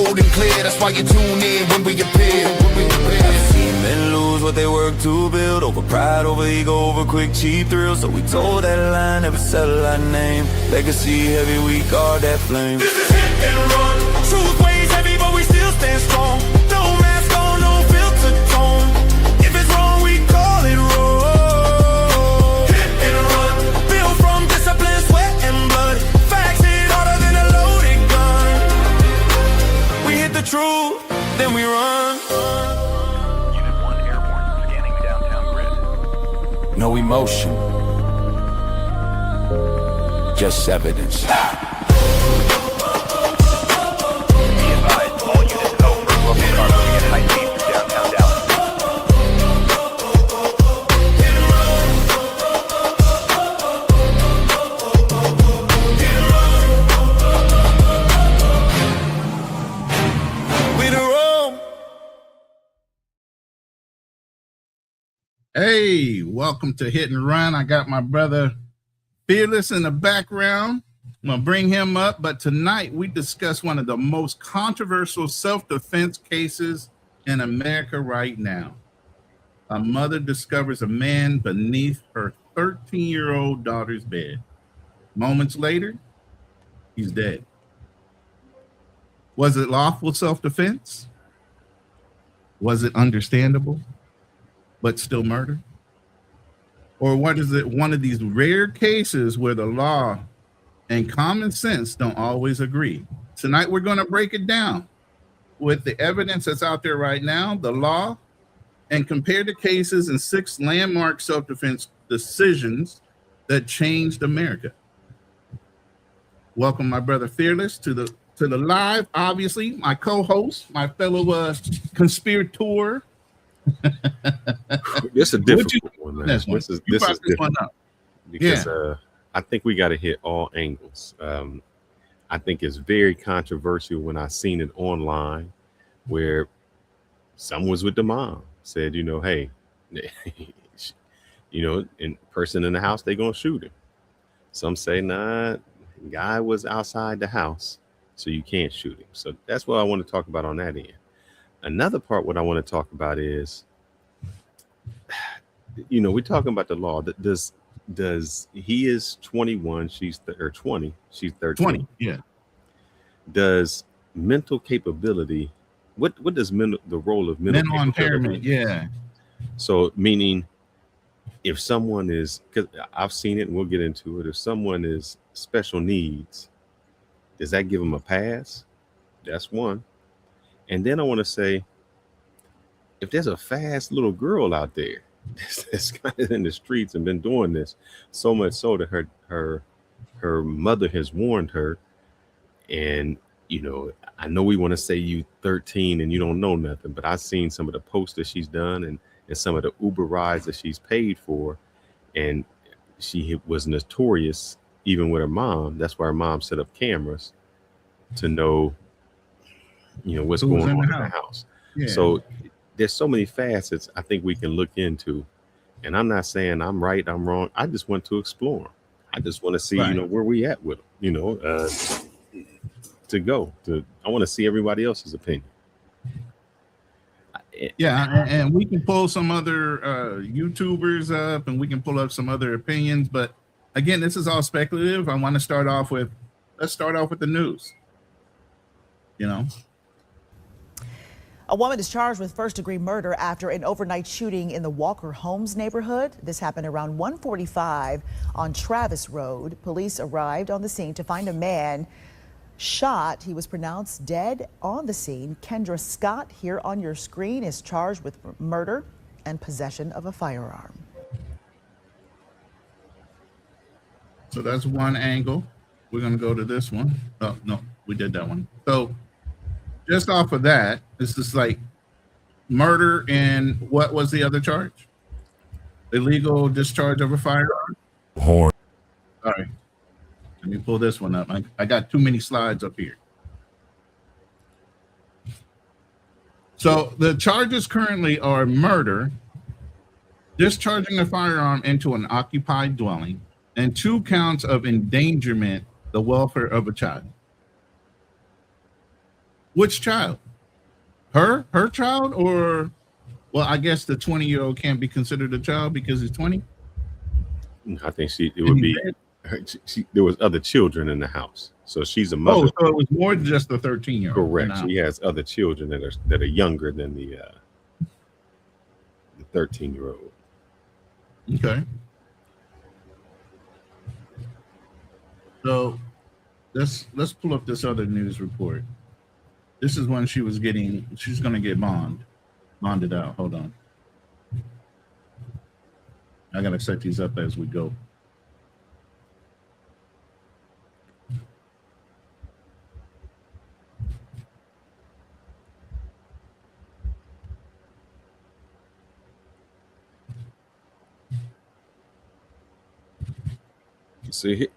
bold and clear. That's why you tune in when we appear. I've seen men lose what they work to build, over pride, over ego, over quick, cheap thrills. So we told that line, never settle our name. Legacy heavy, we guard that flame. This is hit and run. Truth weighs heavy, but we still stand strong. No mask on, no filter tone. If it's wrong, we call it wrong. Hit and run. Built from discipline, sweat, and blood. Facts hit harder than a loaded gun. We hit the truth, then we run. Unit 1 airborne, scanning downtown grid. No emotion, just evidence. Hey, welcome to Hit and Run. I got my brother Fearless in the background. I'm going to bring him up, but tonight we discuss one of the most controversial self-defense cases in America right now. A mother discovers a man beneath her 13-year-old daughter's bed. Moments later, he's dead. Was it lawful self-defense? Was it understandable, but still murder? Or what is it, one of these rare cases where the law and common sense don't always agree? Tonight we're going to break it down with the evidence that's out there right now, the law, and compare the cases and 6 landmark self-defense decisions that changed America. Welcome my brother Fearless to the live, obviously, my co-host, my fellow conspirator. This is a difficult one, man. This is one up. Because I think we got to hit all angles. I think it's very controversial when I seen it online where someone was with the mom, said, hey, in person in the house, they're going to shoot him. Some say, nah, guy was outside the house, so you can't shoot him. So that's what I want to talk about on that end. Another part, what I want to talk about is, we're talking about the law. Does he is 21, she's 20, she's 13. 20, yeah. Does mental capability, what does the role of mental impairment? Yeah. So meaning, if someone is, because I've seen it and we'll get into it, if someone is special needs, does that give them a pass? That's one. And then I want to say, if there's a fast little girl out there that's kind of in the streets and been doing this, so much so that her mother has warned her, and I know we want to say you 13 and you don't know nothing, but I've seen some of the posts that she's done and some of the Uber rides that she's paid for, and she was notorious even with her mom. That's why her mom set up cameras to know what's going on in the house. Yeah. So there's so many facets I think we can look into, and I'm not saying I'm right, I'm wrong. I just want to explore. I just want to see, where we at with them, I want to see everybody else's opinion. Yeah, and we can pull some other YouTubers up, and we can pull up some other opinions. But again, this is all speculative. I want to start off with, the news. A woman is charged with first-degree murder after an overnight shooting in the Walker Homes neighborhood. This happened around 1:45 on Travis Road. Police arrived on the scene to find a man shot. He was pronounced dead on the scene. Kendra Scott, here on your screen, is charged with murder and possession of a firearm. So that's one angle. We're going to go to this one. Oh, no, we did that one. So just off of that, this is like murder, and what was the other charge? Illegal discharge of a firearm? Horn. All right. Let me pull this one up. I got too many slides up here. So the charges currently are murder, discharging a firearm into an occupied dwelling, and 2 counts of endangerment, the welfare of a child. Which child? Her child, or well, I guess the 20-year-old can't be considered a child because he's 20. I think it would be. There was other children in the house, so she's a mother. Oh, so it was more than just the 13-year-old. Correct. She has other children that are younger than the 13-year-old. Okay. So let's pull up this other news report. This is when she's going to get bonded out. Hold on. I got to set these up as we go. See,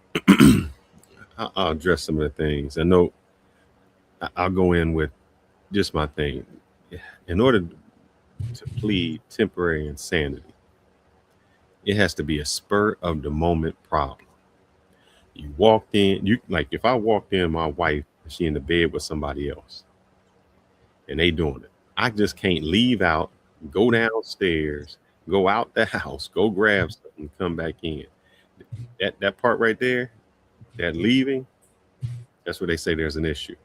I'll address some of the things. I know I'll go in with just my thing. In order to plead temporary insanity, it has to be a spur of the moment problem. You walked in, if I walked in, my wife, she in the bed with somebody else, and they doing it. I just can't leave out, go downstairs, go out the house, go grab something, come back in. That part right there, that leaving, that's where they say there's an issue.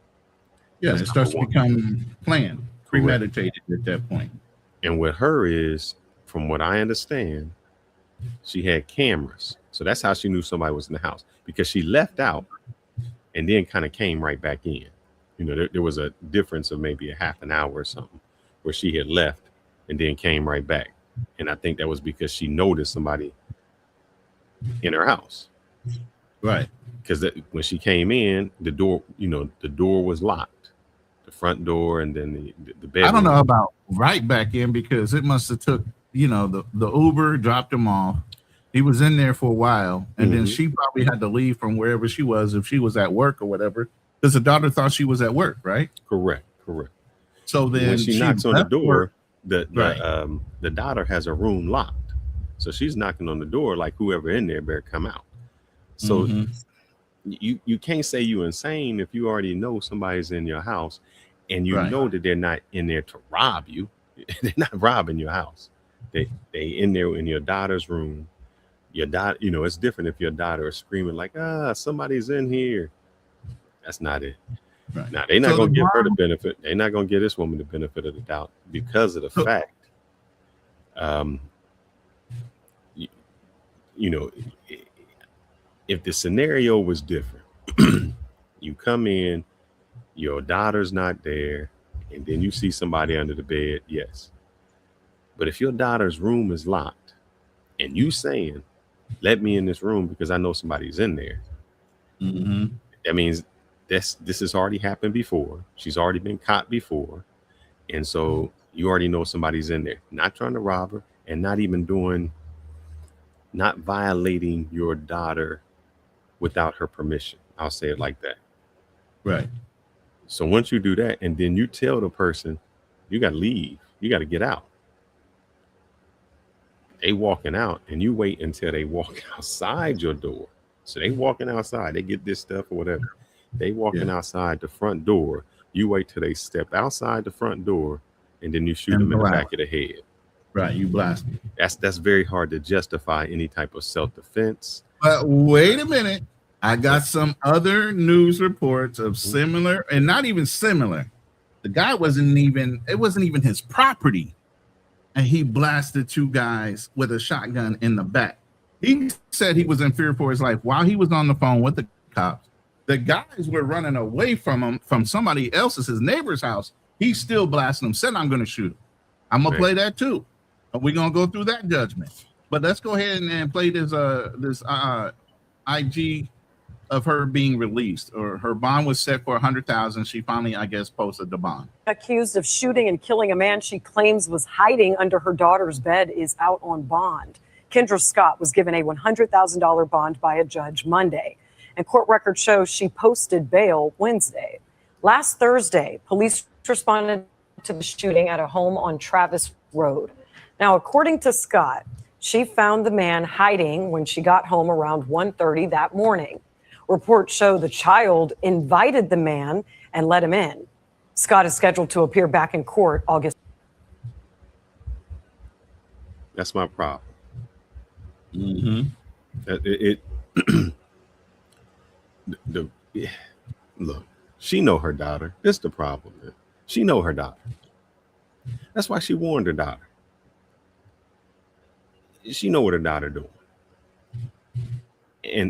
Yeah, That's it starts to number become planned, premeditated at that point. And with her is, from what I understand, she had cameras. So that's how she knew somebody was in the house, because she left out and then kind of came right back in. You know, there was a difference of maybe a half an hour or something where she had left and then came right back. And I think that was because she noticed somebody in her house. Right. Because when she came in, the door was locked, the front door, and then the bedroom. I don't know about right back in, because it must have took, the Uber dropped him off. He was in there for a while, and then she probably had to leave from wherever she was, if she was at work or whatever, because the daughter thought she was at work, right? Correct. So then when she knocks on the door, right. the daughter has a room locked. So she's knocking on the door like whoever in there better come out. So you can't say you're insane if you already know somebody's in your house and you know that they're not in there to rob you. They're not robbing your house. They in there in your daughter's room. Your daughter, it's different if your daughter is screaming like, somebody's in here. That's not it. Right. Now they're not gonna give her the benefit. They're not gonna give this woman the benefit of the doubt because of the fact. If the scenario was different, you come in, your daughter's not there, and then you see somebody under the bed, yes. But if your daughter's room is locked and you saying, let me in this room because I know somebody's in there, that means this has already happened before. She's already been caught before. And so you already know somebody's in there, not trying to rob her and not violating your daughter without her permission. I'll say it like that. Right. So once you do that, and then you tell the person, you got to leave, you got to get out. They walking out, and you wait until they walk outside your door. So they walking outside, they get this stuff or whatever. They walking outside the front door. You wait till they step outside the front door, and then you shoot them in the back of the head. Right, you blast them. That's very hard to justify any type of self-defense. But wait a minute. I got some other news reports of similar, and not even similar. The guy wasn't even his property. And he blasted two guys with a shotgun in the back. He said he was in fear for his life while he was on the phone with the cops. The guys were running away from him, from somebody else's, his neighbor's house. He still blasted them, said, I'm going to shoot him. I'm going to play that too. We're going to go through that judgment. But let's go ahead and play this IG of her being released, or her bond was set for $100,000. She finally, I guess, posted the bond. Accused of shooting and killing a man she claims was hiding under her daughter's bed is out on bond. Kendra Scott was given a $100,000 bond by a judge Monday, and court records show she posted bail Wednesday. Last Thursday, police responded to the shooting at a home on Travis Road. Now, according to Scott, she found the man hiding when she got home around 1:30 that morning. Reports show the child invited the man and let him in. Scott is scheduled to appear back in court August. That's my problem. Mm-hmm. Look, she know her daughter. This the problem, man. She know her daughter. That's why she warned her daughter. She know what her daughter doing.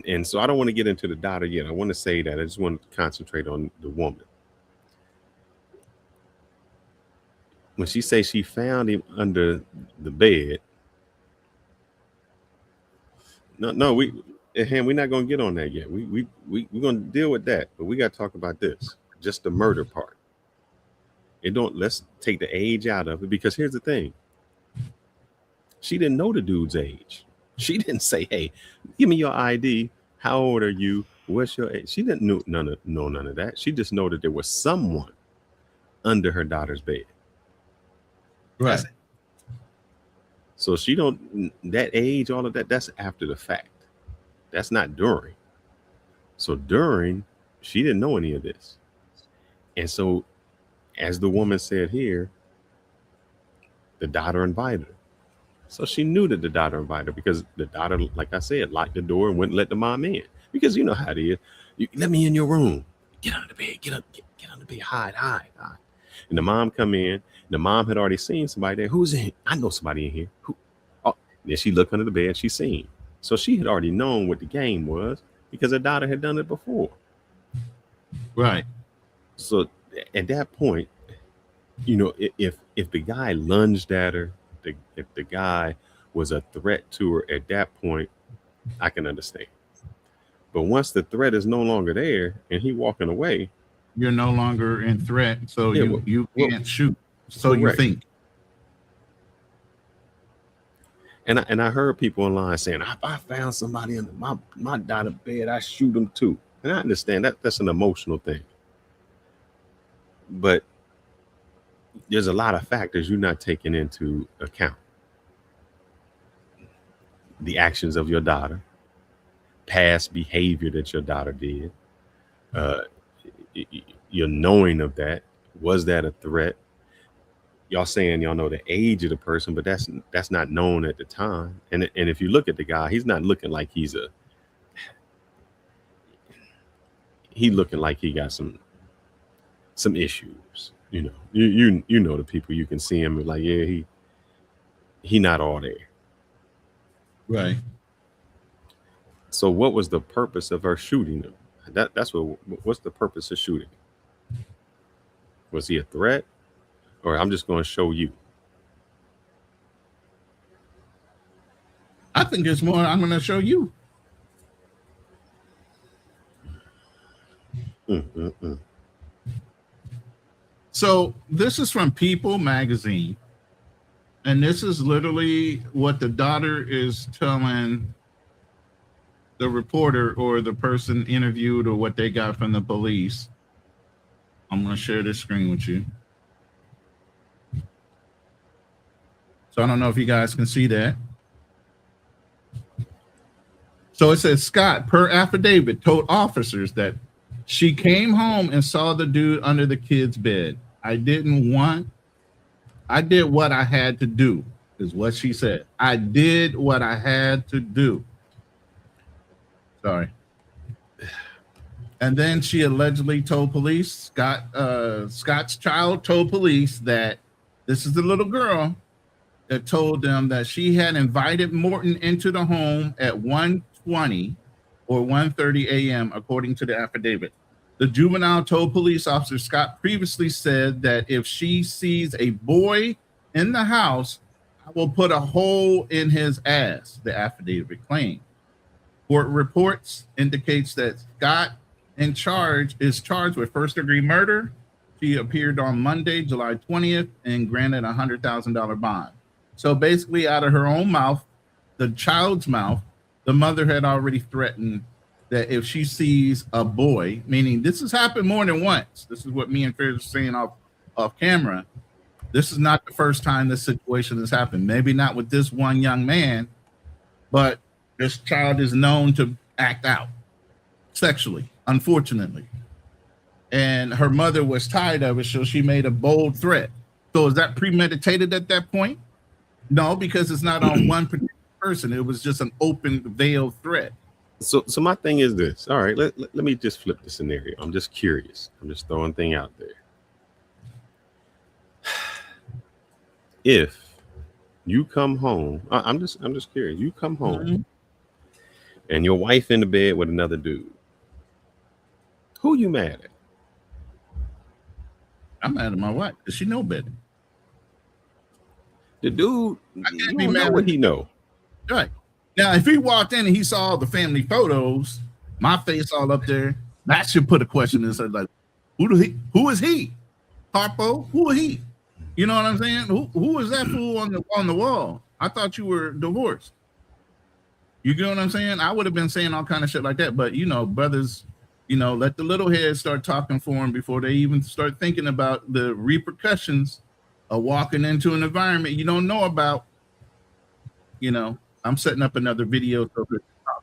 And so I don't want to get into the daughter yet. I want to say that I just want to concentrate on the woman. When she say she found him under the bed, we're not gonna get on that yet. We're gonna deal with that, but we gotta talk about this, just the murder part. Let's take the age out of it, because here's the thing. She didn't know the dude's age. She didn't say, hey, give me your ID. How old are you? What's your age? She didn't know none of that. She just know that there was someone under her daughter's bed. Right. That's it. So she don't, that age, all of that, that's after the fact. That's not during. So during, she didn't know any of this. And so, as the woman said here, the daughter invited her. So she knew that the daughter invited her, because the daughter, like I said, locked the door and wouldn't let the mom in. Because you know how it is. You, let me in your room. Get under the bed. Get under the bed. Hide. And the mom come in. The mom had already seen somebody there. Who's in? I know somebody in here. Who? Oh, then she looked under the bed. She seen. So she had already known what the game was, because her daughter had done it before. Right. So at that point, you know, if the guy lunged at her, if the guy was a threat to her at that point, I can understand. But once the threat is no longer there and he walking away, you're no longer in threat, so Yeah, you can't shoot. So correct. you think. And I heard people online saying, if I found somebody under my daughter bed, I shoot them too. And I understand that's an emotional thing. But there's a lot of factors you're not taking into account. The actions of your daughter, past behavior that your daughter did, your knowing of that. Was that a threat? Y'all saying y'all know the age of the person, but that's not known at the time. And if you look at the guy, he's not looking like he looking like he got some issues. You know, you know the people, you can see him like, yeah, he not all there. Right. So what was the purpose of her shooting him? What's the purpose of shooting him? Was he a threat? Or I'm just going to show you? I think it's more, I'm going to show you. So this is from People magazine. And this is literally what the daughter is telling the reporter or the person interviewed, or what they got from the police. I'm going to share this screen with you. So I don't know if you guys can see that. So it says, Scott, per affidavit, told officers that she came home and saw the dude under the kid's bed. I did what I had to do, is what she said. I did what I had to do. Sorry. And then she allegedly told police, Scott's child told police that this is the little girl that told them that she had invited Morton into the home at 1:20 or 1:30 a.m., according to the affidavit. The juvenile told police officer Scott previously said that if she sees a boy in the house, I will put a hole in his ass, the affidavit claimed. Court reports indicates that Scott is charged with first-degree murder. She appeared on Monday, July 20th, and granted a $100,000 bond. So basically, out of her own mouth, the child's mouth, the mother had already threatened that if she sees a boy, meaning this has happened more than once. This is what me and Fierce are saying off camera. This is not the first time this situation has happened. Maybe not with this one young man, but this child is known to act out sexually, unfortunately. and her mother was tired of it, so she made a bold threat. So is that premeditated at that point? No, because it's not on one particular person. It was just an open veiled threat. So my thing is this. All right, let me just flip the scenario. I'm just curious. I'm just throwing thing out there. If you come home, I'm just curious. You come home and your wife in the bed with another dude. Who you mad at? I'm mad at my wife because she know better. The dude, I can't you be don't mad know at what he know. Right. Now, if he walked in and he saw all the family photos, my face all up there, that should put a question in. Like, who is he? Harpo? Who is he? You know what I'm saying? Who is that fool on the wall? I thought you were divorced. You get what I'm saying? I would have been saying all kind of shit like that, but brothers, let the little heads start talking for them before they even start thinking about the repercussions of walking into an environment you don't know about. I'm setting up another video.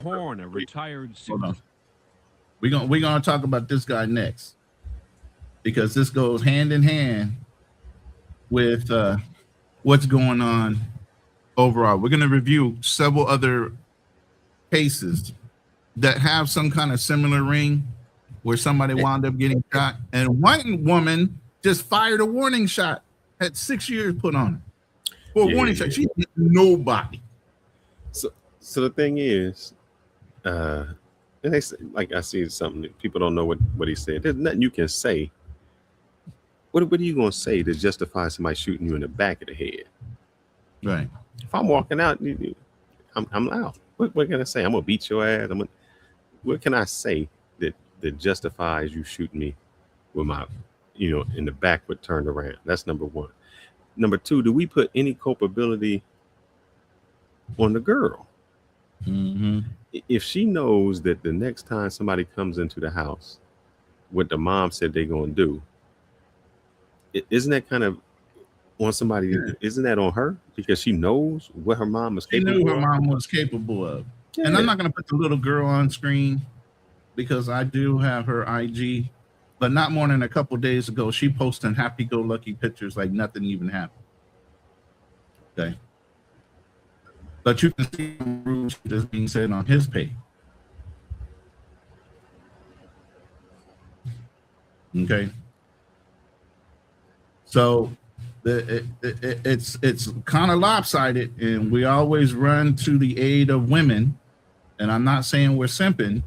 Horn, a retired. Hold on. We're gonna talk about this guy next, because this goes hand in hand with what's going on overall. We're gonna review several other cases that have some kind of similar ring where somebody wound up getting shot, and one woman just fired a warning shot, had 6 years put on her for a warning shot. She hit nobody. So the thing is, and they say, like, I see something that people don't know what he said. There's nothing you can say. What are you gonna say to justify somebody shooting you in the back of the head? Right. If I'm walking out, I'm out. What can I say? I'm gonna beat your ass. What can I say that justifies you shooting me with my, in the back with turned around? That's number one. Number two, do we put any culpability on the girl? Mm-hmm. If she knows that the next time somebody comes into the house, what the mom said they're going to do, isn't that kind of on somebody? Yeah. Isn't that on her? Because she knows what her mom was capable of. She knew her mom was capable of. Yeah. And I'm not going to put the little girl on screen because I do have her IG, but not more than a couple days ago, she posted happy-go-lucky pictures like nothing even happened. Okay. But you can see rules that's being said on his page. Okay. So it's kind of lopsided, and we always run to the aid of women. And I'm not saying we're simping.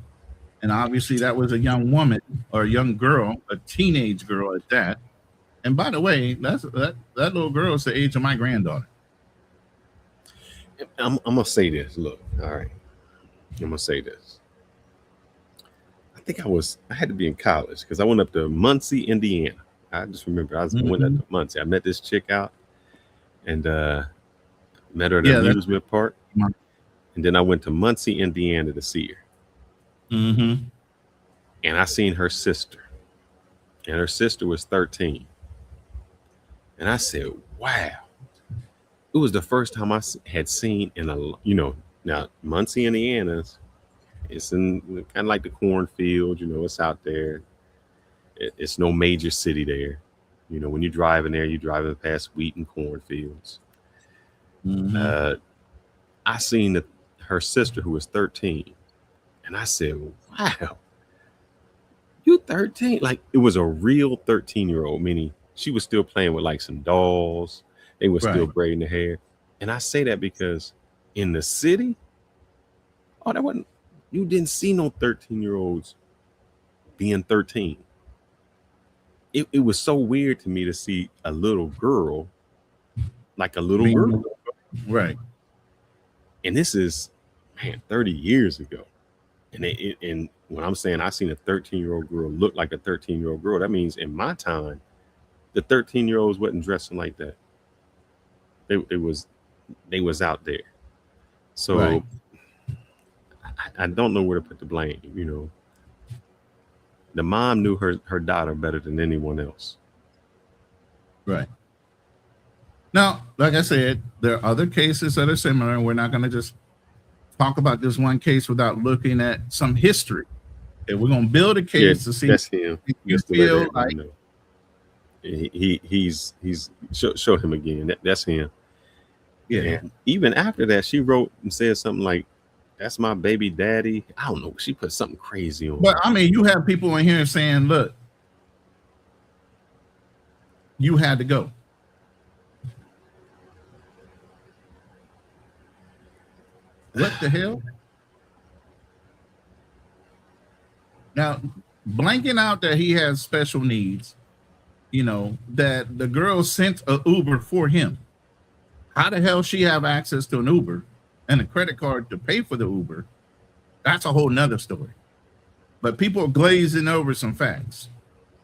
And obviously that was a young woman or a young girl, a teenage girl at that. And by the way, that little girl is the age of my granddaughter. I'm gonna say this. Look, all right. I'm gonna say this. I think I had to be in college because I went up to Muncie, Indiana. I just remember I went up to Muncie. I met this chick out and met her at an amusement park. And then I went to Muncie, Indiana to see her. Mm-hmm. And I seen her sister. And her sister was 13. And I said, wow. It was the first time I had seen now Muncie, Indiana, it's in kind of like the cornfield, it's out there. It's no major city there. When you're driving there, you're driving past wheat and cornfields. Mm-hmm. I seen her sister who was 13. And I said, wow, you 13? Like, it was a real 13-year-old, meaning she was still playing with like some dolls. They were still braiding the hair. And I say that because in the city, you didn't see no 13-year-olds being 13. It was so weird to me to see a little girl, like a little girl. Right. And this is, 30 years ago. And when I'm saying I seen a 13-year-old girl look like a 13-year-old girl, that means in my time, the 13-year-olds wasn't dressing like that. They was out there. So I don't know where to put the blame. The mom knew her daughter better than anyone else. Right. Now, like I said, there are other cases that are similar, and we're not going to just talk about this one case without looking at some history. If we're gonna build a case to see, that's him. you Just to let feel everyone like know. He's show him again. That's him. yeah. And even after that, she wrote and said something like, "That's my baby daddy." I don't know. She put something crazy on. But I mean, you have people in here saying, "Look, you had to go." What the hell? Now, blanking out that he has special needs, you know, that the girl sent a Uber for him. How the hell she have access to an Uber and a credit card to pay for the Uber? That's a whole nother story. But people are glazing over some facts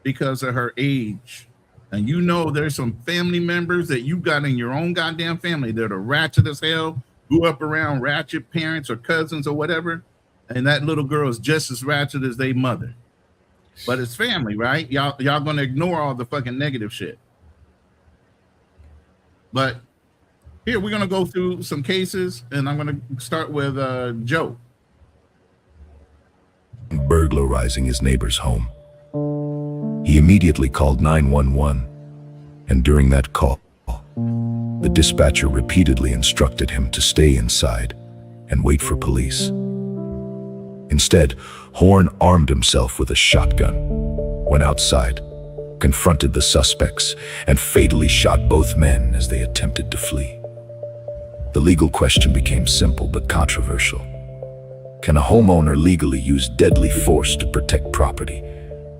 because of her age. And you know there's some family members that you got in your own goddamn family that are ratchet as hell, grew up around ratchet parents or cousins or whatever, and that little girl is just as ratchet as their mother. But it's family, right? Y'all gonna ignore all the fucking negative shit. But here we're gonna go through some cases, and I'm gonna start with Joe. Burglarizing his neighbor's home. He immediately called 911, and during that call, the dispatcher repeatedly instructed him to stay inside and wait for police. Instead, Horn armed himself with a shotgun, went outside, confronted the suspects, and fatally shot both men as they attempted to flee. The legal question became simple but controversial. Can a homeowner legally use deadly force to protect property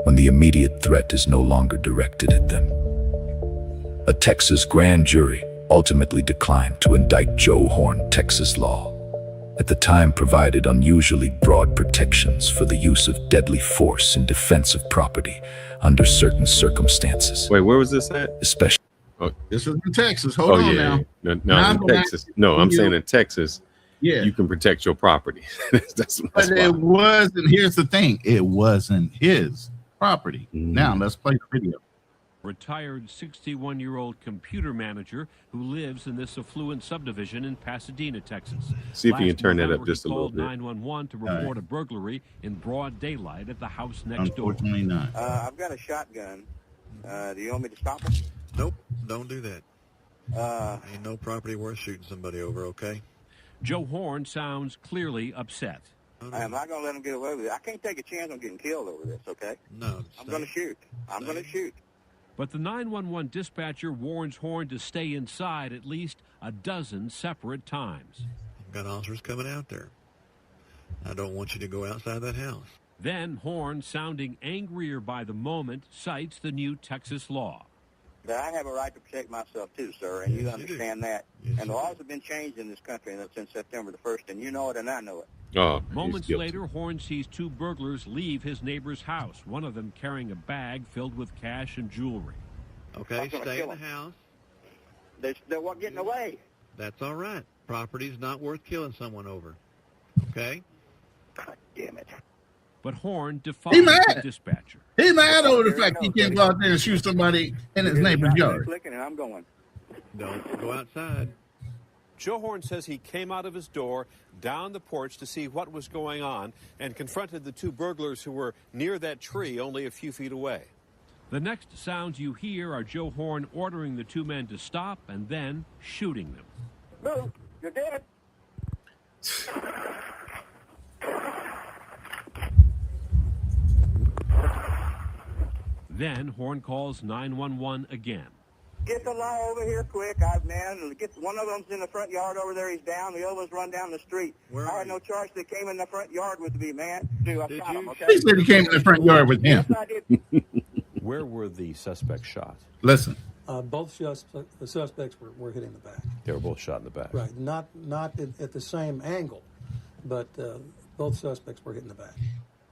when the immediate threat is no longer directed at them? A Texas grand jury ultimately declined to indict Joe Horn. Texas law at the time provided unusually broad protections for the use of deadly force in defense of property under certain circumstances. Wait, where was this at? Especially. This is in Texas. Hold on now. No, Now I'm in gonna Texas. No, I'm saying in Texas, Yeah. you can protect your property. that's But why. it wasn't. Here's the thing. It wasn't his property. Now let's play the video. Retired 61-year-old computer manager who lives in this affluent subdivision in Pasadena, Texas. See if you can Last turn that November, up just he a little called bit. 911 to right. report a burglary in broad daylight at the house next door. Unfortunately not. I've got a shotgun. Do you want me to stop him? Nope, don't do that. Ain't no property worth shooting somebody over, okay? Joe Horn sounds clearly upset. I'm not going to let him get away with it. I can't take a chance on getting killed over this, okay? No. I'm going to shoot. I'm going to shoot. But the 911 dispatcher warns Horn to stay inside at least a dozen separate times. I've got officers coming out there. I don't want you to go outside that house. Then Horn, sounding angrier by the moment, cites the new Texas law. But I have a right to protect myself too, sir, and you Yes, you do. understand that. Yes, And the you laws have been changed in this country since September the 1st, and you know it and I know it. Oh, he's Moments guilty. later, Horn sees two burglars leave his neighbor's house, one of them carrying a bag filled with cash and jewelry. Okay, I'm gonna stay in kill the him. house. They're getting away. That's all right. Property's not worth killing someone over. Okay? God damn it. But Horn He defies mad. the dispatcher. He mad over the fact he can't go out there and shoot somebody in his neighbor's yard. Clicking and I'm going. Don't go outside. Joe Horn says he came out of his door, down the porch to see what was going on, and confronted the two burglars who were near that tree only a few feet away. The next sounds you hear are Joe Horn ordering the two men to stop and then shooting them. Move. You're dead. Then Horn calls 911 again. Get the law over here quick, man. Get one of them's in the front yard over there. He's down. The other one's run down the street. Where I are had you? no charge. They came in the front yard with me, man. Dude, I Did shot you? him, okay? He said he came in the front yard with him. Yes, I did. Where were the suspects shot? Listen, Both the suspects were hit in the back. They were both shot in the back. Right, not at the same angle, but both suspects were hit in the back.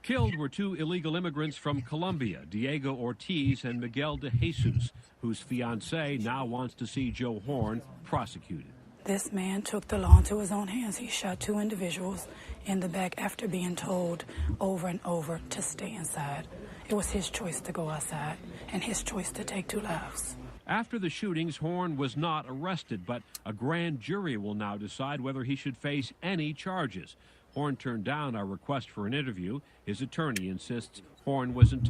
Killed were two illegal immigrants from Colombia, Diego Ortiz and Miguel de Jesus, whose fiancée now wants to see Joe Horn prosecuted. This man took the law into his own hands. He shot two individuals in the back after being told over and over to stay inside. It was his choice to go outside and his choice to take two lives. After the shootings, Horn was not arrested, but a grand jury will now decide whether he should face any charges. Horn turned down our request for an interview. His attorney insists Horn wasn't.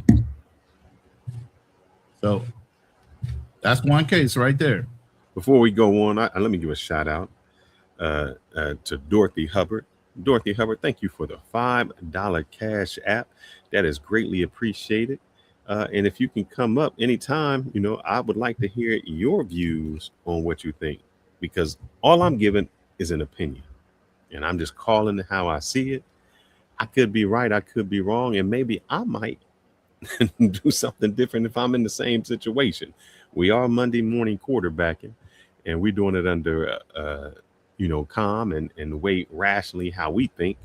So that's one case right there. Before we go on, let me give a shout out to Dorothy Hubbard. Dorothy Hubbard, thank you for the $5 cash app. That is greatly appreciated. And if you can come up anytime, I would like to hear your views on what you think, because all I'm giving is an opinion, and I'm just calling it how I see it. I could be right, I could be wrong, and maybe I might do something different if I'm in the same situation. We are Monday morning quarterbacking, and we're doing it under calm and weigh rationally how we think.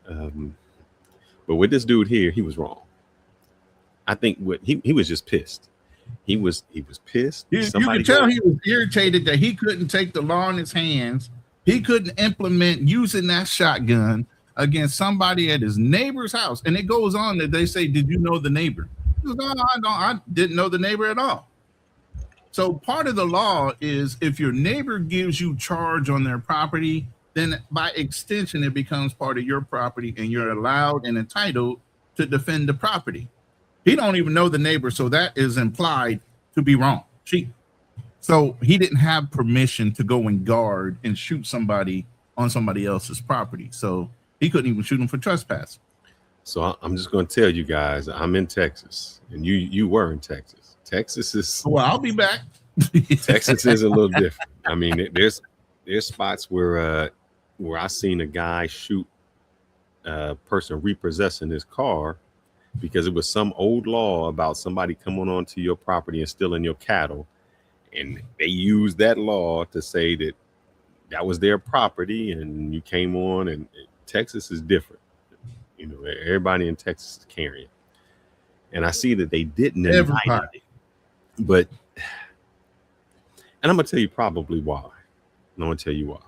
But with this dude here, he was wrong. I think he was just pissed. He was pissed. You could tell he was irritated that he couldn't take the law in his hands. He couldn't implement using that shotgun against somebody at his neighbor's house. And it goes on that they say, "Did you know the neighbor?" He goes, "No, I didn't know the neighbor at all." So part of the law is if your neighbor gives you charge on their property, then by extension, it becomes part of your property and you're allowed and entitled to defend the property. He don't even know the neighbor, so that is implied to be wrong. So he didn't have permission to go and guard and shoot somebody on somebody else's property. So he couldn't even shoot him for trespass. So I'm just going to tell you guys, I'm in Texas, and you were in Texas. Texas is well. I'll be back. Texas is a little different. I mean, there's spots where I seen a guy shoot a person repossessing his car because it was some old law about somebody coming onto your property and stealing your cattle, and they used that law to say that was their property, and you came on. And Texas is different. Everybody in Texas is carrying, and I see that they didn't indict it. But, and I'm gonna tell you probably why. I'm gonna tell you why.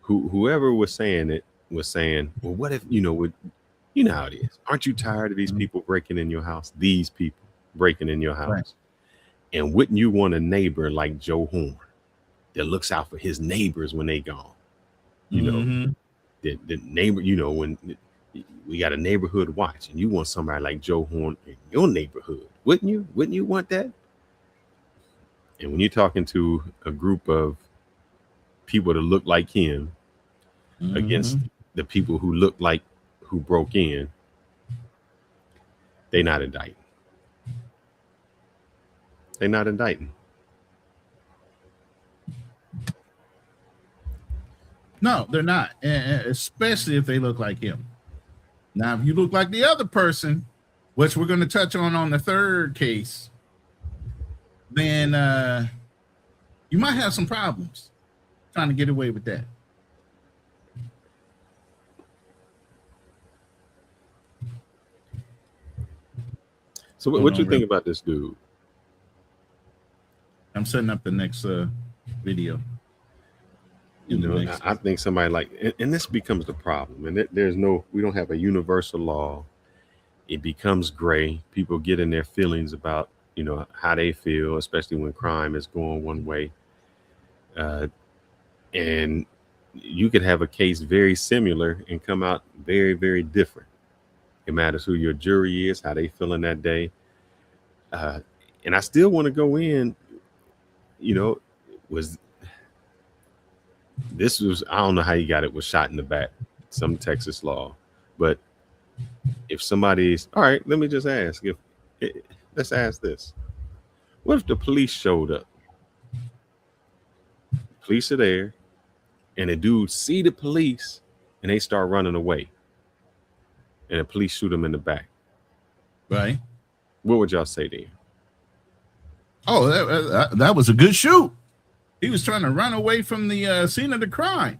Whoever was saying it was saying, well, what if you know how it is? Aren't you tired of these people breaking in your house? These people breaking in your house, right. And wouldn't you want a neighbor like Joe Horn that looks out for his neighbors when they gone? The neighbor. When we got a neighborhood watch, and you want somebody like Joe Horn in your neighborhood. Wouldn't you? Wouldn't you want that? And when you're talking to a group of people that look like him against the people who look like who broke in, they're not indicting. They're not indicting. No, they're not, especially if they look like him. Now, if you look like the other person, which we're going to touch on the third case, then you might have some problems trying to get away with that. So what you think about this dude? I'm setting up the next video. I think somebody and this becomes the problem. And we don't have a universal law. It becomes gray. People get in their feelings about, how they feel, especially when crime is going one way. And you could have a case very similar and come out very, very different. It matters who your jury is, how they feeling that day. And I still want to go in, I don't know how you got it, was shot in the back, some Texas law. But if somebody's, all right, let me just ask, let's ask this. What if the police showed up? Police are there, and the dudes see the police, and they start running away. And the police shoot them in the back. Right. What would y'all say to him? Oh, that was a good shoot. He was trying to run away from the scene of the crime.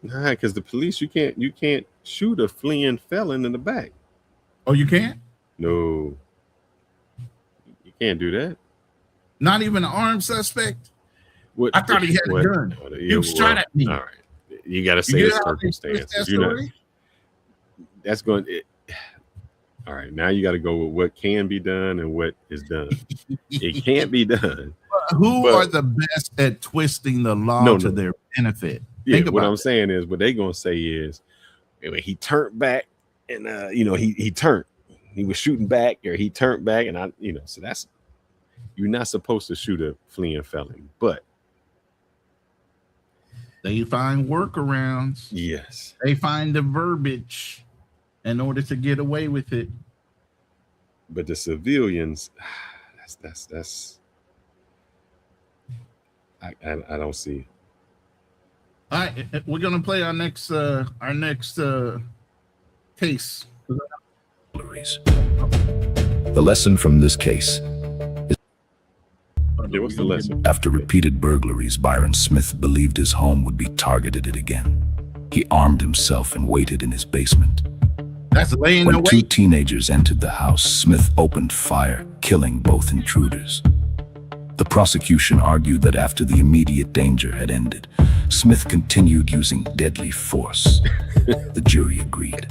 Nah, because the police, you can't shoot a fleeing felon in the back. Oh, you can't? No. You can't do that. Not even an armed suspect? I thought he had a gun. He shot at me. All right. You got to say the circumstances. That's going to... All right, now you got to go with what can be done and what is done. It can't be done. Who are the best at twisting the law to their benefit? Yeah, Think what about I'm it. saying is, what they gonna say is, anyway, he turned back, and he turned. He was shooting back, or he turned back, and so that's, you're not supposed to shoot a fleeing felon, but They find workarounds. yes, They find the verbiage in order to get away with it. but the civilians, that's I don't see. All right, we're gonna play our next case. The lesson from this case is Yeah, what's the lesson? after repeated burglaries, Byron Smith believed his home would be targeted again. He armed himself and waited in his basement. That's laying When away. two teenagers entered the house, Smith opened fire, killing both intruders. The prosecution argued that after the immediate danger had ended, Smith continued using deadly force. The jury agreed.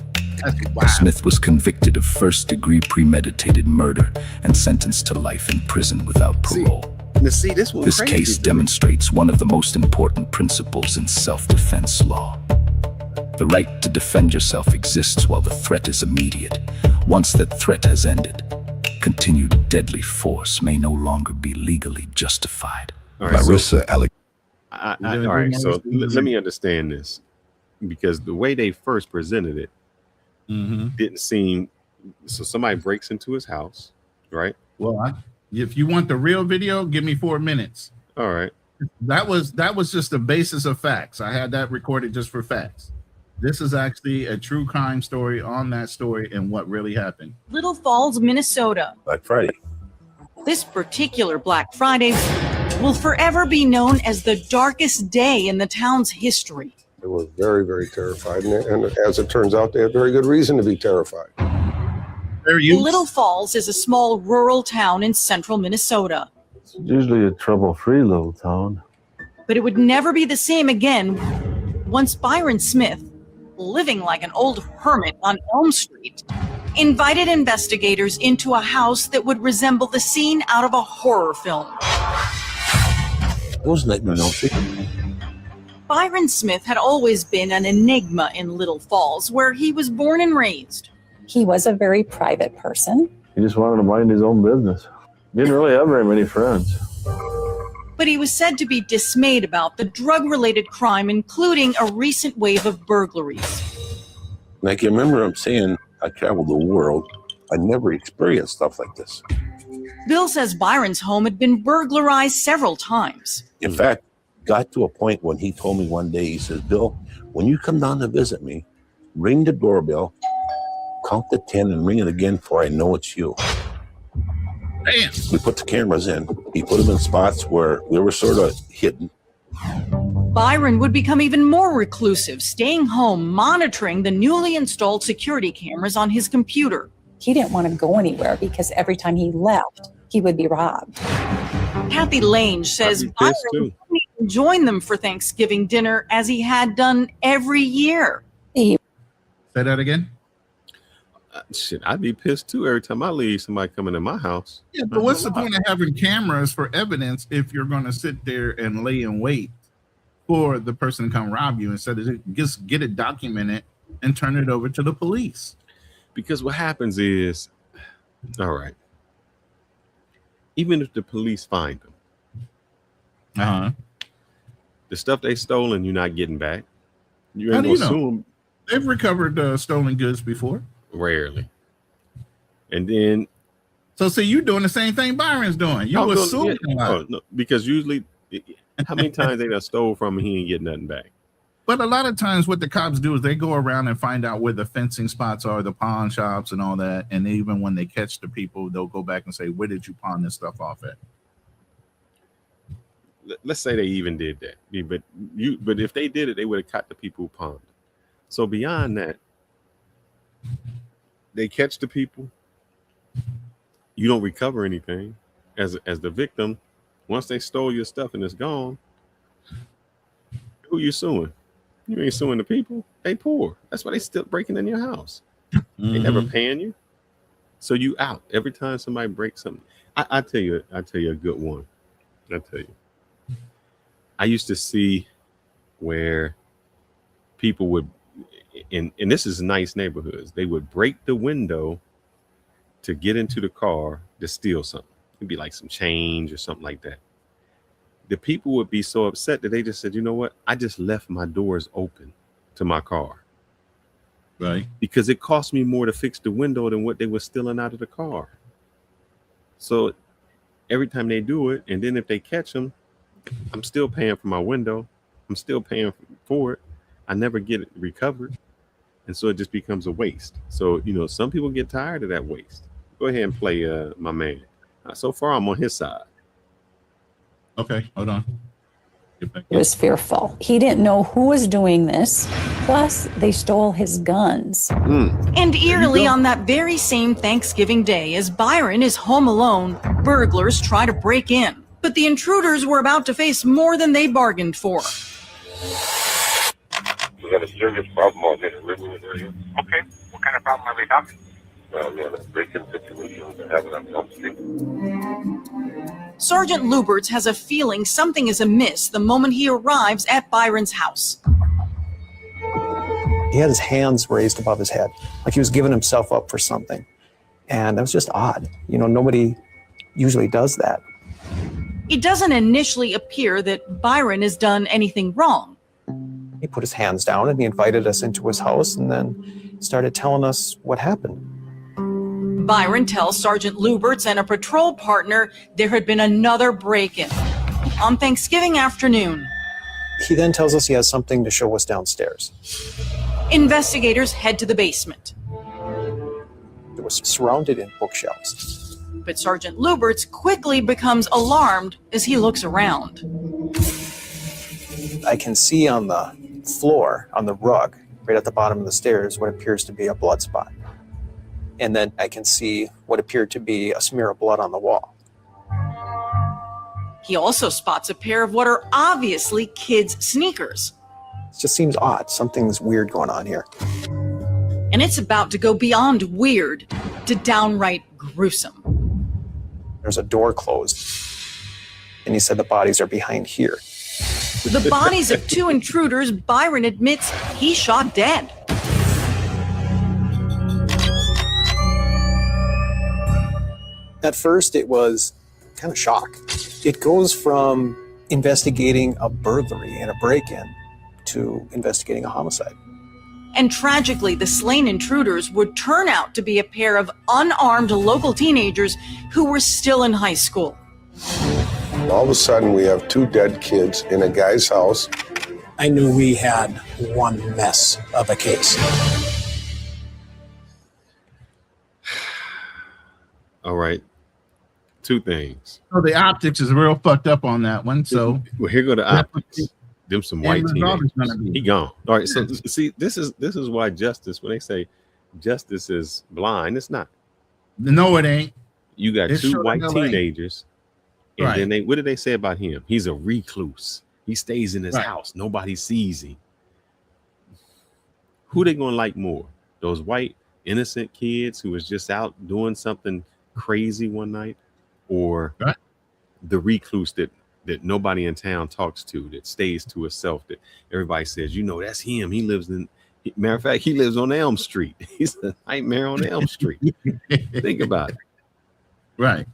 Wow. Smith was convicted of first-degree premeditated murder and sentenced to life in prison without parole. Now, see, this one This crazy case to me. demonstrates one of the most important principles in self-defense law. The right to defend yourself exists while the threat is immediate. Once that threat has ended, continued deadly force may no longer be legally justified. All right, Larissa Alec. all right, so let me understand this, because the way they first presented it didn't seem. So somebody breaks into his house, right? Well, if you want the real video, give me 4 minutes. All right. That was just the basis of facts. I had that recorded just for facts. This is actually a true crime story on that story and what really happened. Little Falls, Minnesota. Black Friday. This particular Black Friday will forever be known as the darkest day in the town's history. They were very, very terrified. And as it turns out, they had very good reason to be terrified. Little Falls is a small rural town in central Minnesota. It's usually a trouble-free little town. But it would never be the same again once Byron Smith, living like an old hermit on Elm Street, invited investigators into a house that would resemble the scene out of a horror film. It was Nightmare on Elm Street. Byron Smith had always been an enigma in Little Falls, where he was born and raised. He was a very private person. He just wanted to mind his own business. Didn't really have very many friends. But he was said to be dismayed about the drug-related crime, including a recent wave of burglaries. And I can remember him saying, I traveled the world. I never experienced stuff like this. Bill says Byron's home had been burglarized several times. In fact, got to a point when he told me one day, he says, Bill, when you come down to visit me, ring the doorbell, count to 10 and ring it again before I know it's you. Damn. We put the cameras in. He put them in spots where they were sort of hidden. Byron would become even more reclusive, staying home, monitoring the newly installed security cameras on his computer. He didn't want to go anywhere because every time he left, he would be robbed. Kathy Lange says Byron didn't even join them for Thanksgiving dinner as he had done every year. Say that again? Shit, I'd be pissed too every time I leave somebody coming in my house. Yeah, but what's the point of having cameras for evidence if you're going to sit there and lay in wait for the person to come rob you instead of just get it documented and turn it over to the police? Because what happens is, all right, even if the police find them, the stuff they stolen, you're not getting back. You How ain't do gonna you sue know? them. They've recovered stolen goods before. Rarely. And then, so see, you're doing the same thing Byron's doing. You assuming a lot. no, because usually, how many times they done stole from him, he ain't getting nothing back. But a lot of times what the cops do is they go around and find out where the fencing spots are, the pawn shops and all that. And even when they catch the people, they'll go back and say, where did you pawn this stuff off at? Let's say they even did that. But if they did it, they would have caught the people who pawned. So beyond that, they catch the people. You don't recover anything as the victim. Once they stole your stuff and it's gone, who you suing? You ain't suing the people. They poor. That's why they still breaking in your house. They never paying you. So you out every time somebody breaks something. I tell you a good one. I tell you. I used to see where people would, and this is nice neighborhoods, they would break the window to get into the car to steal something. It'd be like some change or something like that. The people would be so upset that they just said, you know what? I just left my doors open to my car. Right. Because it cost me more to fix the window than what they were stealing out of the car. So every time they do it, and then if they catch them, I'm still paying for my window. I'm still paying for it. I never get it recovered. And so it just becomes a waste. So, you know, some people get tired of that waste. Go ahead and play my man. So far, I'm on his side. Okay, hold on. He was fearful. He didn't know who was doing this. Plus, they stole his guns. And eerily, on that very same Thanksgiving Day, as Byron is home alone, burglars try to break in. But the intruders were about to face more than they bargained for. We got a serious problem out here in Riverwood area. Okay. What kind of problem are we talking? Well, we have a break-in situation that happened on Elm Street. Sergeant Luberts has a feeling something is amiss the moment he arrives at Byron's house. He had his hands raised above his head, like he was giving himself up for something. And that was just odd. You know, nobody usually does that. It doesn't initially appear that Byron has done anything wrong. He put his hands down and he invited us into his house and then started telling us what happened. Byron tells Sergeant Luberts and a patrol partner there had been another break-in on Thanksgiving afternoon. He then tells us he has something to show us downstairs. Investigators head to the basement. It was surrounded in bookshelves. But Sergeant Luberts quickly becomes alarmed as he looks around. I can see on the floor, on the rug, right at the bottom of the stairs, what appears to be a blood spot. And then I can see what appeared to be a smear of blood on the wall. He also spots a pair of what are obviously kids' sneakers. It just seems odd. Something's weird going on here. And it's about to go beyond weird to downright gruesome. There's a door closed. And he said the bodies are behind here. The bodies of two intruders Byron admits he shot dead. At first, it was kind of shock. It goes from investigating a burglary and a break-in to investigating a homicide. And tragically, the slain intruders would turn out to be a pair of unarmed local teenagers who were still in high school. All of a sudden, we have two dead kids in a guy's house. I knew we had one mess of a case. All right. Two things. So the optics is real fucked up on that one. So well, here go the optics. Them some white teenagers. He gone. All right. So see, this is why justice, when they say justice is blind, it's not. No, it ain't. You got It's two showing white LA. teenagers, and Right. then what did they say about him? He's a recluse. He stays in his Right. house. Nobody sees him. Who they gonna like more? Those white innocent kids who was just out doing something crazy one night, or the recluse that nobody in town talks to, that stays to himself, that everybody says, you know, that's him. He lives in, matter of fact, he lives on Elm Street. He's a nightmare on Elm Street. Think about it. Right.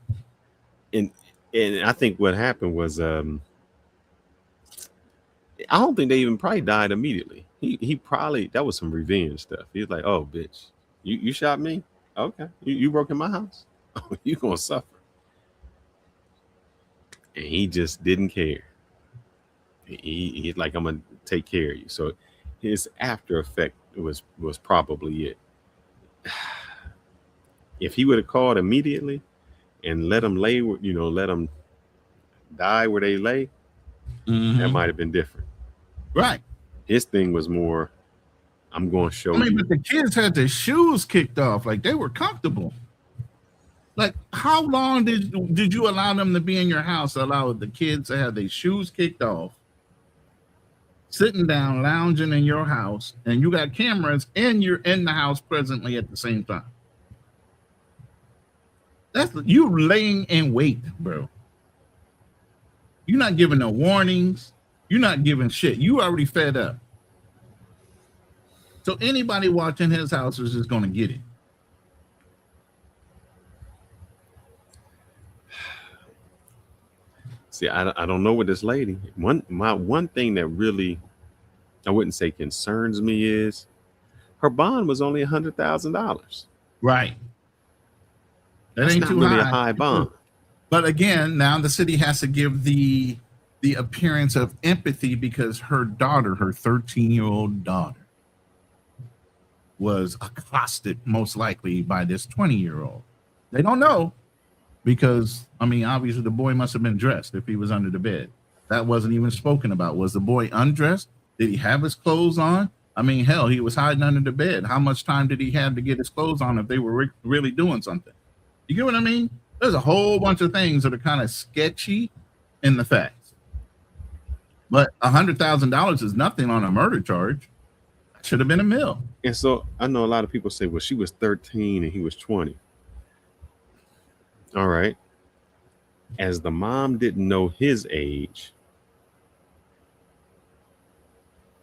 And I think what happened was, I don't think they even probably died immediately. He probably, that was some revenge stuff. He was like, oh, bitch, you shot me? Okay. You broke in my house? Oh, you gonna suffer. And he just didn't care. He's like, I'm gonna take care of you. So his after effect was probably it. If he would have called immediately and let them lay, let them die where they lay, that might have been different. Right. His thing was more, I'm going to show I mean, you. but the kids had their shoes kicked off, like they were comfortable. Like, how long did you allow them to be in your house? Allow the kids to have their shoes kicked off, sitting down, lounging in your house, and you got cameras, and you're in the house presently at the same time. That's you laying in wait, bro. You're not giving no warnings. You're not giving shit. You already fed up. So anybody watching his house is just going to get it. See, I don't know with this lady. One thing that really, I wouldn't say concerns me, is her bond was only $100,000. Right. That That's ain't not too really high. a high bond. But again, now the city has to give the appearance of empathy because her daughter, her 13-year-old daughter, was accosted most likely by this 20-year-old. They don't know because, I mean, obviously the boy must have been dressed if he was under the bed. That wasn't even spoken about. Was the boy undressed? Did he have his clothes on? I mean, hell, he was hiding under the bed. How much time did he have to get his clothes on if they were really doing something? You get what I mean? There's a whole bunch of things that are kind of sketchy in the facts. But $100,000 is nothing on a murder charge. Should have been $1 million. And so I know a lot of people say, well, she was 13 and he was 20. All right. As the mom didn't know his age,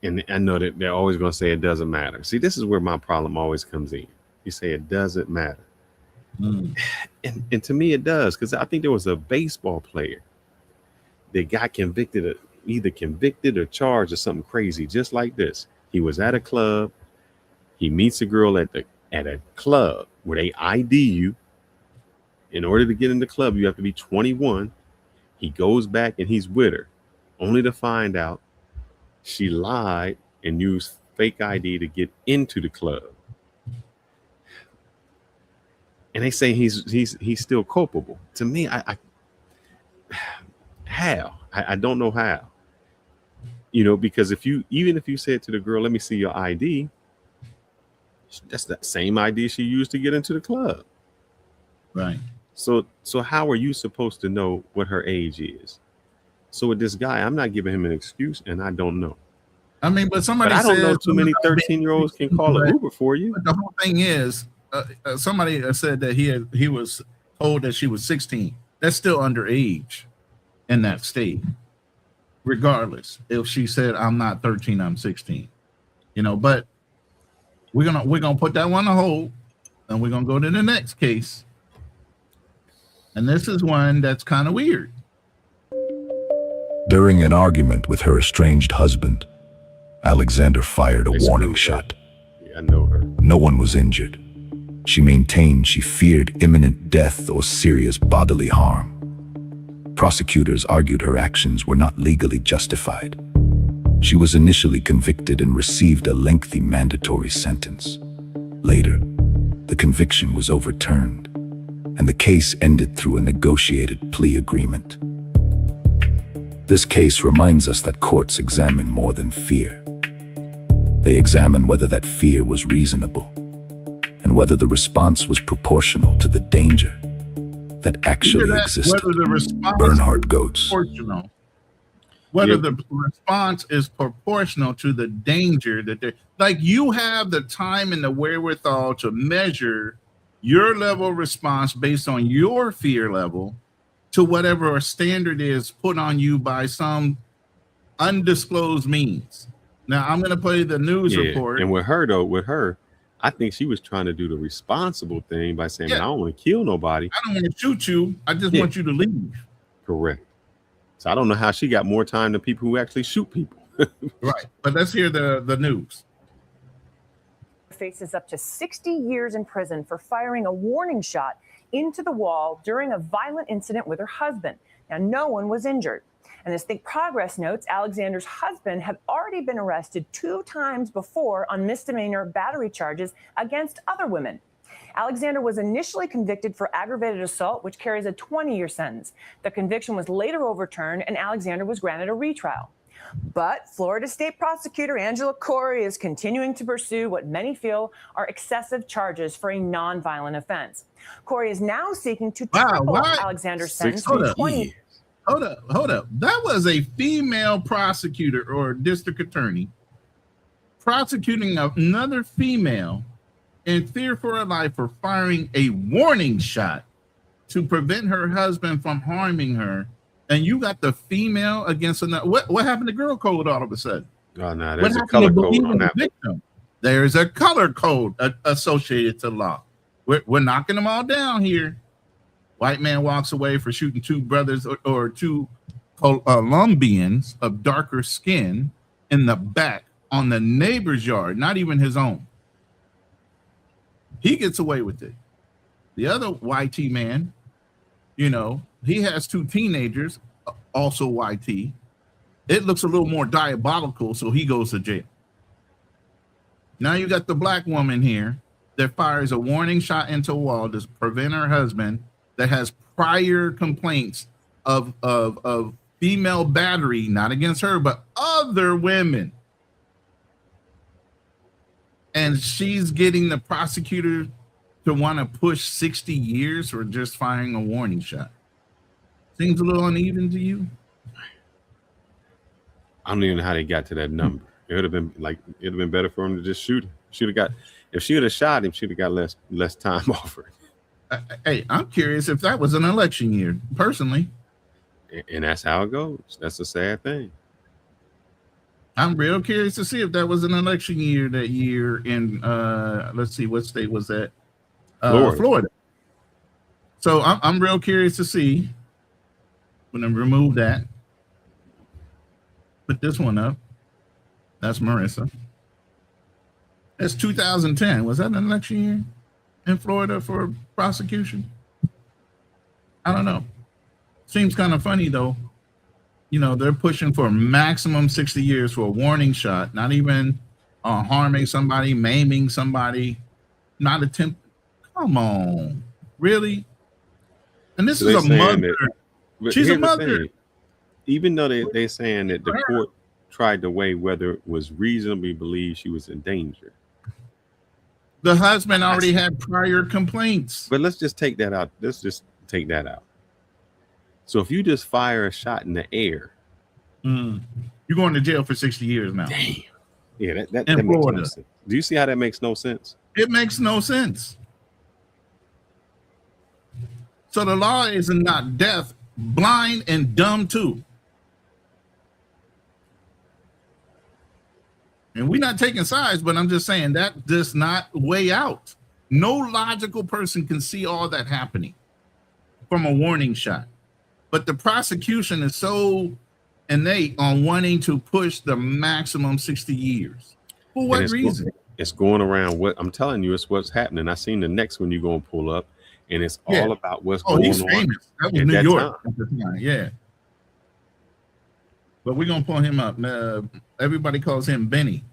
and I know that they're always going to say it doesn't matter. See, this is where my problem always comes in. You say it doesn't matter. And to me, it does, because I think there was a baseball player that got convicted, either convicted or charged or something crazy, just like this. He was at a club. He meets a girl at a club where they ID you. In order to get in the club, you have to be 21. He goes back and he's with her, only to find out she lied and used fake ID to get into the club. And they say he's still culpable. To me, I don't know how. You know, because even if you said to the girl, let me see your ID, that's that same ID she used to get into the club. Right. So how are you supposed to know what her age is? So with this guy, I'm not giving him an excuse, and I don't know. I mean, but somebody I don't know said too many 13-year-olds can call an Uber for you. But the whole thing is, somebody said that he was told that she was 16. That's still underage in that state, regardless if she said I'm not 13, I'm 16. You know, but we're gonna put that one on hold, and we're gonna go to the next case. And this is one that's kind of weird. During an argument with her estranged husband, Alexander fired a warning shot. Yeah, I know her. No one was injured. She maintained she feared imminent death or serious bodily harm. Prosecutors argued her actions were not legally justified. She was initially convicted and received a lengthy mandatory sentence. Later, the conviction was overturned, and the case ended through a negotiated plea agreement. This case reminds us that courts examine more than fear. They examine whether that fear was reasonable, and whether the response was proportional to the danger that actually existed. Whether the response Bernhard Goetz. proportional. Whether the response is proportional to the danger that they like. You have the time and the wherewithal to measure your level of response based on your fear level to whatever a standard is put on you by some undisclosed means. Now I'm going to play the news report. And with her, I think she was trying to do the responsible thing by saying, I don't want to kill nobody. I don't want to shoot you. I just want you to leave. Correct. So I don't know how she got more time than people who actually shoot people. Right. But let's hear the news. Faces up to 60 years in prison for firing a warning shot into the wall during a violent incident with her husband. Now, no one was injured. And as Think Progress notes, Alexander's husband had already been arrested 2 times before on misdemeanor battery charges against other women. Alexander was initially convicted for aggravated assault, which carries a 20-year sentence. The conviction was later overturned, and Alexander was granted a retrial. But Florida State Prosecutor Angela Corey is continuing to pursue what many feel are excessive charges for a nonviolent offense. Corey is now seeking to triple Alexander's sentence to 20 years. Hold up. That was a female prosecutor or district attorney prosecuting another female in fear for her life for firing a warning shot to prevent her husband from harming her. And you got the female against another. What happened to girl code all of a sudden? Oh, no, there's a color code on that. Victim? There's a color code associated to law. We're knocking them all down here. White man walks away for shooting two brothers or two Colombians of darker skin in the back on the neighbor's yard, not even his own. He gets away with it. The other YT man, you know, he has two teenagers, also YT. It looks a little more diabolical, so he goes to jail. Now you got the black woman here that fires a warning shot into a wall to prevent her husband that has prior complaints of female battery, not against her, but other women. And she's getting the prosecutor to want to push 60 years for just firing a warning shot. Seems a little uneven to you? I don't even know how they got to that number. It would have been better for him to just shoot him. If she would have shot him, she'd have got less time offered. Hey, I'm curious if that was an election year, personally. And that's how it goes. That's a sad thing. I'm real curious to see if that was an election year that year in let's see, what state was that? Florida. So I'm real curious to see. I'm gonna remove that. Put this one up. That's Marissa. That's 2010. Was that an election year in Florida for prosecution? I don't know. Seems kind of funny though. You know, they're pushing for maximum 60 years for a warning shot, not even harming somebody, maiming somebody, not attempt. Come on, really? And this is a mother. She's a mother. Even though they're saying that the court tried to weigh whether it was reasonably believed she was in danger. The husband already had prior complaints. But let's just take that out. Let's just take that out. So if you just fire a shot in the air, you're going to jail for 60 years now. Damn. Yeah, that makes no sense. Do you see how that makes no sense? It makes no sense. So the law is not deaf, blind, and dumb too. And we're not taking sides, but I'm just saying that does not weigh out. No logical person can see all that happening from a warning shot. But the prosecution is so innate on wanting to push the maximum 60 years. For what reason? It's going around. What I'm telling you, it's what's happening. I seen the next one you're going to pull up, and it's all about what's going he's on. Famous. That was New York at the time. Yeah. But we're going to pull him up. Everybody calls him Benny.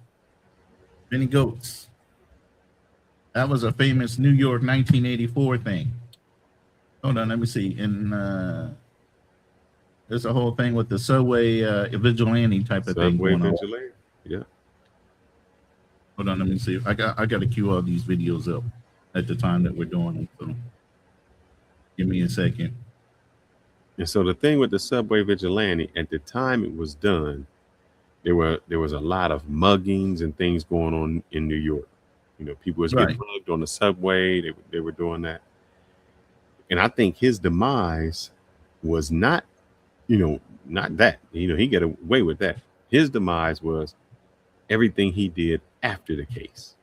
Benny Goats. That was a famous New York 1984 thing. Hold on, let me see. There's a whole thing with the subway vigilante type of thing going on. Yeah. Hold on, let me see. I got to queue all these videos up at the time that we're doing them. So give me a second. And so the thing with the subway vigilante, at the time it was done, there was a lot of muggings and things going on in New York. You know, people was getting mugged on the subway. They were doing that. And I think his demise was not that. You know, he got away with that. His demise was everything he did after the case.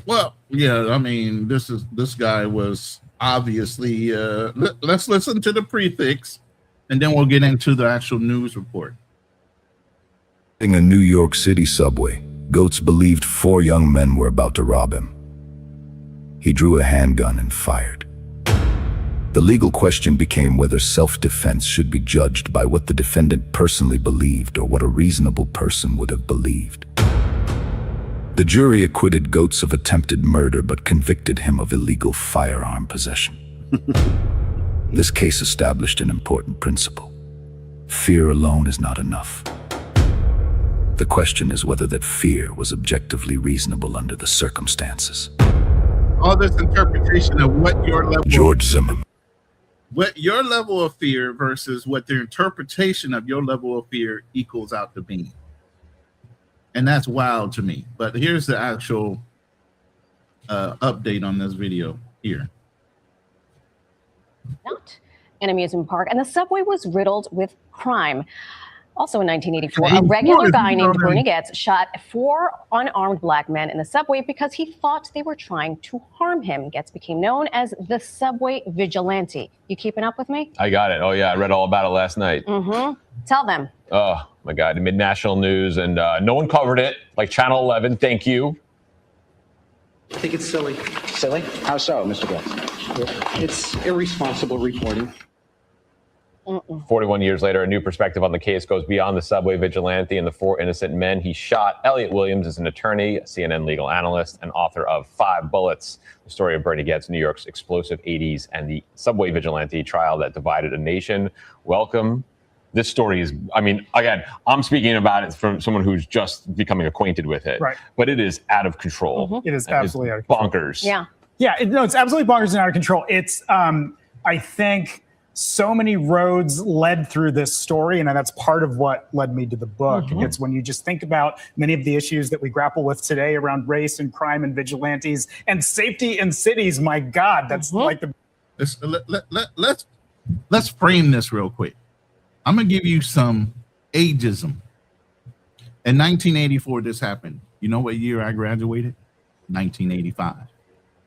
Well, yeah, I mean, this guy was obviously let's listen to the prefix and then we'll get into the actual news report. In a New York City subway, Goats believed 4 young men were about to rob him. He drew a handgun and fired. The legal question became whether self-defense should be judged by what the defendant personally believed or what a reasonable person would have believed. The jury acquitted Goats of attempted murder but convicted him of illegal firearm possession. This case established an important principle. Fear alone is not enough. The question is whether that fear was objectively reasonable under the circumstances. All this interpretation of what your level George Zimmerman. What your level of fear versus what their interpretation of your level of fear equals out to being. And that's wild to me. But here's the actual update on this video here. Not an amusement park, and the subway was riddled with crime. Also in 1984, a regular guy named Bernie Getz shot 4 unarmed black men in the subway because he thought they were trying to harm him. Getz became known as the subway vigilante. You keeping up with me? I got it. Oh, yeah. I read all about it last night. Mm-hmm. Tell them. Oh, my God. It made national news, and no one covered it, like Channel 11. Thank you. I think it's silly. Silly? How so, Mr. Getz? It's irresponsible reporting. 41 years later, a new perspective on the case goes beyond the subway vigilante and the 4 innocent men he shot. Elliot Williams is an attorney, a CNN legal analyst, and author of 5 Bullets, the story of Bernie Getz, New York's explosive 80s, and the subway vigilante trial that divided a nation. Welcome. This story is, I mean, again, I'm speaking about it from someone who's just becoming acquainted with it. Right. But it is out of control. It is And absolutely it's out of control. bonkers. Yeah. Yeah, it's absolutely bonkers and out of control. It's, I think, so many roads led through this story, and that's part of what led me to the book. It's when you just think about many of the issues that we grapple with today around race and crime and vigilantes and safety in cities. My God, that's like the. Let's frame this real quick. I'm gonna give you some ageism. In 1984, this happened. You know what year I graduated? 1985.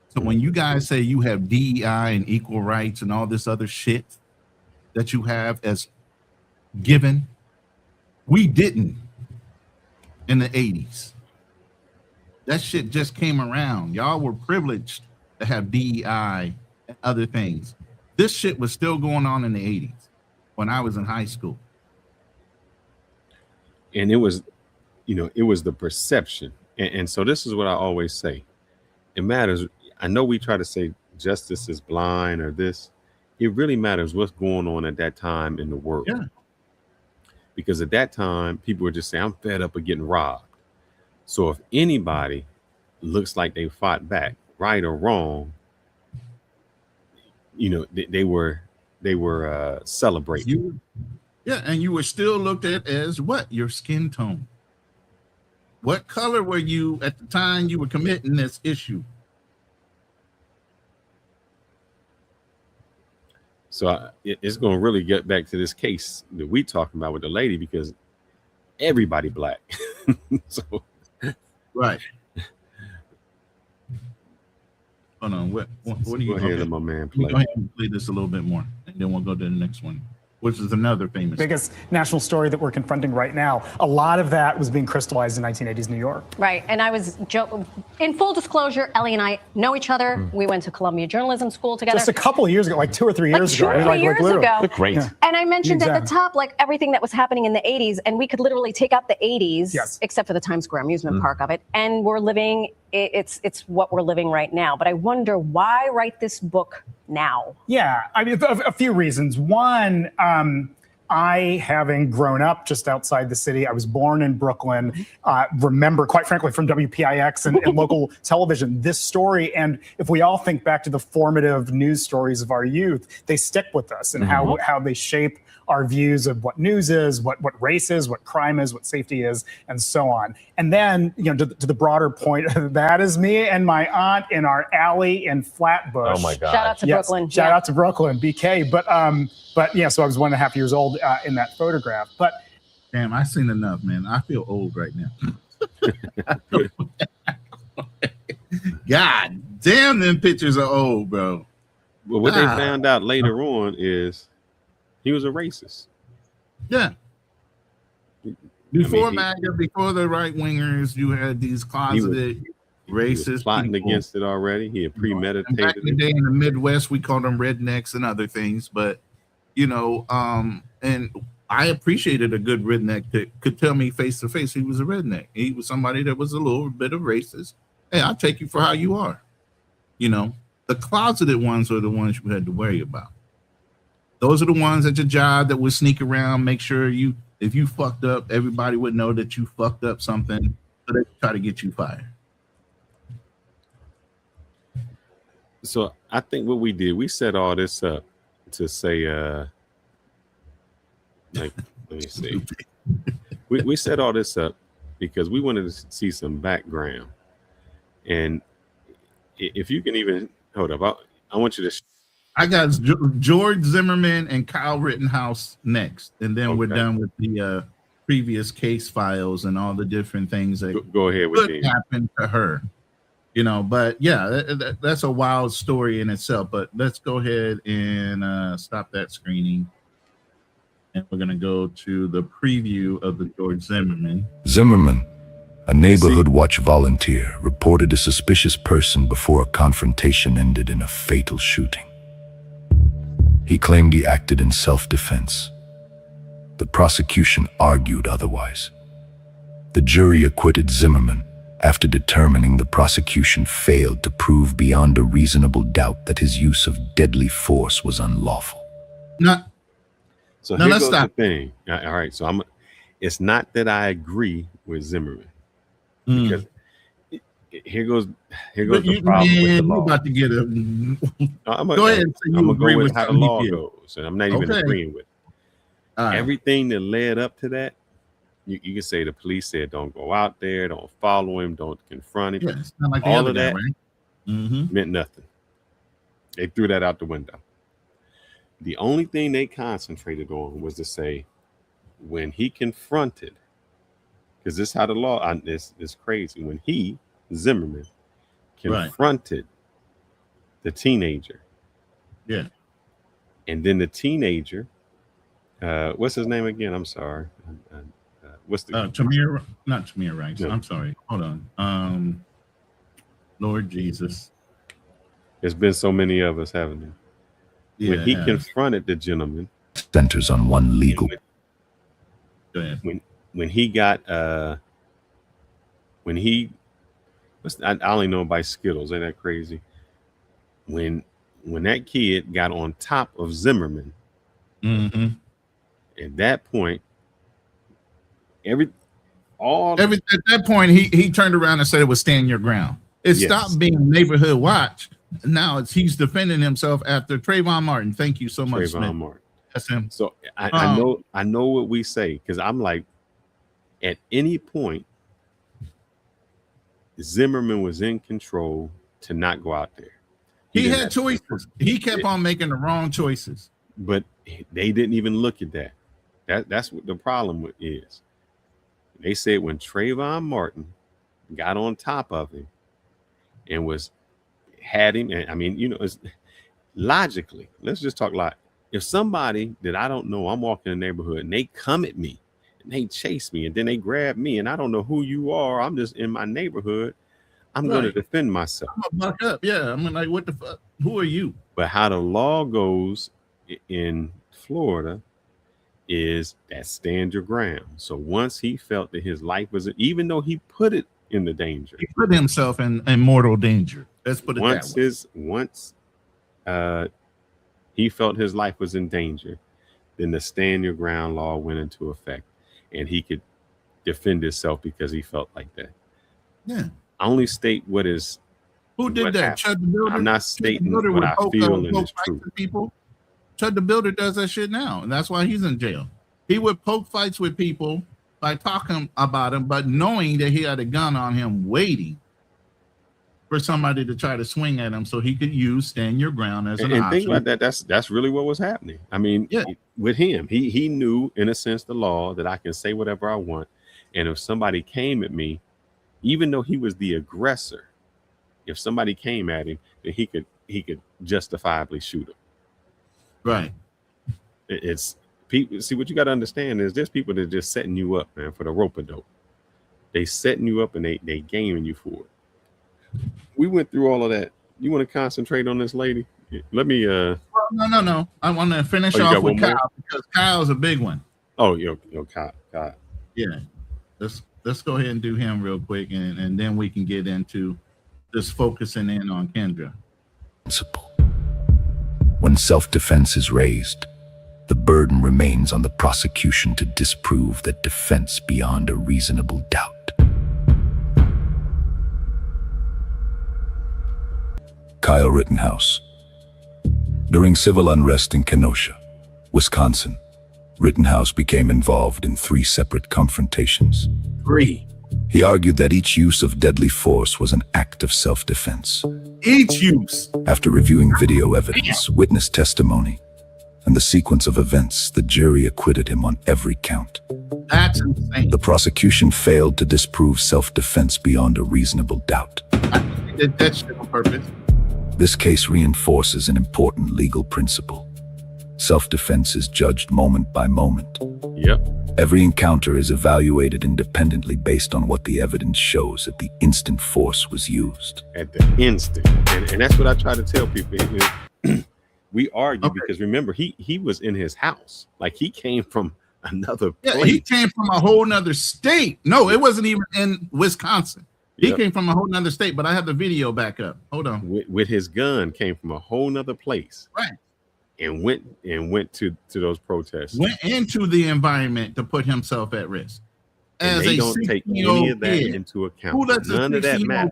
So when you guys say you have DEI and equal rights and all this other shit that you have as given, we didn't in the 80s. That shit just came around. Y'all were privileged to have DEI and other things. This shit was still going on in the 80s when I was in high school. And it was, it was the perception. And so this is what I always say. It matters. I know we try to say justice is blind or this. It really matters what's going on at that time in the world. Yeah. Because at that time, people were just saying, I'm fed up of getting robbed. So if anybody looks like they fought back, right or wrong, they were celebrating. And you were still looked at as what? Your skin tone. What color were you at the time you were committing this issue? So it's going to really get back to this case that we talking about with the lady, because everybody black. So right. Hold on. What do you? Go ahead, let my man play. Go ahead and play this a little bit more, and then we'll go to the next one, which is another famous. Biggest national story that we're confronting right now. A lot of that was being crystallized in 1980s New York. Right. And I was in full disclosure, Ellie and I know each other. We went to Columbia Journalism School together. Just a couple of years ago, like 2 or 3 years ago. Like 2 or 3 years ago. Look great. Yeah. And I mentioned at the Exactly. top, like everything that was happening in the 80s, and we could literally take out the 80s, Yes. except for the Times Square amusement park of it, and we're living, it's what we're living right now. But I wonder, why write this book now? Yeah, I mean, a few reasons. One, I, having grown up just outside the city, I was born in Brooklyn, remember, quite frankly, from WPIX and local television, this story. And if we all think back to the formative news stories of our youth, they stick with us and how they shape our views of what news is, what race is, what crime is, what safety is, and so on. And then, to the broader point, that is me and my aunt in our alley in Flatbush. Oh my God. Shout out to Brooklyn. Shout out to Brooklyn, BK. But yeah, so I was 1.5 years old in that photograph. But damn, I've seen enough, man. I feel old right now. God damn, them pictures are old, bro. Well, what they found out later on is he was a racist. Yeah. Before MAGA, before the right wingers, you had these closeted racist he was plotting people against it already. He had premeditated And back in the day in the Midwest, we called them rednecks and other things. But and I appreciated a good redneck that could tell me face to face he was a redneck. He was somebody that was a little bit of racist. Hey, I'll take you for how you are. The closeted ones are the ones you had to worry about. Those are the ones at your job that would sneak around, make sure if you fucked up, everybody would know that you fucked up something, so they try to get you fired. So I think what we did, we set all this up to say, let me see. We set all this up because we wanted to see some background. And if you can even, hold up, I want you to. I got George Zimmerman and Kyle Rittenhouse next, and then we're done with the previous case files and all the different things that Go ahead with could it. happen to her. But yeah, that's a wild story in itself. But let's go ahead and stop that screening. And we're going to go to the preview of the George Zimmerman. Zimmerman, a neighborhood watch volunteer, reported a suspicious person before a confrontation ended in a fatal shooting. He claimed he acted in self-defense. The prosecution argued otherwise. The jury acquitted Zimmerman after determining the prosecution failed to prove beyond a reasonable doubt that his use of deadly force was unlawful. So No, here let's goes stop. the thing. All right, so it's not that I agree with Zimmerman, because here goes the problem with the law. You're about to get a. Go ahead and say you I'm gonna agree go with with how the something he law did. goes, and I'm not even Okay. agreeing with it. All right. Everything that led up to that, you can say the police said don't go out there, don't follow him, don't confront him. Yeah, it's not like the All other of guy, that right? Mm-hmm. meant nothing. They threw that out the window. The only thing they concentrated on was to say, when he confronted, because this is how the law is crazy. When he, Zimmerman, Right. confronted the teenager, Yeah. and then the teenager, what's his name again? I'm sorry. What's the Tamir, not Tamir Rice. No. I'm sorry. Hold on. Lord Jesus. There's been so many of us, haven't there? Yeah, When he it has. confronted the gentleman, Centers on one legal. Go ahead. when he got I only know by Skittles, ain't that crazy? When that kid got on top of Zimmerman, Mm-hmm. at that point, at that point, he turned around and said it was stand your ground. It Yes. stopped being neighborhood watch. Now he's defending himself after Trayvon Martin. Thank you so much, Smith. Trayvon Martin. That's him. So I know what we say, because I'm like, at any point, Zimmerman was in control to not go out there. He didn't had have- choices. He kept on making the wrong choices. but they didn't even look at that. That's what the problem is. They said when Trayvon Martin got on top of him and had him, and I mean, it's logically, let's just talk like, if somebody that I don't know, I'm walking in the neighborhood and they come at me and they chase me and then they grab me and I don't know who you are, I'm just in my neighborhood, I'm going to Right. defend myself. I'm gonna buck up. Yeah. I'm like, what the fuck? Who are you? But how the law goes in Florida is that stand your ground. So once he felt that his life was, even though he put it in the danger, He put himself in mortal danger. Let's put it that way. once he felt his life was in danger, then the stand your ground law went into effect, and he could defend himself because he felt like that. Yeah. I only state what is. Who did what that? happened. Chud the Builder? I'm not Chud the stating Builder what would I poke feel up- and poke is fights true. with people. Chud the Builder does that shit now, and that's why he's in jail. He would poke fights with people by talking about him, but knowing that he had a gun on him, waiting for somebody to try to swing at him, so he could use stand your ground as an And option. think about that. That's really what was happening. I mean, with him, he knew in a sense the law that I can say whatever I want, and if somebody came at me, even though he was the aggressor, if somebody came at him, then he could justifiably shoot him. Right. It's people. See, what you got to understand is there's people that are just setting you up, man, for the rope-a-dope. They setting you up and they gaming you for it. We went through all of that. You want to concentrate on this lady? Let me. No. I want to finish Oh, you off got with one more? Kyle because Kyle's a big one. Oh, yo, Kyle. Yeah. Let's go ahead and do him real quick, and then we can get into just focusing in on Kendra. Principle. When self-defense is raised, the burden remains on the prosecution to disprove that defense beyond a reasonable doubt. Kyle Rittenhouse. During civil unrest in Kenosha, Wisconsin, Rittenhouse became involved in 3 separate confrontations. 3. He argued that each use of deadly force was an act of self-defense. Each use. After reviewing video evidence, witness testimony, and the sequence of events, the jury acquitted him on every count. That's insane. The prosecution failed to disprove self-defense beyond a reasonable doubt. I did that shit on purpose. This case reinforces an important legal principle. Self-defense is judged moment by moment. Yep. Every encounter is evaluated independently based on what the evidence shows at the instant force was used. At the instant. And that's what I try to tell people. We argue because remember, he was in his house. Like he came from another place. Yeah, he came from a whole nother state. No, it wasn't even in Wisconsin. He came from a whole nother state, but I have the video back up. Hold on. With his gun, came from a whole nother place. Right. And went to those protests. Went into the environment to put himself at risk. And they don't take any of that into account. None of that matters.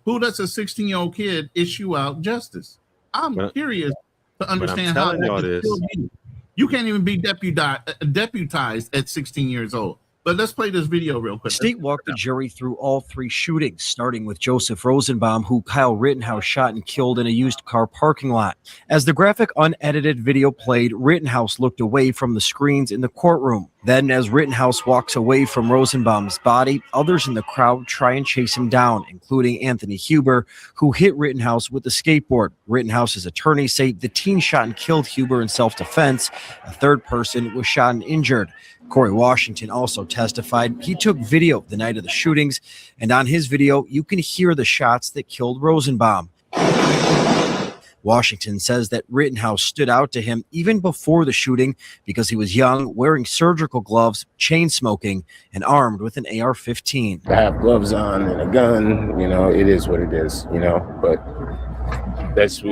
Who lets a 16-year-old kid issue out justice? I'm curious to understand how that can still be. You can't even be deputized at 16 years old. But let's play this video real quick. State walked the jury through all three shootings, starting with Joseph Rosenbaum, who Kyle Rittenhouse shot and killed in a used car parking lot. As the graphic, unedited video played, Rittenhouse looked away from the screens in the courtroom. Then, as Rittenhouse walks away from Rosenbaum's body, others in the crowd try and chase him down, including Anthony Huber, who hit Rittenhouse with a skateboard. Rittenhouse's attorneys say the teen shot and killed Huber in self-defense. A third person was shot and injured. Corey Washington also testified. He took video the night of the shootings, and on his video, you can hear the shots that killed Rosenbaum. Washington says that Rittenhouse stood out to him even before the shooting because he was young, wearing surgical gloves, chain smoking, and armed with an AR-15. To have gloves on and a gun, it is what it is, but that's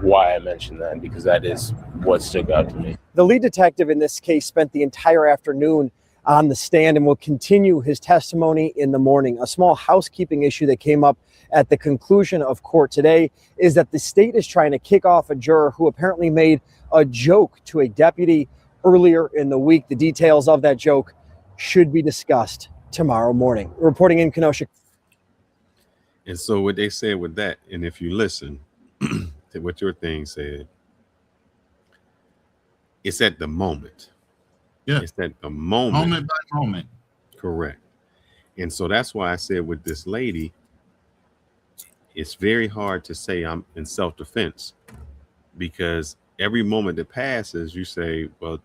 why I mentioned that, because that is what stuck out to me. The lead detective in this case spent the entire afternoon on the stand and will continue his testimony in the morning. A small housekeeping issue that came up at the conclusion of court today is that the state is trying to kick off a juror who apparently made a joke to a deputy earlier in the week. The details of that joke should be discussed tomorrow morning. Reporting in Kenosha. And so what they said with that, and if you listen to what your thing said, it's at the moment. Yeah. It's at the moment. Moment by moment. Correct. And so that's why I said with this lady, it's very hard to say I'm in self-defense, because every moment that passes, you say, well,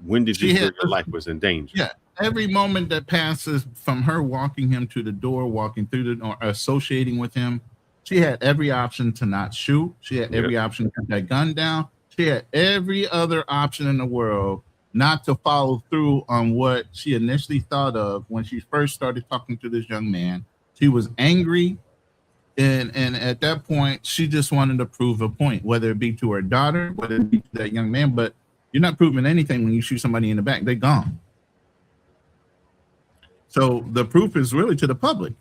when did you feel your life was in danger? Yeah. Every moment that passes from her walking him to the door, walking through the, or associating with him, she had every option to not shoot. She had every option to put that gun down. She had every other option in the world not to follow through on what she initially thought of when she first started talking to this young man. She was angry. And at that point, she just wanted to prove a point, whether it be to her daughter, whether it be to that young man. But you're not proving anything when you shoot somebody in the back. They're gone. So the proof is really to the public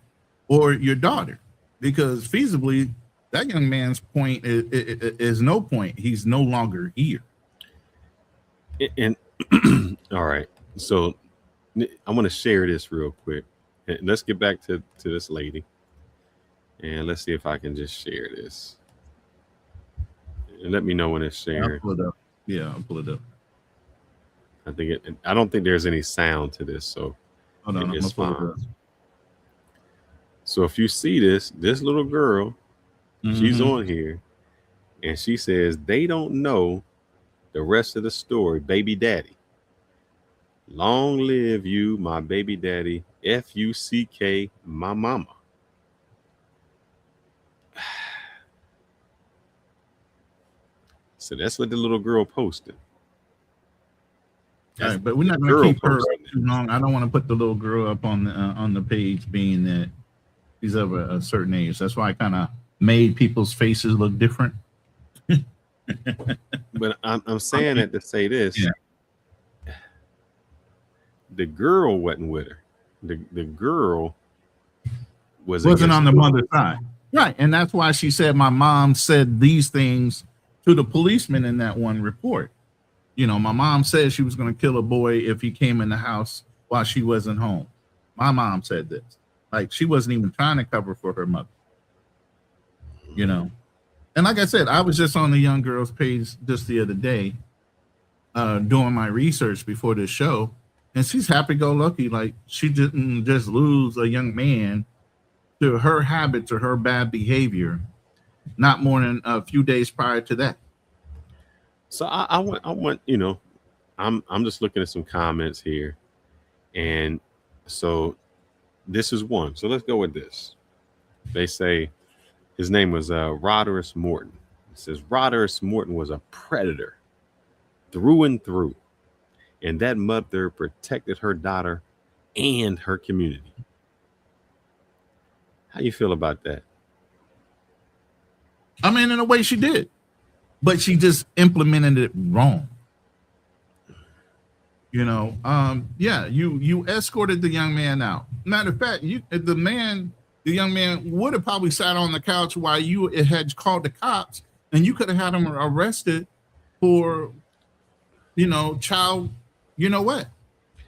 or your daughter, because feasibly, that young man's point is no point. He's no longer here. And all right. So I want to share this real quick. And let's get back to this lady. And let's see if I can just share this. And let me know when it's shared. I'll pull it up. Yeah, I'll pull it up. I don't think there's any sound to this, so Hold on, it's I'm gonna pull it fine. up. So if you see this little girl, she's on here, and she says they don't know the rest of the story. Baby daddy. Long live you, my baby daddy. F-U-C-K, my mama. So that's what the little girl posted. All right, but we're not going to keep her too long. I don't want to put the little girl up on the page, being that she's of a certain age. That's why I kind of made people's faces look different. But I'm saying that to say this. Yeah. The girl wasn't with her. The girl wasn't on the mother's side. Right. And that's why she said my mom said these things to the policeman in that one report. My mom said she was going to kill a boy if he came in the house while she wasn't home. My mom said this. Like, she wasn't even trying to cover for her mother. And like I said, I was just on the young girl's page just the other day, doing my research before this show, and she's happy-go-lucky. Like, she didn't just lose a young man to her habits or her bad behavior, not more than a few days prior to that. So I want, you know, I'm just looking at some comments here, and so this is one. So let's go with this. They say his name was Roderick Morton. It says Roderick Morton was a predator through and through, and that mother protected her daughter and her community. How you feel about that? I mean, in a way she did, but she just implemented it wrong. You know, yeah, you escorted the young man out. Matter of fact, the young man would have probably sat on the couch while you had called the cops, and you could have had him arrested for, you know, child, you know what,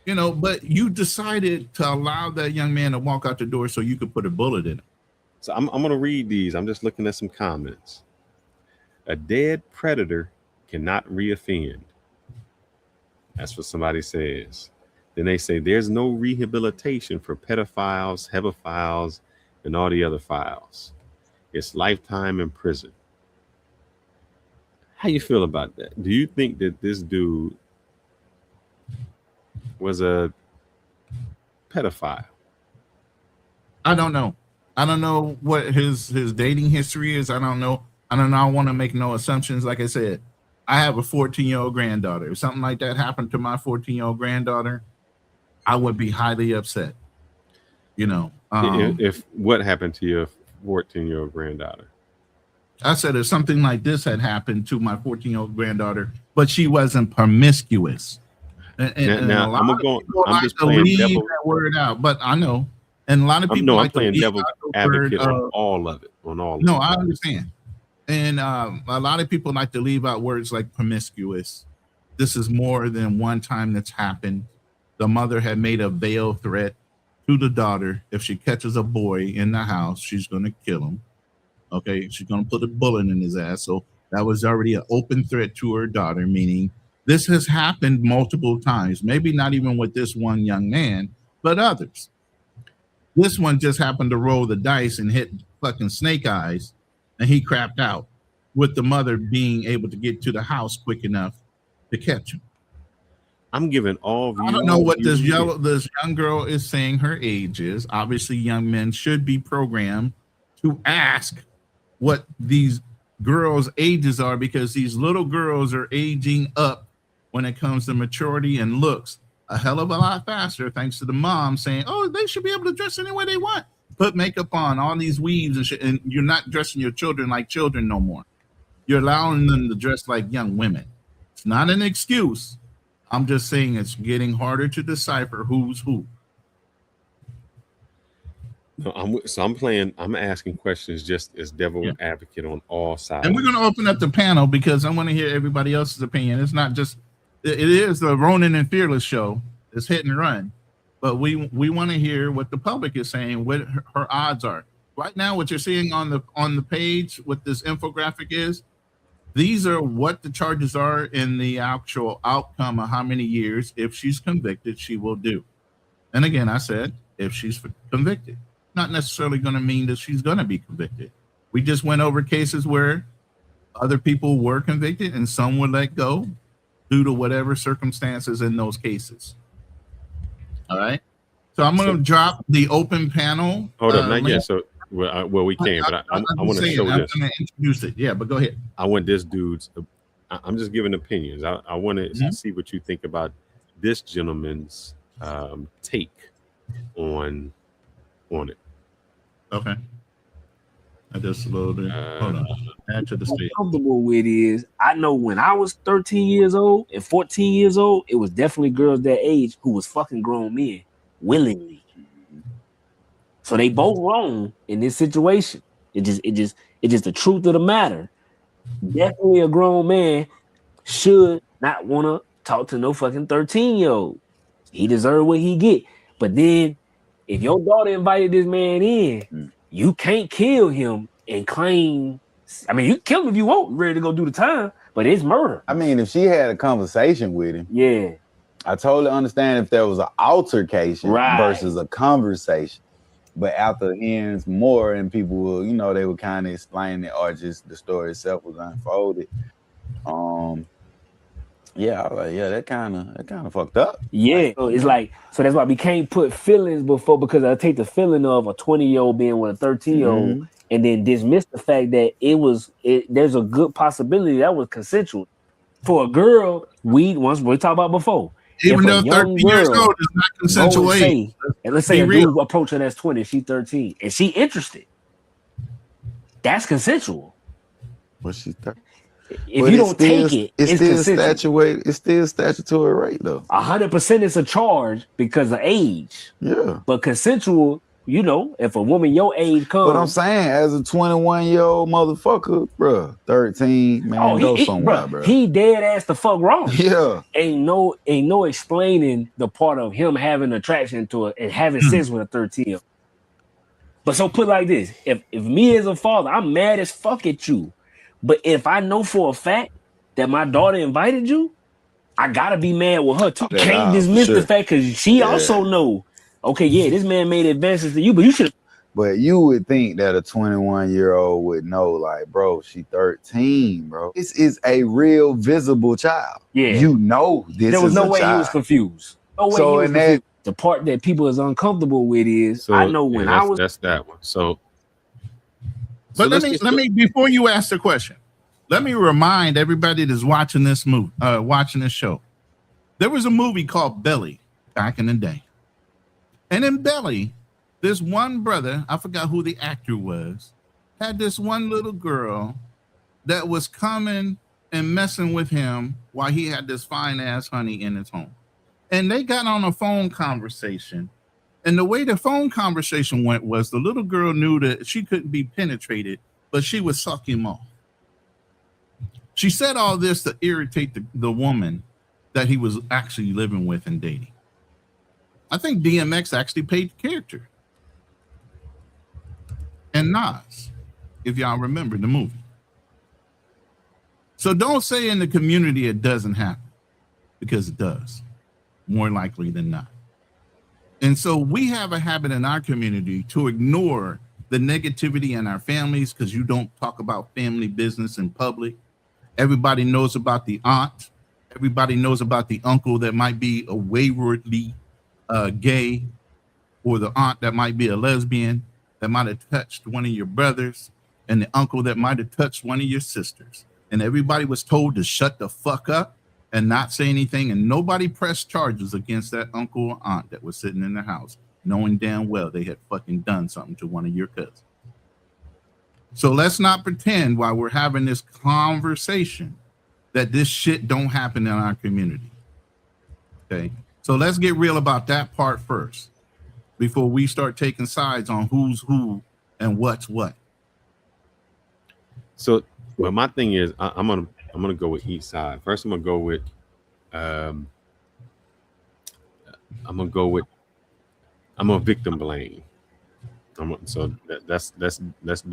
you know, but you decided to allow that young man to walk out the door so you could put a bullet in him. So I'm going to read these. I'm just looking at some comments. A dead predator cannot reoffend. That's what somebody says. Then they say there's no rehabilitation for pedophiles, hebephiles, and all the other files. It's lifetime in prison. How you feel about that? Do you think that this dude was a pedophile? I don't know. I don't know what his dating history is. I don't know. I want to make no assumptions. Like I said, I have a 14-year-old granddaughter. If something like that happened to my 14-year-old granddaughter, I would be highly upset. You know, if what happened to your 14-year-old granddaughter? I said if something like this had happened to my 14-year-old granddaughter, but she wasn't promiscuous. And now I'm just to playing leave devil. that word out, but I know, and a lot of people I'm playing devil advocate word, on all of it. No, I understand. And a lot of people like to leave out words like promiscuous. This is more than one time that's happened. The mother had made a veiled threat to the daughter. If she catches a boy in the house, she's going to kill him. Okay, she's going to put a bullet in his ass. So that was already an open threat to her daughter, meaning this has happened multiple times. Maybe not even with this one young man, but others. This one just happened to roll the dice and hit fucking Snake Eyes, and he crapped out with the mother being able to get to the house quick enough to catch him. I'm giving all views. I don't know what this young girl is saying her age is. Obviously, young men should be programmed to ask what these girls' ages are, because these little girls are aging up when it comes to maturity and looks a hell of a lot faster, thanks to the mom saying, oh, they should be able to dress any way they want. Put makeup on, all these weaves and shit, and you're not dressing your children like children no more. You're allowing them to dress like young women. It's not an excuse. I'm just saying it's getting harder to decipher who's who. No, I'm asking questions just as devil advocate on all sides. And we're going to open up the panel because I want to hear everybody else's opinion. It's not just, it is the Ronin and Fearless show. It's hit and run. But we want to hear what the public is saying, what her odds are. Right now, what you're seeing on the page, what this infographic is, these are what the charges are in the actual outcome of how many years, if she's convicted, she will do. And again, I said, if she's convicted, not necessarily going to mean that she's going to be convicted. We just went over cases where other people were convicted and some were let go due to whatever circumstances in those cases. All right. So I'm going to drop the open panel. Hold up, not yet. So well, we can, but I want to show this. I'm going to introduce it. Yeah, but go ahead. I want this dude's. I'm just giving opinions. I want to see what you think about this gentleman's take on it. Okay. I just loaded. Hold on. Add to the stage. What I'm comfortable with is I know when I was 13 years old and 14 years old, it was definitely girls that age who was fucking grown men willingly. So they both wrong in this situation. It just the truth of the matter. Definitely a grown man should not want to talk to no fucking 13-year-old. He deserves what he get. But then if your daughter invited this man in, you can't kill him and claim I mean, you can kill him if you want, ready to go do the time, but it's murder. I mean, if she had a conversation with him, yeah, I totally understand if there was an altercation Right. versus a conversation. But after hearing more and people will, you know, they would kind of explain it or just the story itself was unfolded. Yeah, I was like, yeah, that kind of fucked up. Yeah, so it's like, so that's why we can't put feelings before, because I take the feeling of a 20-year-old being with a 13-year-old and then dismiss the fact that there's a good possibility that was consensual. For a girl, once we talked about before, Even if though a young 13 years girl old is not consensual go and age. say, and let's say Be a real. dude approach her that's 20, she's 13, and she interested, that's consensual. But she's 30. If you don't take it, it's consensual. It's still statutory rape though. 100% it's a charge because of age. Yeah. But consensual, you know, if a woman your age comes. But I'm saying, as a 21-year-old motherfucker, bro, 13, man, go somewhere, bro. He dead ass the fuck wrong. Yeah. Ain't no explaining the part of him having attraction to it and having sex with a 13-year-old. But so put it like this: if me as a father, I'm mad as fuck at you, but if I know for a fact that my daughter invited you, I gotta be mad with her too. Yeah, Can't dismiss sure. the fact because she also know. Okay, yeah, this man made advances to you, but you should. But you would think that a 21-year-old would know, like, bro, she 13, bro. This is a real visible child. Yeah. You know this. There was is no a way he child. was confused. No way So he was in that- confused. The part that people is uncomfortable with is So I know when yeah, I was. that's that one. So But let's let me before you ask the question, let me remind everybody that's watching this movie, watching this show. There was a movie called Belly back in the day. And in Belly, this one brother, I forgot who the actor was, had this one little girl that was coming and messing with him while he had this fine ass honey in his home. And they got on a phone conversation. And the way the phone conversation went was the little girl knew that she couldn't be penetrated, but she would suck him off. She said all this to irritate the woman that he was actually living with and dating. I think DMX actually played the character. And Nas, if y'all remember the movie. So don't say in the community it doesn't happen, because it does, more likely than not. And so we have a habit in our community to ignore the negativity in our families because you don't talk about family business in public. Everybody knows about the aunt. Everybody knows about the uncle that might be a waywardly gay, or the aunt that might be a lesbian that might have touched one of your brothers, and the uncle that might have touched one of your sisters. And everybody was told to shut the fuck up and not say anything, and nobody pressed charges against that uncle or aunt that was sitting in the house, knowing damn well they had fucking done something to one of your cousins. So let's not pretend while we're having this conversation that this shit don't happen in our community. Okay, so let's get real about that part first before we start taking sides on who's who and what's what. So, well, my thing is, I'm gonna go with each side. First, I'm gonna victim blame. Let's do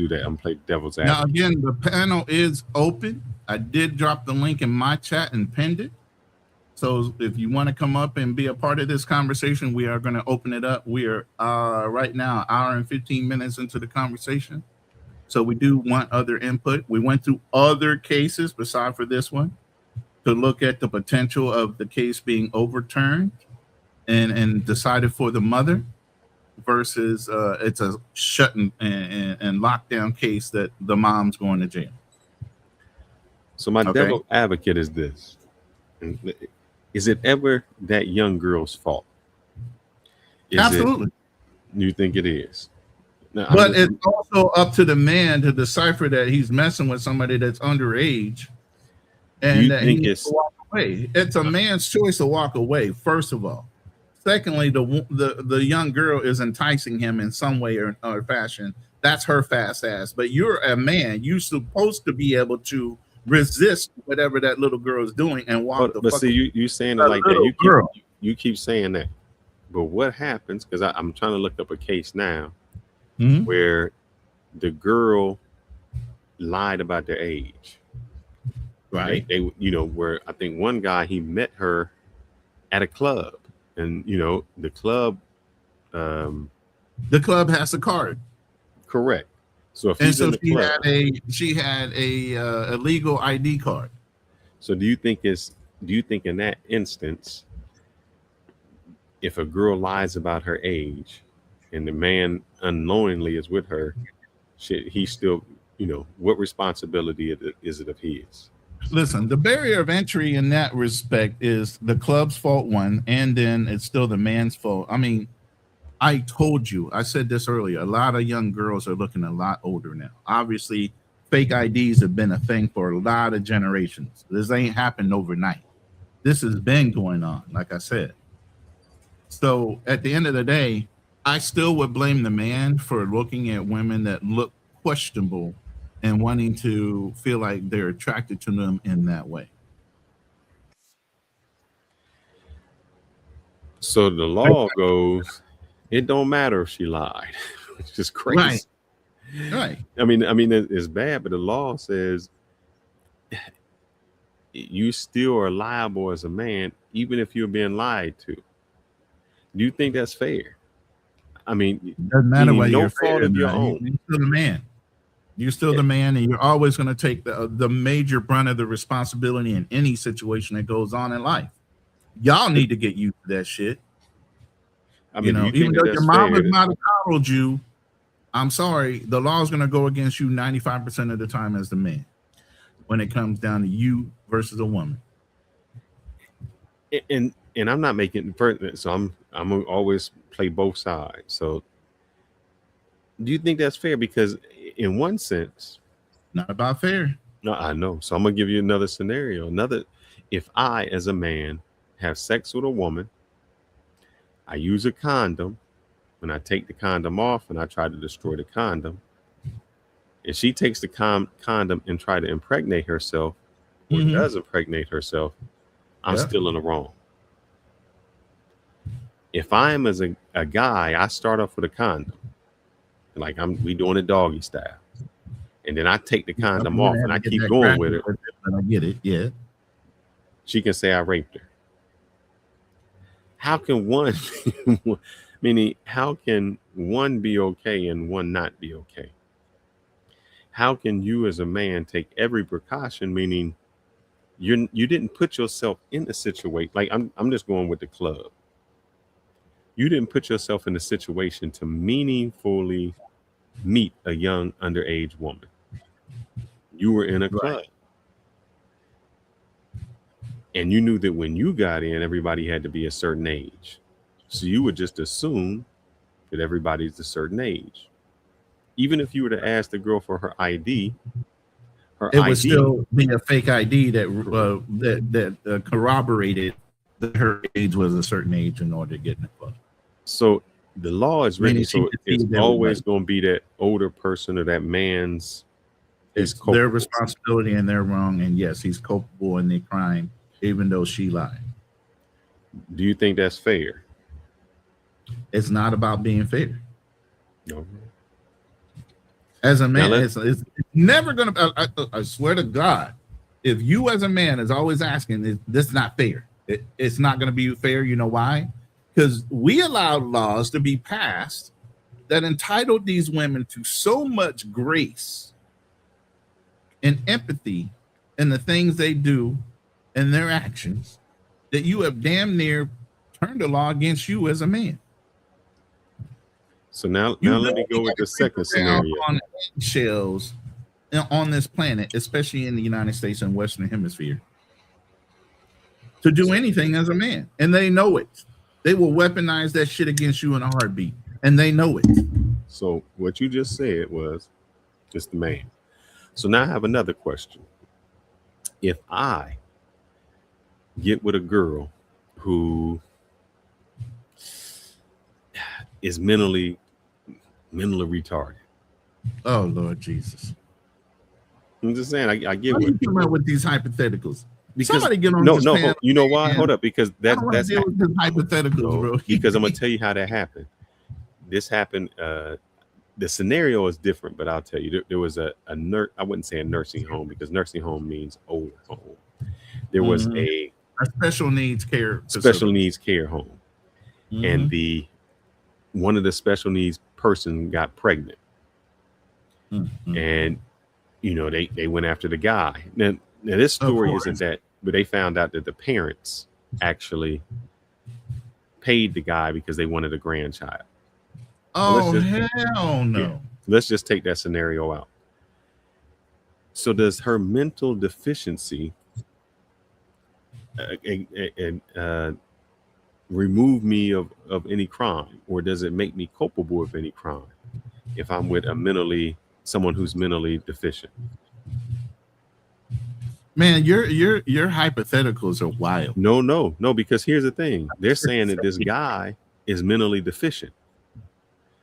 that. I'm gonna play devil's advocate. Now, again, the panel is open. I did drop the link in my chat and pinned it. So if you want to come up and be a part of this conversation, we are going to open it up. We are right now, an hour and 15 minutes into the conversation. So we do want other input. We went through other cases besides for this one to look at the potential of the case being overturned and decided for the mother versus it's a shut and lockdown case that the mom's going to jail. So my devil advocate is this. Is it ever that young girl's fault? Absolutely. You think it is? Now, But it's also up to the man to decipher that he's messing with somebody that's underage, and You that he think needs to walk away. It's a man's choice to walk away, first of all. Secondly, the young girl is enticing him in some way or fashion. That's her fast ass. But you're a man. You're supposed to be able to resist whatever that little girl is doing and walk the but fuck see, you saying it like that. You keep saying that. But what happens? Because I'm trying to look up a case now where the girl lied about their age. Right. They you know, where I think one guy, he met her at a club, and you know, the club has a card. Correct. So if And he's so in the club, she had a legal ID card. so do you think in that instance, if a girl lies about her age and the man unknowingly is with her, should he still, you know, what responsibility is it of his? Listen, the barrier of entry in that respect is the club's fault, one, and then it's still the man's fault. I mean, I told you, I said this earlier, a lot of young girls are looking a lot older now. Obviously, fake IDs have been a thing for a lot of generations. This ain't happened overnight. This has been going on, like I said. So at the end of the day, I still would blame the man for looking at women that look questionable and wanting to feel like they're attracted to them in that way. So the law goes, it don't matter if she lied, which is crazy. Right. I mean, it's bad, but the law says you still are liable as a man, even if you're being lied to. Do you think that's fair? I mean, Doesn't matter whether no you're fault fair or of your not. own. You're still the man. You're still the man, and you're always going to take the major brunt of the responsibility in any situation that goes on in life. Y'all need to get used to that shit. I mean, You know, do you even think though that your that's mom fair? is not a coddled you, I'm sorry, the law is going to go against you 95% of the time as the man when it comes down to you versus a woman. And I'm not making pertinent, so I'm gonna always play both sides. So do you think that's fair? Because in one sense, not about fair. No, I know. So I'm gonna give you another scenario. If I, as a man, have sex with a woman, I use a condom. When I take the condom off and I try to destroy the condom, and she takes the condom and try to impregnate herself, or does impregnate herself, I'm still in the wrong. If I am as a guy, I start off with a condom, like we doing a doggy style, and then I take the condom off and I keep going with it. I get it, yeah. She can say I raped her. How can one, meaning how can one be okay and one not be okay? How can you as a man take every precaution, meaning you didn't put yourself in a situation, like I'm just going with the club. You didn't put yourself in a situation to meaningfully meet a young underage woman. You were in a club. And you knew that when you got in, everybody had to be a certain age. So you would just assume that everybody's a certain age. Even if you were to ask the girl for her ID, it would still be a fake ID that corroborated that her age was a certain age in order to get in the club. So the law is written, Meaning so it's always going to be that older person or that man's. It's their responsibility and they're wrong. And yes, he's culpable in the crime, even though she lied. Do you think that's fair? It's not about being fair. No. As a man, it's never going to, I swear to God, if you as a man is always asking, this is not fair. It's not going to be fair. You know why? Because we allowed laws to be passed that entitled these women to so much grace and empathy in the things they do and their actions that you have damn near turned the law against you as a man. So now let me go with the second scenario. On eggshells on this planet, especially in the United States and Western Hemisphere, to do anything as a man, and they know it. They will weaponize that shit against you in a heartbeat, and they know it. So what you just said was just the man. So now I have another question. If I get with a girl who is mentally retarded. Oh, Lord Jesus. I'm just saying, I get what you come out with these hypotheticals. Because somebody get on this panel, you know why? Hold up, because that's deal with hypotheticals, bro. Because I'm gonna tell you how that happened. This happened the scenario is different, but I'll tell you, there was a nurse. I wouldn't say a nursing home because nursing home means old home. There was a special needs care home, and one of the special needs person got pregnant, and they went after the guy. Now this story isn't that, but they found out that the parents actually paid the guy because they wanted a grandchild. Oh, hell no. Yeah, let's just take that scenario out. So does her mental deficiency remove me of any crime, or does it make me culpable of any crime if I'm with someone who's mentally deficient? Man, your hypotheticals are wild. No, because here's the thing. They're saying that this guy is mentally deficient.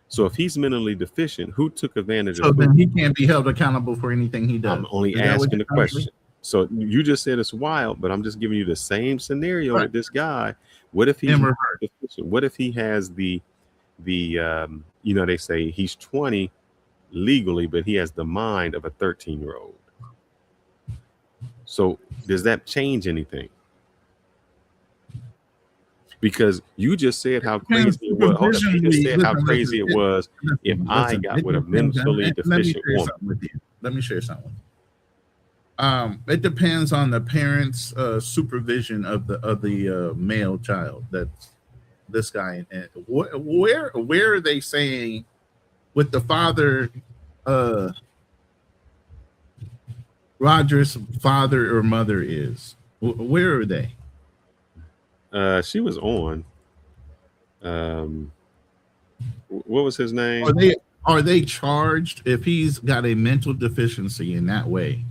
So if he's mentally deficient, who took advantage of him? So then he can't be held accountable for anything he does. I'm only asking the question. So you just said it's wild, but I'm just giving you the same scenario with this guy. What if he's deficient? What if he has the they say he's 20 legally, but he has the mind of a 13-year-old. So does that change anything? Because you just said how crazy it was. Hold up, you just said how crazy it was if I got with a mentally deficient woman. Let me share something. It depends on the parents' supervision of the male child. That's this guy. And where are they saying with the father, Roger's father or mother is? Where are they? She was on. What was his name? Are they charged if he's got a mental deficiency in that way,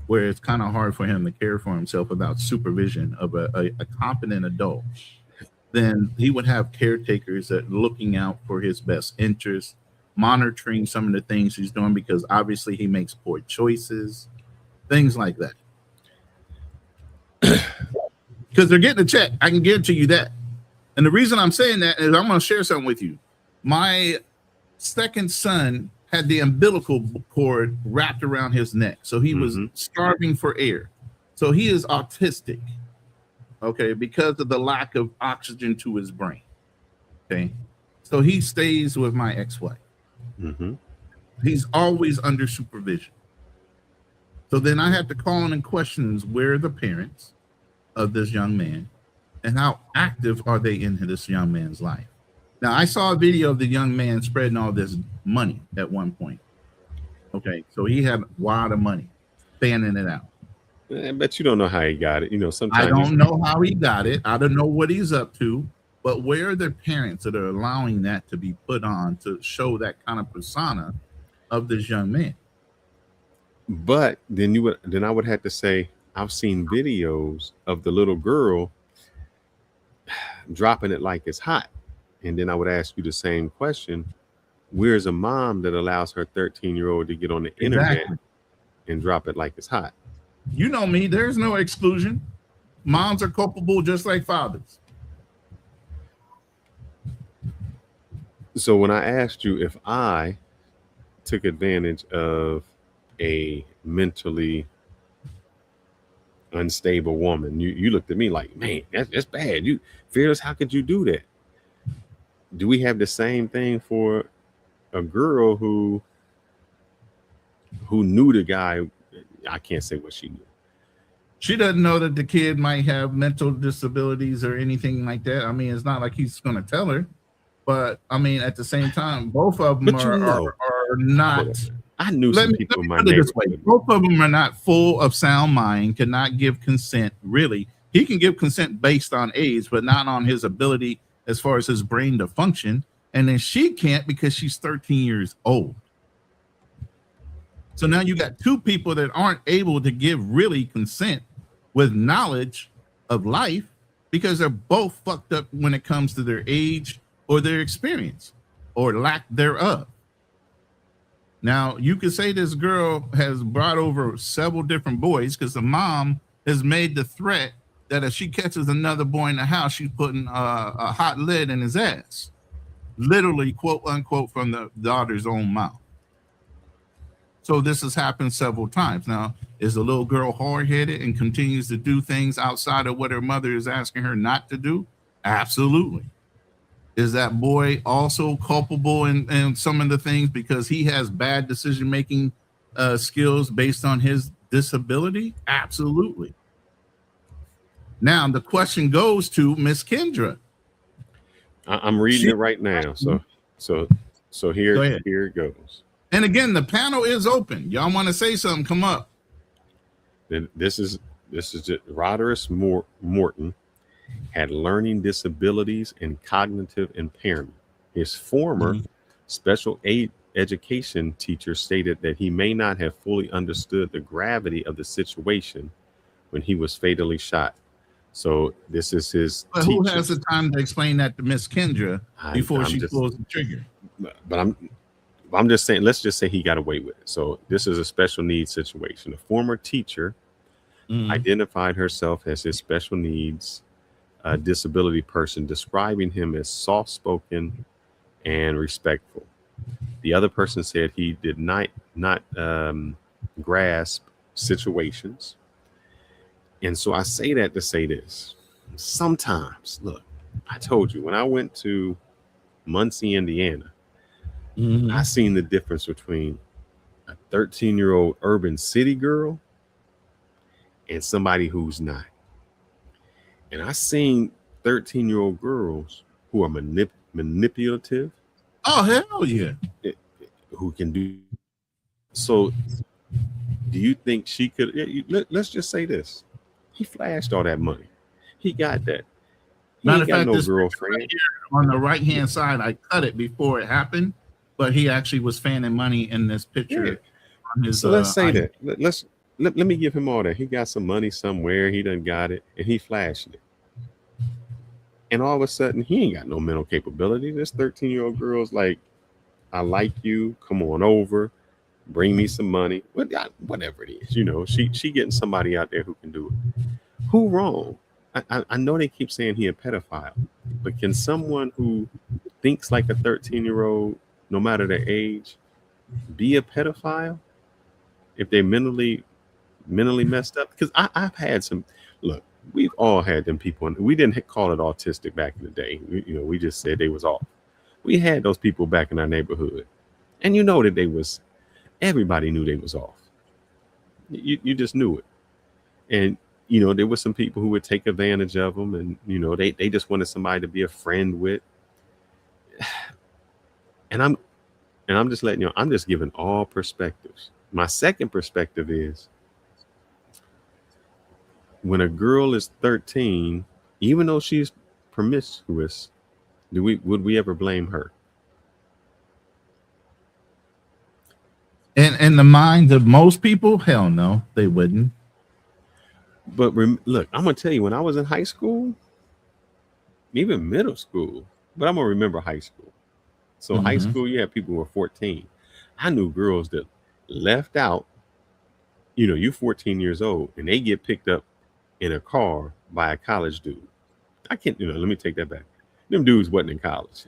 where it's kind of hard for him to care for himself without supervision of a competent adult? Then he would have caretakers that are looking out for his best interest, monitoring some of the things he's doing, because obviously he makes poor choices, things like that. Because they're getting a check. I can guarantee you that. And the reason I'm saying that is I'm going to share something with you. My second son had the umbilical cord wrapped around his neck. So he was starving for air. So he is autistic, okay, because of the lack of oxygen to his brain. Okay. So he stays with my ex-wife. He's always under supervision. So then I have to call in and question where are the parents of this young man and how active are they in this young man's life. Now, I saw a video of the young man spreading all this money at one point. Okay, so he had a lot of money, fanning it out. I bet you don't know how he got it. Sometimes I don't know how he got it. I don't know what he's up to. But where are the parents that are allowing that to be put on to show that kind of persona of this young man? But then I would have to say, I've seen videos of the little girl dropping it like it's hot. And then I would ask you the same question. Where's a mom that allows her 13-year-old to get on the internet and drop it like it's hot? You know me, there's no exclusion. Moms are culpable just like fathers. So when I asked you if I took advantage of a mentally unstable woman, you looked at me like, man, that's bad. You Fearless, how could you do that? Do we have the same thing for a girl who knew the guy? I can't say what she knew. She doesn't know that the kid might have mental disabilities or anything like that. I mean, it's not like he's going to tell her. But, I mean, at the same time, both of them are not. I knew some people in my neighborhood. Both of them are not full of sound mind, cannot give consent, really. He can give consent based on age, but not on his ability as far as his brain to function. And then she can't because she's 13 years old. So now you got two people that aren't able to give really consent with knowledge of life because they're both fucked up when it comes to their age or their experience or lack thereof. Now, you could say this girl has brought over several different boys because the mom has made the threat that if she catches another boy in the house, she's putting a hot lead in his ass. literally, quote unquote, from the daughter's own mouth. So this has happened several times. Now, is the little girl hard-headed and continues to do things outside of what her mother is asking her not to do? Absolutely. Is that boy also culpable in some of the things because he has bad decision-making skills based on his disability? Absolutely. Now, the question goes to Miss Kendra. I'm reading it right now. So here it goes. And again, the panel is open. Y'all want to say something? Come up. This is Roderick Morton had learning disabilities and cognitive impairment. His former special aid education teacher stated that he may not have fully understood the gravity of the situation when he was fatally shot. So this is his But who has the time to explain that to Miss Kendra before she pulls the trigger? But I'm just saying, let's just say he got away with it. So this is a special needs situation. A former teacher identified herself as his special needs disability person, describing him as soft-spoken and respectful. The other person said he did not grasp situations. And so I say that to say this. Sometimes, look, I told you, when I went to Muncie, Indiana, I seen the difference between a 13-year-old urban city girl and somebody who's not. And I seen 13-year-old girls who are manipulative. Oh, hell yeah. Who can do. So do you think she could? Let's just say this. He flashed all that money. He got that. He Matter ain't of got fact, no this girlfriend. right here on the right-hand side, I cut it before it happened, but he actually was fanning money in this picture. On his, So let's say that. Let me give him all that. He got some money somewhere. He done got it, and he flashed it. And all of a sudden, he ain't got no mental capability. This 13-year-old girl's like, I like you. Come on over. Bring me some money. Whatever it is, you know, she getting somebody out there who can do it. Who wrong? I know they keep saying he a pedophile, but can someone who thinks like a 13-year-old, no matter their age, be a pedophile if they mentally messed up? Because I've had some. Look, we've all had them people. We didn't call it autistic back in the day. We just said they was off. We had those people back in our neighborhood, and you know that they was. Everybody knew they was off. You just knew it, and there were some people who would take advantage of them, and they just wanted somebody to be a friend with. And I'm just letting you know, I'm just giving all perspectives. My second perspective is when a girl is 13, even though she's promiscuous, would we ever blame her? In the minds of most people, hell no, they wouldn't. But look, I'm gonna tell you, when I was in high school, even middle school, but I'm gonna remember high school. So high school, you had people who were 14. I knew girls that left out. You 14 years old, and they get picked up in a car by a college dude. I can't. Let me take that back. Them dudes wasn't in college.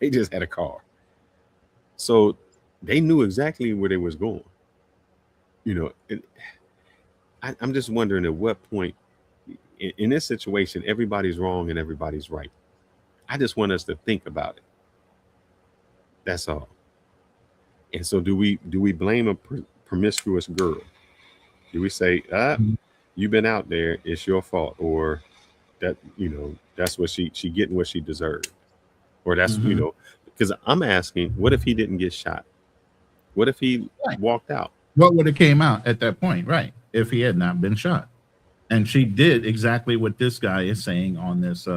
They just had a car. So they knew exactly where they was going. And I'm just wondering at what point in this situation, everybody's wrong and everybody's right. I just want us to think about it. That's all. And so do we blame a promiscuous girl? Do we say, you've been out there, it's your fault, or that, that's what she getting what she deserved, or that's, because I'm asking, what if he didn't get shot? What if he walked out? What would have came out at that point, right? If he had not been shot. And she did exactly what this guy is saying on this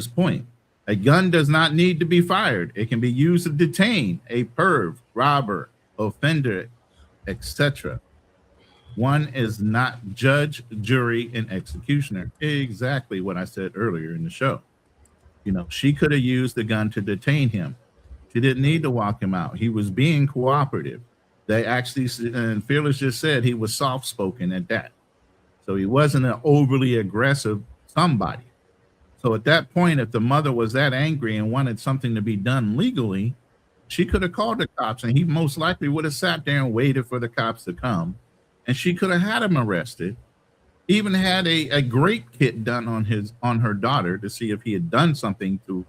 point. A gun does not need to be fired. It can be used to detain a perv, robber, offender, etc. One is not judge, jury, and executioner. Exactly what I said earlier in the show. She could have used the gun to detain him. She didn't need to walk him out. He was being cooperative. They actually, and Fearless just said he was soft-spoken at that. So he wasn't an overly aggressive somebody. So at that point, if the mother was that angry and wanted something to be done legally, she could have called the cops, and he most likely would have sat there and waited for the cops to come, and she could have had him arrested. Even had a grape kit done on her daughter to see if he had done something to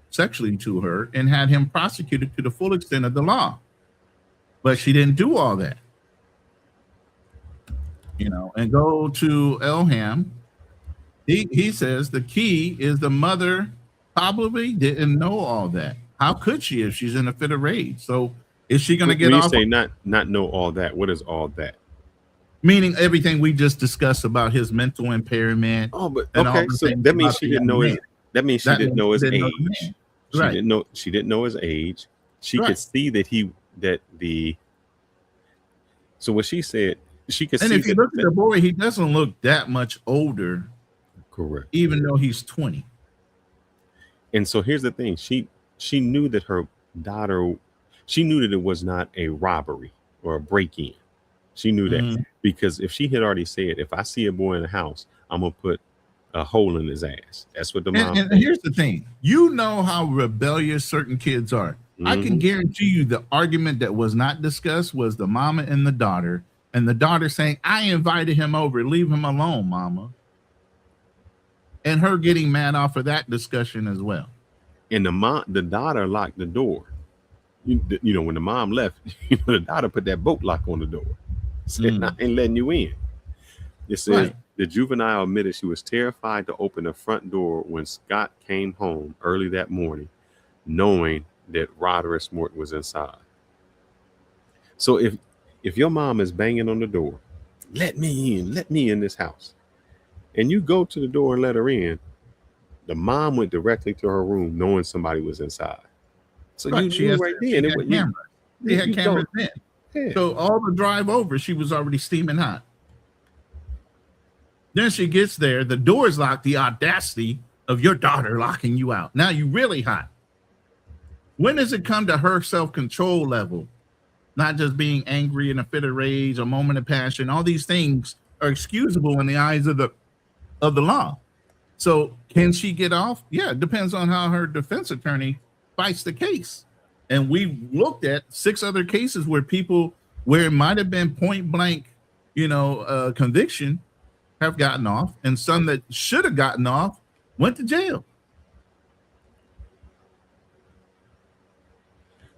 sexually to her, and had him prosecuted to the full extent of the law. But she didn't do all that. And go to Elham. He says the key is the mother probably didn't know all that. How could she if she's in a fit of rage? So is she going to get off? When you say not know all that, what is all that? Meaning everything we just discussed about his mental impairment. Oh, but okay, so that means she didn't know his. That means she didn't know his age. She didn't know his age. She could see that So what she said, she could see. And if you look at the boy, he doesn't look that much older. Correct. Even though he's 20. And so here's the thing: she knew that her daughter. She knew that it was not a robbery or a break-in. She knew that because if she had already said, if I see a boy in the house, I'm going to put a hole in his ass. That's what the mom. And here's the thing. You know how rebellious certain kids are. I can guarantee you the argument that was not discussed was the mama and the daughter saying, I invited him over. Leave him alone, mama. And her getting mad off of that discussion as well. And the daughter locked the door. When the mom left, the daughter put that boat lock on the door. Said, I ain't letting you in. It says the juvenile admitted she was terrified to open the front door when Scott came home early that morning, knowing that Roderick Morton was inside. So if your mom is banging on the door, let me in this house, and you go to the door and let her in, the mom went directly to her room knowing somebody was inside. So you knew right then. They had cameras in. Yeah. So all the drive over, she was already steaming hot. Then she gets there, the door's locked, the audacity of your daughter locking you out. Now you really hot. When does it come to her self-control level? Not just being angry in a fit of rage, a moment of passion. All these things are excusable in the eyes of the law. So can she get off? Yeah, it depends on how her defense attorney fights the case. And we looked at 6 other cases where it might have been point blank, conviction, have gotten off, and some that should have gotten off went to jail.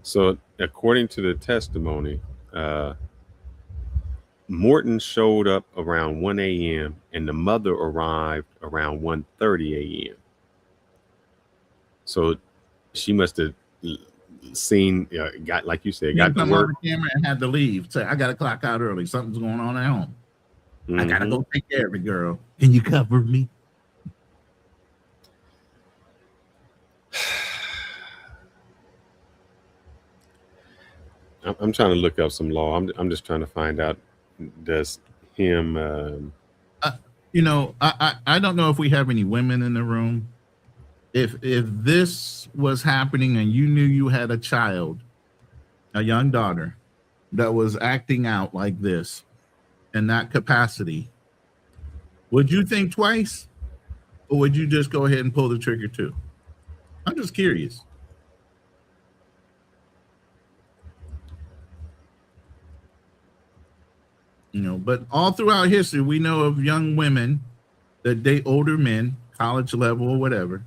So according to the testimony, Morton showed up around 1 a.m. and the mother arrived around 1:30 a.m. So she must have seen, got, like you said, got to work. On the camera and had to leave. Say, I got to clock out early. Something's going on at home. I got to go take care of it, girl. Can you cover me? I'm trying to look up some law. I'm just trying to find out, does him I don't know if we have any women in the room. If this was happening and you knew you had a child, a young daughter that was acting out like this in that capacity, would you think twice, or would you just go ahead and pull the trigger too? I'm just curious. But all throughout history, we know of young women that date older men, college level or whatever.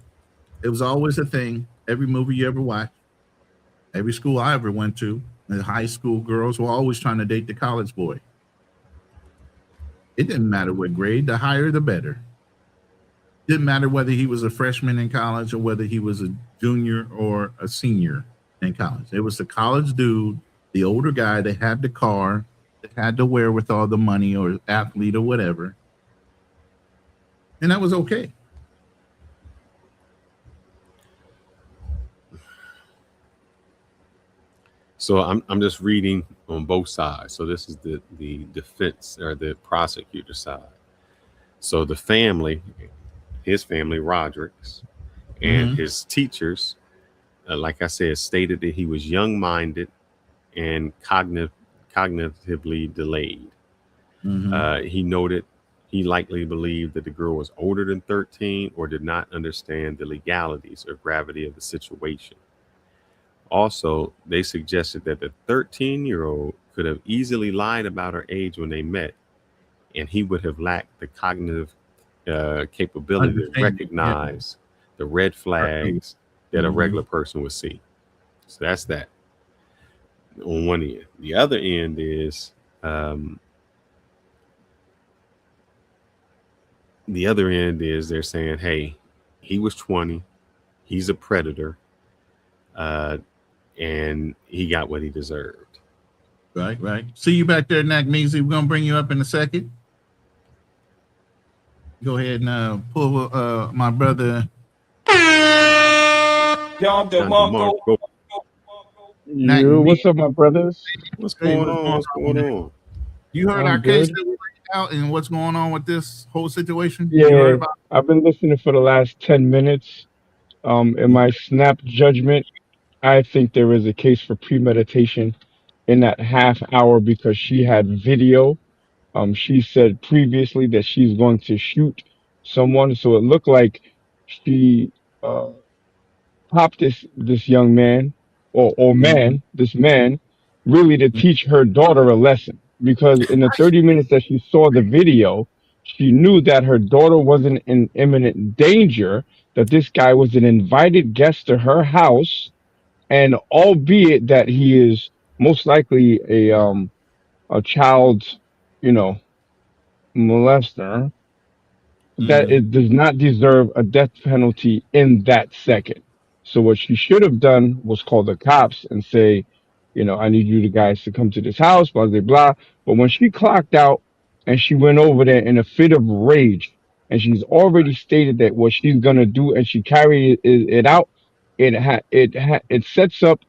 It was always a thing. Every movie you ever watched, every school I ever went to, the high school girls were always trying to date the college boy. It didn't matter what grade, the higher the better. Didn't matter whether he was a freshman in college or whether he was a junior or a senior in college. It was the college dude, the older guy that had the car, that had the wherewithal, the money, or athlete or whatever. And that was okay. So I'm just reading on both sides. So this is the defense or the prosecutor side. So the family, his family, Roderick's, and his teachers, like I said, stated that he was young-minded and cognitively delayed. He noted he likely believed that the girl was older than 13 or did not understand the legalities or gravity of the situation. Also, they suggested that the 13-year-old could have easily lied about her age when they met, and he would have lacked the cognitive capability to recognize the red flags that a regular person would see. So that's that on one end. The other end is they're saying, hey, he was 20, he's a predator, and he got what he deserved. Right. See you back there, Nagmeezy. We're gonna bring you up in a second. Go ahead and pull my brother. John DeMarco. Yo, what's up, my brothers? What's going on? You heard I'm our case good. that we laid out and what's going on with this whole situation? Yeah, You heard about I've been listening for the last 10 minutes. In my snap judgment, I think there is a case for premeditation in that half hour because she had video. She said previously that she's going to shoot someone, so it looked like she popped this young man or man, this man, really to teach her daughter a lesson. Because in the 30 minutes that she saw the video, she knew that her daughter wasn't in imminent danger, that this guy was an invited guest to her house, and albeit that he is most likely a child, molester, that it does not deserve a death penalty in that second. So what she should have done was call the cops and say, I need you guys to come to this house, blah, blah, blah. But when she clocked out and she went over there in a fit of rage, and she's already stated that what she's going to do, and she carried it out, it sets up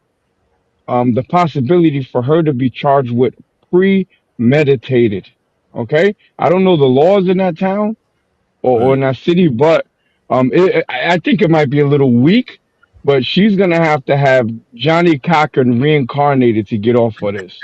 the possibility for her to be charged with premeditated. Okay? I don't know the laws in that town or in that city, but I think it might be a little weak, but she's going to have Johnny Cochran reincarnated to get off of this.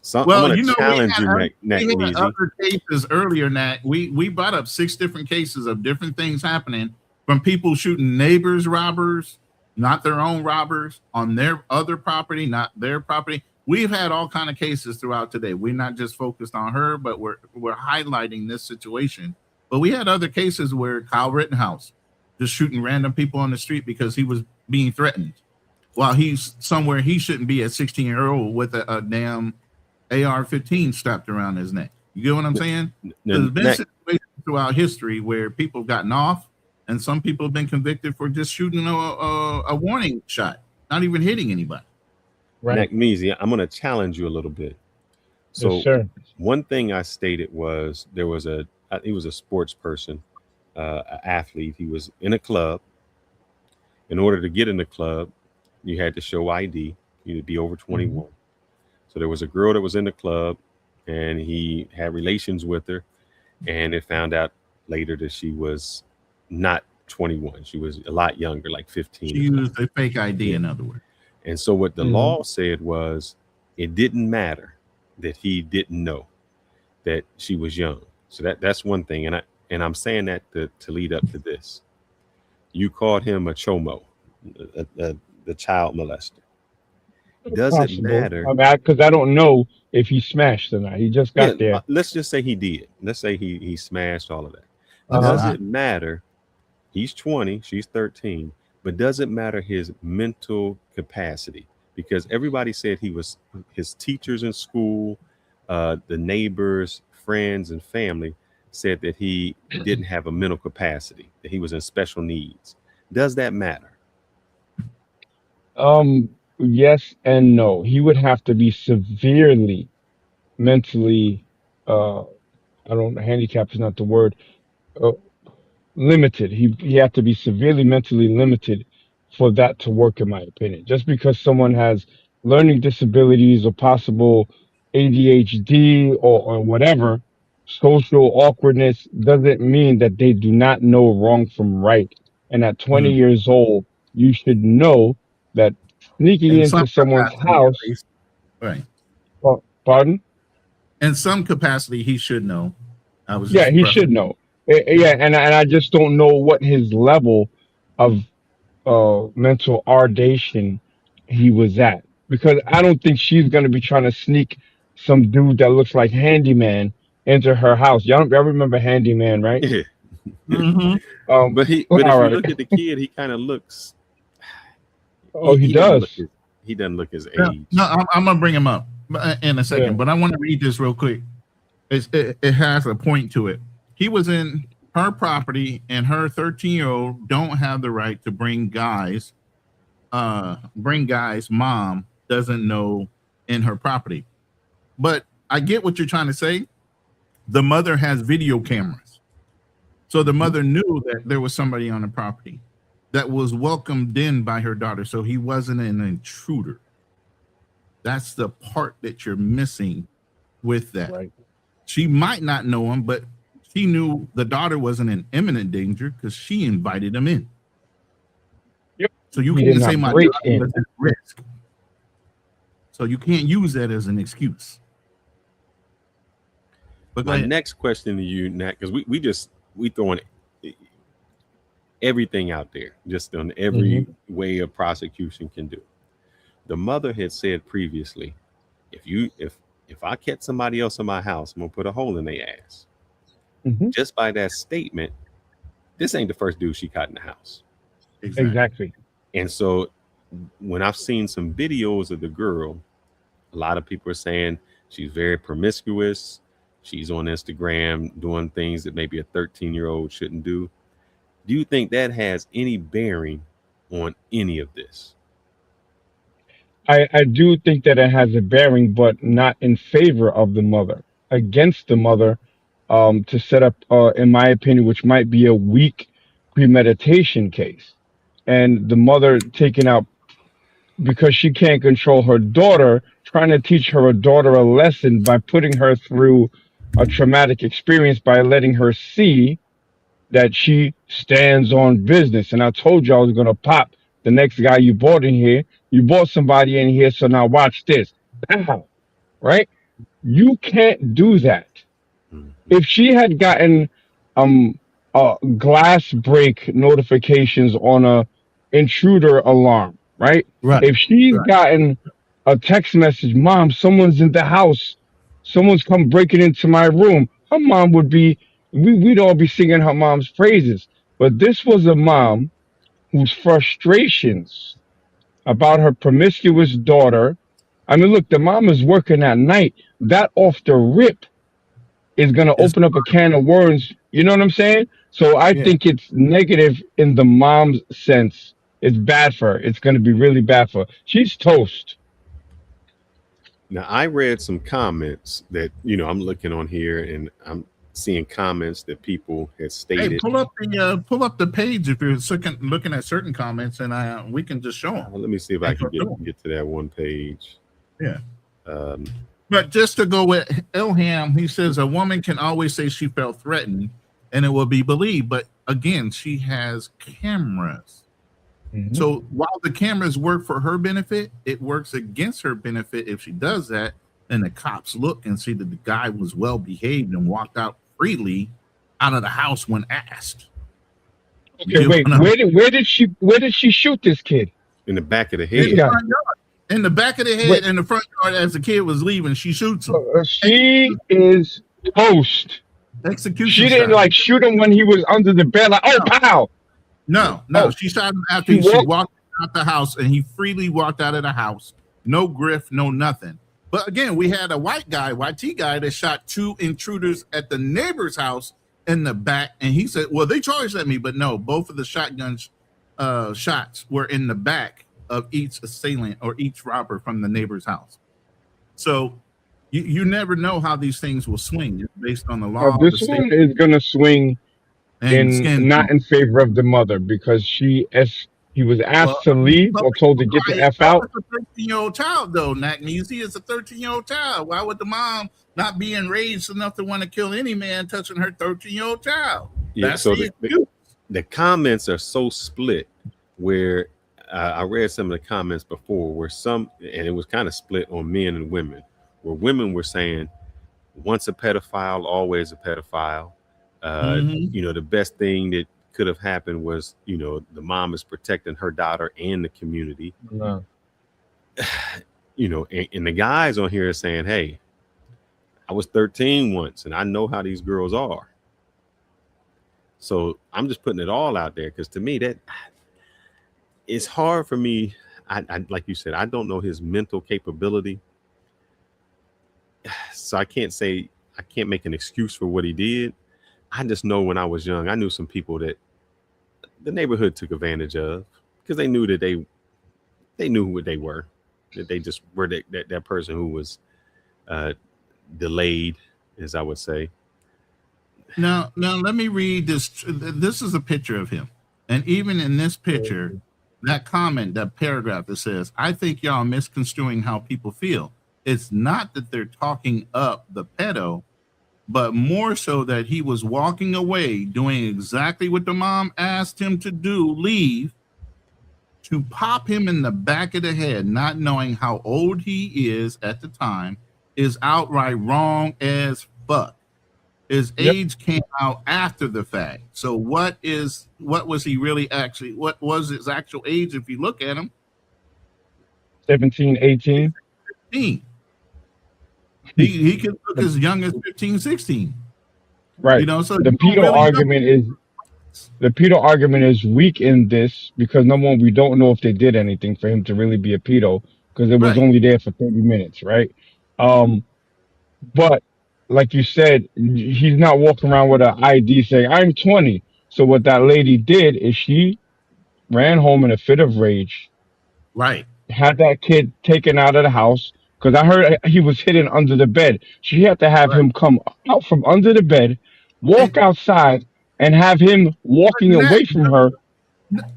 So well, I'm going to challenge you, we had Nagmeezy. other cases earlier, Nat. We brought up 6 different cases of different things happening, from people shooting neighbors, robbers, not their own robbers, on their other property, not their property. We've had all kind of cases throughout today. We're not just focused on her, but we're highlighting this situation. But we had other cases where Kyle Rittenhouse just shooting random people on the street because he was being threatened, while he's somewhere he shouldn't be at 16-year-old with a damn AR-15 strapped around his neck. You get what I'm saying? There's been situations throughout history where people have gotten off, and some people have been convicted for just shooting a warning shot, not even hitting anybody. Right. Nagmeezy, I'm going to challenge you a little bit. So Yes, sir. one thing I stated was he was a sports person, an athlete. He was in a club. In order to get in the club, you had to show ID. You had to be over 21. So there was a girl that was in the club, and he had relations with her, and it found out later that she was not 21. She was a lot younger, like 15. She used a fake ID, in other words. And so what the law said was it didn't matter that he didn't know that she was young. So that's one thing. And I'm saying that to lead up to this. You called him a chomo, the child molester. Does it matter? Because I don't know if he smashed or not. He just got there. Let's just say he did. Let's say he smashed all of that. Uh-huh. Does it matter? He's 20, she's 13, but does it matter his mental capacity? Because everybody said his teachers in school, the neighbors, friends, and family said that he didn't have a mental capacity, that he was in special needs. Does that matter? Yes and no. He would have to be severely mentally handicap is not the word, limited. He had to be severely mentally limited for that to work, in my opinion. Just because someone has learning disabilities or possible ADHD or whatever, social awkwardness, doesn't mean that they do not know wrong from right. And at 20 years old, you should know that sneaking In into some someone's capacity, house. at least. Right. Pardon? In some capacity, he should know. I was Yeah, just he pressing. should know. Yeah, and I just don't know what his level of mental ardation he was at, because I don't think she's gonna be trying to sneak some dude that looks like Handyman into her house. Y'all remember Handyman, right? Yeah. Mm-hmm. But if all you right. look at the kid, he kind of looks. Oh, he does. He doesn't look his No, age. no, I'm gonna bring him up in a second, Yeah. but I want to read this real quick. It has a point to it. He was in her property, and her 13-year-old don't have the right to bring guys. Mom doesn't know in her property, but I get what you're trying to say. The mother has video cameras, so the mother knew that there was somebody on the property that was welcomed in by her daughter, so he wasn't an intruder. That's the part that you're missing with that. Right. She might not know him, but she knew the daughter wasn't in imminent danger because she invited him in. Yep. So you He can't did say not my break daughter in. was at risk. So you can't use that as an excuse. But go My ahead. next question to you, Nat, because we throwing everything out there, just on every way a prosecution can do. The mother had said previously, if I catch somebody else in my house, I'm gonna put a hole in their ass. Just by that statement, this ain't the first dude she caught in the house. Exactly. And so when I've seen some videos of the girl, a lot of people are saying she's very promiscuous. She's on Instagram doing things that maybe a 13-year-old shouldn't do. Do you think that has any bearing on any of this? I do think that it has a bearing, but not in favor of the mother, against the mother, to set up, in my opinion, which might be a weak premeditation case. And the mother taking out, because she can't control her daughter, trying to teach her daughter a lesson by putting her through a traumatic experience, by letting her see that she stands on business. And I told you I was going to pop the next guy you brought in here. You brought somebody in here, so now watch this. Pow. Right? You can't do that. If she had gotten glass break notifications on a intruder alarm, right? If she's gotten a text message, Mom, someone's in the house, someone's come breaking into my room, her mom would be, we'd all be singing her mom's praises. But this was a mom whose frustrations about her promiscuous daughter. I mean, look, the mom is working at night. That off the rip is going to open up a can of worms. You know what I'm saying? So I think it's negative in the mom's sense. It's bad for her. It's going to be really bad for her. She's toast. Now, I read some comments that, I'm looking on here and I'm seeing comments that people had stated. Hey, pull up the page if you're looking at certain comments, and we can just show them. Let me see if I can get to that one page. Yeah. But just to go with Ilham, he says a woman can always say she felt threatened and it will be believed. But again, she has cameras. So while the cameras work for her benefit, it works against her benefit if she does that. And the cops look and see that the guy was well behaved and walked out freely out of the house when asked. Okay, wait. Where did she shoot this kid? In the back of the In head. the front yard. In the back of the head, in the front yard, as the kid was leaving, she shoots him. She is toast. Execution. She didn't like shoot him when he was under the bed, like, oh, pow. No, she shot him after she walked out the house, and he freely walked out of the house. No griff, no nothing. But again, we had a white YT guy that shot 2 intruders at the neighbor's house in the back, and he said, well, they charged at me, but no, both of the shotguns shots were in the back of each assailant or each robber from the neighbor's house. So you never know how these things will swing. It's based on the law. This one is going to swing not in favor of the mother, because he was asked to leave or told to get the F out. It's a 13-year-old child, though, Nat Neasy. It's a 13-year-old child. Why would the mom not be enraged enough to want to kill any man touching her 13-year-old child? Yeah, That's so the the comments are so split where I read some of the comments before where and it was kind of split on men and women, where women were saying once a pedophile, always a pedophile. You know, the best thing that could have happened was, you know, the mom is protecting her daughter and the community. No. You know, and the guys on here are saying, hey, I was 13 once and I know how these girls are. So I'm just putting it all out there because to me that it's hard for me. I like you said, I don't know his mental capability. So I can't make an excuse for what he did. I just know when I was young, I knew some people that the neighborhood took advantage of because they knew that they knew who they were, that they just were that person who was delayed, as I would say. Now let me read this. This is a picture of him. And even in this picture, that comment, that paragraph that says, I think y'all misconstruing how people feel. It's not that they're talking up the pedo, but more so that he was walking away, doing exactly what the mom asked him to do, leave, to pop him in the back of the head, not knowing how old he is at the time, is outright wrong as fuck. His age came out after the fact. So what was he really actually, what was his actual age if you look at him? 17, 18. 15. He could look as young as 15, 16. Right. You know, so the pedo argument is weak in this because number one, we don't know if they did anything for him to really be a pedo because it was only there for 30 minutes, right? But like you said, he's not walking around with an ID saying, I'm 20. So what that lady did is she ran home in a fit of rage. Right. Had that kid taken out of the house because I heard he was hidden under the bed. She had to have him come out from under the bed, walk outside, and have him walking away from her.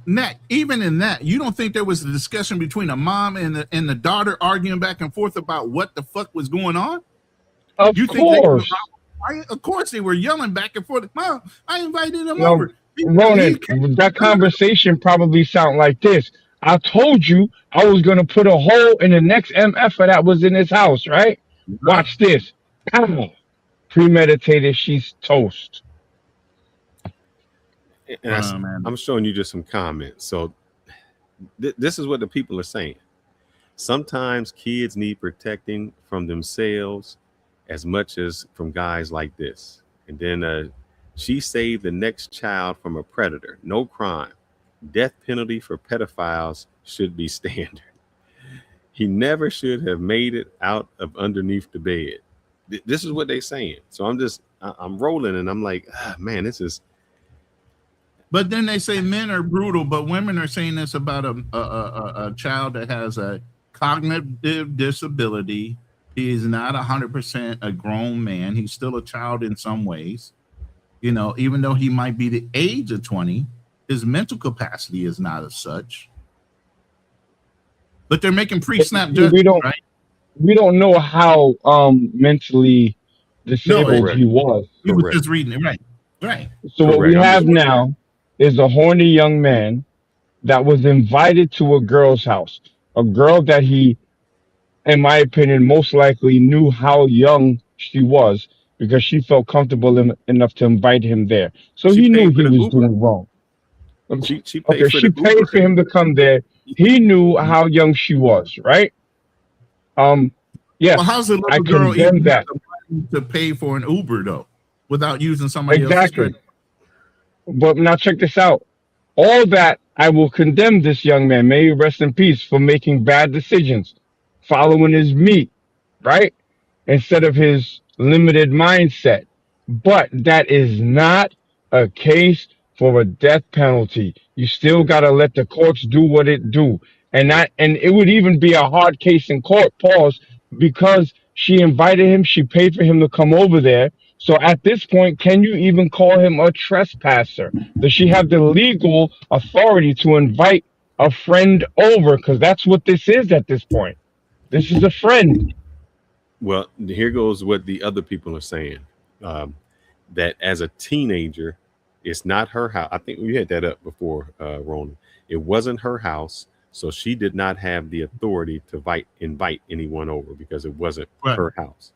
Nat, even in that, you don't think there was a discussion between a mom and the daughter arguing back and forth about what the fuck was going on? Of course. Of course they were yelling back and forth. Mom, I invited him No, over. Ronan, that conversation probably sound like this. I told you I was going to put a hole in the next MF that was in his house, right? Watch this. Premeditated, she's toast. And I'm showing you just some comments. So this is what the people are saying. Sometimes kids need protecting from themselves as much as from guys like this. And then she saved the next child from a predator. No crime. Death penalty for pedophiles should be standard. He never should have made it out of underneath the bed. This is what they're saying. So I'm rolling and I'm like, man, this is. But then they say men are brutal, but women are saying this about a child that has a cognitive disability. He is not 100% a grown man. He's still a child in some ways. You know, even though he might be the age of 20, his mental capacity is not as such. But they're making pre-snap judgments, right? We don't know how mentally disabled he was. He was just reading it, right? Right. So what we have now is a horny young man that was invited to a girl's house, a girl that he, in my opinion, most likely knew how young she was because she felt comfortable enough to invite him there. So he knew he was doing wrong. She paid for him to come there. He knew how young she was, right? Yeah. Well, how's a little girl even have the money to pay for an Uber though, without using somebody else's credit? But now check this out. All that I will condemn this young man, may he rest in peace, for making bad decisions, following his meat, right? Instead of his limited mindset. But that is not a case for a death penalty. You still got to let the courts do what it do. And it would even be a hard case in court, pause, because she invited him, she paid for him to come over there. So at this point, can you even call him a trespasser? Does she have the legal authority to invite a friend over? Because that's what this is at this point. This is a friend. Well, here goes what the other people are saying. That as a teenager, it's not her house. I think we had that up before, Ronan. It wasn't her house, so she did not have the authority to invite anyone over because it wasn't her house.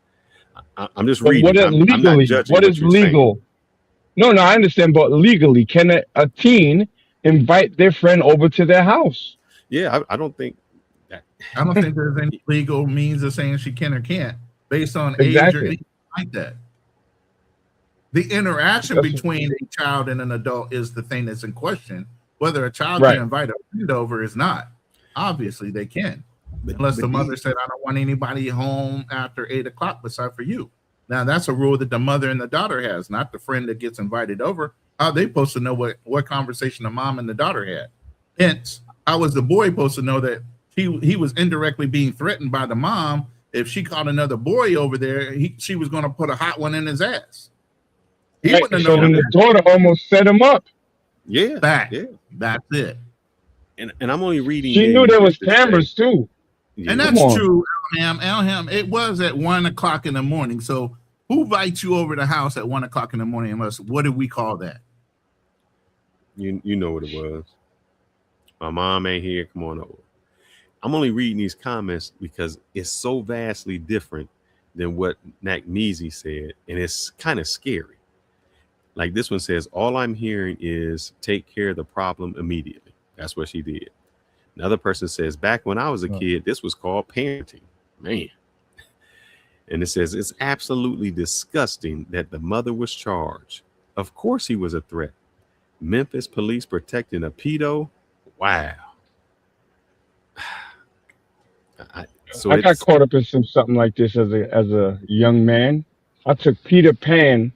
I'm just But reading. what is I'm not legally? judging What is you're saying. legal? No, I understand, but legally, can a teen invite their friend over to their house? Yeah, I don't think that. I don't think there's any legal means of saying she can or can't based on age or Exactly. anything like that. The interaction That's- between a child and an adult is the thing that's in question. Whether a child Right. can invite a friend over is not. Obviously, they can, unless the mother said, "I don't want anybody home after 8 o'clock besides for you." Now, that's a rule that the mother and the daughter has, not the friend that gets invited over. How are they supposed to know what conversation the mom and the daughter had? Hence, how was the boy supposed to know that he was indirectly being threatened by the mom? If she caught another boy over there, she was going to put a hot one in his ass. He Right, wouldn't have so known then the that. daughter almost set him up. Yeah, Back. yeah. That's it. And I'm only reading. She knew names there was just to say- cameras too. Yeah. And Come that's on. true, Elham. It was at 1 o'clock in the morning. So who invites you over to the house at 1 o'clock in the morning? Unless, what do we call that? You know what it was. My mom ain't here. Come on over. I'm only reading these comments because it's so vastly different than what Nakmeezy said, and it's kind of scary. Like this one says, all I'm hearing is take care of the problem immediately. That's what she did. Another person says, back when I was a kid, this was called parenting. Man. And it says, it's absolutely disgusting that the mother was charged. Of course he was a threat. Memphis police protecting a pedo. Wow. I got it's- caught up in something like this as a young man. I took Peter Pan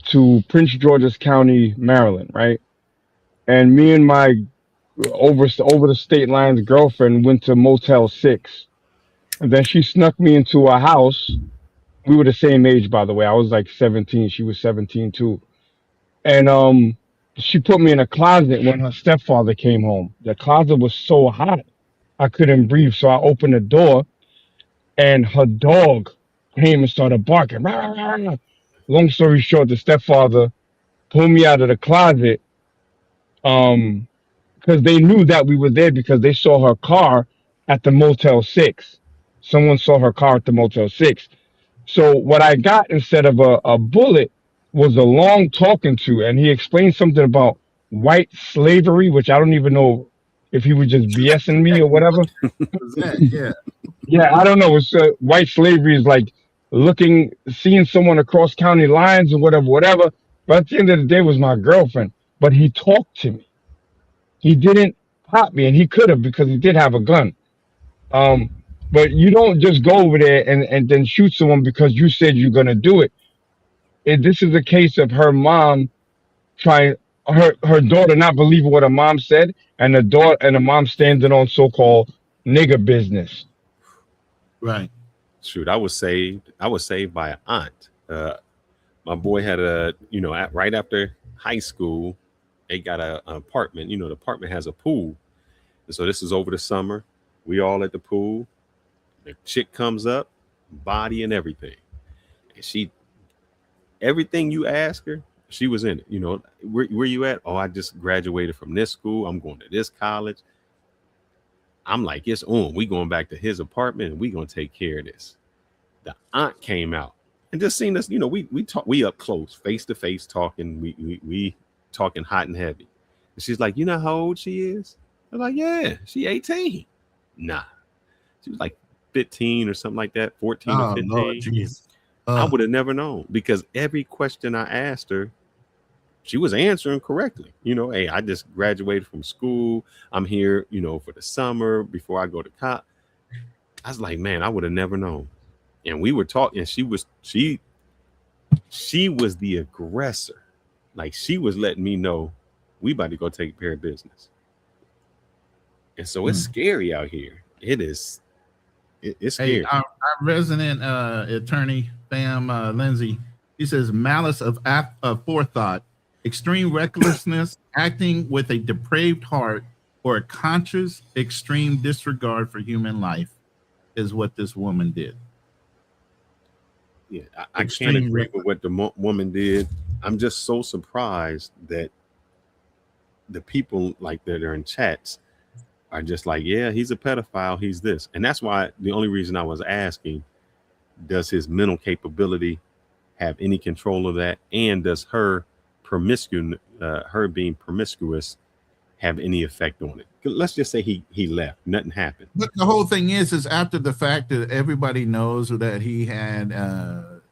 to Prince George's County, Maryland, right? And me and my over the state lines girlfriend went to Motel 6. And then she snuck me into a house. We were the same age, by the way. I was like 17. She was 17 too. And she put me in a closet when her stepfather came home. The closet was so hot, I couldn't breathe. So I opened the door, and her dog came and started barking. Rah, rah, rah. Long story short, the stepfather pulled me out of the closet because they knew that we were there because they saw her car at the Motel 6. Someone saw her car at the Motel 6. So what I got instead of a bullet was a long talking to, and he explained something about white slavery, which I don't even know if he was just BSing me or whatever. Yeah. Yeah, I don't know. It's white slavery is like seeing someone across county lines or whatever. But at the end of the day, it was my girlfriend. But he talked to me. He didn't pop me, and he could have because he did have a gun. But you don't just go over there and then shoot someone because you said you're gonna do it. This is a case of her mom her daughter not believing what her mom said, and the mom standing on so-called nigger business. Right. Shoot, I was saved by an aunt. My boy had right after high school, they got an apartment. The apartment has a pool. And so this is over the summer. We all at the pool. The chick comes up, body and everything. And everything you ask her, she was in it. Where you at? Oh, I just graduated from this school. I'm going to this college. I'm like, it's on. We going back to his apartment and we gonna take care of this. The aunt came out and just seen us. We up close, face to face, talking. We talking hot and heavy. And she's like, you know how old she is? I'm like, yeah, she 18. Nah, she was like 15 or something like that, 14 or 15. Lord, jeez. I would have never known because every question I asked her, she was answering correctly. Hey, I just graduated from school. I'm here, for the summer before I go to college. I was like, man, I would have never known. And we were talking, and she was the aggressor. Like she was letting me know we about to go take care of business. And so it's scary out here. It is. It's scary. Hey, our resident attorney, Lindsay, he says malice of forethought, extreme recklessness, acting with a depraved heart, or a conscious extreme disregard for human life is what this woman did. Yeah, I can't agree with what the woman did. I'm just so surprised that the people like that are in chats are just like, yeah, he's a pedophile, he's this. And that's why the only reason I was asking, does his mental capability have any control of that? And does her being promiscuous have any effect on it? Let's just say he left, nothing happened. But the whole thing is after the fact that everybody knows that he had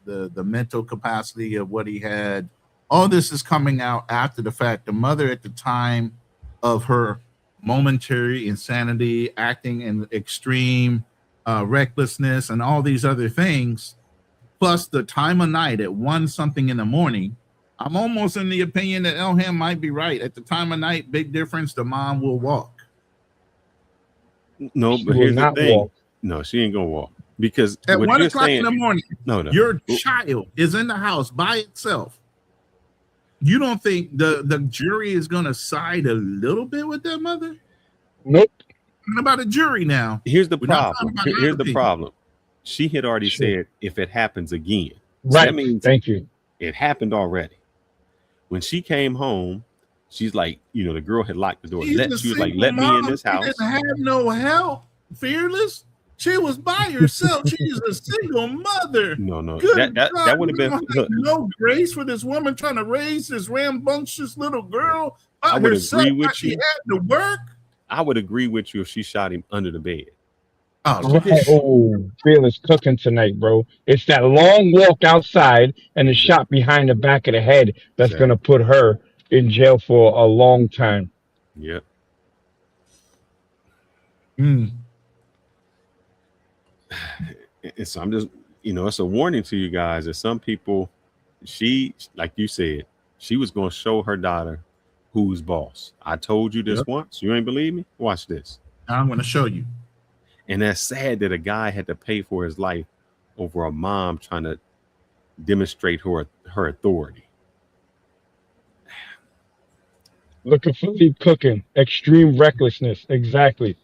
the mental capacity of what he had. All this is coming out after the fact. The mother at the time of her momentary insanity, acting in extreme recklessness and all these other things, plus the time of night at 1 something in the morning, I'm almost in the opinion that Elham might be right. At the time of night, big difference, the mom will walk. No, She but will here's the not thing. walk. No, she ain't gonna walk. Because At what 1 you're o'clock in the saying- morning, No. your child is in the house by itself. You don't think the jury is going to side a little bit with that mother? Nope. Talking about a jury now. Here's the We're not problem. talking about Here's the apathy. problem. She had already said if it happens again. So Right. that means Thank you. it happened already. When she came home, she's like, the girl had locked the door. She's a She was like, single let me in mom. this She house. didn't have no help. Fearless. She was by herself. She's a single mother. No. Good That God, would have we been don't look, have no grace for this woman trying to raise this rambunctious little girl by I would herself. agree with while she you. had to work. I would agree with you if she shot him under the bed. Oh, Fearless cooking tonight, bro. It's that long walk outside and the shot behind the back of the head that's going to put her in jail for a long time. Yep. Mm. And so I'm just, it's a warning to you guys that some people, she, like you said, she was going to show her daughter who's boss. I told you this once. You ain't believe me? Watch this. I'm going to show you. And that's sad that a guy had to pay for his life over a mom trying to demonstrate her authority. Look at Philippe cooking. Extreme recklessness. Exactly.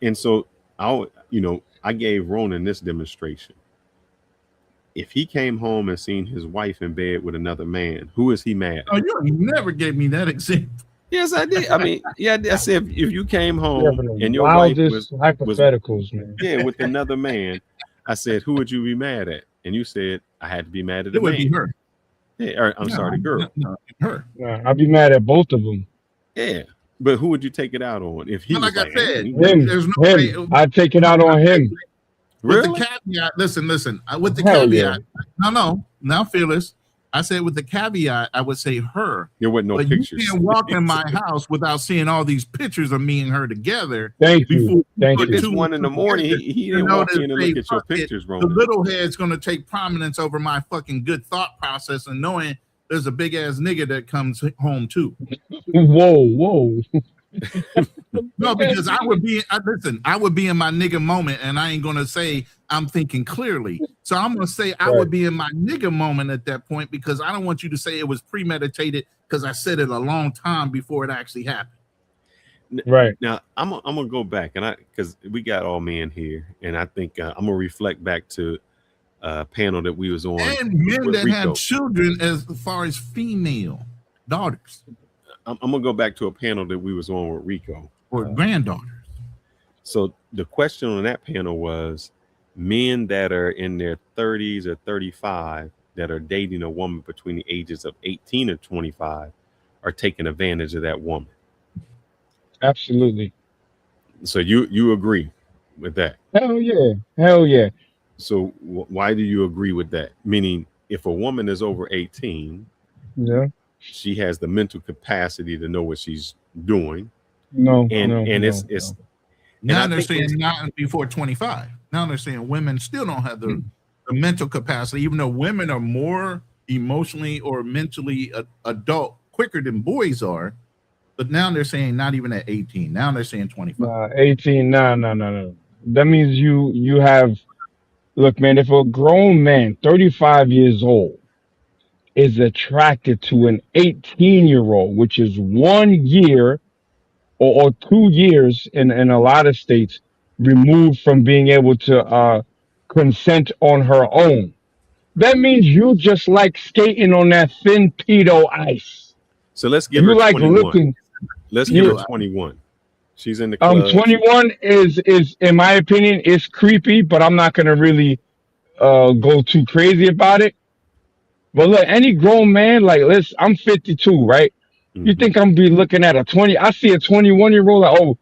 And so I gave Ronan this demonstration. If he came home and seen his wife in bed with another man, who is he mad at? Oh, you never gave me that example. Yes, I did. I mean, I said if you came home and your Wildest wife was hypotheticals, man. with another man, I said, who would you be mad at? And you said I had to be mad at the It would man. be her. Yeah, or, I'm sorry, the girl. No, her. I'd be mad at both of them. Yeah, but who would you take it out on? If he But was like I hey, said, Him. there's no way. I'd take it out on him. With Really? the caveat, listen. With the Hell caveat, yeah. no. Now, Fearless, I said with the caveat, I would say her. There wasn't no But pictures. you can't walk in my house without seeing all these pictures of me and her together. Thank you. Thank But you. it's 1 a.m. He didn't walk in and look at your pictures, The Roman. little head's going to take prominence over my fucking good thought process and knowing there's a big ass nigga that comes home too. Whoa. No, because I would be in my nigga moment, and I ain't gonna say I'm thinking clearly. So I'm gonna say I would be in my nigga moment at that point because I don't want you to say it was premeditated because I said it a long time before it actually happened. Right. Now I'm gonna go back because we got all men here, and I think I'm gonna reflect back to a panel that we was on And men with that Rico. have children as far as female daughters I'm gonna go back to a panel that we was on with Rico. or granddaughters. So the question on that panel was men that are in their 30s or 35 that are dating a woman between the ages of 18 and 25 are taking advantage of that woman. Absolutely. So you agree with that? Hell yeah. So why do you agree with that? Meaning, if a woman is over 18, Yeah. she has the mental capacity to know what she's doing. No. It's Now I they're think saying not before 25. Now they're saying women still don't have the mental capacity, even though women are more emotionally or mentally adult quicker than boys are. But now they're saying not even at 18. Now they're saying 25. 18. No. That means you have. Look, man. If a grown man, 35 years old, is attracted to an 18-year-old, which is 1 year or 2 years in a lot of states removed from being able to consent on her own, that means you just like skating on that thin pedo ice. So let's give You her like 21. looking. Let's give her Yeah. 21. She's in the club. 21 is in my opinion is creepy, but I'm not gonna really go too crazy about it. But look, any grown man, like I'm 52, right? You think I'm be looking at a 20? I see a 21-year-old, like, oh,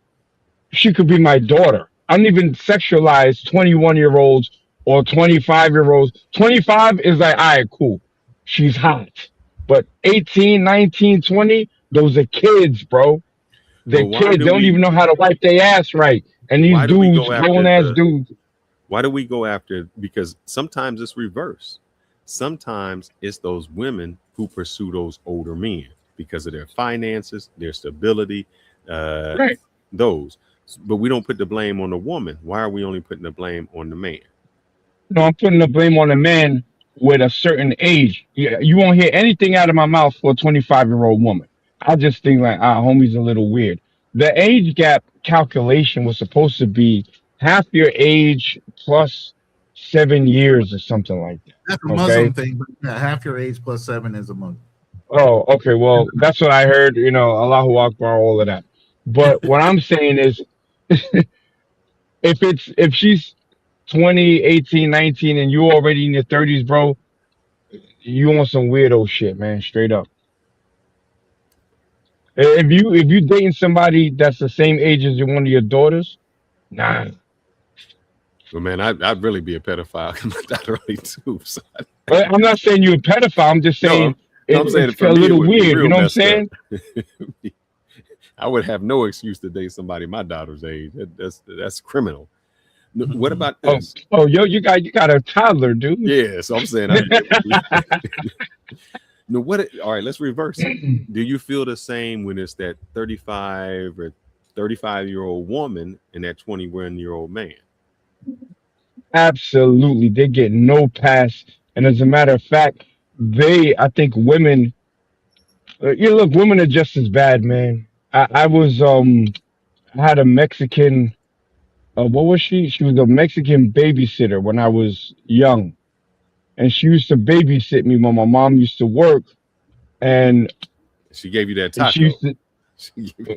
she could be my daughter. I don't even sexualize 21-year-olds or 25-year-olds. 25 is like, all right, cool. She's hot. But 18, 19, 20, those are kids, bro. They're kids. They don't even know how to wipe their ass right. And these dudes, grown-ass dudes. Why do we go after? Because sometimes it's reverse. Sometimes it's those women who pursue those older men because of their finances, their stability, right. Those. But we don't put the blame on the woman. Why are we only putting the blame on the man? No, I'm putting the blame on the man with a certain age. You won't hear anything out of my mouth for a 25-year-old woman. I just think like, homie's a little weird. The age gap calculation was supposed to be half your age plus 7 years or something like that. That's a Muslim thing, but yeah, half your age plus 7 is a Muslim. Oh, okay. Well, that's what I heard. Allahu Akbar, all of that. But what I'm saying is, if she's 20, 18, 19, and you already in your 30s, bro, you want some weirdo shit, man. Straight up. If you dating somebody that's the same age as one of your daughters, nah. Well, man, I'd really be a pedophile because my daughter only 2. So I'm not saying you're a pedophile. I'm just saying I'm saying it's a little weird. You know what I'm saying? I would have no excuse to date somebody my daughter's age. That's criminal. What about this? Oh, you got a toddler, dude. Yeah, so I'm saying. No, all right, let's reverse it. Do you feel the same when it's that 35 or 35-year-old woman and that 21-year-old man? Absolutely, they get no pass. And as a matter of fact, I think women. Look, women are just as bad, man. I had a Mexican. What was she? She was a Mexican babysitter when I was young. And she used to babysit me when my mom used to work. And she gave you that taco. She used to,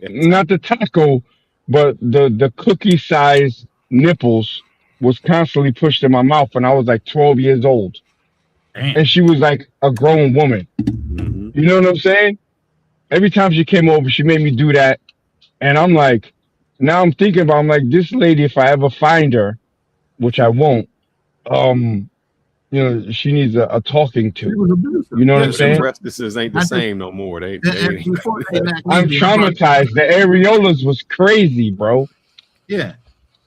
not the taco, but the cookie size nipples was constantly pushed in my mouth when I was like 12 years old. Damn. And she was like a grown woman. Mm-hmm. You know what I'm saying? Every time she came over, she made me do that. And I'm like, now I'm thinking about, I'm like, this lady, if I ever find her, which I won't, she needs a talking to. You know what I'm saying? This ain't the same no more. I'm traumatized. The areolas was crazy, bro. Yeah.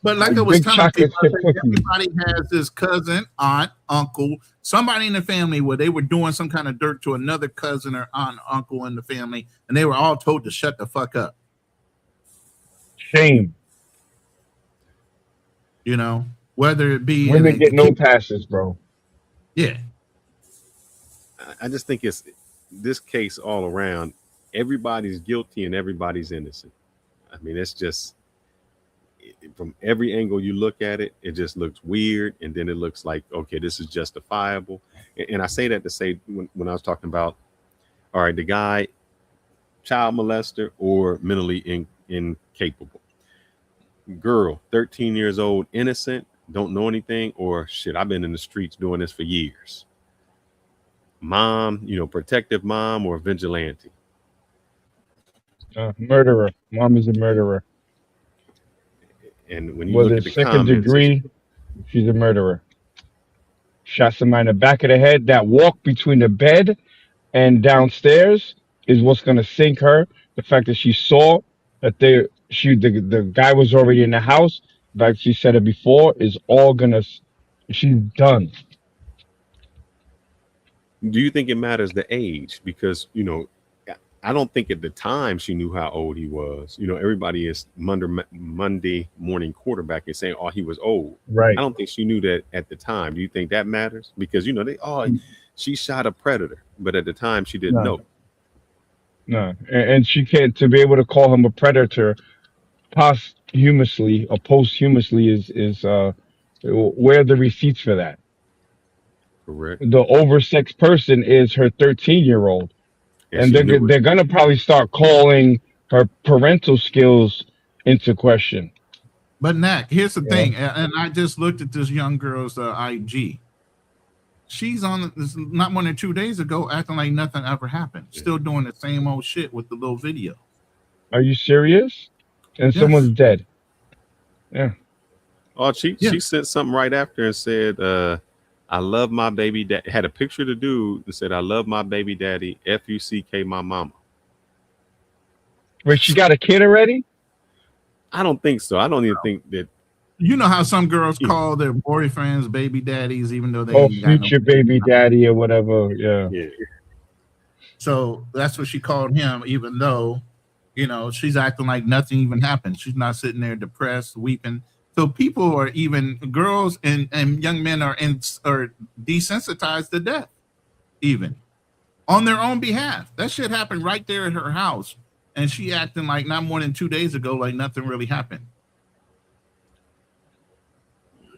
But like I was telling people, everybody has this cousin, aunt, uncle, somebody in the family where they were doing some kind of dirt to another cousin or aunt, uncle in the family, and they were all told to shut the fuck up. Shame. Whether it be women get no passes, bro. Yeah. I just think it's this case all around. Everybody's guilty and everybody's innocent. I mean, it's just from every angle you look at it, it just looks weird. And then it looks like, okay, this is justifiable. And I say that to say when I was talking about, all right, the guy, child molester or mentally incapable. Girl, 13 years old, innocent, don't know anything, or shit, I've been in the streets doing this for years. Mom, protective mom or vigilante. Murderer. Mom is a murderer. And when you look at the second comments, degree, she's a murderer. Shot somebody in the back of the head. That walk between the bed and downstairs is what's gonna sink her. The fact that she saw that the guy was already in the house, like she said it before, is all gonna. She's done. Do you think it matters the age? Because I don't think at the time she knew how old he was. Everybody is Monday morning quarterback and saying, "Oh, he was old." Right. I don't think she knew that at the time. Do you think that matters? Because she shot a predator, but at the time she didn't know. No, and she can't, to be able to call him a predator posthumously is where are the receipts for that? Correct. The oversexed person is her 13-year-old. And they're gonna probably start calling her parental skills into question. But Knack, here's the thing, and I just looked at this young girl's IG. She's on this not more than 2 days ago, acting like nothing ever happened, still doing the same old shit with the little video. Are you serious? And Yes. someone's dead. Yeah. Oh, she sent something right after and said, I love my baby dad. Had a picture of the dude and said, I love my baby daddy, F-U-C-K my mama. Wait, she got a kid already? I don't think so. I don't even think that. You know how some girls call their boyfriends baby daddies, even though they ain't got future no baby daddy or whatever. Yeah. So that's what she called him, even though, you know, she's acting like nothing even happened. She's not sitting there depressed, weeping. So people are even girls and young men are desensitized to death, even on their own behalf. That shit happened right there at her house, and she acting like not more than 2 days ago, like nothing really happened.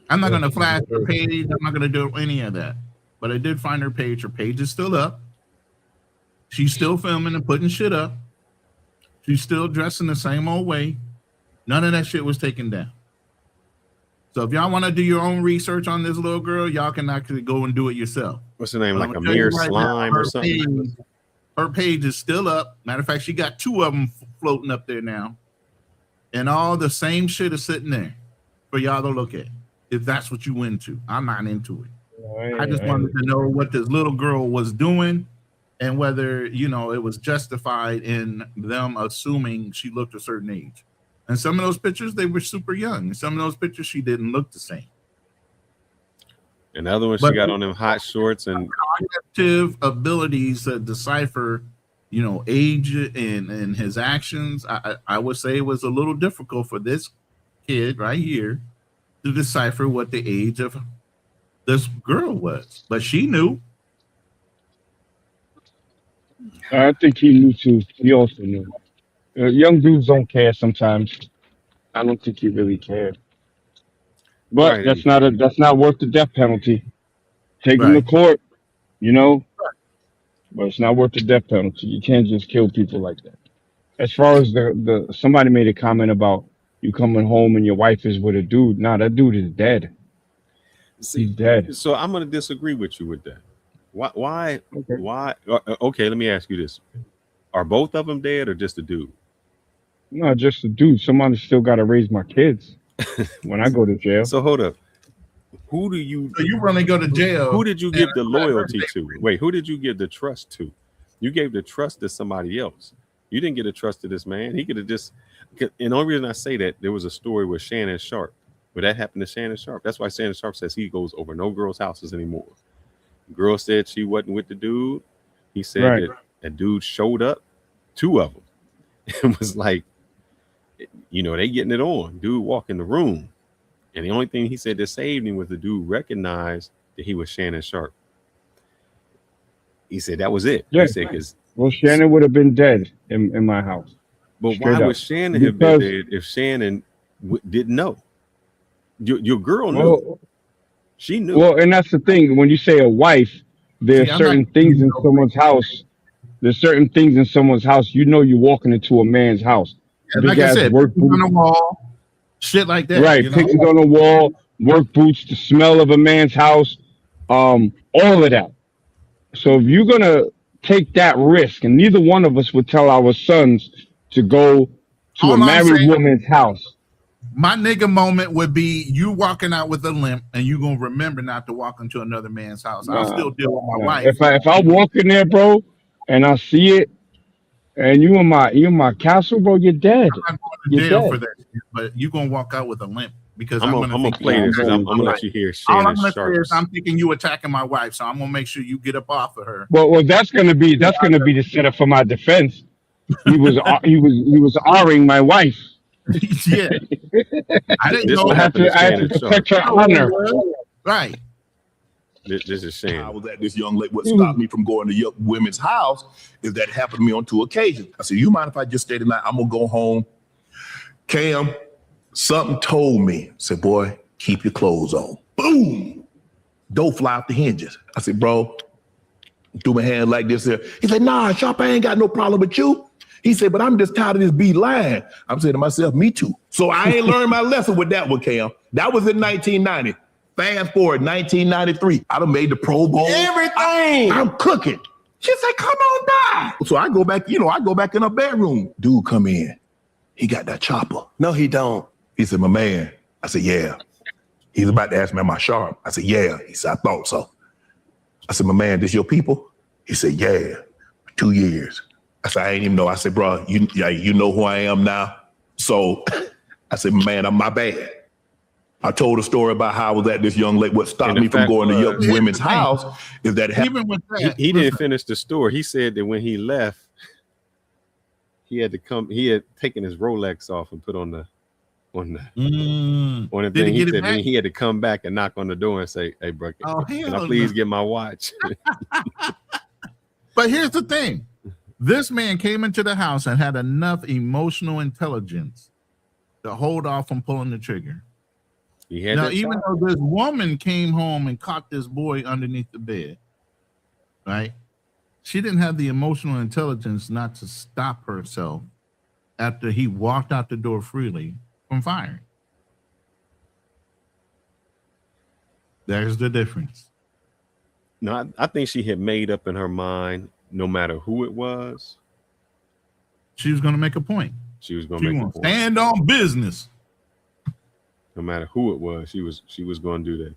I'm not going to flash her page. I'm not going to do any of that. But I did find her page. Her page is still up. She's still filming and putting shit up. She's still dressing the same old way. None of that shit was taken down. So if y'all want to do your own research on this little girl, y'all can actually go and do it yourself. What's her name? But Like I'm gonna tell you Amir right Slime now, or something? Her page is still up. Matter of fact, she got 2 of them floating up there now. And all the same shit is sitting there for y'all to look at. If that's what you into. I'm not into it. I just wanted to know what this little girl was doing and whether, you know, it was justified in them assuming she looked a certain age. And some of those pictures, they were super young. And some of those pictures, she didn't look the same. And the other one, she But- got on them hot shorts and Cognitive abilities to decipher, you know, age and his actions. I would say it was a little difficult for this kid right here to decipher what the age of this girl was. But she knew. I think he knew too. He also knew. Young dudes don't care sometimes. I don't think he really cared. But Right. that's not worth the death penalty. Take him to Right. court, you know. But it's not worth the death penalty. You can't just kill people like that. As far as the somebody made a comment about you coming home and your wife is with a dude. Nah, that dude is dead. He's dead. So I'm going to disagree with you with that. Why? Okay, let me ask you this. Are both of them dead or just a dude? No, just a dude. Somebody still got to raise my kids when I go to jail. So hold up. Who do you? So you really go to jail. Who did you give the and- loyalty to? Wait, who did you give the trust to? You gave the trust to somebody else. You didn't get a trust to this man. He could have just. And the only reason I say that, there was a story with Shannon Sharp. Where that happened to Shannon Sharp. That's why Shannon Sharp says he goes over no girls' houses anymore. Girl said she wasn't with the dude. He said Right. that a dude showed up, 2 of them, and was like, you know, they getting it on. Dude walk in the room. And the only thing he said that saved him was the dude recognized that he was Shannon Sharp. He said that was it. Yeah. He said, because Well, Shannon would have been dead in my house. but Straight why up. would Shannon have been Because- dead if Shannon didn't know? Your girl knew. Well, She knew. well, and that's the thing. When you say a wife, there's See, I'm certain not- things in someone's house. There's certain things in someone's house. You know, you're walking into a man's house. And like I Big-ass said, work pictures on boots. the wall, shit like that. Right, you know? pictures on the wall, work boots, the smell of a man's house, all of that. So if you're gonna take that risk, and neither one of us would tell our sons to go to All a I'm married saying- woman's house. My nigga moment would be you walking out with a limp and you gonna remember not to walk into another man's house. I'll Nah, still deal with my nah. wife. If I walk in there, bro, and I see it, and you in my castle, bro, you're dead. I'm not going to You're jail dead. for that shit, but you gonna walk out with a limp because I'm I'm gonna gonna think play you- this. 'Cause I'm gonna let you hear All Shannon I'm gonna say Sharp. is I'm thinking you attacking my wife, so I'm gonna make sure you get up off of her. Well, that's gonna be the setup for my defense. He was R-ing my wife. Yeah, I didn't This know. what I had happened to Shannon protect Sharp. her honor. Right. This is I Shannon. was at this young lady. What stopped me from going to women's house is that it happened to me on 2 occasions. I said, you mind if I just stay tonight? I'm going to go home. Cam, something told me, I said, boy, keep your clothes on. Boom. Door fly off the hinges. I said, bro, do my hand like this here. He said, nah, Sharp, I ain't got no problem with you. He said, but I'm just tired of this B lying. I'm saying to myself, me too. So I ain't learned my lesson with that one, Cam. That was in 1990. Fast forward, 1993. I done made the Pro Bowl. Everything. I'm cooking. She said, come on down. So I go back, I go back in her bedroom. Dude come in. He got that chopper. No, he don't. He said, my man. I said, yeah. He's about to ask me, am I sharp? I said, yeah. He said, I thought so. I said, my man, this your people? He said, yeah. 2 years. I said, I ain't even know. I said, bro, you know who I am now? So I said, man, I'm my bad. I told a story about how I was at this young lady. What stopped me from going to young women's house is that even with that, he didn't finish the story. He said that when he left, he had to come. He had taken his Rolex off and put on the thing. He said then he had to come back and knock on the door and say, "Hey, bro, can I please get my watch?" But here's the thing: this man came into the house and had enough emotional intelligence to hold off from pulling the trigger. Now, even though this woman came home and caught this boy underneath the bed, right? She didn't have the emotional intelligence not to stop herself after he walked out the door freely from firing. There's the difference. No, I think she had made up in her mind, no matter who it was, she was going to make a point. She was going to make a point. Stand on business. No matter who it was, she was going to do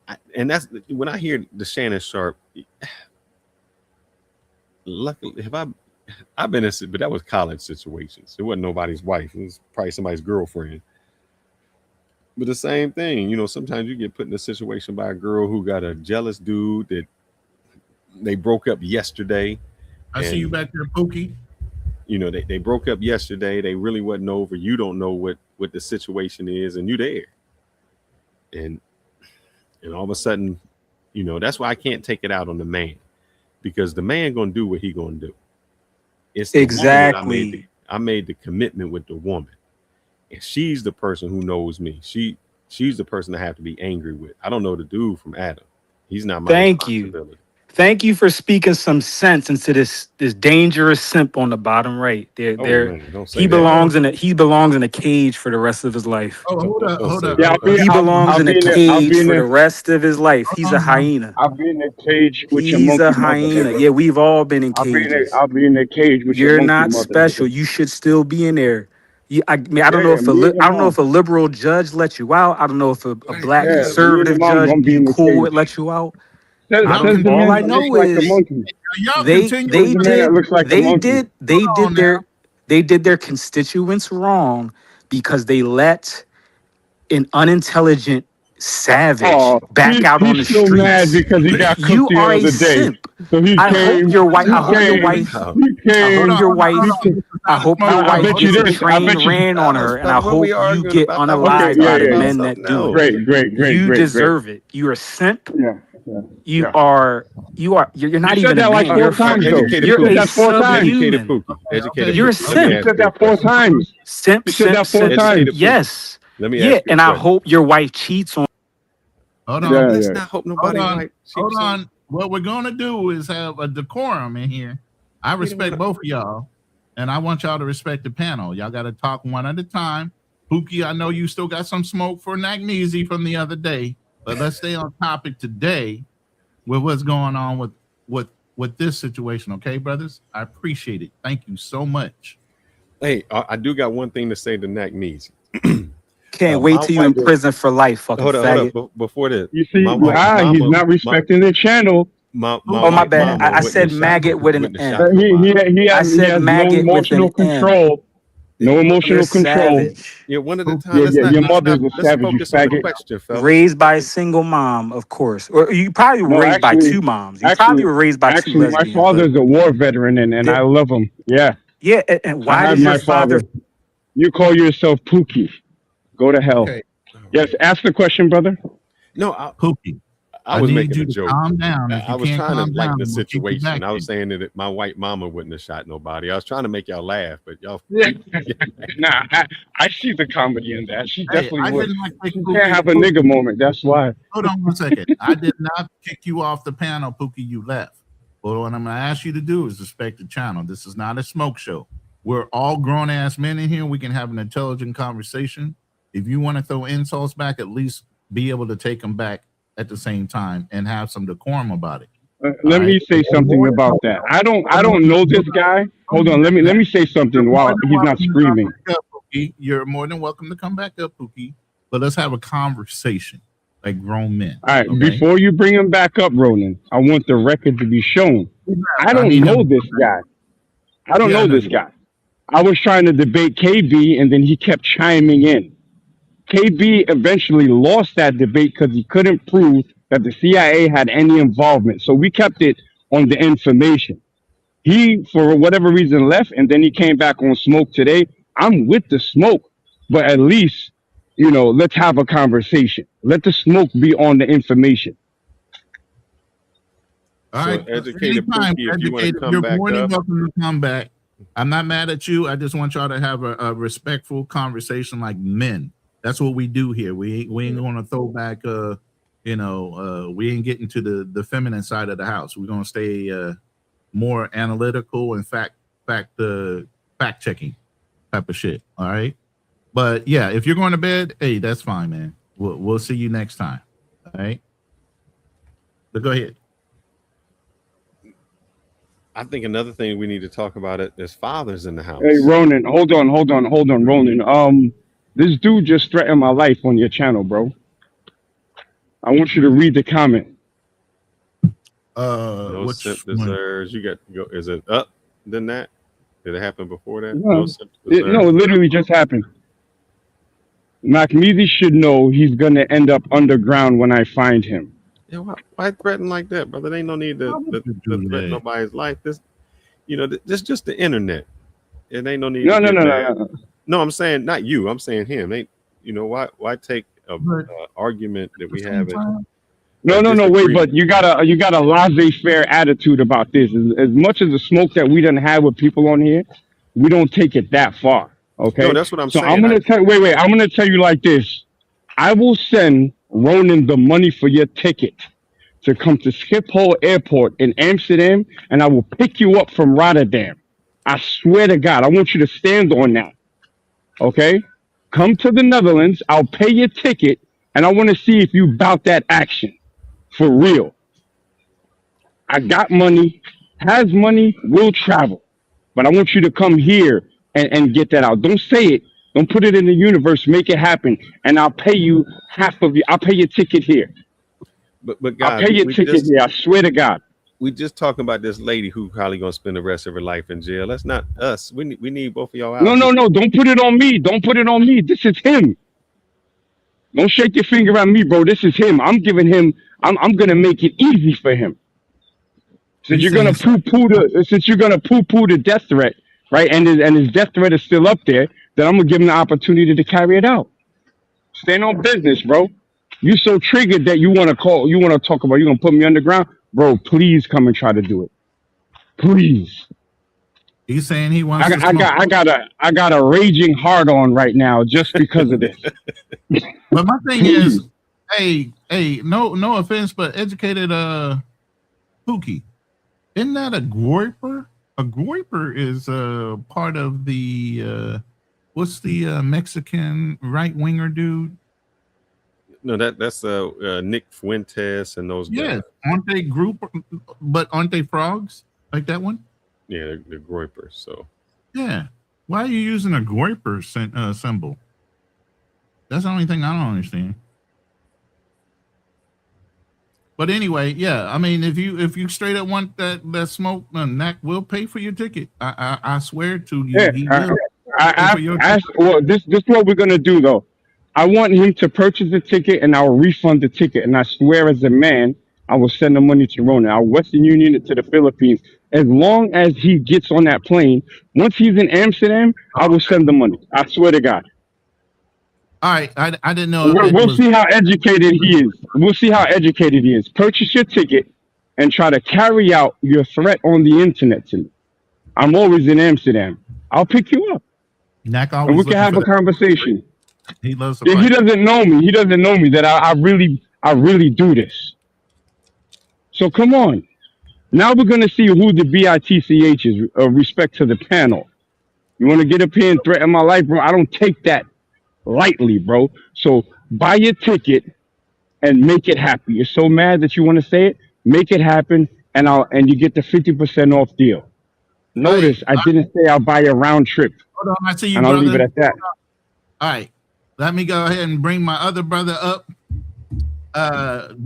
that. And that's when I hear the Shannon Sharpe. Luckily, I've been in, but that was college situations. It wasn't nobody's wife. It was probably somebody's girlfriend. But the same thing, sometimes you get put in a situation by a girl who got a jealous dude that they broke up yesterday. I see you back there, Pookie. They broke up yesterday. They really wasn't over. You don't know what the situation is, and you there. And all of a sudden, that's why I can't take it out on the man, because the man gonna do what he gonna do. It's exactly. I made the commitment with the woman, and she's the person who knows me. She's the person I have to be angry with. I don't know the dude from Adam. He's not my responsibility. Thank you for speaking some sense into this dangerous simp on the bottom right. He belongs in a cage for the rest of his life. Oh, hold up. Yeah, he belongs in a cage for the rest of his life. He's a hyena. I'll be in a cage with your He's monkey a hyena. mother. Yeah, we've all been in cages. I'll be in a cage with your You're monkey not mother. special. You should still be in there. I don't know if a liberal judge let you out. I don't know if a black conservative judge you cool would let you out. All I know is they did their constituents wrong because they let an unintelligent savage back out on the streets. Mad because he got cooked You the are a other day. simp. So he I came. hope your wife gets a train ran on her, and I hope you get unalived by the men that do it. Great. You deserve it. You're a simp. You're not even a man. You're a subhuman. You're a simp. You said that 4 times. Simp. Yes. Let me ask you and I hope your wife cheats on. Hold on. Let's not hope nobody. Hold on. What we're gonna do is have a decorum in here. I respect both of y'all, and I want y'all to respect the panel. Y'all got to talk one at a time. Pookie, I know you still got some smoke for Nagneezy from the other day, but let's stay on topic today with what's going on with this situation. Okay, brothers, I appreciate it. Thank you so much. Hey, I do got one thing to say to Nagneezy. Can't wait till you in prison for life, fucking faggot. Hold up. Before that, You see, he's not respecting the channel. My bad. I said maggot with an M. He I said has maggot no with an emotional M. control. No emotional You're control. savage. Yeah, one at a time. Your mother's a savage, you focus on the faggot. question, fella. Raised by a single mom, of course. Or you probably were No, raised by actually- 2 moms. You probably were raised by 2 Actually, my lesbians. father's a war veteran, and I love him. Yeah. Yeah, and I why had does your my father... You call yourself Pookie. Go to hell. Okay. Yes, ask the question, brother. No, Pookie. I was need making you a to joke. calm down. If I you was can't trying to calm lighten down, the we'll kick you situation. back I was in. saying that my white mama wouldn't have shot nobody. I was trying to make y'all laugh, but y'all. Nah, I see the comedy in that. She Hey, definitely I would. didn't like She Pookie. can't have a nigga moment. That's why. Hold on one second. I did not kick you off the panel, Pookie. You left. But what I'm going to ask you to do is respect the channel. This is not a smoke show. We're all grown ass men in here. We can have an intelligent conversation. If you want to throw insults back, at least be able to take them back at the same time and have some decorum about it. Let me say something about that. I don't know this guy. Hold on. Let me say something while he's not screaming. You're more than welcome to come back up, Pookie. But let's have a conversation like grown men. All right. Okay? Before you bring him back up, Ronan, I want the record to be shown. I don't know this guy. I don't know this guy. I was trying to debate KB, and then he kept chiming in. KB eventually lost that debate because he couldn't prove that the CIA had any involvement. So we kept it on the information. He, for whatever reason, left, and then he came back on smoke today. I'm with the smoke, but at least, let's have a conversation. Let the smoke be on the information. All right. Educated Pookie, if you want to come back more than welcome to come back. I'm not mad at you. I just want y'all to have a respectful conversation like men. That's what we do here. We ain't going to throw back, we ain't getting to the feminine side of the house. We're going to stay more analytical and fact checking type of shit. All right. But yeah, if you're going to bed, hey, that's fine, man. We'll see you next time. All right. But go ahead. I think another thing we need to talk about it is fathers in the house. Hey, Ronan, hold on, Ronan. This dude just threatened my life on your channel, bro. I want you to read the comment. No simp deserves. You got to go. Is it up than that? Did it happen before that? No, it literally just happened. Macmeezy should know he's gonna end up underground when I find him. Yeah, why threaten like that, brother? There ain't no need to threaten nobody's life. This, this just the internet. It ain't no need. No, I'm saying not you. I'm saying him. Why take a argument that we have? No, wait, but you got a laissez-faire attitude about this. As much as the smoke that we done had with people on here, we don't take it that far. Okay, no, that's what I'm saying. So I'm gonna I'm gonna tell you like this. I will send Ronan the money for your ticket to come to Schiphol Airport in Amsterdam, and I will pick you up from Rotterdam. I swear to God, I want you to stand on that. Okay? Come to the Netherlands. I'll pay your ticket, and I want to see if you bout that action. For real. I got money, has money, will travel. But I want you to come here and get that out. Don't say it. Don't put it in the universe. Make it happen. And I'll pay you I'll pay your ticket here. But guys, I'll pay your ticket here. I swear to God. We just talking about this lady who probably gonna spend the rest of her life in jail. That's not us. We need both of y'all out. No. Don't put it on me. Don't put it on me. This is him. Don't shake your finger at me, bro. This is him. I'm giving him. I'm gonna make it easy for him. Since you're gonna poo-poo the death threat, right? And his death threat is still up there. Then I'm gonna give him the opportunity to carry it out. Stand on business, bro. You so triggered that you want to talk about, you're going to put me underground? Bro, please come and try to do it. Please. He's saying he wants I got a raging hard on right now just because of this. But my thing is, hey, no offense, but educated Pookie, isn't that a groiper? A groiper is part of the what's the Mexican right winger dude? No, that's Nick Fuentes and those guys. Yeah, aren't they frogs like that one? Yeah, they're groipers. So yeah, why are you using a groiper symbol? That's the only thing I don't understand. But anyway, yeah, I mean, if you straight up want that smoke, Nac will pay for your ticket. I swear to you. Yeah, well, this is what we're gonna do though. I want him to purchase the ticket, and I will refund the ticket. And I swear, as a man, I will send the money to Ronan. I'll Western Union it to the Philippines. As long as he gets on that plane, once he's in Amsterdam, I will send the money. I swear to God. All right, I didn't know. We'll see how educated he is. We'll see how educated he is. Purchase your ticket and try to carry out your threat on the internet to me. I'm always in Amsterdam. I'll pick you up. And we can have a conversation. He loves to fight. He doesn't know me. He doesn't know me that I really do this. So come on. Now we're gonna see who the BITCH is. Respect to the panel. You want to get up here and threaten my life, bro? I don't take that lightly, bro. So buy your ticket and make it happen. You're so mad that you want to say it. Make it happen, and you get the 50% off deal. Notice I didn't say I'll buy a round trip. Hold on, I see you, and I'll brother. leave it at that. All right, let me go ahead and bring my other brother up,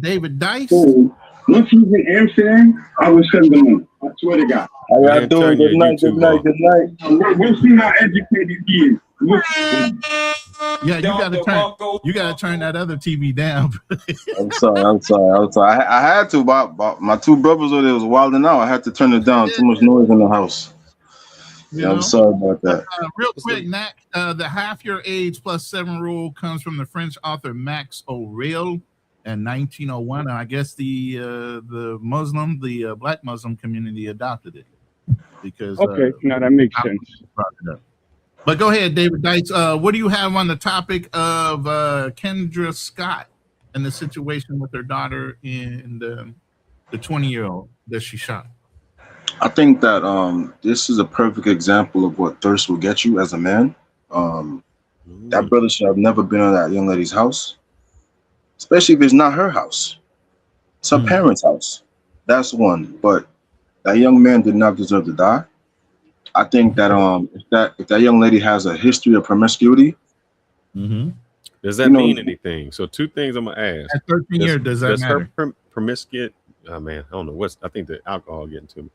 David Dice. Once he's in Amsterdam, I will send them on. I swear to God. How y'all doing? Good night, good night, good night. We'll see how educated he is. Yeah, you gotta turn that other TV down. I'm sorry. I had to, but my two brothers over there was wilding out. I had to turn it down. Too much noise in the house. Yeah, I'm sorry about that. Real quick, Nat, the half your age plus 7 rule comes from the French author Max Aurèle in 1901, and I guess the black Muslim community adopted it because. Okay, now that makes sense. But go ahead, David Dice. What do you have on the topic of Kendra Scott and the situation with her daughter and the 20-year-old that she shot? I think that this is a perfect example of what thirst will get you as a man. That brother should have never been in that young lady's house, especially if it's not her house. It's her parents' house. That's one. But that young man did not deserve to die. I think that if that young lady has a history of promiscuity, does that mean anything? So two things I'm gonna ask. At 13 years, does that matter? Her promiscuity? Oh man, I don't know. I think the alcohol getting to me.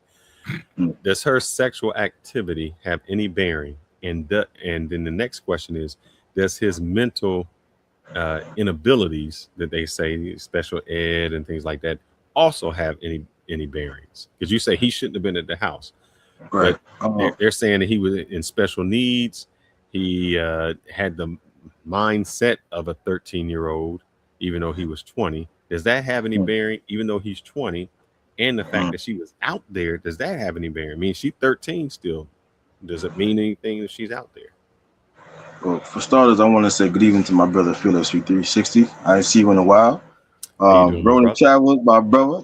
Does her sexual activity have any bearing? And then the next question is, does his mental inabilities that they say special ed and things like that also have any bearings? Because you say he shouldn't have been at the house. Right. But they're saying that he was in special needs. He had the mindset of a 13-year-old, even though he was 20. Does that have any bearing, even though he's 20? And the fact that she was out there, does that have any bearing? I mean, she's 13 still. Does it mean anything that she's out there? Well, for starters, I want to say good evening to my brother Phillips 360. I ain't see you in a while. Ronan Chavez, my brother,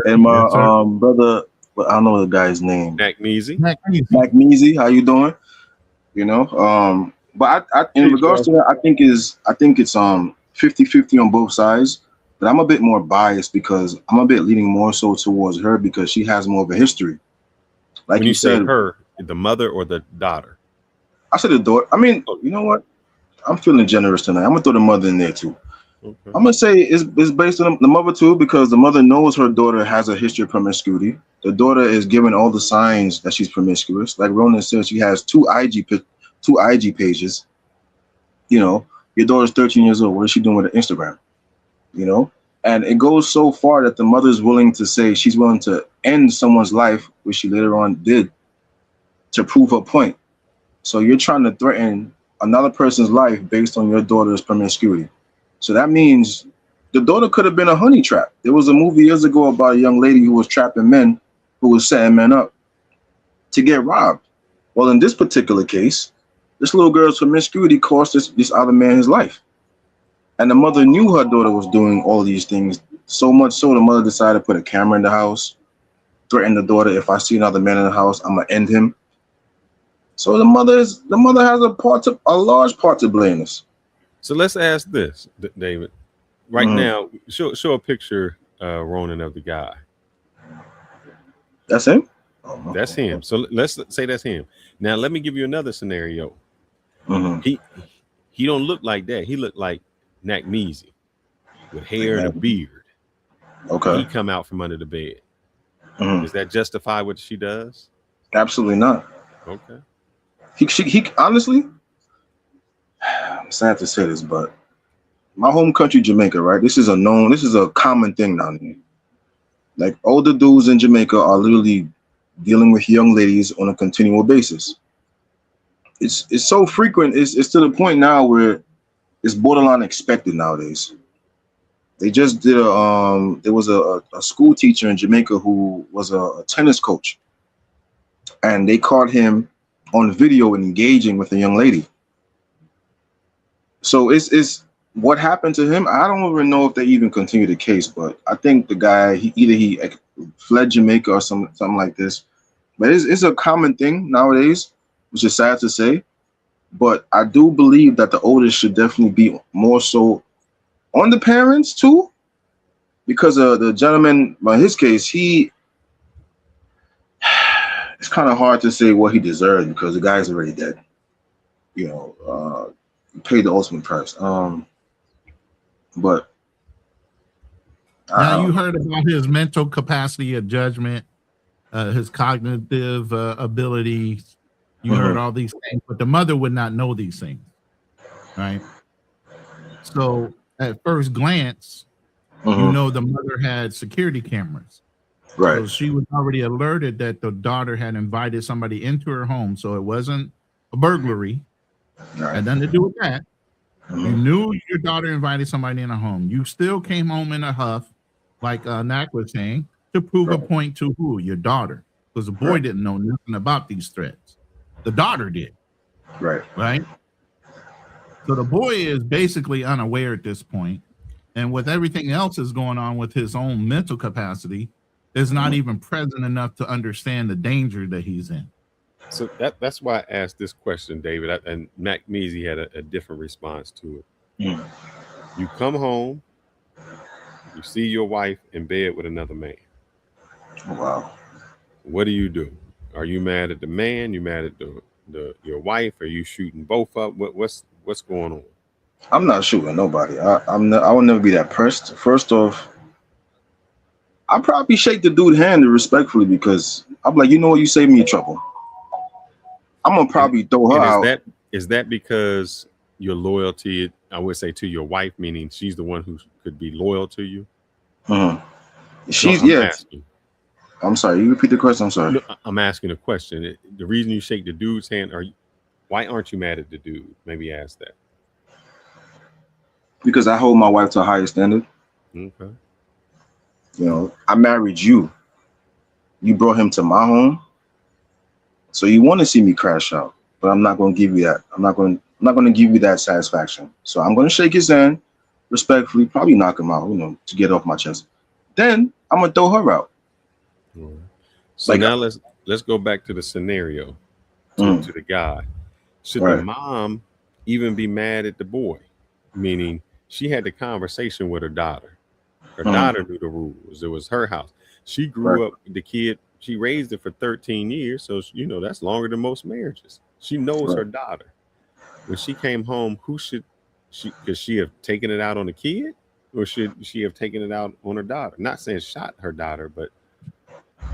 and my brother. But I don't know the guy's name. Mac Measy. Mac Measy, how you doing? You know, but I in regards to that, I think it's 50-50 on both sides. But I'm a bit more biased because I'm a bit leaning more so towards her because she has more of a history. Like when you said, her, the mother or the daughter? I said the daughter. I mean, you know what? I'm feeling generous tonight. I'm gonna throw the mother in there too. Okay. I'm gonna say it's based on the mother too because the mother knows her daughter has a history of promiscuity. The daughter is given all the signs that she's promiscuous. Like Ronan says, she has two IG pages. You know, your daughter's 13 years old. What is she doing with her Instagram? You know, and it goes so far that the mother's willing to say she's willing to end someone's life, which she later on did, to prove her point. So you're trying to threaten another person's life based on your daughter's promiscuity. So that means the daughter could have been a honey trap. There was a movie years ago about a young lady who was trapping men, who was setting men up to get robbed. Well, in this particular case, this little girl's promiscuity cost this other man his life. And the mother knew her daughter was doing all these things, so much so the mother decided to put a camera in the house, threaten the daughter, if I see another man in the house, I'm gonna end him. So the mother has a large part to blame this. So let's ask this, David. Right now, show a picture, Ronan, of the guy. That's him? That's him. So let's say that's him. Now let me give you another scenario. He don't look like that. He looked like Mac Measy with hair and a beard. Okay. He come out from under the bed. Does that justify what she does? Absolutely not. Okay. He honestly, I'm sad to say this, but my home country, Jamaica, right? This is a common thing down here. Like older dudes in Jamaica are literally dealing with young ladies on a continual basis. It's so frequent. It's to the point now where it's borderline expected nowadays. They just did there was a school teacher in Jamaica who was a tennis coach, and they caught him on video engaging with a young lady. So it's what happened to him. I don't even know if they even continue the case, but I think the guy he fled Jamaica or something like this. But it's a common thing nowadays, which is sad to say. But I do believe that the oldest should definitely be more so on the parents too, because the gentleman, in his case, it's kind of hard to say what he deserved because the guy's already dead. You know, paid the ultimate price. But now you heard about his mental capacity of judgment, his cognitive abilities. You heard all these things, but the mother would not know these things, right? So at first glance, you know the mother had security cameras. Right. So she was already alerted that the daughter had invited somebody into her home. So it wasn't a burglary. Had nothing to do with that. You knew your daughter invited somebody in a home. You still came home in a huff, like Knack was saying, to prove a point to who? Your daughter. Because the boy didn't know nothing about these threats. The daughter did. Right. Right? So the boy is basically unaware at this point. And with everything else that's going on with his own mental capacity, is not even present enough to understand the danger that he's in. So that's why I asked this question, David. And Mac Measy had a different response to it. You come home, you see your wife in bed with another man. Wow. What do? Are you mad at the man? You mad at your wife? Are you shooting both up? What's going on? I'm not shooting nobody. I will never be that person. First off, I'll probably shake the dude's hand respectfully because I'm like, you know what, you saved me trouble. I'm gonna probably throw her out. Is that because your loyalty, I would say, to your wife, meaning she's the one who could be loyal to you? She's asking. I'm sorry. You repeat the question. I'm sorry. No, I'm asking a question. The reason you shake the dude's hand, why aren't you mad at the dude? Maybe ask that. Because I hold my wife to a higher standard. Okay. You know, I married you. You brought him to my home. So you want to see me crash out, but I'm not going to give you that. I'm not going to give you that satisfaction. So I'm going to shake his hand respectfully, probably knock him out, you know, to get off my chest. Then I'm going to throw her out. So now let's go back to the scenario, to the guy. Should the mom even be mad at the boy? Meaning she had the conversation with her daughter. Her daughter knew the rules. It was her house. She grew up, the kid, she raised it for 13 years. So, you know, that's longer than most marriages. She knows her daughter. When she came home, could she have taken it out on the kid? Or should she have taken it out on her daughter? Not saying shot her daughter, but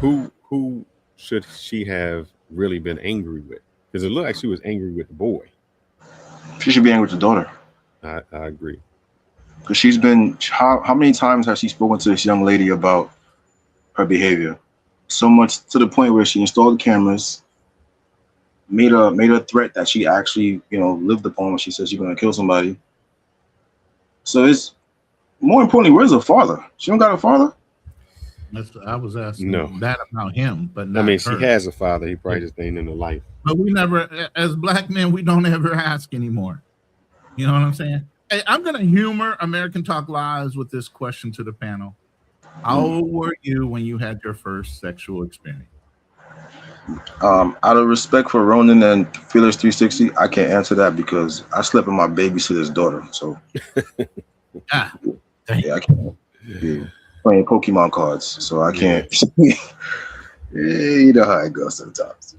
who should she have really been angry with? Because it looked like she was angry with the boy. She should be angry with the daughter. I agree. Because she's been, how many times has she spoken to this young lady about her behavior? So much to the point where she installed the cameras, made a threat that she actually, you know, lived upon when she said she's going to kill somebody. So it's, more importantly, where's her father? She don't got a father? I was asking that about him, but not I mean, her. she has a father. He probably just ain't in her life. But we never, as black men, we don't ever ask anymore. You know what I'm saying? Hey, I'm going to humor American Talk Lives with this question to the panel. How old were you when you had your first sexual experience? Out of respect for Ronan and Fearless 360, I can't answer that because I slept with my babysitter's daughter. So, yeah, I can't. Yeah. Playing Pokemon cards, so I can't. You know how it goes sometimes.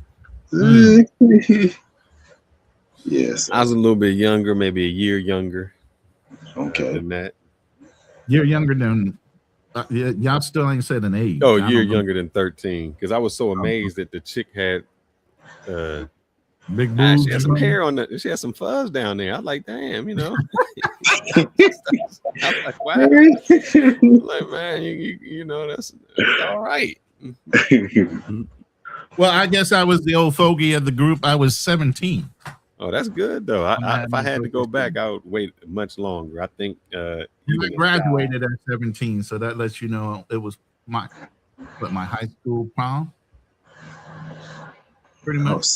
Yes, I was a little bit younger, maybe a year younger. Okay, than that. You're younger than y'all. Still ain't said an age. Oh, a year younger than 13. Because I was so amazed that the chick had big boobs. She had some hair on the. She had some fuzz down there. I was like, damn, you know. I was like, wow. Like, man, you know, that's all right. Well, I guess I was the old fogey of the group. I was 17. Oh, that's good though. If I had to go back, I would wait much longer. I think I graduated at 17, so that lets you know it was my high school prom. Pretty much.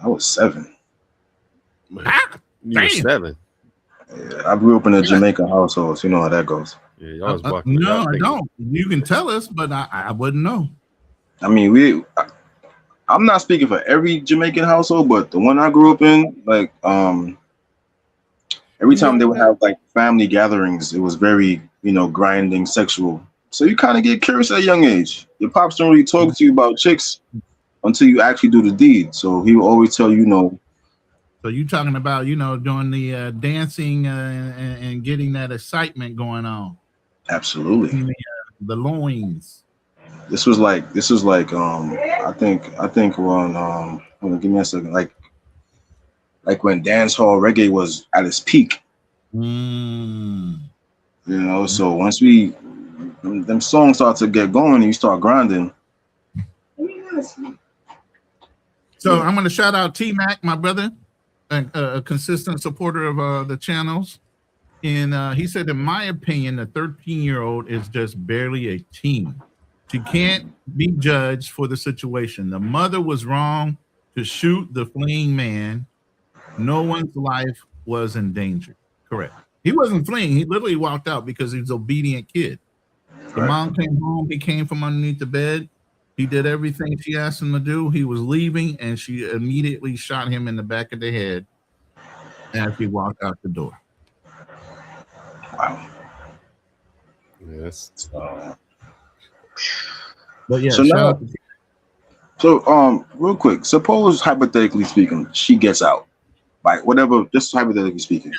I was 7. You were 7. Yeah, I grew up in a Jamaican household, so you know how that goes. Yeah, y'all was walking No, around I thinking- don't. You can tell us, but I wouldn't know. I mean, I'm not speaking for every Jamaican household, but the one I grew up in, like, every time they would have like family gatherings, it was very, grinding, sexual. So you kind of get curious at a young age. Your pops don't really talk to you about chicks until you actually do the deed. So he will always tell you, So you talking about, doing the dancing and getting that excitement going on. Absolutely. The loins. This was like I think when hold on, give me a second, like when dance hall reggae was at its peak. So once them songs start to get going and you start grinding. So I'm going to shout out T-Mac, my brother, a consistent supporter of the channels. And he said, in my opinion, the 13-year-old is just barely a teen. She can't be judged for the situation. The mother was wrong to shoot the fleeing man. No one's life was in danger. Correct. He wasn't fleeing. He literally walked out because he was an obedient kid. The mom came home. He came from underneath the bed. He did everything she asked him to do. He was leaving, and she immediately shot him in the back of the head as he walked out the door. Wow. Yes. But yeah. So real quick, suppose hypothetically speaking, she gets out, like whatever. Just hypothetically speaking.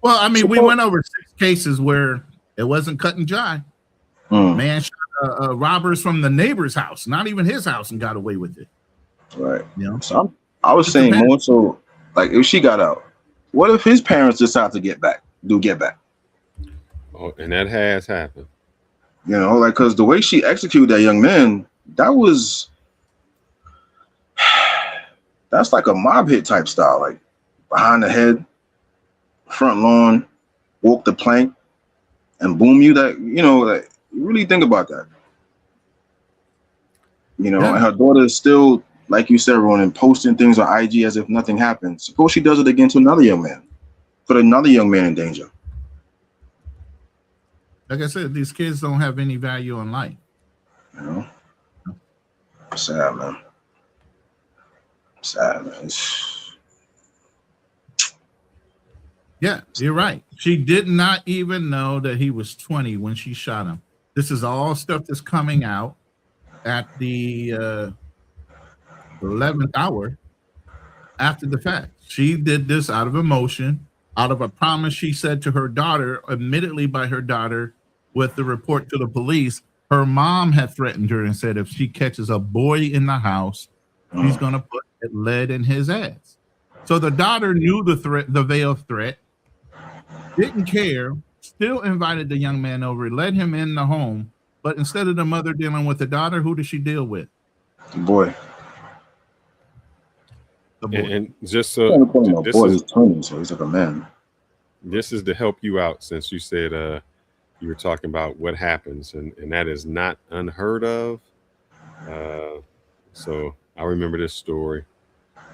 Well, I mean, we went over 6 cases where it wasn't cut and dry. Man shot robbers from the neighbor's house, not even his house, and got away with it. Right. So I was saying more so, like if she got out, what if his parents decide to get back? Oh, and that has happened. Like because the way she executed that young man, that's like a mob hit type style, like behind the head, front lawn, walk the plank, and boom you. That like you really think about that. And her daughter is still, like you said, Ronan, posting things on IG as if nothing happened. Suppose she does it again to another young man, put another young man in danger. Like I said, these kids don't have any value in life. Sad, man. Yeah, you're right. She did not even know that he was 20 when she shot him. This is all stuff that's coming out at the 11th hour after the fact. She did this out of emotion, out of a promise she said to her daughter, admittedly by her daughter, with the report to the police. Her mom had threatened her and said if she catches a boy in the house, she's going to put lead in his ass. So the daughter knew the threat, the veiled threat, didn't care, still invited the young man over, led him in the home. But instead of the mother dealing with the daughter, who does she deal with? The boy. And just so he's 20, so he's like a man. This is to help you out, since you said you were talking about what happens, and that is not unheard of. So I remember this story.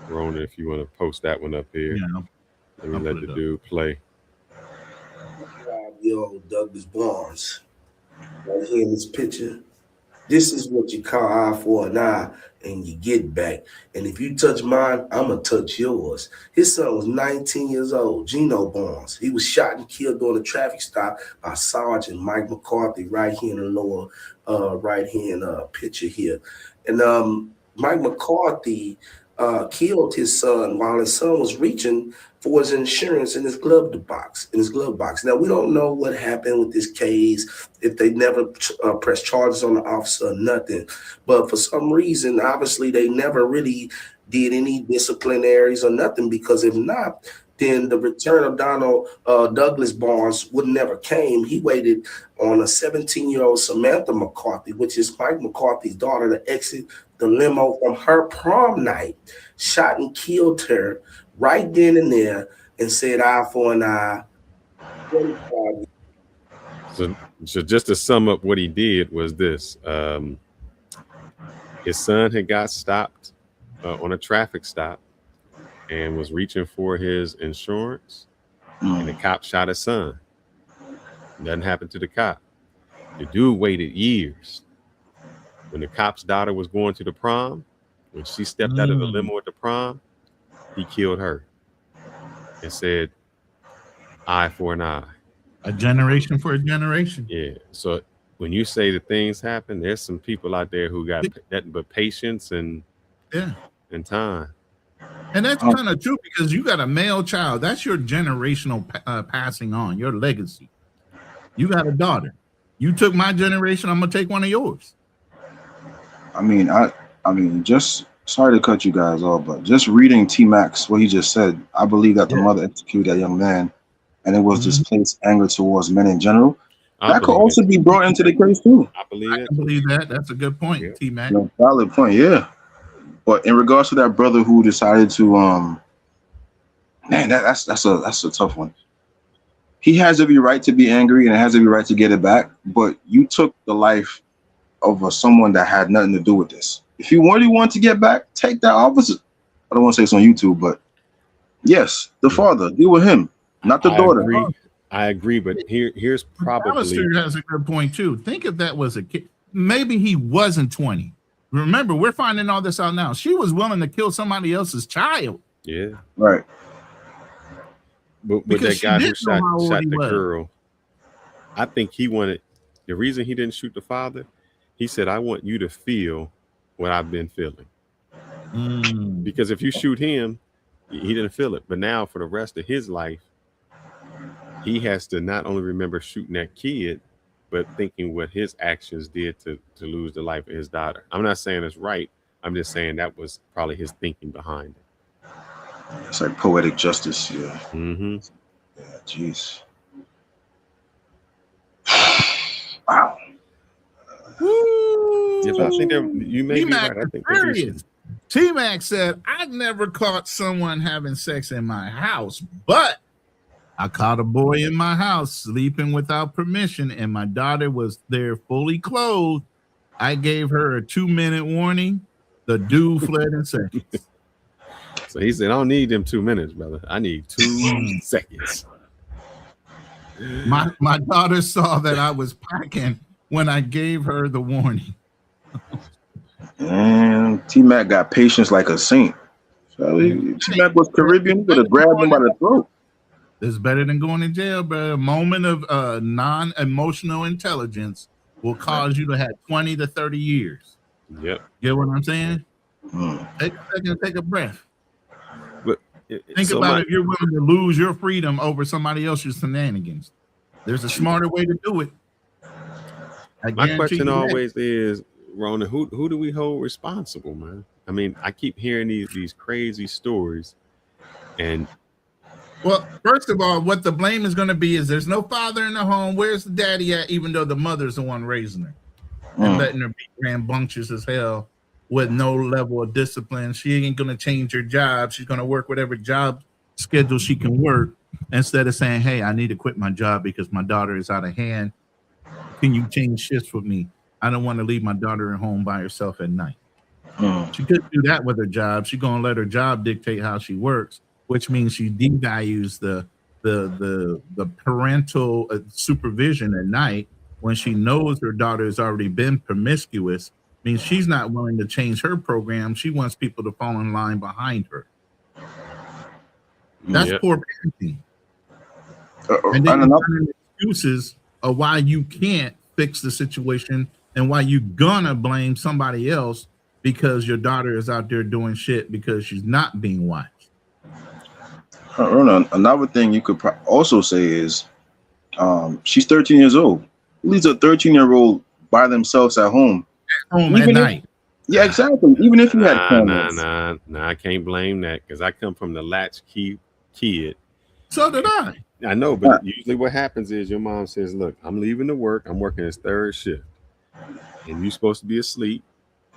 Ronan, if you want to post that one up here, let me let the dude play. Old Douglas Barnes, right here in this picture. This is what you call eye for an eye, and you get back. And if you touch mine, I'm gonna touch yours. His son was 19 years old, Gino Barnes. He was shot and killed during a traffic stop by Sergeant Mike McCarthy, right here in the lower right-hand picture here. And Mike McCarthy killed his son while his son was reaching for his insurance in his glove box. Now, we don't know what happened with this case, if they never pressed charges on the officer or nothing. But for some reason, obviously, they never really did any disciplinaries or nothing, because if not, then the return of Douglas Barnes would never came. He waited on a 17-year-old Samantha McCarthy, which is Mike McCarthy's daughter, to exit the limo from her prom night, shot and killed her right then and there, and said eye for an eye. So just to sum up what he did was this. His son had got stopped on a traffic stop and was reaching for his insurance, and the cop shot his son. Nothing happened to the cop. The dude waited years. When the cop's daughter was going to the prom, when she stepped out of the limo at the prom, he killed her and said, eye for an eye. A generation for a generation. Yeah. So when you say that things happen, there's some people out there who got that but patience and time. And that's kind of true because you got a male child. That's your generational passing on, your legacy. You got a daughter. You took my generation. I'm gonna take one of yours. I mean, just sorry to cut you guys off, but just reading T-Max, what he just said, I believe that the mother executed that young man, and it was displaced anger towards men in general. That could also be brought into the case too. I believe that. That's a good point, T-Mac. No, valid point, yeah. But in regards to that brother who decided to, man, that's a tough one. He has every right to be angry and has every right to get it back, but you took the life of someone that had nothing to do with this. If you really want to get back, take that officer. I don't want to say it's on YouTube, but yes, the father, deal with him, not the daughter. I agree, but here's probably Alistair has a good point too. Think if that was a kid, maybe he wasn't 20. Remember, we're finding all this out now. She was willing to kill somebody else's child. Yeah, right. But that guy who shot the girl, I think he wanted. The reason he didn't shoot the father, he said, "I want you to feel what I've been feeling." Because if you shoot him, he didn't feel it. But now, for the rest of his life, he has to not only remember shooting that kid, but thinking what his actions did to lose the life of his daughter. I'm not saying it's right. I'm just saying that was probably his thinking behind it. It's like poetic justice, yeah. Mm-hmm. Yeah, jeez. Wow. I think you may be right. I think T-Mac said, I never caught someone having sex in my house, but I caught a boy in my house sleeping without permission, and my daughter was there fully clothed. I gave her a 2-minute warning. The dude fled in seconds. So he said, I don't need them 2 minutes, brother. I need 2 seconds. My daughter saw that I was packing when I gave her the warning. And T-Mac got patience like a saint. So T-Mac was Caribbean, could have grabbed him by the throat. It's better than going to jail, bro. A moment of non-emotional intelligence will cause you to have 20 to 30 years. Yep. Get what I'm saying? Take a second, take a breath. But Think about if you're willing to lose your freedom over somebody else's shenanigans. There's a smarter way to do it. My question always is, Rona, who do we hold responsible, man? I mean, I keep hearing these crazy stories, and well, first of all, what the blame is going to be is there's no father in the home. Where's the daddy at? Even though the mother's the one raising her and letting her be rambunctious as hell with no level of discipline. She ain't going to change her job. She's going to work whatever job schedule she can work instead of saying, hey, I need to quit my job because my daughter is out of hand. Can you change shifts with me? I don't want to leave my daughter at home by herself at night. She couldn't do that with her job. She's going to let her job dictate how she works, which means she devalues the parental supervision at night when she knows her daughter has already been promiscuous. Means she's not willing to change her program. She wants people to fall in line behind her. That's poor parenting. And then you find excuses of why you can't fix the situation and why you're gonna blame somebody else because your daughter is out there doing shit because she's not being watched. Another thing you could also say is she's 13 years old. Who leaves a 13-year-old by themselves at home? At night. Yeah, exactly. Even if you had cameras. Nah, I can't blame that because I come from the latchkey kid. So did I. I know, but usually what happens is your mom says, look, I'm leaving to work. I'm working this third shift. And you're supposed to be asleep.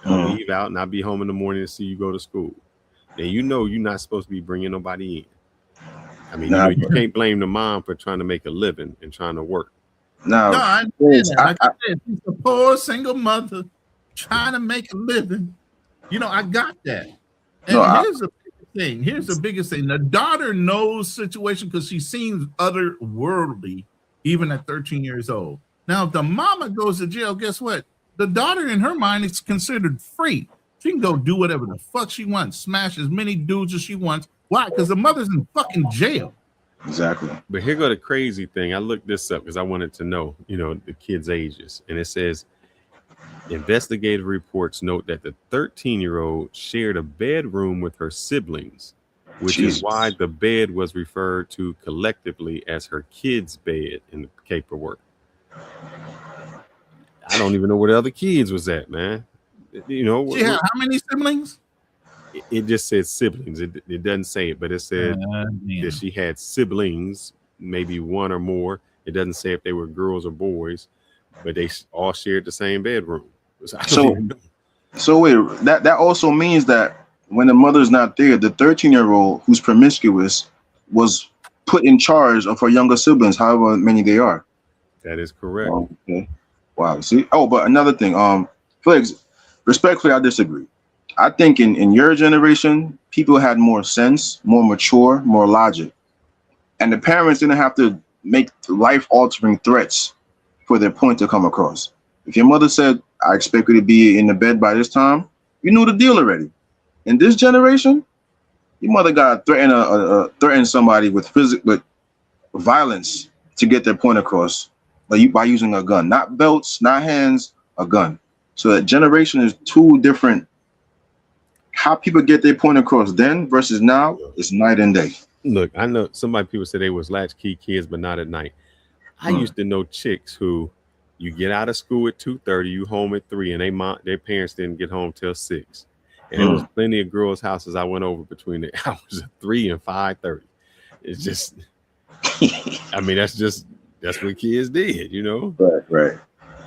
I'll leave out and I'll be home in the morning to see you go to school. And you know you're not supposed to be bringing nobody in. I mean, you can't blame the mom for trying to make a living and trying to work. No, I understand that. Like I said, she's a poor single mother trying to make a living. You know, I got that. And here's the biggest thing. The daughter knows situation because she seems otherworldly, even at 13 years old. Now, if the mama goes to jail, guess what? The daughter, in her mind, is considered free. She can go do whatever the fuck she wants, smash as many dudes as she wants. Why? Because the mother's in fucking jail. Exactly. But here go the crazy thing. I looked this up because I wanted to know, the kids' ages. And it says, investigative reports note that the 13-year-old shared a bedroom with her siblings, which is why the bed was referred to collectively as her kid's bed in the paperwork. I don't even know where the other kids was at, man. She had how many siblings? It just said siblings. It doesn't say it, but it said that she had siblings, maybe one or more. It doesn't say if they were girls or boys, but they all shared the same bedroom. So wait, that also means that when the mother's not there, the 13-year-old who's promiscuous was put in charge of her younger siblings, however many they are. That is correct. Okay. Wow. See. Oh, but another thing, Felix, respectfully, I disagree. I think in your generation, people had more sense, more mature, more logic, and the parents didn't have to make life-altering threats for their point to come across. If your mother said, "I expect you to be in the bed by this time," you knew the deal already. In this generation, your mother got to threaten somebody with violence to get their point across, by using a gun, not belts, not hands, a gun. So that generation is two different. How people get their point across then versus now is night and day. Look, I know people say they was latchkey kids, but not at night. I used to know chicks who you get out of school at 2:30, you home at 3, and their parents didn't get home till 6. And there was plenty of girls' houses I went over between the hours of 3 and 5:30. It's just, I mean, that's what kids did,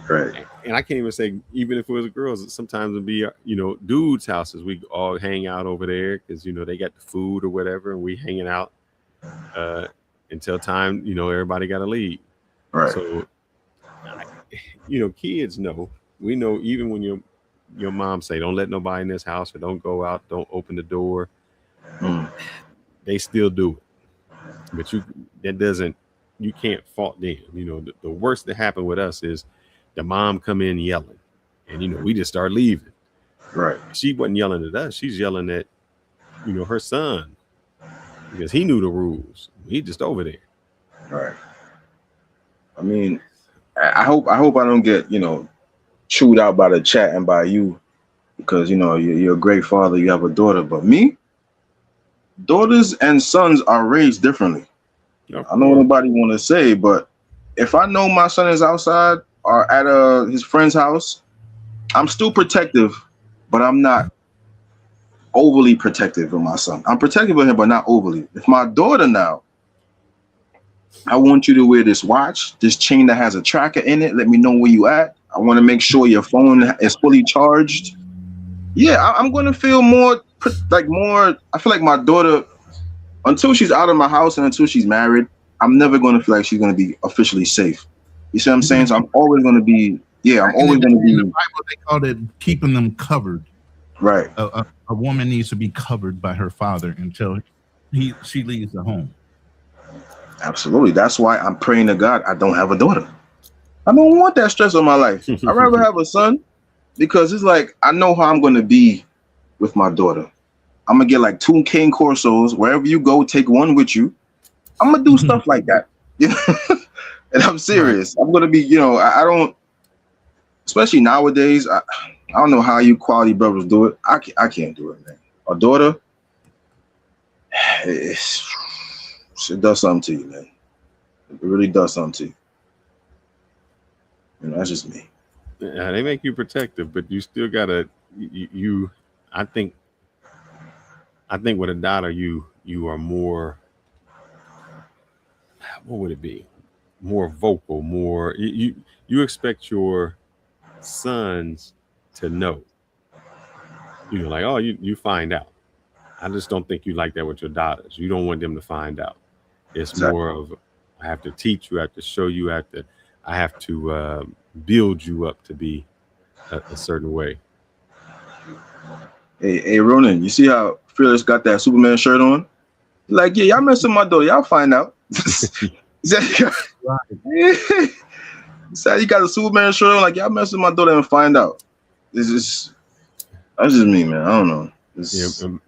Right. And I can't even say, even if it was girls, sometimes it'd be, dudes' houses. We all hang out over there because, they got the food or whatever, and we hanging out until time, everybody got to leave. Right. So, kids know. We know even when your mom say, don't let nobody in this house or don't go out, don't open the door. They still do it. But you can't fault them. The worst that happened with us is the mom come in yelling, and we just start leaving. Right. She wasn't yelling at us. She's yelling at, her son, because he knew the rules. He just over there. Right. I mean, I hope I don't get chewed out by the chat and by you, because you're a great father. You have a daughter, but me, daughters and sons are raised differently. I know nobody want to say, but if I know my son is outside or at his friend's house, I'm still protective, but I'm not overly protective of my son. I'm protective of him, but not overly. If my daughter now, I want you to wear this watch, this chain that has a tracker in it. Let me know where you at. I want to make sure your phone is fully charged. Yeah, I'm going to feel more. I feel like my daughter, until she's out of my house and until she's married, I'm never going to feel like she's going to be officially safe. You see what I'm saying? So I'm always going to be, I'm always going to be. In the Bible, they called it keeping them covered. Right. A woman needs to be covered by her father until she leaves the home. Absolutely. That's why I'm praying to God I don't have a daughter. I don't want that stress on my life. I'd rather have a son, because it's like I know how I'm going to be with my daughter. I'm going to get like 2 cane Corsos. Wherever you go, take one with you. I'm going to do stuff like that. And I'm serious. I'm going to be, I don't, especially nowadays, I don't know how you quality brothers do it. I can't do it, man. A daughter, it does something to you, man. It really does something to you. That's just me. Yeah, they make you protective, but you still gotta. I think with a daughter, you are more. What would it be? More vocal, more. You expect your sons to know. Like, oh, you find out. I just don't think you like that with your daughters. You don't want them to find out. It's more of, I have to teach you, I have to show you, I have to build you up to be a certain way. Hey, Ronan, you see how Fearless got that Superman shirt on? Like, yeah, y'all messing with my daughter. Y'all find out. Sad you got a Superman shirt on, like y'all mess with my daughter and find out. That's just me, man. I don't know.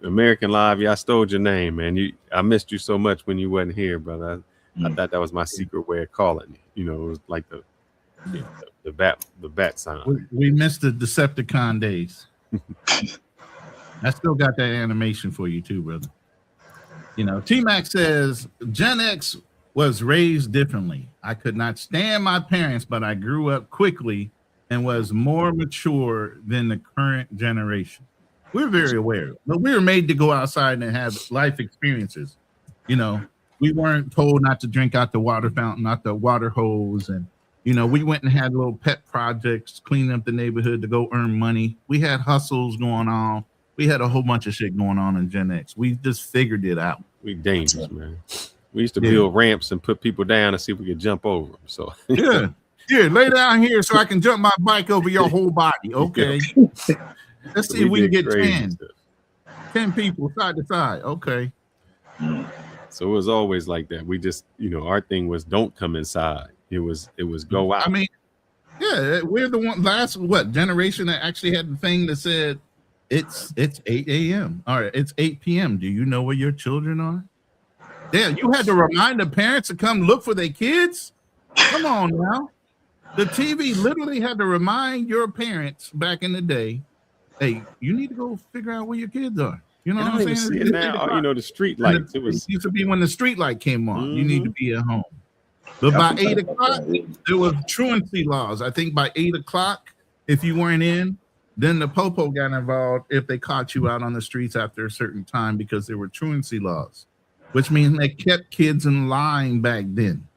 American Live, y'all stole your name, man. I missed you so much when you wasn't here, brother. I thought that was my secret way of calling you. You know, it was like the bat sign. We missed the Decepticon days. I still got that animation for you too, brother. You know, T-Mac says Gen X was raised differently. I could not stand my parents, but I grew up quickly and was more mature than the current generation. We're very aware, but we were made to go outside and have life experiences. You know, we weren't told not to drink out the water fountain, not the water hose. And, you know, we went and had little pet projects, cleaning up the neighborhood to go earn money. We had hustles going on. We had a whole bunch of shit going on in Gen X. We just figured it out. We dangerous, man. We used to build ramps and put people down and see if we could jump over them. So yeah, lay down here so I can jump my bike over your whole body. Okay. Let's see if we can get 10 people side to side. Okay. So it was always like that. We just, you know, our thing was don't come inside. It was go out. I mean, yeah, we're the last generation that actually had the thing that said it's 8 a.m. All right, it's 8 p.m. Do you know where your children are? Damn, you had to remind the parents to come look for their kids? Come on now. The TV literally had to remind your parents back in the day, hey, you need to go figure out where your kids are. You know what I'm saying? See it now, you know, the street lights. It used to be when the street light came on. You need to be at home. But by 8 o'clock, there were truancy laws. I think by 8 o'clock, if you weren't in, then the popo got involved if they caught you out on the streets after a certain time because there were truancy laws, which means they kept kids in line back then.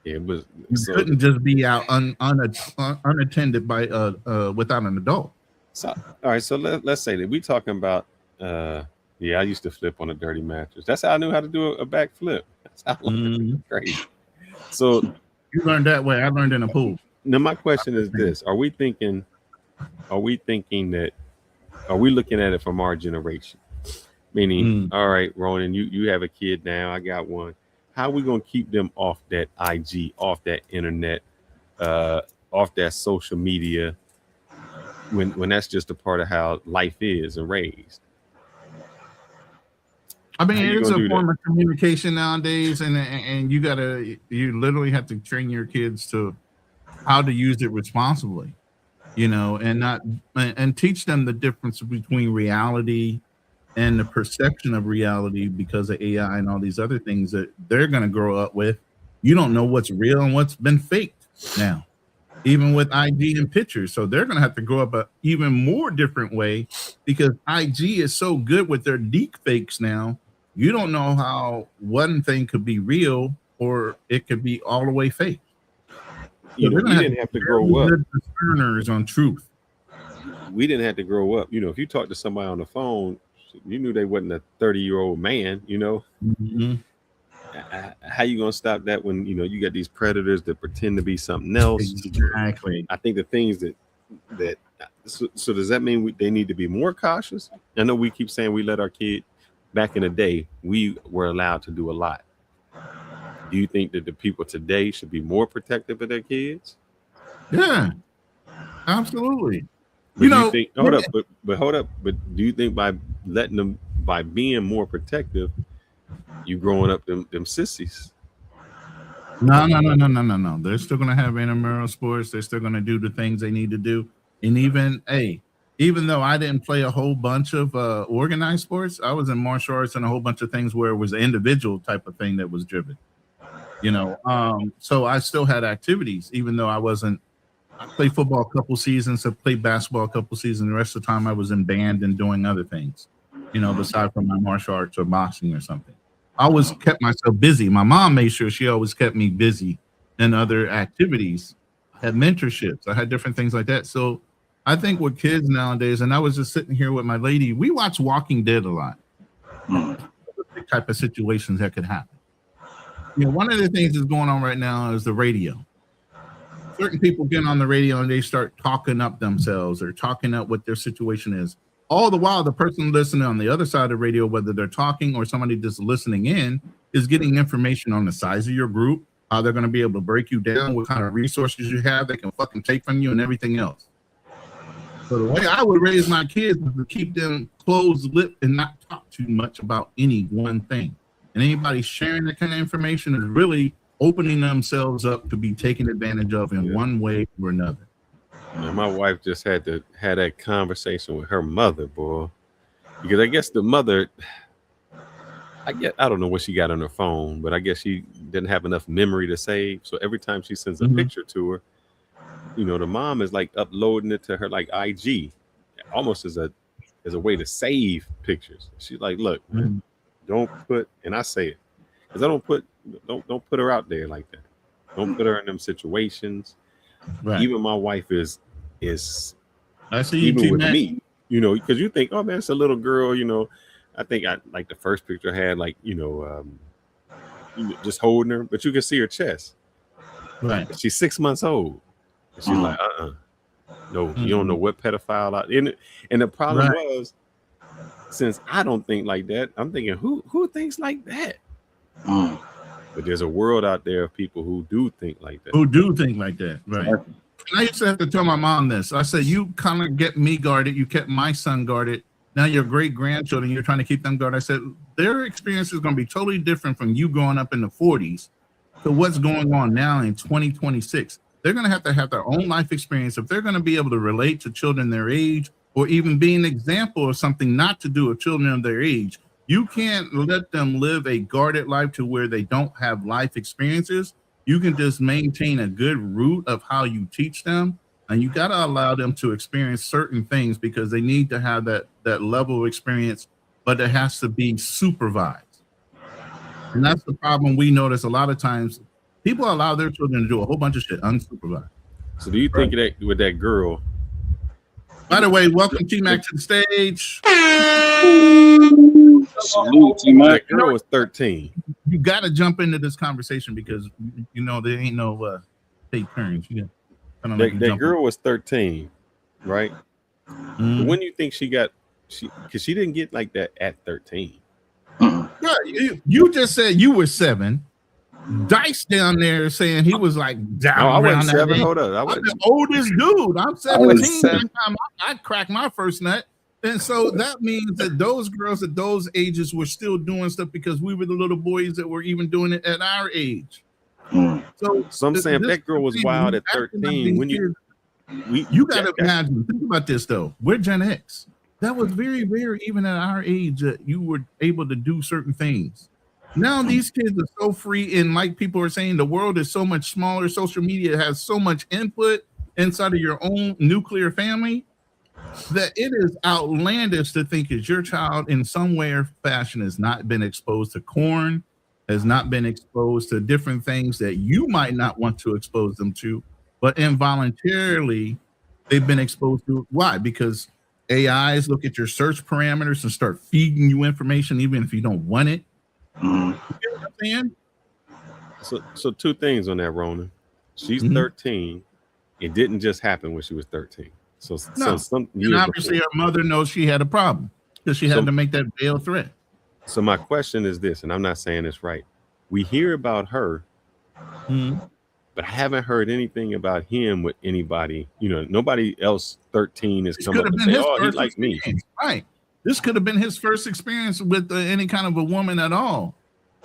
It was you couldn't just be out unattended by without an adult. So all right, so let's say that we talking about I used to flip on a dirty mattress. That's how I knew how to do a back flip. That's how I learned. Crazy. So you learned that way. I learned in a pool. Now my question is this: Are we looking at it from our generation? Meaning, all right, Ronan, you have a kid now. I got one. How are we gonna keep them off that IG, off that internet, off that social media? When that's just a part of how life is and raised. I mean, it's a form of communication nowadays, and you literally have to train your kids to how to use it responsibly, you know, and teach them the difference between reality and the perception of reality because of AI and all these other things that they're going to grow up with. You don't know what's real and what's been faked now, even with IG and pictures. So they're going to have to grow up an even more different way because IG is so good with their deep fakes now. You don't know how one thing could be real or it could be all the way fake. You know, we didn't have to grow up. Discerners on truth. We didn't have to grow up. You know, if you talk to somebody on the phone, you knew they wasn't a 30-year-old man, you know. Mm-hmm. How you gonna stop that when you know you got these predators that pretend to be something else? Exactly. I think the things that so does that mean they need to be more cautious? I know we keep saying we let our kid. Back in the day, we were allowed to do a lot. Do you think that the people today should be more protective of their kids? Yeah, absolutely. But hold up. But do you think by being more protective, you growing up them sissies? No. They're still gonna have intramural sports. They're still gonna do the things they need to do. And even though I didn't play a whole bunch of organized sports, I was in martial arts and a whole bunch of things where it was an individual type of thing that was driven. You know, so I still had activities, even though I played football a couple seasons, I played basketball a couple seasons. The rest of the time I was in band and doing other things, you know, aside from my martial arts or boxing or something. I always kept myself busy. My mom made sure she always kept me busy in other activities. I had mentorships. I had different things like that. So I think with kids nowadays, and I was just sitting here with my lady, we watch Walking Dead a lot. The type of situations that could happen. You know, one of the things that's going on right now is the radio. Certain people get on the radio and they start talking up themselves or talking up what their situation is. All the while, the person listening on the other side of the radio, whether they're talking or somebody just listening in, is getting information on the size of your group, how they're going to be able to break you down, what kind of resources you have they can fucking take from you, and everything else. So the way I would raise my kids is to keep them closed-lipped and not talk too much about any one thing. And anybody sharing that kind of information is really opening themselves up to be taken advantage of in one way or another. Man, my wife just had to have that conversation with her mother, boy, because I guess the mother, I don't know what she got on her phone, but I guess she didn't have enough memory to save. So every time she sends a picture to her, you know, the mom is like uploading it to her like IG, almost as a way to save pictures. She's like, look, don't put, and I say it because I don't put her out there like that. Don't put her in them situations. Right. Even my wife is I see you even with me, you know, because you think, oh man, it's a little girl, you know. I think I like the first picture had like, just holding her, but you can see her chest. Right. She's 6 months old. And she's like, no, you don't know what pedophile out in it. And the problem was, since I don't think like that, I'm thinking, who thinks like that? But there's a world out there of people who do think like that. Who do think like that, right? And I used to have to tell my mom this. I said, you kind of get me guarded. You kept my son guarded. Now your great-grandchildren, you're trying to keep them guarded. I said, their experience is going to be totally different from you growing up in the 40s to what's going on now in 2026. They're going to have their own life experience. If they're going to be able to relate to children their age or even be an example of something not to do with children of their age, you can't let them live a guarded life to where they don't have life experiences. You can just maintain a good root of how you teach them, and you got to allow them to experience certain things because they need to have that level of experience, but it has to be supervised. And that's the problem we notice a lot of times. People allow their children to do a whole bunch of shit unsupervised. So do you think that with that girl? By the way, welcome T-Mac to the stage. Salute, T-Mac. That girl was 13. You got to jump into this conversation because you know there ain't no take turns. That girl was 13, right? When do you think because she didn't get like that at 13? Yeah, you just said you were 7. Dice down there saying he was like down. No, I around wasn't 7. Hold up. I'm the oldest dude. I'm 17. By the time I cracked my first nut. And so that means that those girls at those ages were still doing stuff because we were the little boys that were even doing it at our age. So I'm saying if that girl was wild at 13, when you got to imagine, think about this though. We're Gen X. That was very rare even at our age that you were able to do certain things. Now these kids are so free, and like people are saying, the world is so much smaller. Social media has so much input inside of your own nuclear family that it is outlandish to think that your child in some way or fashion has not been exposed to corn, has not been exposed to different things that you might not want to expose them to, but involuntarily they've been exposed to. Why? Because AIs look at your search parameters and start feeding you information even if you don't want it. You know what I'm saying? So two things on that, Ronan. She's 13. It didn't just happen when she was 13. And obviously her mother knows she had a problem because she had to make that veiled threat. So my question is this, and I'm not saying this right. We hear about her, but I haven't heard anything about him with anybody. You know, nobody else 13 is coming up and say, oh, he's like me. Right. This could have been his first experience with any kind of a woman at all.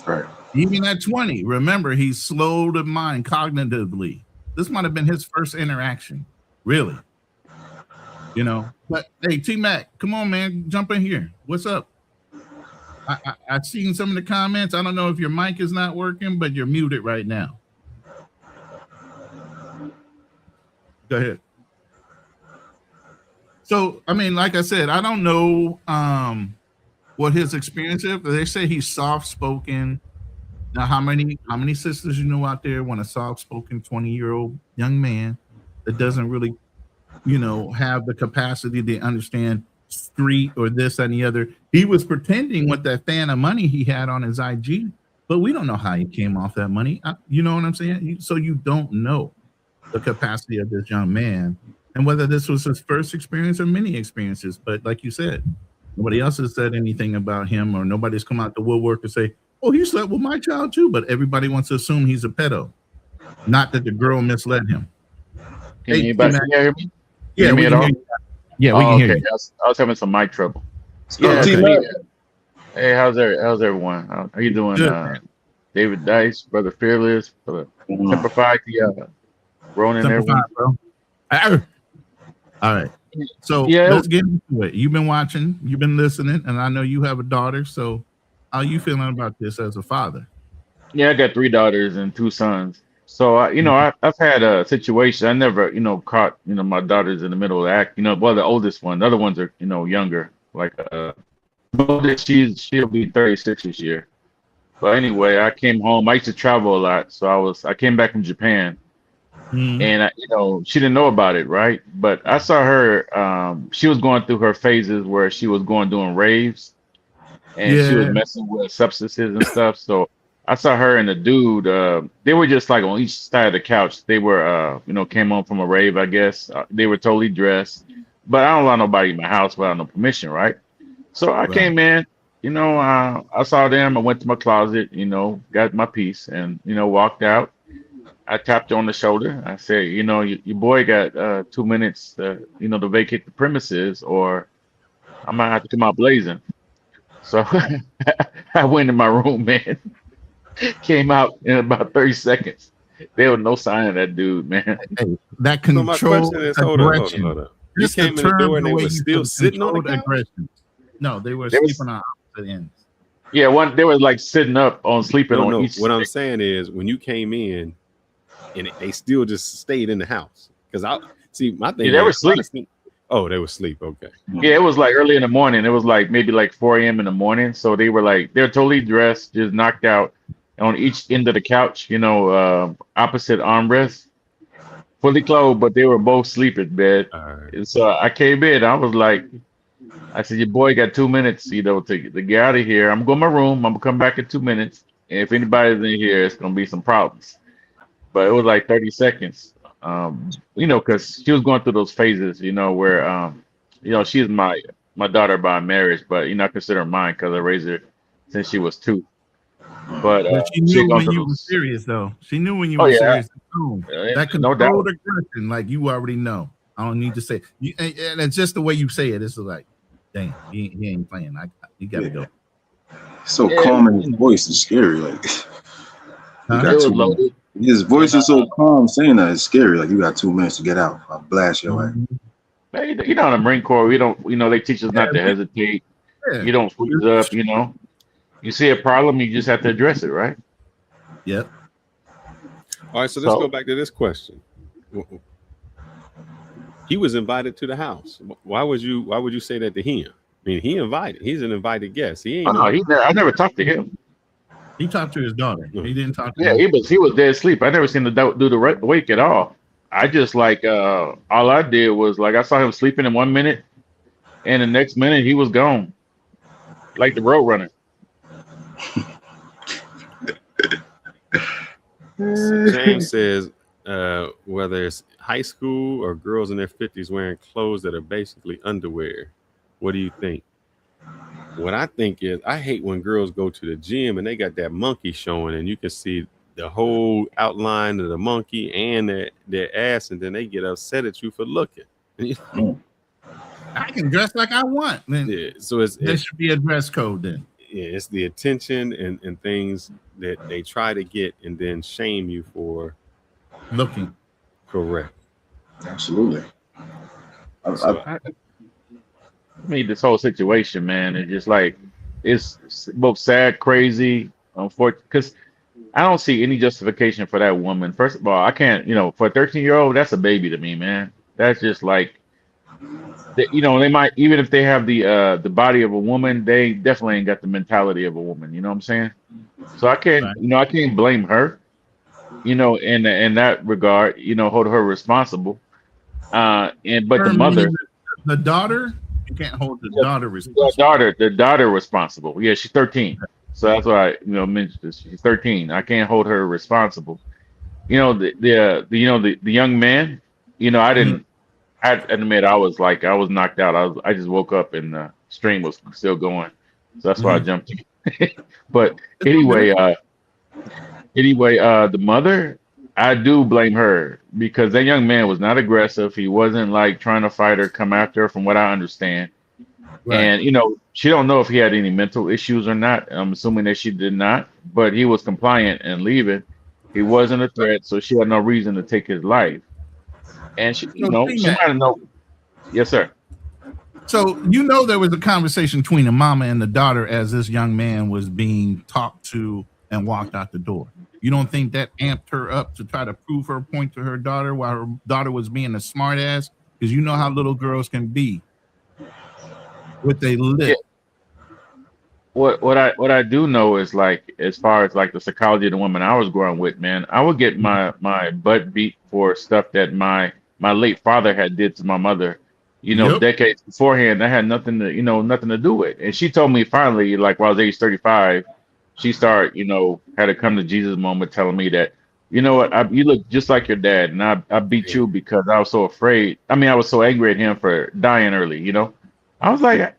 Right. Even at 20. Remember, he's slow to mind cognitively. This might have been his first interaction. Really. You know, but hey, T-Mac, come on, man, jump in here. What's up? I've seen some of the comments. I don't know if your mic is not working, but you're muted right now. Go ahead. So, I mean, like I said, I don't know what his experience is. They say he's soft-spoken. Now, how many sisters you know out there want a soft-spoken 20-year-old young man that doesn't really, you know, have the capacity to understand street or this and the other? He was pretending with that fan of money he had on his IG, but we don't know how he came off that money. You know what I'm saying? So you don't know the capacity of this young man and whether this was his first experience or many experiences. But like you said, nobody else has said anything about him, or nobody's come out the woodwork to say, Oh, he slept with my child too, but everybody wants to assume he's a pedo. Not that the girl misled him. Can Hey, anybody T-Mac. hear me? Yeah, Hear we me at can all? hear you. Yeah, we can hear okay. you. I was having some mic trouble. Oh, Yeah, okay. me. Hey, how's everyone? How you doing? Good, man. David Dice, Brother Fearless, Brother Semper Fi, Ronan, Simple everyone. Five, bro. All right. So Yeah, let's get into it. You've been watching, you've been listening, and I know you have a daughter. So how are you feeling about this as a father? Yeah, I got 3 daughters and 2 sons. So I've had a situation. I never, caught, my daughters in the middle of the act. Well, the oldest one, the other ones are, younger. Like she'll be 36 this year. But anyway, I came home. I used to travel a lot, so I came back from Japan, and she didn't know about it, right? But I saw her. She was going through her phases where she was doing raves, and she was messing with substances and stuff. So I saw her and the dude. They were just like on each side of the couch. They were, came home from a rave, I guess. They were totally dressed, but I don't allow nobody in my house without no permission, right? So I came in. I saw them. I went to my closet, got my piece and, walked out. I tapped her on the shoulder. I said, your boy got 2 minutes, to vacate the premises or I might have to come out blazing. So I went in my room, man. Came out in about 30 seconds. There was no sign of that dude, man. Hey, that So my control question is, hold on. You This came in the term door and they way were you still put sitting on the controlled couch? aggression. No, they were They was- sleeping on opposite ends. Yeah, they were like sitting up on sleeping No, on no. each. What I'm saying is, when you came in, and they still just stayed in the house. Because I see my thing. Yeah, they were is- asleep. Oh, they were asleep. Okay. Yeah, it was like early in the morning. It was like maybe like 4 a.m. in the morning. So they're totally dressed, just knocked out on each end of the couch, opposite armrest, fully clothed, but they were both asleep in bed. And so I came in. I said, your boy got 2 minutes, to get out of here. I'm going to my room. I'm going to come back in 2 minutes. And if anybody's in here, it's going to be some problems. But it was like 30 seconds, because she was going through those phases, where, she's my daughter by marriage, but, I consider her mine because I raised her since she was 2. But She knew when you were serious, though. She knew when you Oh, were yeah. serious. Boom. Yeah, That no controlled doubt. aggression, like you already know. I don't need to say. And it's just the way you say it. It's like, dang, he ain't playing. You gotta go. So Yeah. calm in his voice is scary. Like you It got was 2 loaded. minutes. His voice is so calm, saying that it's scary. Like you got 2 minutes to get out. I'll blast your ass. Hey, in the Marine Corps, we don't, they teach us not to hesitate. Yeah. You don't freeze up, You see a problem, you just have to address it, right? Yep. All right. So let's So- go back to this question. He was invited to the house. Why would you say that to him? I mean, he invited. He's an invited guest. He ain't. Oh, no, I never talked to him. He talked to his daughter. He didn't talk to Yeah, him. he was dead asleep. I never seen him do the wake at all. I just all I did was I saw him sleeping in 1 minute, and the next minute he was gone, like the Road Runner. James says whether it's high school or girls in their 50s wearing clothes that are basically underwear. What do you think? What I think is, I hate when girls go to the gym and they got that monkey showing and you can see the whole outline of the monkey and their ass, and then they get upset at you for looking. I can dress like I want. Then Yeah, so there should be a dress code then. yeah, it's the attention and things that they try to get and then shame you for looking. Correct. Absolutely. I mean, this whole situation, man, it's just it's both sad, crazy, unfortunate, because I don't see any justification for that woman. First of all, I can't, for a 13-year-old, that's a baby to me, man. That's just they might, even if they have the body of a woman, they definitely ain't got the mentality of a woman. You know what I'm saying? So I can't, I can't blame her, in that regard, hold her responsible. But the mother, the daughter, you can't hold the daughter responsible. the daughter responsible. Yeah, she's 13. So that's why I mentioned this. She's 13. I can't hold her responsible. The young man, I didn't. I admit I was knocked out. I just woke up and the stream was still going. So that's why I jumped But anyway, the mother, I do blame her because that young man was not aggressive. He wasn't like trying to fight or come after her, from what I understand. Right. And she don't know if he had any mental issues or not. I'm assuming that she did not, but he was compliant and leaving. He wasn't a threat, so she had no reason to take his life. And she, she might have known. Yes, sir. So there was a conversation between the mama and the daughter as this young man was being talked to and walked out the door. You don't think that amped her up to try to prove her point to her daughter while her daughter was being a smart ass? Because you know how little girls can be with they lip. Yeah. What I do know is, like, as far as like the psychology of the woman I was growing with, man, I would get my butt beat for stuff that my late father had did to my mother, decades beforehand. That had nothing to do with. And she told me finally, like, while I was age 35, she started, had a come to Jesus moment, telling me that, you know what, you look just like your dad, and I beat you because I was so afraid. I mean, I was so angry at him for dying early. I was like,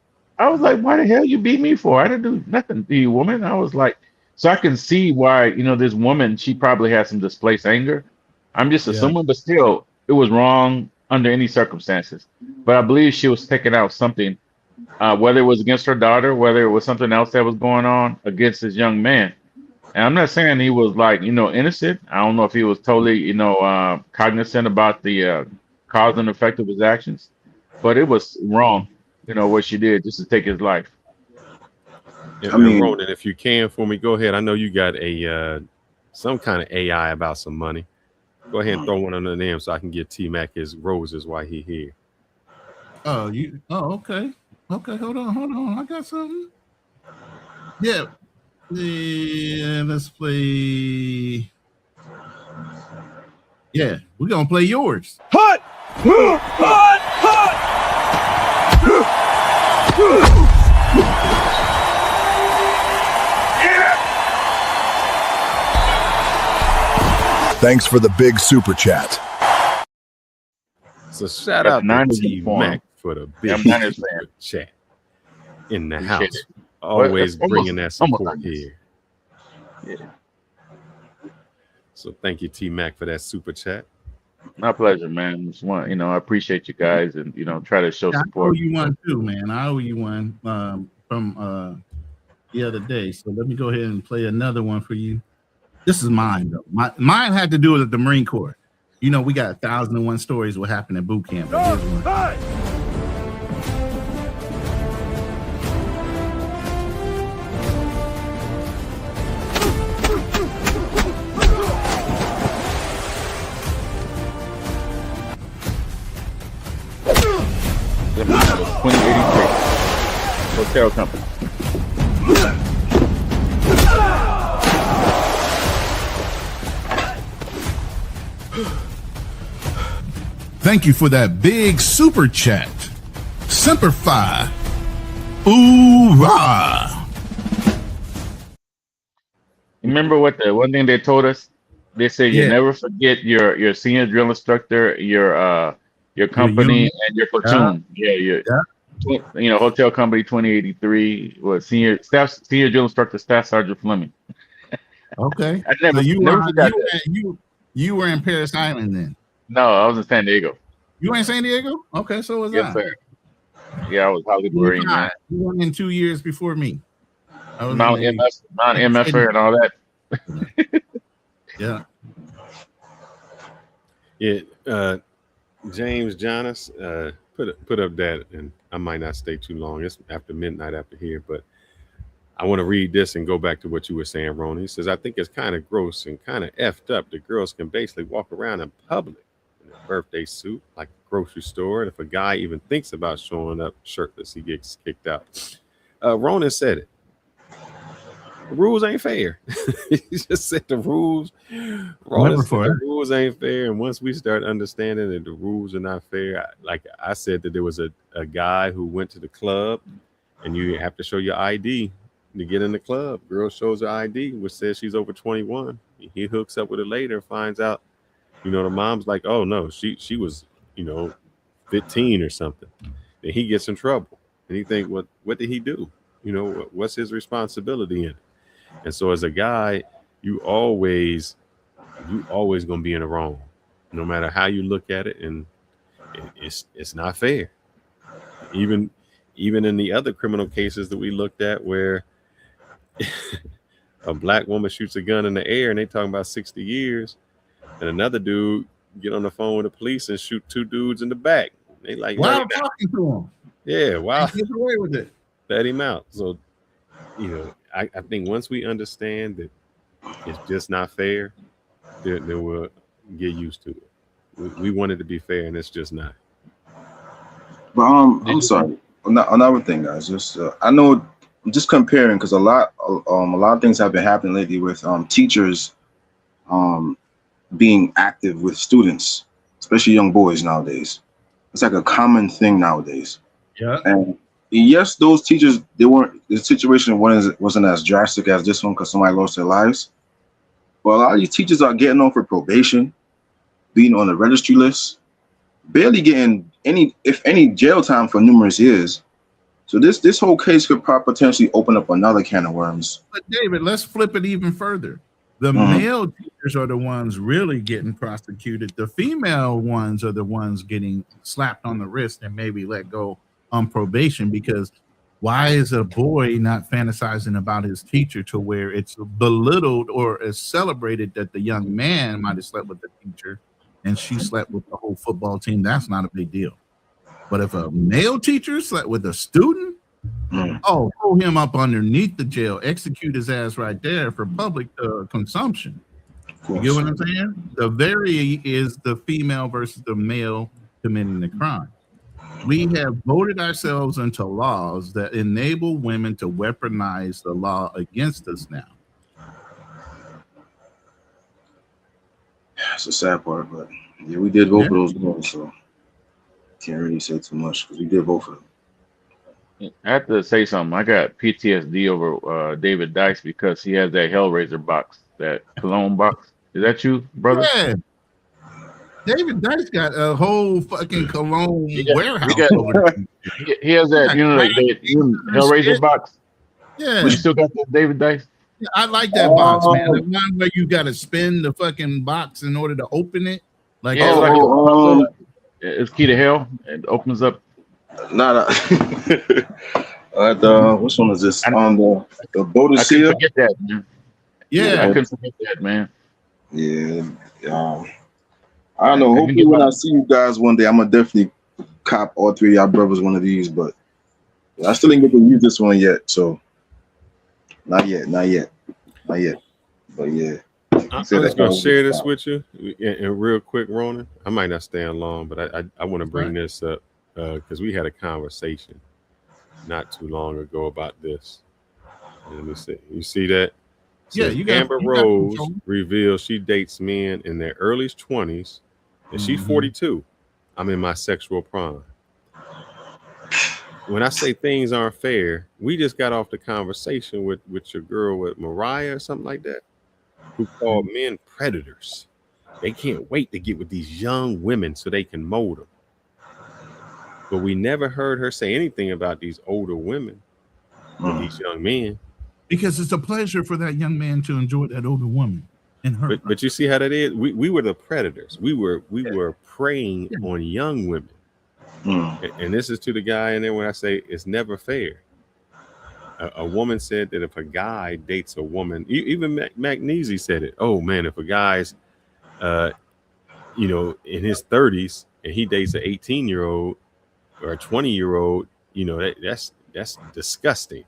why the hell you beat me for? I didn't do nothing to you, woman. I was like, so I can see why, this woman, she probably had some displaced anger. I'm just assuming, but still, it was wrong under any circumstances. But I believe she was taking out something, whether it was against her daughter, whether it was something else that was going on against this young man. And I'm not saying he was like, innocent. I don't know if he was totally, cognizant about the cause and effect of his actions, but it was wrong. What she did just to take his life. I mean, Ronan, if you can for me, go ahead. I know you got some kind of AI about some money. Go ahead and throw one under them so I can get T-Mac his roses while he here. Okay. Okay, hold on. I got something. Yeah, let's play. Yeah, we're gonna play yours. Hot! Thanks for the big super chat. So shout out to T-Mac for the big super chat in the house. Always bringing that support here. Yeah. So thank you, T-Mac, for that super chat. My pleasure, man. Just want, I appreciate you guys, and try to show support. I owe you one too, man. I owe you one from the other day. So let me go ahead and play another one for you. This is mine though. Mine had to do with the Marine Corps. We got 1,001 stories what happened at boot camp. But here's one. The mine was 2083. Hotel company. Thank you for that big super chat. Semper Fi. Hoorah! Remember what the one thing they told us? They said you never forget your senior drill instructor, your company, and your platoon. Hotel company 2083 was senior drill instructor, Staff Sergeant Fleming. Okay. I never, you were in Paris Island then? No, I was in San Diego. You were in San Diego? Okay, so was I. Yes, sir. Yeah, I was Hollywood Marine. Man. You went in 2 years before me. I was Mount MFR and all that. Yeah. Yeah. James Jonas put up that, and I might not stay too long. It's after midnight after here, but I want to read this and go back to what you were saying, Ron. He says, I think it's kind of gross and kind of effed up that girls can basically walk around in public in a birthday suit like a grocery store. And if a guy even thinks about showing up shirtless, he gets kicked out. Ronan said it. The rules ain't fair. He just said the rules. The rules ain't fair. And once we start understanding that the rules are not fair, like I said that there was a guy who went to the club and you have to show your ID to get in the club. Girl shows her ID, which says she's over 21. He hooks up with her later, finds out, the mom's like, oh no, she was, 15 or something. And he gets in trouble. And he think, what did he do? You know, what's his responsibility in it? And so as a guy, you always gonna be in the wrong, no matter how you look at it, and it's not fair. Even in the other criminal cases that we looked at, where a black woman shoots a gun in the air and they talking about 60 years, and another dude get on the phone with the police and shoot 2 dudes in the back. They like, while talking to him. Yeah, wow. Get away with it. Let him out. So, you know, I think once we understand that it's just not fair, then we'll get used to it. We want it to be fair, and it's just not. But I'm sorry. Another thing, guys. Just I know I'm just comparing, because a lot of things have been happening lately with teachers being active with students, especially young boys nowadays. It's like a common thing nowadays. Yeah. And yes, those teachers, the situation wasn't as drastic as this one because somebody lost their lives. But a lot of these teachers are getting on for probation, being on the registry list, barely getting any jail time for numerous years. So this whole case could potentially open up another can of worms. But David, let's flip it even further. The male teachers are the ones really getting prosecuted. The female ones are the ones getting slapped on the wrist and maybe let go on probation, because why is a boy not fantasizing about his teacher to where it's belittled or is celebrated that the young man might have slept with the teacher and she slept with the whole football team? That's not a big deal. But if a male teacher slept with a student, oh, throw him up underneath the jail, execute his ass right there for public consumption. You get what I'm saying? The vary is the female versus the male committing the crime. We have voted ourselves into laws that enable women to weaponize the law against us now. It's a sad part, but yeah, we did vote for those laws, so can't really say too much because we did vote for them. I have to say something. I got PTSD over David Dice because he has that Hellraiser box, that cologne box. Is that you, brother? Yeah. David Dice got a whole fucking cologne warehouse. He has that, that Hellraiser box. Yeah. But you still got that David Dice? Yeah, I like that box, man. The one where you got to spin the fucking box in order to open it. Like, it's key to hell. It opens up. Nah. Which one is this? On the Boda Seal? I couldn't forget that, man. Yeah. I couldn't forget that, man. Yeah. I don't know. Hopefully, when I see you guys one day, I'm gonna definitely cop all 3 of y'all brothers one of these. But I still didn't get to use this one yet, so not yet. But yeah, I'm just gonna share this with you, and real quick, Ronan. I might not stay on long, but I want to bring this up because we had a conversation not too long ago about this. Let me see. You see that? Yeah, Amber Rose reveals she dates men in their early 20s, and she's 42. I'm in my sexual prime. When I say things aren't fair, we just got off the conversation with your girl, with Mariah or something like that, who called men predators. They can't wait to get with these young women so they can mold them. But we never heard her say anything about these older women, with these young men. Because it's a pleasure for that young man to enjoy that older woman and her. But you see how that is? We were the predators. We were preying on young women. And this is to the guy in there when I say it's never fair. A woman said that if a guy dates a woman, even Magnesia said it. Oh man, if a guy's in his 30s and he dates an 18-year-old or a 20-year-old, that's disgusting.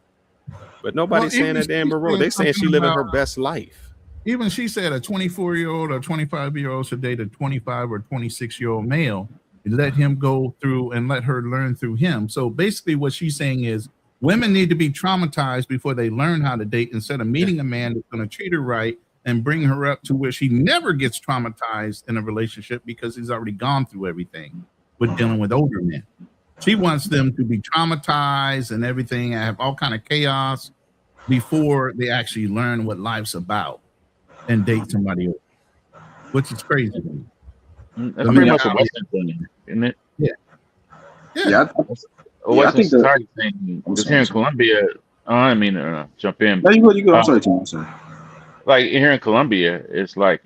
But nobody's saying that to Amber Rose. They're saying she living her best life. Even she said a 24-year-old or 25-year-old should date a 25 or 26-year-old male and let him go through and let her learn through him. So basically what she's saying is women need to be traumatized before they learn how to date, instead of meeting a man that's going to treat her right and bring her up to where she never gets traumatized in a relationship because he's already gone through everything with dealing with older men. She wants them to be traumatized and everything, and have all kind of chaos before they actually learn what life's about and date somebody else, which is crazy. That's pretty much a Western thing, isn't it? Yeah. I think Western society thing. Just here in Colombia, I didn't mean to jump in. No, you go. I'm sorry, Tim. I'm sorry. Like here in Colombia, it's like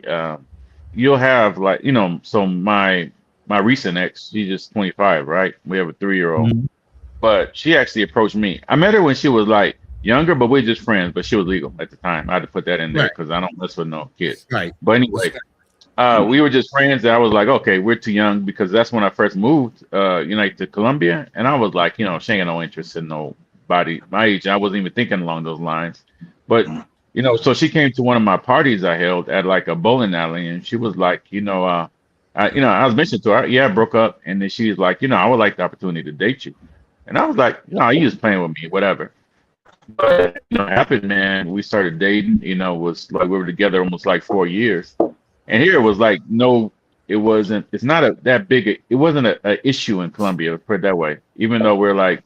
you'll have like so my recent ex, she's just 25, right? We have a 3-year-old, but she actually approached me. I met her when she was like younger, but we're just friends. But she was legal at the time. I had to put that in there because I don't mess with no kids. Right. But anyway, we were just friends. And I was like, okay, we're too young because that's when I first moved, to Colombia, and I was like, she ain't got no interest in nobody my age. I wasn't even thinking along those lines, but. So she came to one of my parties I held at like a bowling alley, and she was like, I was mentioning to her, I broke up, and then she's like, I would like the opportunity to date you, and I was like, you just playing with me, whatever. But it happened, man. We started dating. Was like we were together almost like 4 years, and here it was like it wasn't. It's not that big. It wasn't a issue in Colombia. Let's put it that way. Even though we're like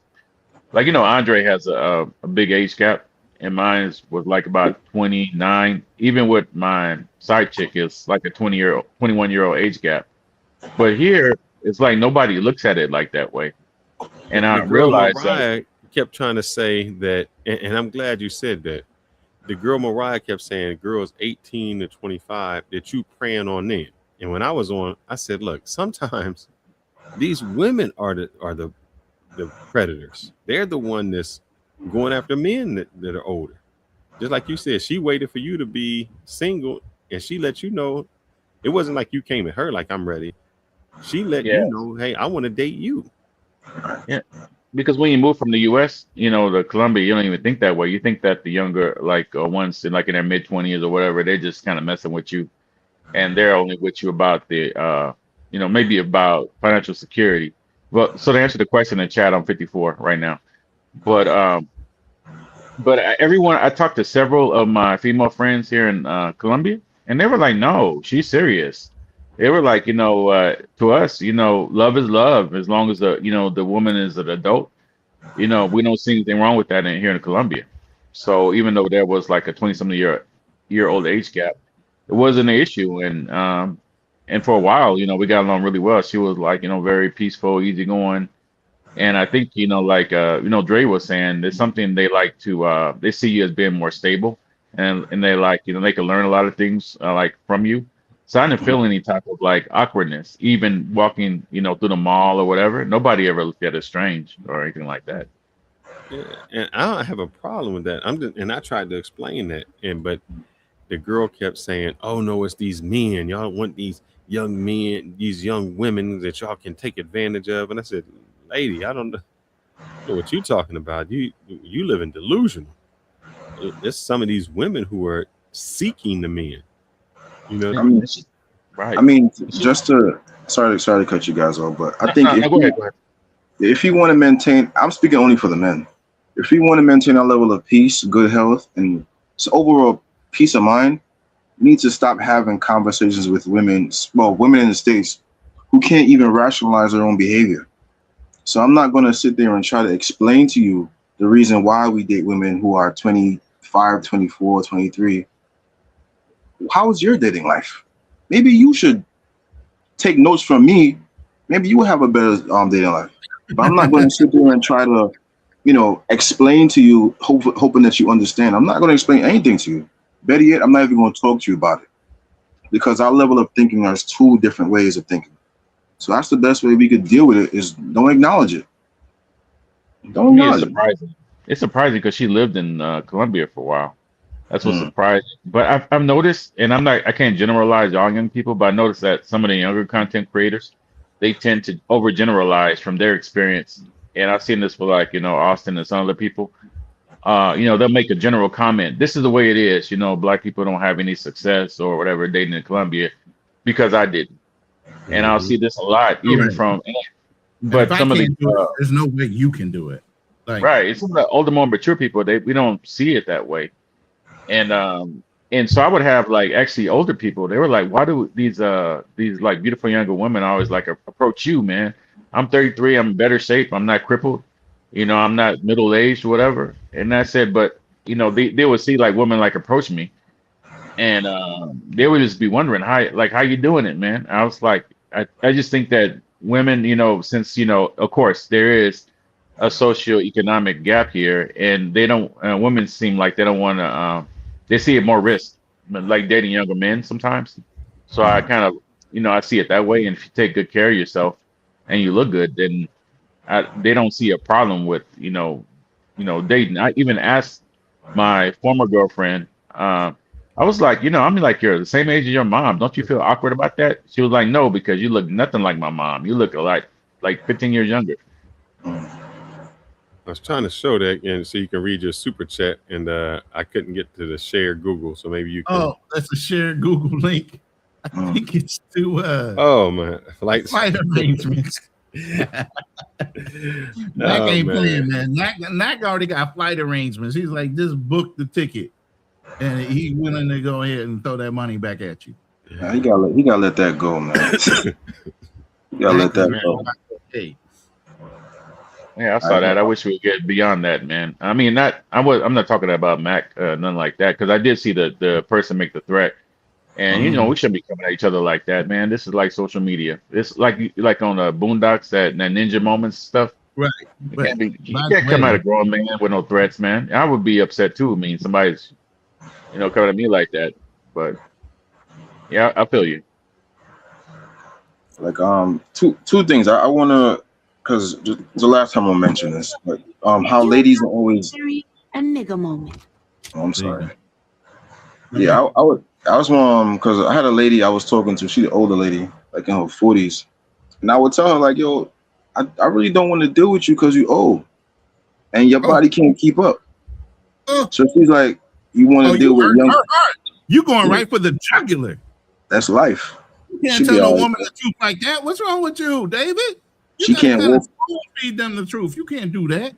Andre has a big age gap. And mine was like about 29. Even with my side chick, it's like a 21-year-old age gap. But here, it's like nobody looks at it like that way. And I realized Mariah kept trying to say that, and I'm glad you said that. The girl Mariah kept saying, girls 18 to 25, that you preying on them. And when I was on, I said, look, sometimes these women are the predators. They're the one that's going after men that are older. Just like you said, she waited for you to be single, and she let you know. It wasn't like you came at her like I'm ready. She let you know, hey, I want to date you. Yeah, because when you move from the U.S., to Colombia, you don't even think that way. You think that the younger, ones in their mid-20s or whatever, they're just kind of messing with you, and they're only with you about the, maybe about financial security. Well, so to answer the question in chat, I'm 54 right now. But everyone, I talked to several of my female friends here in Colombia, and they were like, no, she's serious. They were like, to us, love is love as long as the woman is an adult. We don't see anything wrong with that here in Colombia. So even though there was like a 20-something-year-old age gap, it wasn't an issue. And for a while, we got along really well. She was like, very peaceful, easygoing. And I think, Dre was saying, there's something they like to, they see you as being more stable, and they like, they can learn a lot of things from you. So I didn't feel any type of awkwardness, even walking, through the mall or whatever. Nobody ever looked at us strange or anything like that. Yeah, and I don't have a problem with that. And I tried to explain that, but the girl kept saying, oh no, it's these men. Y'all want these young men, these young women that y'all can take advantage of. And I said, lady, I don't know what you're talking about. You live in delusion. There's some of these women who are seeking the men. Right. I mean, just to sorry to cut you guys off, but I think go ahead. if you want to maintain, I'm speaking only for the men. If you want to maintain a level of peace, good health, and overall peace of mind, you need to stop having conversations with women in the States who can't even rationalize their own behavior. So I'm not going to sit there and try to explain to you the reason why we date women who are 25, 24, 23. How is your dating life? Maybe you should take notes from me. Maybe you will have a better dating life. But I'm not going to sit there and try to, explain to you, hoping that you understand. I'm not going to explain anything to you. Better yet, I'm not even going to talk to you about it, because our level of thinking are two different ways of thinking. So that's the best way we could deal with it, is don't acknowledge it. Don't acknowledge it. It's surprising because she lived in Colombia for a while. That's what's surprising. But I've noticed, and I can't generalize all young people, but I noticed that some of the younger content creators, they tend to overgeneralize from their experience. And I've seen this for Austin and some other people. They'll make a general comment. This is the way it is. Black people don't have any success or whatever dating in Colombia because I didn't. And I'll see this a lot, even from. But some of there's no way you can do it. Right. It's some of the older, more mature people. We don't see it that way. And so I would have actually older people. They were like, why do these beautiful younger women always approach you, man? I'm 33. I'm in better shape. I'm not crippled. I'm not middle aged, whatever. And I said, but they would see women approach me, and they would just be wondering how you doing it, man. I was like, I just think that women, since of course there is a socioeconomic gap here, and they don't. Women seem like they don't want to. They see it more risk, like dating younger men sometimes. So I kind of, I see it that way. And if you take good care of yourself and you look good, then they don't see a problem with dating. I even asked my former girlfriend. I was like, I'm like, you're the same age as your mom. Don't you feel awkward about that? She was like, no, because you look nothing like my mom. You look like 15 years younger. I was trying to show that, and so you can read your super chat, and I couldn't get to the share Google, so maybe you can. Oh, that's a shared Google link. I think it's to oh man, flight arrangements. Mac ain't playing, man. Mac already got flight arrangements. He's like, just book the ticket, and he's willing to go ahead and throw that money back at you. Yeah, he gotta let that go, man. You gotta let that go. Hey. Yeah, I saw that. I wish we could get beyond that, man. I mean, I'm not talking about Mac, nothing like that, because I did see the person make the threat, and we shouldn't be coming at each other like that, man. This is like social media. It's like on the Boondocks, that Ninja Moments stuff. Right. You can't come at a grown man with no threats, man. I would be upset too. I mean, somebody's, coming at me like that. But yeah, I feel you. Like two things. I wanna, because the last time I mentioned this, but how ladies are always a nigga moment. Oh, I'm sorry. Yeah, I was because I had a lady I was talking to. She's an older lady, like in her 40s, and I would tell her like, yo, I really don't want to deal with you because you old and your body can't keep up. So she's like, you want to deal with young? You going right for the jugular? That's life. You can't tell a woman the truth like that. What's wrong with you, David? She can't walk. Feed them the truth. You can't do that.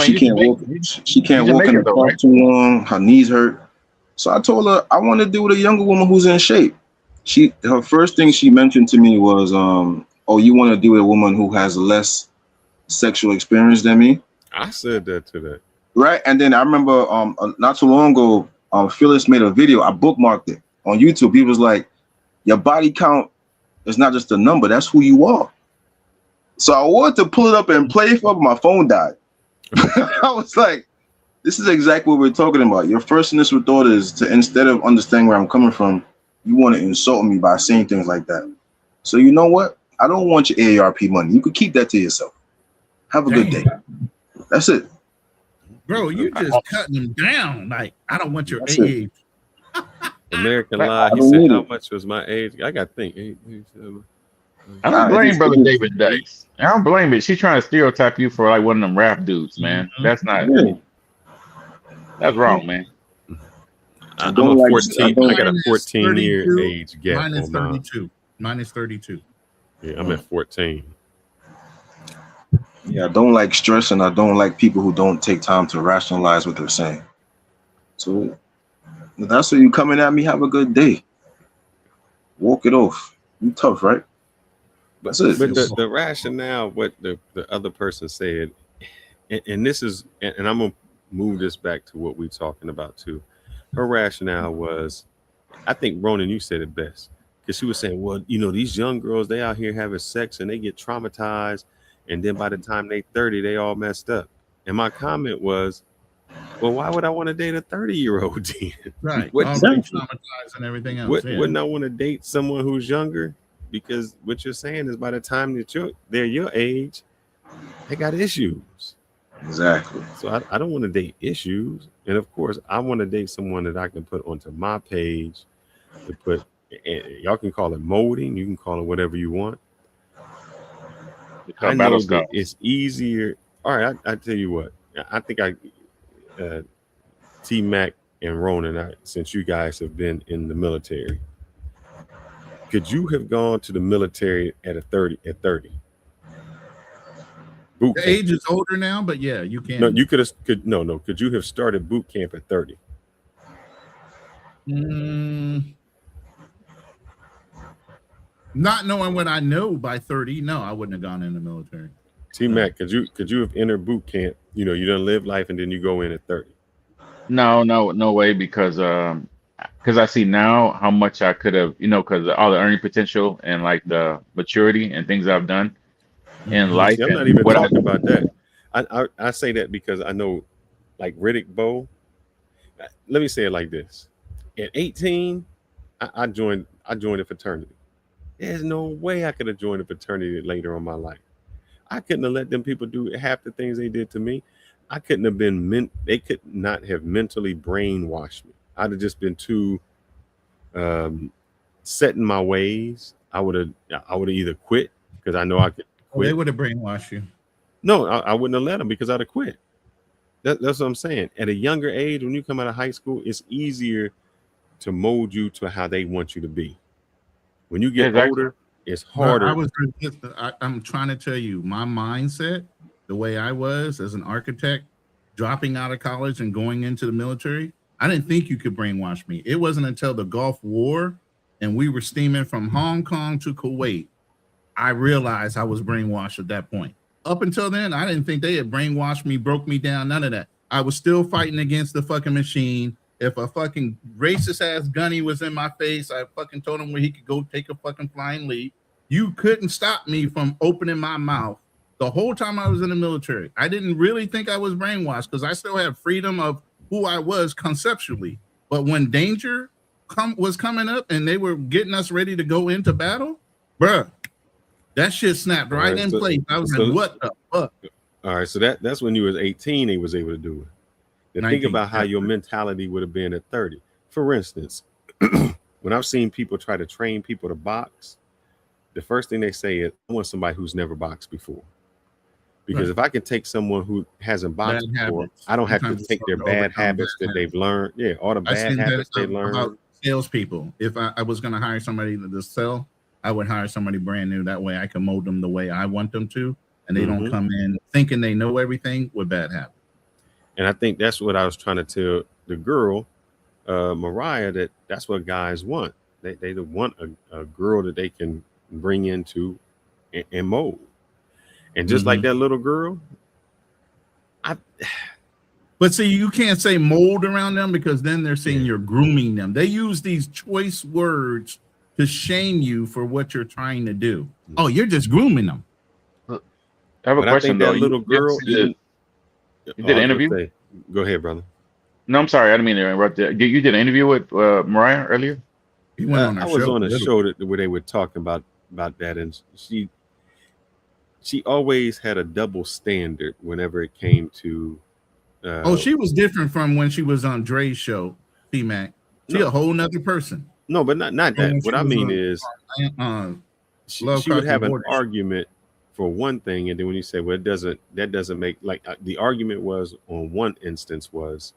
She can't walk. She can't walk in the park too long. Her knees hurt. So I told her I want to deal with a younger woman who's in shape. Her first thing she mentioned to me was, "Oh, you want to deal with a woman who has less sexual experience than me?" I said that to that. Right, and then I remember not too long ago, Phyllis made a video. I bookmarked it on YouTube. He was like, "Your body count is not just a number. That's who you are." So I wanted to pull it up and play for, but my phone died. I was like, this is exactly what we're talking about. Your first initial thought is to, instead of understanding where I'm coming from, you want to insult me by saying things like that. So you know what? I don't want your AARP money. You could keep that to yourself. Have a good day. That's it. Bro, you just cutting them down. Like, I don't want your AA. American Lie. He said, how much was my age? I got to think. I don't blame Brother David Dice. I don't blame it. She's trying to stereotype you for like one of them rap dudes, man. That's not. That's wrong, man. I'm a 14. I got a 14-year age gap. Mine is 32. Mine is 32. Yeah, I'm at 14. Yeah, I don't like stress, and I don't like people who don't take time to rationalize what they're saying. So that's why you coming at me. Have a good day. Walk it off. You tough, right? But the rationale, what the other person said, and this is, and I'm gonna move this back to what we're talking about too. Her rationale was, I think Ronan, you said it best, because she was saying, well, these young girls, they out here having sex and they get traumatized, and then by the time they 30, they all messed up. And my comment was, well, why would I want to date a 30-year-old then? Right, already traumatized and everything else. Wouldn't I want to date someone who's younger? Because what you're saying is, by the time that they're your age, they got issues. Exactly. So I don't want to date issues. And of course, I want to date someone that I can put onto my page to put, y'all can call it molding, you can call it whatever you want. I know that it's easier. All right, I tell you what, I think T-Mac and Ronan, since you guys have been in the military, could you have gone to the military at 30? The age is older now, but yeah, you can. No, you could you have started boot camp at 30? Not knowing what I know by 30, no, I wouldn't have gone in the military. T-Mac, could you have entered boot camp? You done live life and then you go in at 30. No way, because I see now how much I could have, because all the earning potential and like the maturity and things I've done in life. I'm not even talking about that. I say that because I know, like Riddick Bowe. Let me say it like this: at 18, I joined a fraternity. There's no way I could have joined a fraternity later on in my life. I couldn't have let them people do half the things they did to me. I couldn't have been they could not have mentally brainwashed me. I'd have just been too set in my ways. I would have either quit because I know I could quit. They would have brainwashed you. No, I wouldn't have let them because I'd have quit. That's what I'm saying. At a younger age, when you come out of high school, it's easier to mold you to how they want you to be. When you get older, it's harder. I'm trying to tell you, my mindset, the way I was as an architect, dropping out of college and going into the military, I didn't think you could brainwash me. It wasn't until the Gulf War and we were steaming from Hong Kong to Kuwait, I realized I was brainwashed at that point. Up until then, I didn't think they had brainwashed me, broke me down, none of that. I was still fighting against the fucking machine. If a fucking racist ass gunny was in my face, I fucking told him where he could go take a fucking flying leap. You couldn't stop me from opening my mouth the whole time I was in the military. I didn't really think I was brainwashed because I still had freedom of who I was conceptually. But when danger was coming up and they were getting us ready to go into battle, bruh, that shit snapped right in place. I was like, what the fuck? All right, so that's when you was 18, he was able to do it. Now think about how your mentality would have been at 30. For instance, when I've seen people try to train people to box, the first thing they say is, I want somebody who's never boxed before. Because if I can take someone who hasn't boxed before, I don't have to take their bad habits that they've learned. Yeah, all the bad habits they learned. Salespeople. If I was going to hire somebody to sell, I would hire somebody brand new. That way I can mold them the way I want them to. And they don't come in thinking they know everything with bad habits. And I think that's what I was trying to tell the girl, Mariah, that's what guys want. They want a girl that they can bring into and mold. And just like that little girl, but see, you can't say mold around them because then they're saying you're grooming them. They use these choice words to shame you for what you're trying to do. Oh, you're just grooming them. I have a question though. That little girl, you did an interview? Go ahead, brother. No, I'm sorry. I didn't mean to interrupt you. You did an interview with Mariah earlier? He went on I was on a show where they were talking about that, and she always had a double standard whenever it came to. She was different from when she was on Dre's show, T-Mac. She a whole nother person. No, but not that. What I mean is, she would have an argument for one thing, and then when you say, well, that doesn't make, like, the argument was on one instance was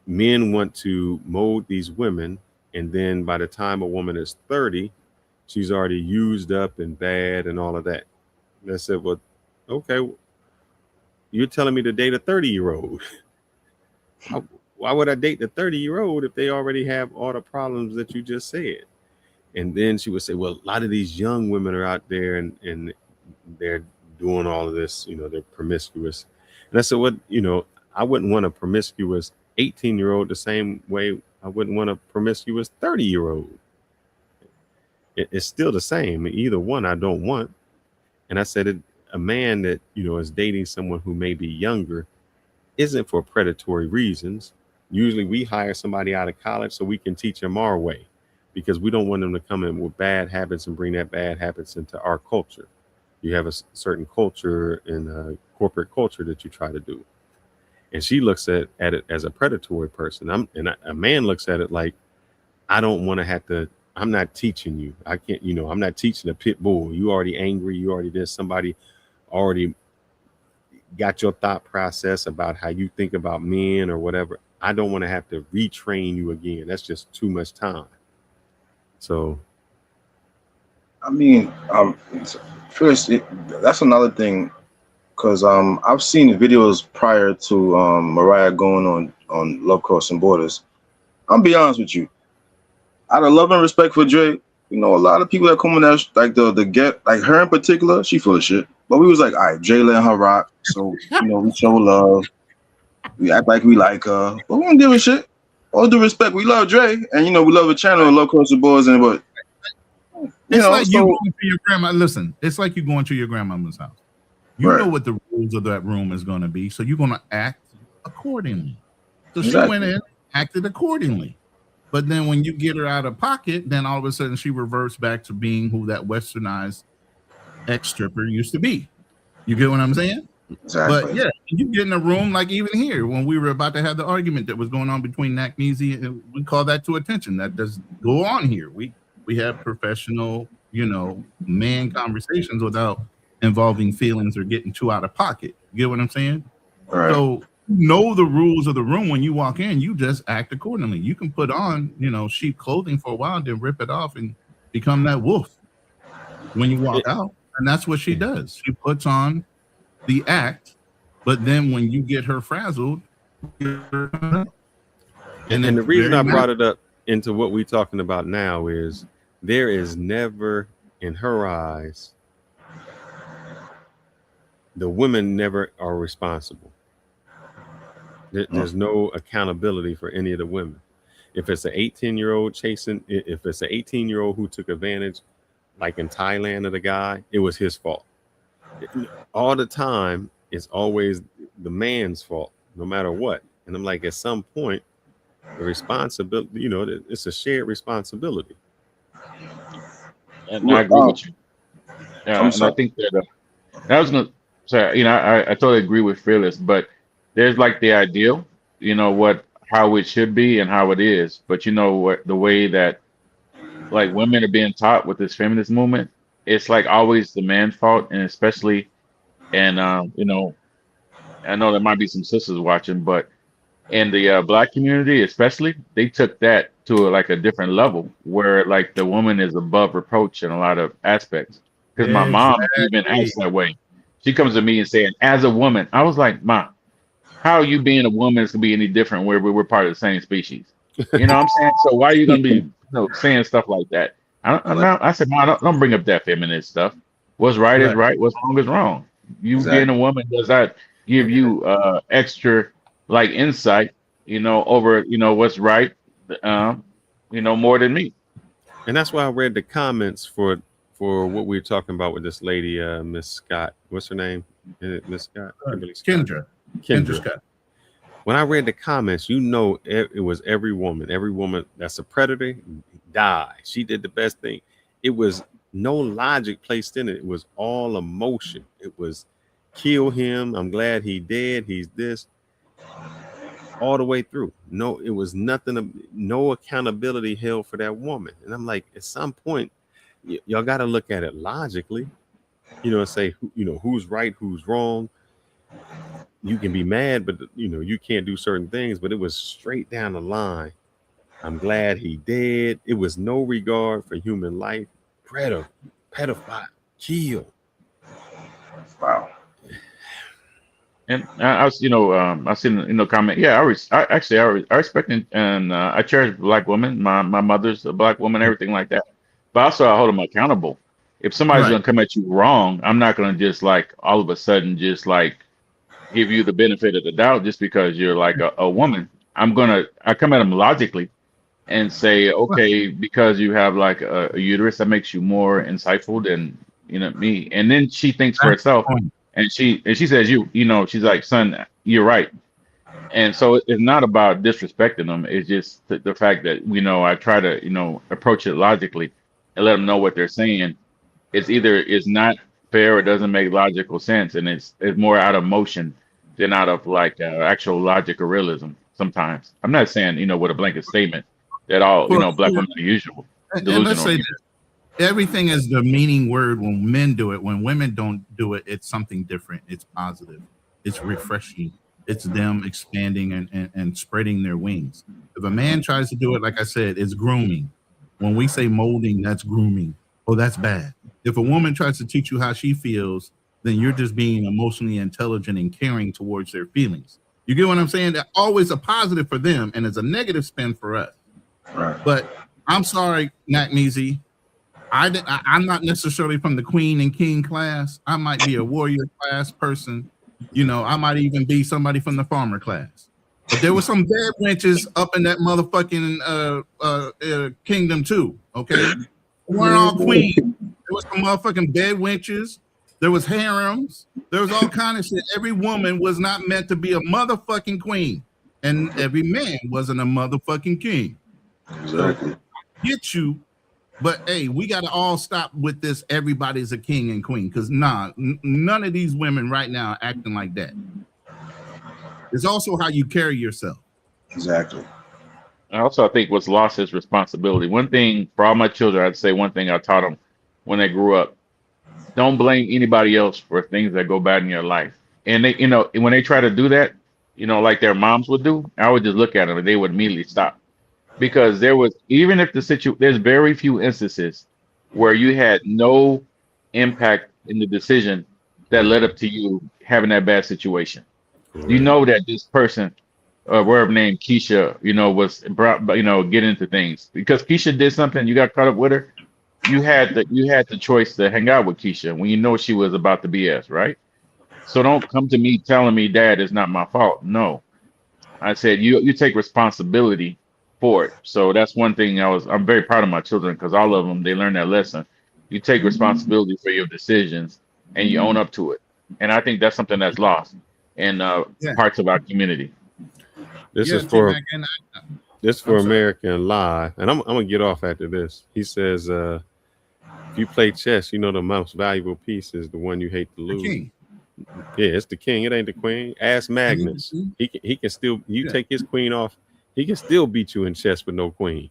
men want to mold these women, and then by the time a woman is 30, she's already used up and bad and all of that. And I said, well, okay, you're telling me to date a 30-year-old. Why would I date the 30-year-old if they already have all the problems that you just said? And then she would say, well, a lot of these young women are out there and they're doing all of this, they're promiscuous. And I said, well, I wouldn't want a promiscuous 18-year-old the same way I wouldn't want a promiscuous 30-year-old. It's still the same. Either one I don't want. And I said, a man that, is dating someone who may be younger isn't for predatory reasons. Usually we hire somebody out of college so we can teach them our way, because we don't want them to come in with bad habits and bring that bad habits into our culture. You have a certain culture and corporate culture that you try to do. And she looks at it as a predatory person. A man looks at it like, I don't want to have to, I'm not teaching you. I can't, I'm not teaching a pit bull. You already angry. You already did. Somebody already got your thought process about how you think about men or whatever. I don't want to have to retrain you again. That's just too much time. So, I mean, first, that's another thing, because I've seen videos prior to Mariah going on Love Crossing Borders. I'll be honest with you. Out of love and respect for Dre, a lot of people that come in there, like the get, like her in particular, she full of shit. But we was like, all right, Dre letting her rock, so we show love, we act like we like her, but we don't give a shit. All due respect, we love Dre, and we love the channel, Love Crossing Borders, and but it's like you going to your grandma. Listen, it's like you going to your grandmama's house. You know what the rules of that room is going to be, so you're going to act accordingly. So she went in, acted accordingly. But then when you get her out of pocket, then all of a sudden she reverts back to being who that westernized ex-stripper used to be. You get what I'm saying? Exactly. But yeah, you get in a room like even here when we were about to have the argument that was going on between Nakneezy, and we call that to attention. That does go on here. We have professional, man conversations without involving feelings or getting too out of pocket. You get what I'm saying? Right. So know the rules of the room. When you walk in, you just act accordingly. You can put on, sheep clothing for a while and then rip it off and become that wolf when you walk out. And that's what she does. She puts on the act, but then when you get her frazzled, and the reason I brought it up into what we're talking about now is there is never, in her eyes, the women never are responsible. There's no accountability for any of the women. If it's an 18-year-old if it's an 18-year-old who took advantage, like in Thailand of the guy, it was his fault. All the time, it's always the man's fault, no matter what. And I'm like, at some point, the responsibility, it's a shared responsibility. And I agree with you. Yeah, and I think that I was gonna say, I totally agree with Fearless, but there's like the ideal, how it should be and how it is. But what the way that like women are being taught with this feminist movement, it's like always the man's fault, and especially, and I know there might be some sisters watching, but in the Black community, especially, they took that to a different level where like the woman is above reproach in a lot of aspects. Because my mom even acts that way. She comes to me and saying, as a woman, I was like, Mom, how are you being a woman is gonna be any different where we're part of the same species? You know what I'm saying? So why are you gonna be saying stuff like that? I said, Mom, don't bring up that feminist stuff. What's right is right, what's wrong is wrong. You being a woman does that give you extra like insight, over what's right, more than me. And that's why I read the comments for what we were talking about with this lady, Miss Scott. What's her name? Miss Scott? Kendra Scott. When I read the comments, it was every woman that's a predator, die. She did the best thing. It was no logic placed in it. It was all emotion. It was kill him. I'm glad he dead. He's this. All the way through. No, it was nothing. No accountability held for that woman. And I'm like, at some point, y'all got to look at it logically, and say, who's right, who's wrong. You can be mad, but you can't do certain things. But it was straight down the line. I'm glad he dead. It was no regard for human life. Predator, pedophile, kill. Wow. And I was, I seen comment. Yeah, I respect and I cherish Black women. My mother's a Black woman, everything like that. But also I hold them accountable. If somebody's gonna come at you wrong, I'm not gonna just like all of a sudden just like give you the benefit of the doubt just because you're like a woman. I come at them logically and say, okay, because you have like a uterus, that makes you more insightful than me. And then she thinks for herself. And she says, she's like, son, you're right. And so it's not about disrespecting them. It's just the fact that, I try to, approach it logically and let them know what they're saying. It's not fair or doesn't make logical sense. And it's more out of emotion than out of like actual logic or realism sometimes. I'm not saying, with a blanket statement that all, Black women are usual. And let's say this. Everything is the meaning word when men do it. When women don't do it, it's something different. It's positive. It's refreshing. It's them expanding and spreading their wings. If a man tries to do it, like I said, it's grooming. When we say molding, that's grooming. Oh, that's bad. If a woman tries to teach you how she feels, then you're just being emotionally intelligent and caring towards their feelings. You get what I'm saying? That's always a positive for them, and it's a negative spin for us. Right. But I'm sorry, Nakneezy. I'm not necessarily from the queen and king class. I might be a warrior class person. I might even be somebody from the farmer class. But there were some bad wenches up in that motherfucking kingdom too. Okay, we weren't all queens. There was some motherfucking bad wenches There was harems. There was all kind of shit. Every woman was not meant to be a motherfucking queen, and every man wasn't a motherfucking king. Exactly. So, get you, but hey, we got to all stop with this. Everybody's a king and queen, because none of these women right now are acting like that. It's also how you carry yourself. Exactly. I think what's lost is responsibility. One thing for all my children, I'd say one thing I taught them when they grew up: don't blame anybody else for things that go bad in your life. And they, when they try to do that, like their moms would do, I would just look at them and they would immediately stop, because there's very few instances where you had no impact in the decision that led up to you having that bad situation. You know that this person, whatever name Keisha, was brought, get into things because Keisha did something. You got caught up with her. You had the choice to hang out with Keisha when you know she was about to BS, right? So don't come to me telling me, Dad, it's not my fault. No, I said you take responsibility for it. So that's one thing I'm very proud of my children, because all of them, they learned that lesson. You take responsibility for your decisions and you own up to it. And I think that's something that's lost in parts of our community. This is for American Live, and I'm gonna get off after this. He says, if you play chess, the most valuable piece is the one you hate to lose. King. Yeah, it's the king. It ain't the queen. Ask Magnus. He can still. Take his queen off. He can still beat you in chess with no queen.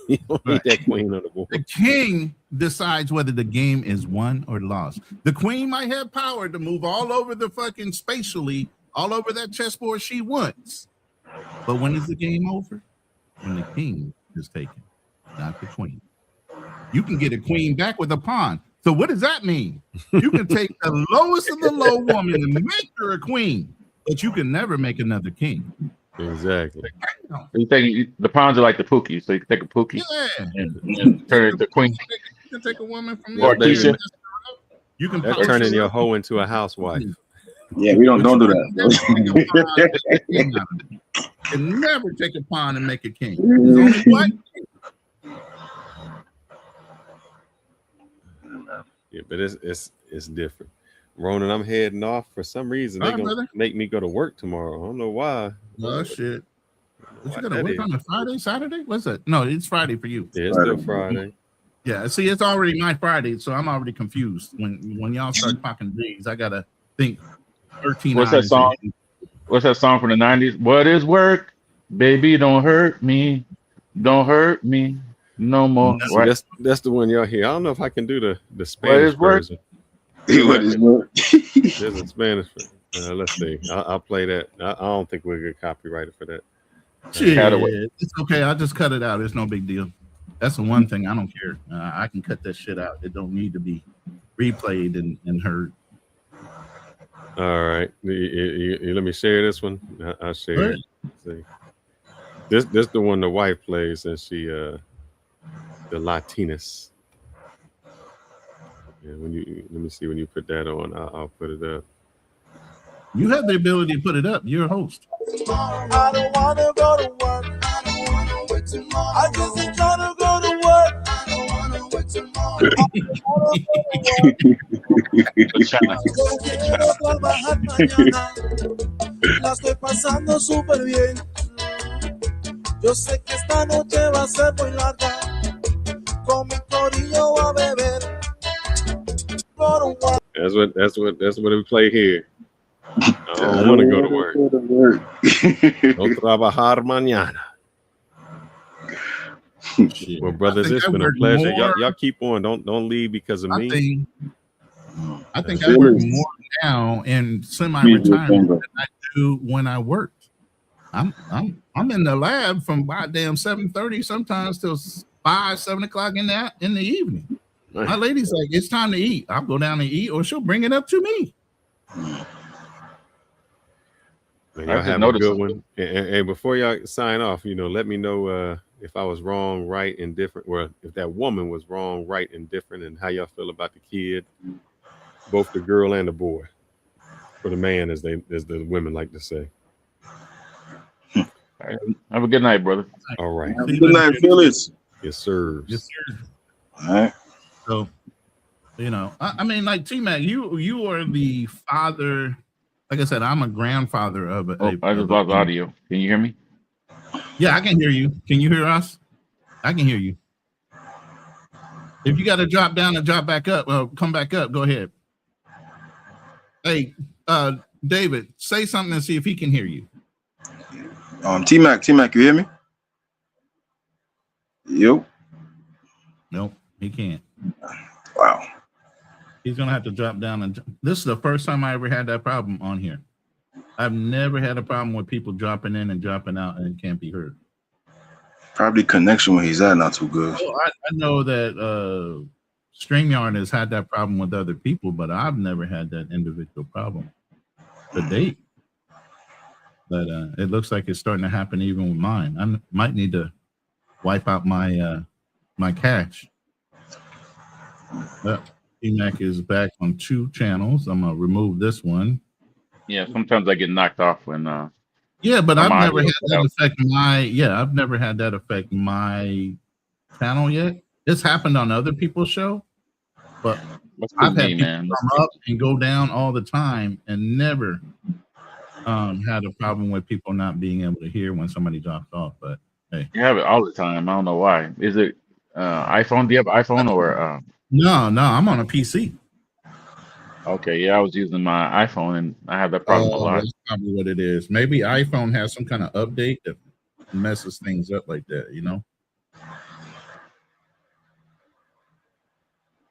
You don't need that queen on the board. The king decides whether the game is won or lost. The queen might have power to move all over the fucking spatially, all over that chessboard she wants. But when is the game over? When the king is taken, not the queen. You can get a queen back with a pawn. So what does that mean? You can take the lowest of the low woman and make her a queen, but you can never make another king. Exactly. You think the pawns are like the Pookie, so you can take a Pookie and turn it into queen. You can take a woman from Or your You can turn your hoe into a housewife. Yeah, we don't do that. You can never take a pawn and make a king. There's only one. Yeah, but it's different. Ronan, I'm heading off. For some reason, they're gonna make me go to work tomorrow. I don't know why. Oh shit! What you gonna work on a Friday, Saturday? What's that? No, it's Friday for you. Yeah, it's still Friday. Yeah, see, it's already my Friday, so I'm already confused. When y'all start talking G's, I gotta think 13 What's that hours. song? What's that song from the 90s? What is work? Baby, don't hurt me. Don't hurt me no more. Right. That's the one y'all hear. I don't know if I can do the Spanish version. What is work? There's a Spanish. Let's see. I'll play that. I don't think we'll get copyrighted for that. Shit, it's okay. I'll just cut it out. It's no big deal. That's the one thing I don't care. I can cut that shit out. It don't need to be replayed and heard. All right. You let me share this one. I'll share it. See. This the one the wife plays, and she the Latinas. Yeah, let me see when you put that on. I'll put it up. You have the ability to put it up. You're a host. I don't wanna go to work. I don't wanna work tomorrow. I just ain't trying to go to work. I don't wanna work tomorrow. Quiero trabajar mañana. La estoy pasando súper bien. Yo sé que esta noche va a ser muy larga. Con mi corillo a beber. That's what we play here. I don't want to go to work. No trabajar mañana. Well, brothers, it's been a pleasure. Y'all keep on. Don't leave because of me. I think I work more now in semi-retirement than I do when I worked. I'm in the lab from goddamn 7:30 sometimes till 5-7 o'clock in the evening. My lady's like, it's time to eat. I'll go down and eat, or she'll bring it up to me. Man, y'all have a good one. And before y'all sign off, let me know if I was wrong, right, and different, or if that woman was wrong, right, and different, and how y'all feel about the kid, both the girl and the boy, or the man, as the women like to say. Right. Have a good night, brother. All right. Good night, Phyllis. Yes, sir. Yes, sir. All right. So You know, I mean, like T-Mac, you are the father. Like I said, I'm a grandfather of a. I just lost audio. Can you hear me? Yeah, I can hear you. Can you hear us? I can hear you. If you got to drop down and drop back up, come back up. Go ahead. Hey, David, say something and see if he can hear you. T-Mac, you hear me? Yo. Nope, he can't. Wow. He's gonna have to drop down, and this is the first time I ever had that problem on here. I've never had a problem with people dropping in and dropping out and can't be heard. Probably connection where he's at not too good. Well, I know that StreamYard has had that problem with other people, but I've never had that individual problem to date. But it looks like it's starting to happen even with mine. I might need to wipe out my my cache. T-Mac is back on 2 channels. I'm gonna remove this one. Yeah, sometimes I get knocked off when. Yeah, but I've never had that affect my. Yeah, I've never had that affect my channel yet. It's happened on other people's show, but I've had people come up and go down all the time, and never had a problem with people not being able to hear when somebody drops off. But hey, you have it all the time. I don't know why. Is it iPhone? Do you have an iPhone or? No, I'm on a PC. Okay, yeah, I was using my iPhone and I have that problem a lot. That's probably what it is. Maybe iPhone has some kind of update that messes things up like that, you know.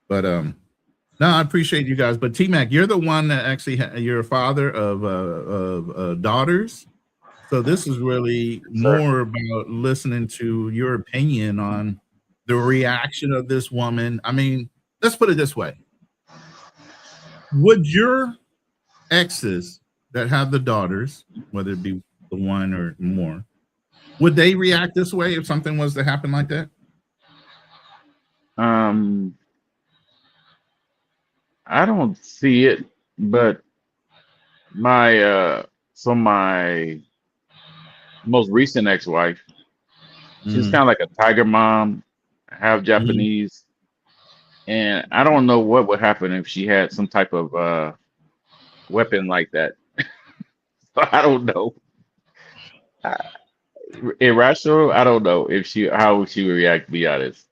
But no, I appreciate you guys. But T-Mac, you're the one that actually you're a father of daughters. So this is really more about listening to your opinion on the reaction of this woman. I mean, let's put it this way. Would your exes that have the daughters, whether it be the one or more, would they react this way if something was to happen like that? I don't see it, but my my most recent ex-wife, she's kind of like a tiger mom, half Japanese. And I don't know what would happen if she had some type of weapon like that. So I don't know. Irrational. I don't know if how she would react. To be honest,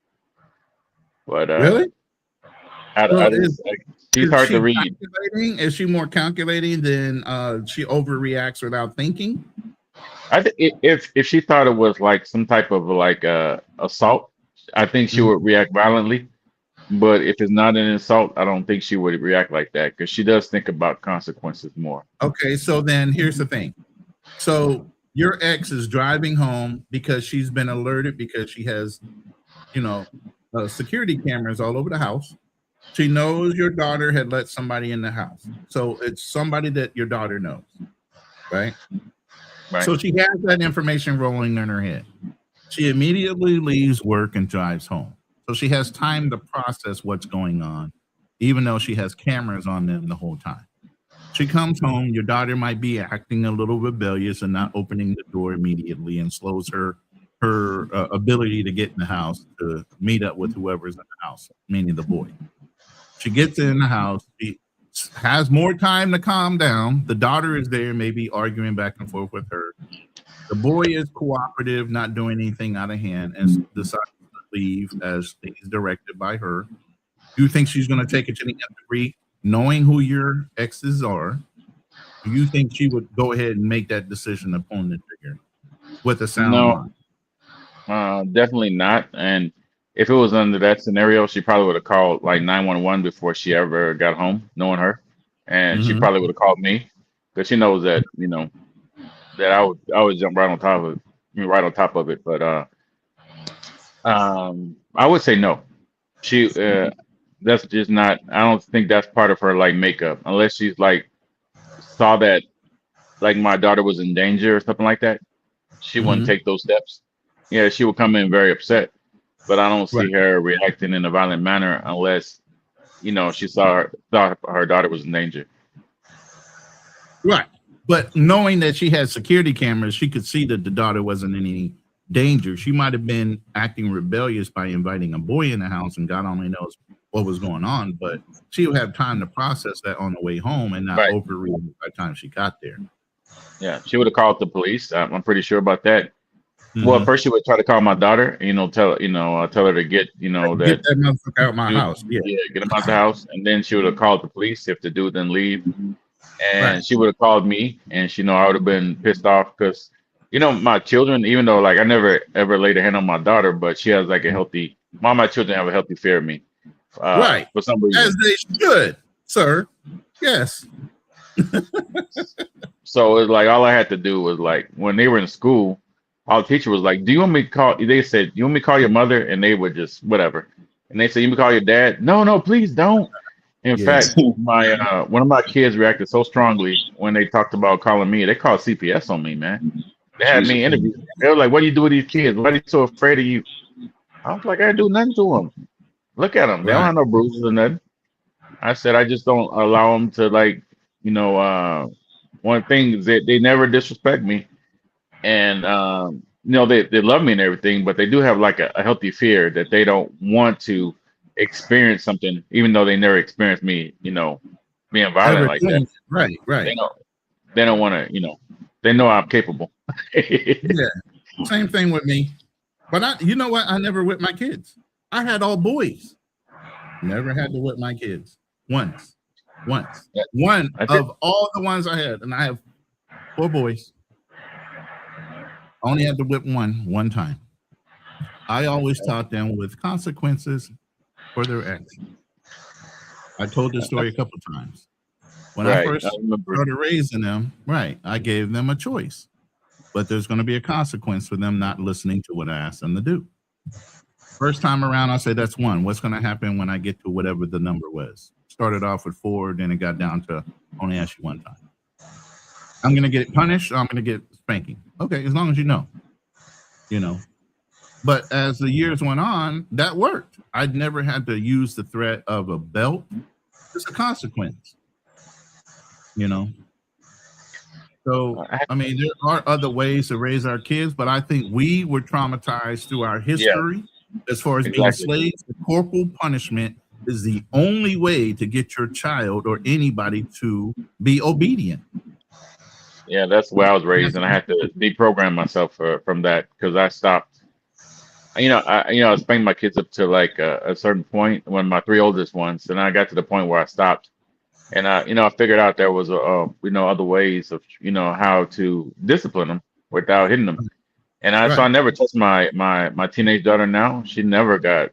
but really, she's hard to read. Is she more calculating than she overreacts without thinking? I think if she thought it was like some type of like assault, I think she would react violently. But if it's not an insult, I don't think she would react like that because she does think about consequences more. Okay, so then here's the thing. So your ex is driving home because she's been alerted because she has, security cameras all over the house. She knows your daughter had let somebody in the house. So it's somebody that your daughter knows, right? Right. So she has that information rolling in her head. She immediately leaves work and drives home. So she has time to process what's going on, even though she has cameras on them the whole time. She comes home, your daughter might be acting a little rebellious and not opening the door immediately and slows her ability to get in the house to meet up with whoever's in the house, meaning the boy. She gets in the house, she has more time to calm down. The daughter is there, maybe arguing back and forth with her. The boy is cooperative, not doing anything out of hand, and decides leave as he's directed by her. Do you think she's going to take it to the nth degree, knowing who your exes are? Do you think she would go ahead and make that decision upon the trigger with a sound mind? Definitely not. And if it was under that scenario, she probably would have called like 911 before she ever got home, knowing her, and she probably would have called me because she knows that that I would jump right on top of it. But I would say no. She that's just not. I don't think that's part of her like makeup, unless she's like saw that like my daughter was in danger or something like that. She wouldn't take those steps. Yeah, she would come in very upset, but I don't see her reacting in a violent manner unless she thought her daughter was in danger. Right, but knowing that she had security cameras, she could see that the daughter wasn't in any danger. She might have been acting rebellious by inviting a boy in the house and God only knows what was going on, but she would have time to process that on the way home and not overreact by the time she got there. Yeah, she would have called the police. I'm pretty sure about that. Well, first she would try to call my daughter, tell her to get, get that motherfucker out of my house. Yeah, get him out the house, and then she would have called the police if the dude didn't leave, and she would have called me, and I would have been pissed off because, my children, even though like I never ever laid a hand on my daughter, but she has like all my children have a healthy fear of me, for some reason, as they should, sir. Yes. So it's like all I had to do was like when they were in school. Our teacher was like, "Do you want me to call?" They said, "You want me to call your mother?" And they would just whatever. And they said, "You want me to call your dad?" No, please don't. In fact, my one of my kids reacted so strongly when they talked about calling me. They called CPS on me, man. They had me interviewed. They were like, "What do you do with these kids? Why are they so afraid of you?" I was like, "I didn't do nothing to them. Look at them. They don't have no bruises or nothing." I said, "I just don't allow them to one thing is that they never disrespect me." And they love me and everything, but they do have like a healthy fear that they don't want to experience something, even though they never experienced me, being violent like that. Right. They don't want to, they know I'm capable. Yeah, same thing with me. But you know what? I never whipped my kids. I had all boys. Never had to whip my kids once. One of all the ones I had, and I have 4 boys. I only had to whip one time. I always taught them with consequences for their actions. I told this story a couple of times. When I first started raising them, I gave them a choice. But there's going to be a consequence for them not listening to what I asked them to do. First time around, I said, that's 1. What's going to happen when I get to whatever the number was? Started off with 4, then it got down to only ask you 1 time. I'm going to get punished, or I'm going to get spanking. Okay, as long as you know. But as the years went on, that worked. I'd never had to use the threat of a belt. It's a consequence. So, I mean, there are other ways to raise our kids, but I think we were traumatized through our history as far as being slaves. The corporal punishment is the only way to get your child or anybody to be obedient. Yeah, that's where I was raised, and I had to deprogram myself from that because I stopped. I spanked my kids up to like a certain point when my 3 oldest ones, and I got to the point where I stopped, and I figured out there was other ways of how to discipline them without hitting them, and so I never touched my teenage daughter. Now she never got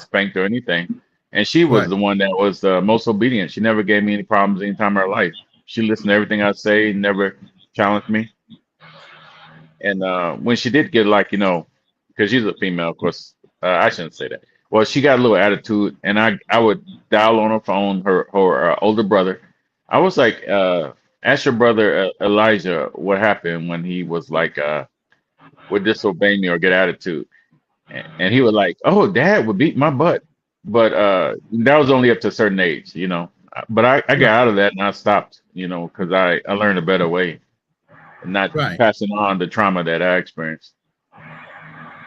spanked or anything, and she was the one that was the most obedient. She never gave me any problems any time in her life. She listened to everything I say, never challenged me. And when she did get because she's a female, of course, I shouldn't say that. Well, she got a little attitude, and I would dial on her phone, her older brother. I was like, ask your brother Elijah what happened when he was like, would disobey me or get attitude. And he was like, oh, Dad would beat my butt. But that was only up to a certain age, But I got out of that and I stopped, because I learned a better way, and not passing on the trauma that I experienced.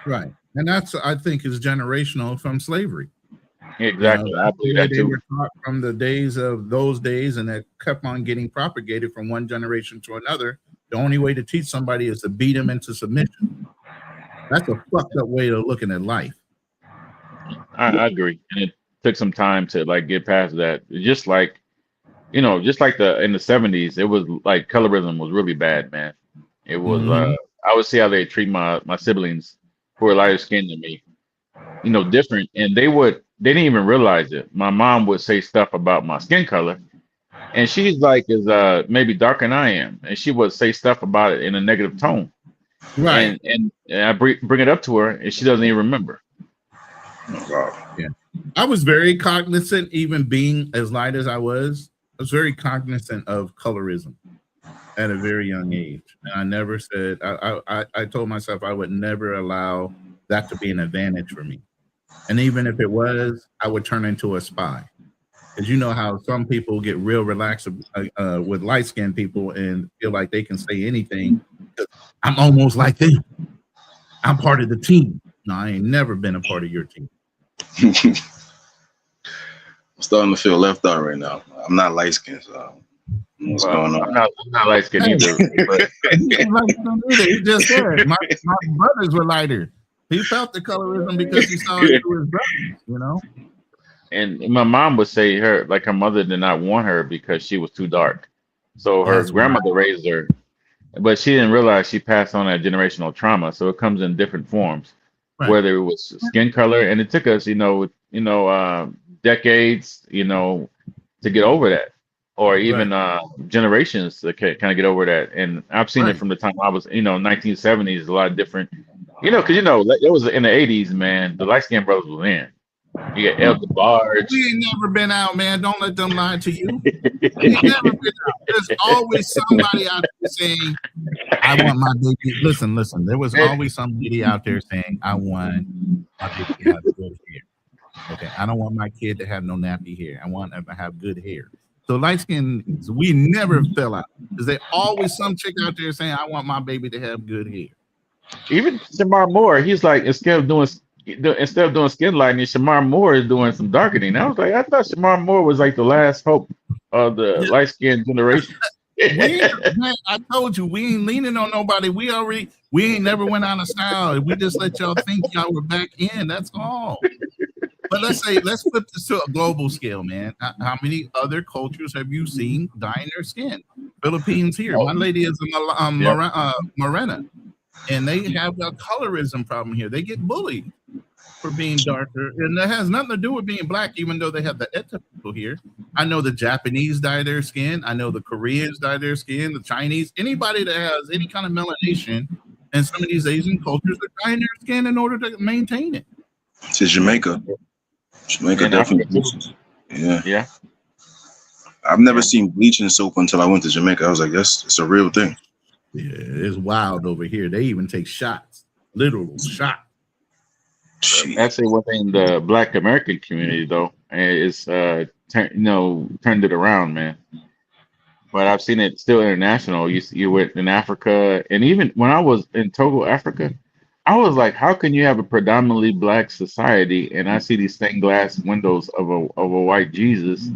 Right. And that's, I think, is generational from slavery. Exactly. I believe that they too. were taught from the days of those days, and that kept on getting propagated from one generation to another. The only way to teach somebody is to beat them into submission. That's a fucked up way of looking at life. I agree. And it took some time to get past that. Just like in the 70s, it was like colorism was really bad, man. It was I would see how they treat my siblings who are lighter skinned than me, different. And they didn't even realize it. My mom would say stuff about my skin color, and she's is maybe darker than I am, and she would say stuff about it in a negative tone. Right. And I bring it up to her, and she doesn't even remember. Yeah. I was very cognizant, even being as light as I was very cognizant of colorism at a very young age. And I never said, I told myself I would never allow that to be an advantage for me. And even if it was, I would turn into a spy. Because you know how some people get real relaxed with light-skinned people and feel like they can say anything. I'm almost like them. I'm part of the team. No, I ain't never been a part of your team. I'm starting to feel left out right now. I'm not light skinned, so what's going on? I'm not light skinned either. But He just said my brothers were lighter. He felt the colorism because he saw it through his brothers, you know. And my mom would say her mother did not want her because she was too dark. So her grandmother raised her, but she didn't realize she passed on that generational trauma. So it comes in different forms, whether it was skin color, and it took us, decades, to get over that, or even generations to kind of get over that. And I've seen it from the time I was, 1970s, a lot of different, because it was in the 80s, man. The light skinned brothers was in. You got El DeBarge. We ain't never been out, man. Don't let them lie to you. We ain't never been out. There's always somebody out there saying, I want my baby. Listen. There was always somebody out there saying, I want my baby to have good hair. Okay. I don't want my kid to have no nappy hair. I want them to have good hair. So light skin, we never fell out. Because there's always some chick out there saying, I want my baby to have good hair. Even Shamar Moore, he's like, instead of doing skin lightening, Shamar Moore is doing some darkening. I was like, I thought Shamar Moore was like the last hope of the light skinned generation. Man, I told you we ain't leaning on nobody. We ain't never went out of style. We just let y'all think y'all were back in. That's all. But let's flip this to a global scale, man. How many other cultures have you seen dyeing their skin? Philippines here. My lady is Morena, and they have a colorism problem here. They get bullied for being darker, and that has nothing to do with being black, even though they have the ETA people here. I know the Japanese dye their skin. I know the Koreans dye their skin, the Chinese, anybody that has any kind of melanation, and some of these Asian cultures are dyeing their skin in order to maintain it. To Jamaica. Jamaica definitely. Yeah. I've never seen bleaching soap until I went to Jamaica. I was like, it's a real thing. Yeah, it's wild over here. They even take shots, literal shot. Actually, one thing the Black American community though is turned it around, man. But I've seen it still international. You went in Africa, and even when I was in Togo, Africa, I was like, how can you have a predominantly black society and I see these stained glass windows of a white Jesus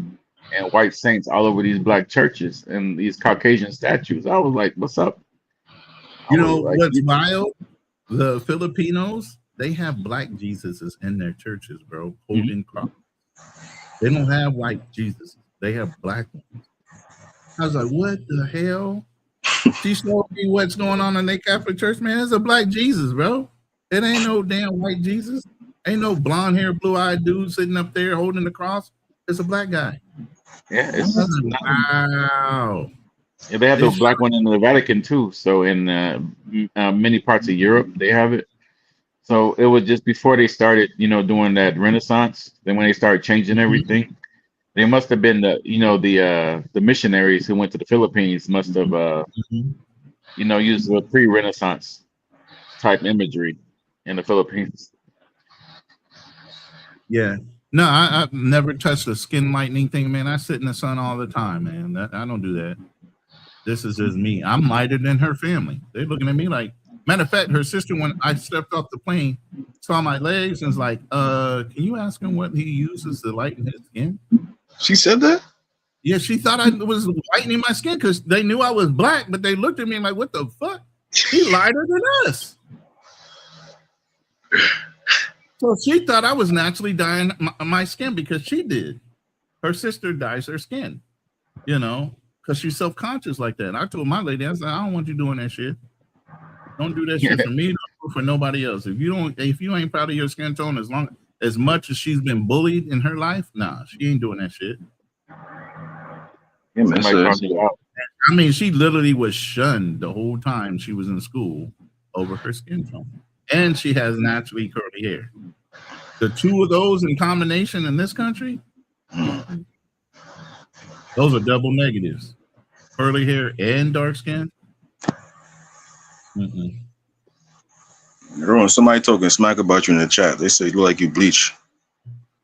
and white saints all over these black churches and these Caucasian statues? I was like, what's up? You know what's wild? The Filipinos, they have black Jesuses in their churches, bro, holding crosses. They don't have white Jesus. They have black ones. I was like, what the hell? She showed me what's going on in their Catholic church, man. It's a black Jesus, bro. It ain't no damn white Jesus. Ain't no blonde hair, blue-eyed dude sitting up there holding the cross. It's a black guy. Yeah, it's wow. Yeah, they have those black one in the Vatican too. So in many parts of Europe, they have it. So it was just before they started, doing that Renaissance. Then when they started changing everything, they must have been the missionaries who went to the Philippines must have used the pre-Renaissance type imagery in the Philippines. Yeah. No, I've never touched a skin lightening thing, man. I sit in the sun all the time, man. I don't do that. This is just me. I'm lighter than her family. They're looking at me like, matter of fact, her sister, when I stepped off the plane, saw my legs and was like, can you ask him what he uses to lighten his skin? She said that? Yeah, she thought I was whitening my skin because they knew I was black, but they looked at me like, what the fuck? He lighter than us. So she thought I was naturally dyeing my skin because she did. Her sister dyes her skin, because she's self-conscious like that. I told my lady, I said, I don't want you doing that shit. Don't do that shit for me, don't do it for nobody else. If you ain't proud of your skin tone as much as she's been bullied in her life, nah, she ain't doing that shit. Yeah, man, I mean, she literally was shunned the whole time she was in school over her skin tone. And she has naturally curly hair. The two of those in combination in this country, those are double negatives. Curly hair and dark skin. Everyone, somebody talking smack about you in the chat. They say you look like you bleach.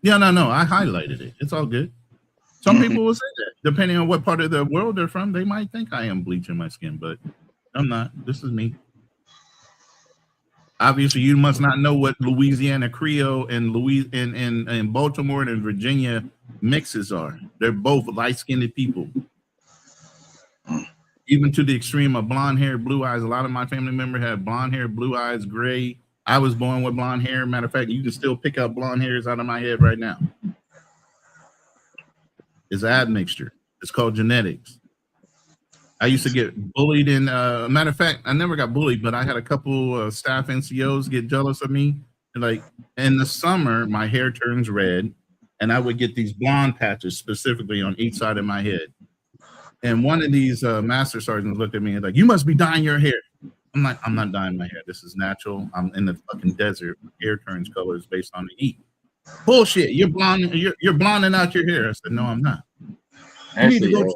Yeah, no. I highlighted it. It's all good. Some people will say that. Depending on what part of the world they're from, they might think I am bleaching my skin, but I'm not. This is me. Obviously, you must not know what Louisiana Creole and and Baltimore and Virginia mixes are. They're both light-skinned people. Even to the extreme of blonde hair, blue eyes. A lot of my family members have blonde hair, blue eyes, gray. I was born with blonde hair. Matter of fact, you can still pick out blonde hairs out of my head right now. It's admixture. It's called genetics. I used to get bullied in, matter of fact, I never got bullied, but I had a couple staff NCOs get jealous of me. Like in the summer, my hair turns red and I would get these blonde patches specifically on each side of my head. And one of these master sergeants looked at me and like, you must be dyeing your hair. I'm like, I'm not dyeing my hair. This is natural. I'm in the fucking desert. My hair turns colors based on the heat. Bullshit. You're blonde. You're blonding out your hair. I said, no, I'm not. You need to go.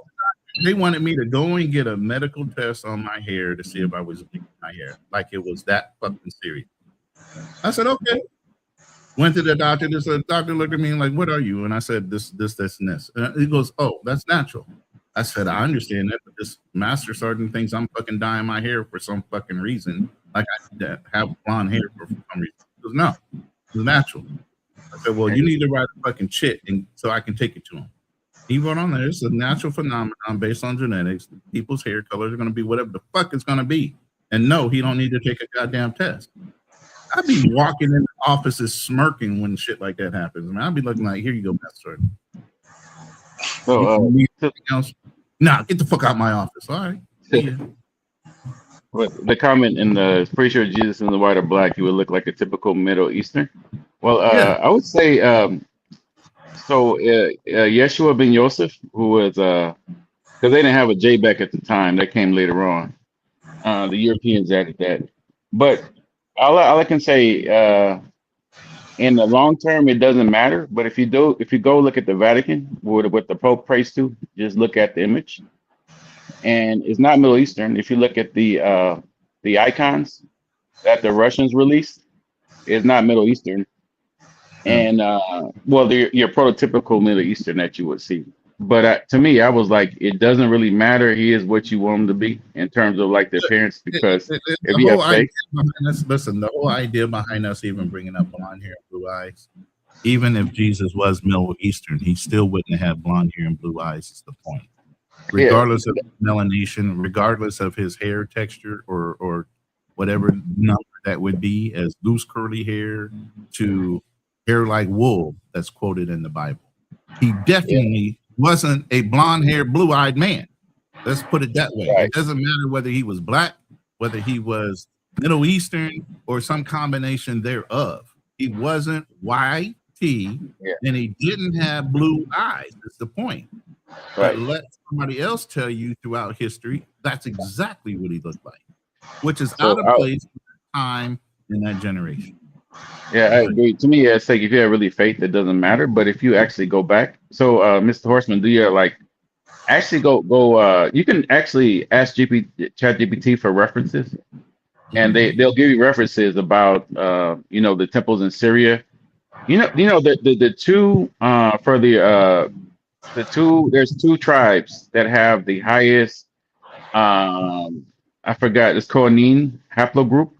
They wanted me to go and get a medical test on my hair to see if I was bleaching my hair. Like it was that fucking serious. I said, okay. Went to the doctor. The doctor looked at me and like, what are you? And I said, this, and this. And he goes, oh, that's natural. I said, I understand that, but this master sergeant thinks I'm fucking dyeing my hair for some fucking reason. Like I need to have blonde hair for some reason. He goes, no, it's natural. I said, well, you need to write a fucking chit and so I can take it to him. He wrote on there, it's a natural phenomenon based on genetics. People's hair colors are going to be whatever the fuck it's going to be. And no, he don't need to take a goddamn test. I'd be walking in the offices smirking when shit like that happens. I mean, I'd be looking like, here you go, Master. So, something else? Nah, get the fuck out of my office. All right. Yeah. But the comment in the pretty sure Jesus in the white or black, he would look like a typical Middle Eastern. Well, I would say Yeshua ben Yosef, who was because they didn't have a J back at the time, that came later on. The Europeans added that, but all I can say in the long term, it doesn't matter. But if you go look at the Vatican, what the Pope prays to, just look at the image, and it's not Middle Eastern. If you look at the icons that the Russians released, it's not Middle Eastern. And well, your prototypical Middle Eastern that you would see. But to me, I was like, it doesn't really matter. He is what you want him to be in terms of like the appearance, because if you have faith. Listen, the whole idea behind us even bringing up blonde hair and blue eyes, even if Jesus was Middle Eastern, he still wouldn't have blonde hair and blue eyes, is the point. Regardless of melanation, regardless of his hair texture or whatever number that would be, as loose curly hair to hair like wool that's quoted in the Bible. He definitely wasn't a blonde-haired, blue-eyed man. Let's put it that way. Right. It doesn't matter whether he was black, whether he was Middle Eastern, or some combination thereof. He wasn't white, and he didn't have blue eyes. That's the point. Right. But let somebody else tell you throughout history, that's exactly what he looked like, which is out of place for that time in that generation. Yeah, I agree. To me, it's like if you have really faith, it doesn't matter. But if you actually go back, so Mr. Horseman, do you actually go? You can actually ask ChatGPT for references, and they'll give you references about the temples in Syria. The two there's two tribes that have the highest. I forgot. It's Kohanim haplogroup,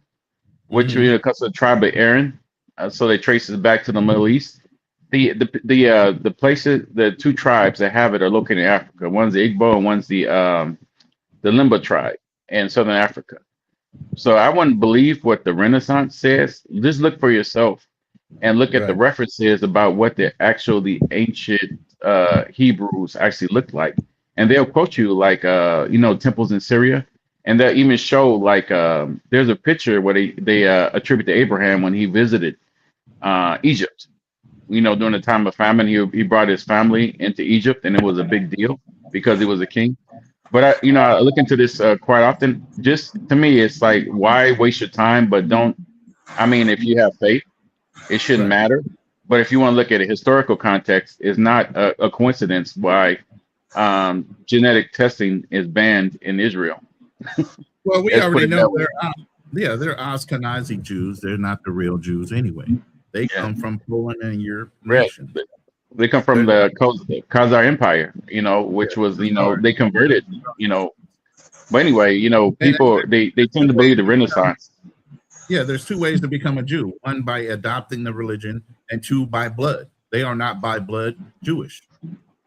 which comes to the tribe of Aaron. So they trace it back to the Middle East. The places, the two tribes that have it are located in Africa. One's the Igbo and one's the Limba tribe in Southern Africa. So I wouldn't believe what the Renaissance says. Just look for yourself and look at the references about what the ancient Hebrews actually looked like. And they'll quote you like, temples in Syria. And they'll even show like there's a picture where they attribute to Abraham when he visited Egypt. During the time of famine, he brought his family into Egypt, and it was a big deal because he was a king. But I look into this quite often. Just to me, it's like, why waste your time? But don't. I mean, if you have faith, it shouldn't matter. But if you want to look at a historical context, it's not a coincidence why genetic testing is banned in Israel. Well, we already know they're Ashkenazi Jews. They're not the real Jews anyway. They come from Poland and Europe. They come from the Khazar Empire, which was, they converted, But anyway, people, they tend to believe the Renaissance. Yeah, there's two ways to become a Jew. One by adopting the religion, and two by blood. They are not by blood Jewish.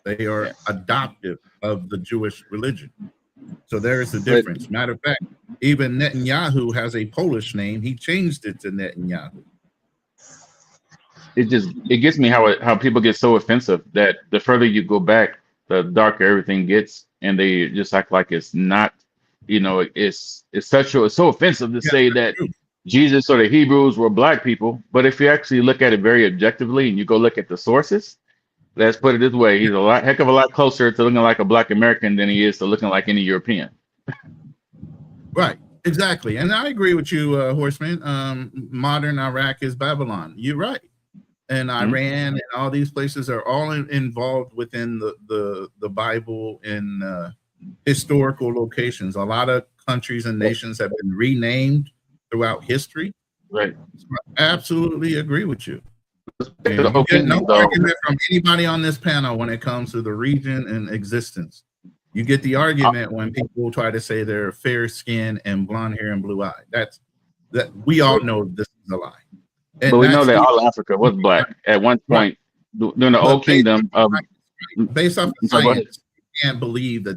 They are adoptive of the Jewish religion. So there is a difference. Matter of fact, even Netanyahu has a Polish name. He changed it to Netanyahu. It gets me how people get so offensive that the further you go back, the darker everything gets, and they just act like it's not. It's so offensive to say that Jesus or the Hebrews were black people. But if you actually look at it very objectively and you go look at the sources, let's put it this way: he's a heck of a lot closer to looking like a black American than he is to looking like any European. Right, exactly, and I agree with you, Horseman. Modern Iraq is Babylon. You're right, and Iran and all these places are all involved within the Bible and historical locations. A lot of countries and nations have been renamed throughout history. Right, so I absolutely agree with you. And you get no argument from anybody on this panel when it comes to the region and existence. You get the argument when people try to say they're fair skin and blonde hair and blue eye. That we all know this is a lie. And but we know that all Africa was black at one point during the Old Kingdom. Based off of science, you can't believe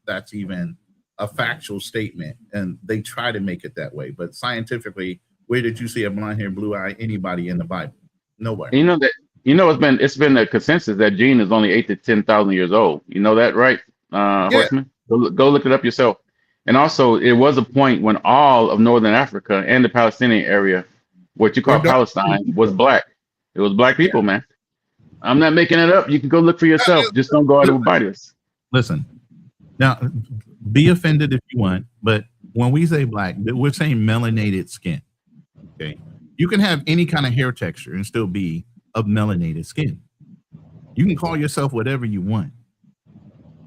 that's even a factual statement, and they try to make it that way. But scientifically, where did you see a blonde hair, blue eye anybody in the Bible? Nowhere. It's been a consensus that Gene is only 8,000 to 10,000 years old. You know that, right, Horseman? Go look it up yourself. And also, it was a point when all of Northern Africa and the Palestinian area, what you call Palestine, was black. It was black people, man. I'm not making it up. You can go look for yourself. Just don't go out and buy this. Listen, now, be offended if you want, but when we say black, we're saying melanated skin. Okay. You can have any kind of hair texture and still be of melanated skin. You can call yourself whatever you want,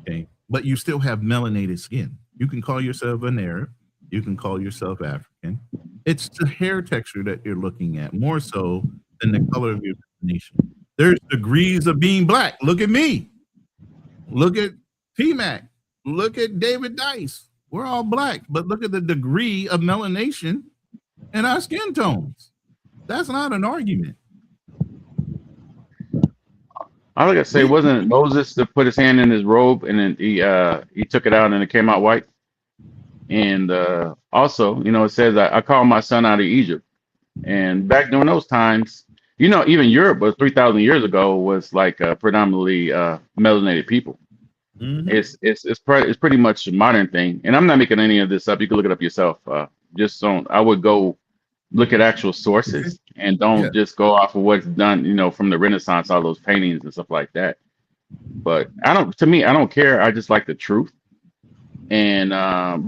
okay? But you still have melanated skin. You can call yourself an Arab. You can call yourself African. It's the hair texture that you're looking at more so than the color of your nation. There's degrees of being black. Look at me. Look at T-Mac. Look at David Dice. We're all black, but look at the degree of melanation in our skin tones. That's not an argument. All I gotta say, wasn't Moses to put his hand in his robe and then he took it out and it came out white? And also, it says I called my son out of Egypt. And back during those times, even Europe was 3,000 years ago was like predominantly melanated people. Mm-hmm. It's pretty much a modern thing. And I'm not making any of this up. You can look it up yourself. I would go look at actual sources and don't just go off of what's done, from the Renaissance, all those paintings and stuff like that. But I don't care. I just like the truth. And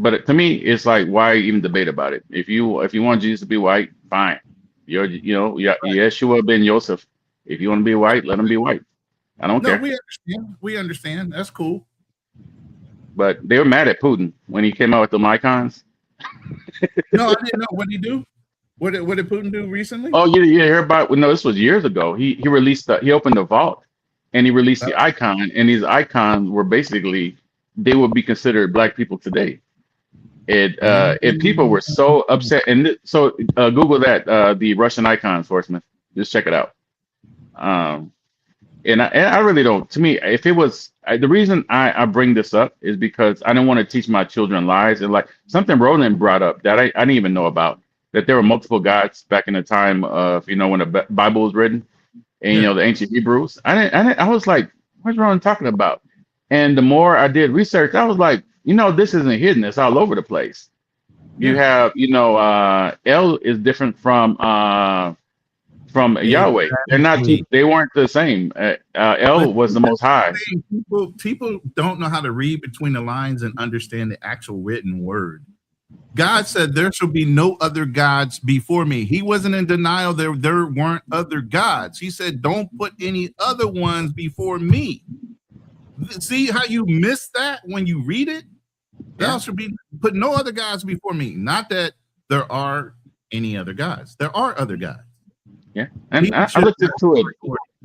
but to me, it's like, why even debate about it? If you want Jesus to be white, fine. Yeshua ben Yosef. If you want to be white, let him be white. I don't care. We understand. That's cool. But they were mad at Putin when he came out with them icons. No, I didn't know. What did he do? What did Putin do recently? Oh, you hear about? No, this was years ago. He released he opened the vault and he released the icon, and these icons were basically, they would be considered black people today. And people were so upset. And so Google that, the Russian icons, Horseman. Just check it out. And I really don't. To me, if it was the reason I bring this up is because I don't want to teach my children lies. And like something Roland brought up that I didn't even know about, that there were multiple gods back in the time of when the Bible was written, and the ancient Hebrews. I was like, what's Roland talking about? And the more I did research, I was like, this isn't hidden. It's all over the place. You have El is different from Yahweh. They're not. They weren't the same. El was the Most High. People don't know how to read between the lines and understand the actual written word. God said, "There shall be no other gods before me." He wasn't in denial there weren't other gods. He said, "Don't put any other ones before me." See how you miss that when you read it? Thou shall be put no other gods before me. Not that there are any other gods. There are other gods. Yeah, and I looked into it,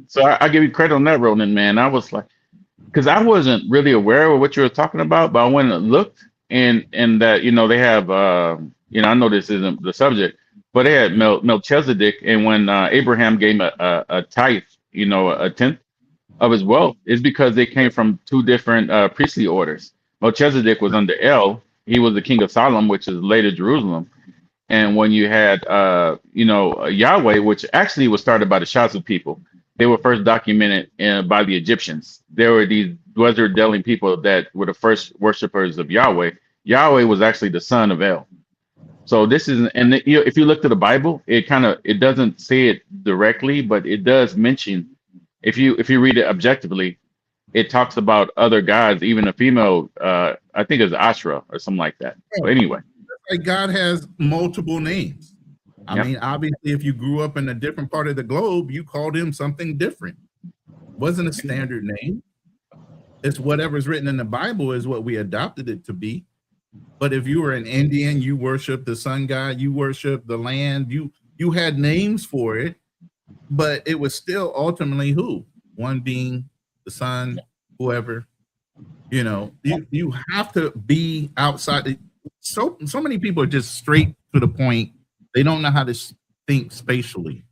so I give you credit on that, Ronan, man. I was like, because I wasn't really aware of what you were talking about, but I went and looked, and that they have, I know this isn't the subject, but they had Melchizedek, and when Abraham gave a tithe, a tenth of his wealth, is because they came from two different priestly orders. Melchizedek was under El. He was the king of Salem, which is later Jerusalem. And when you had, Yahweh, which actually was started by the Shazu people, they were first documented by the Egyptians. There were these desert-dwelling people that were the first worshipers of Yahweh. Yahweh was actually the son of El. So this is, and if you look to the Bible, it doesn't say it directly, but it does mention, if you read it objectively, it talks about other gods, even a female, I think it's Ashra or something like that. So anyway. Like God has multiple names. I mean, obviously, if you grew up in a different part of the globe, you called him something different. Wasn't a standard name. It's whatever's written in the Bible is what we adopted it to be. But if you were an Indian, you worship the sun god, you worship the land, you had names for it, but it was still ultimately who? One being the sun, whoever. You have to be outside. So many people are just straight to the point. They don't know how to think spatially.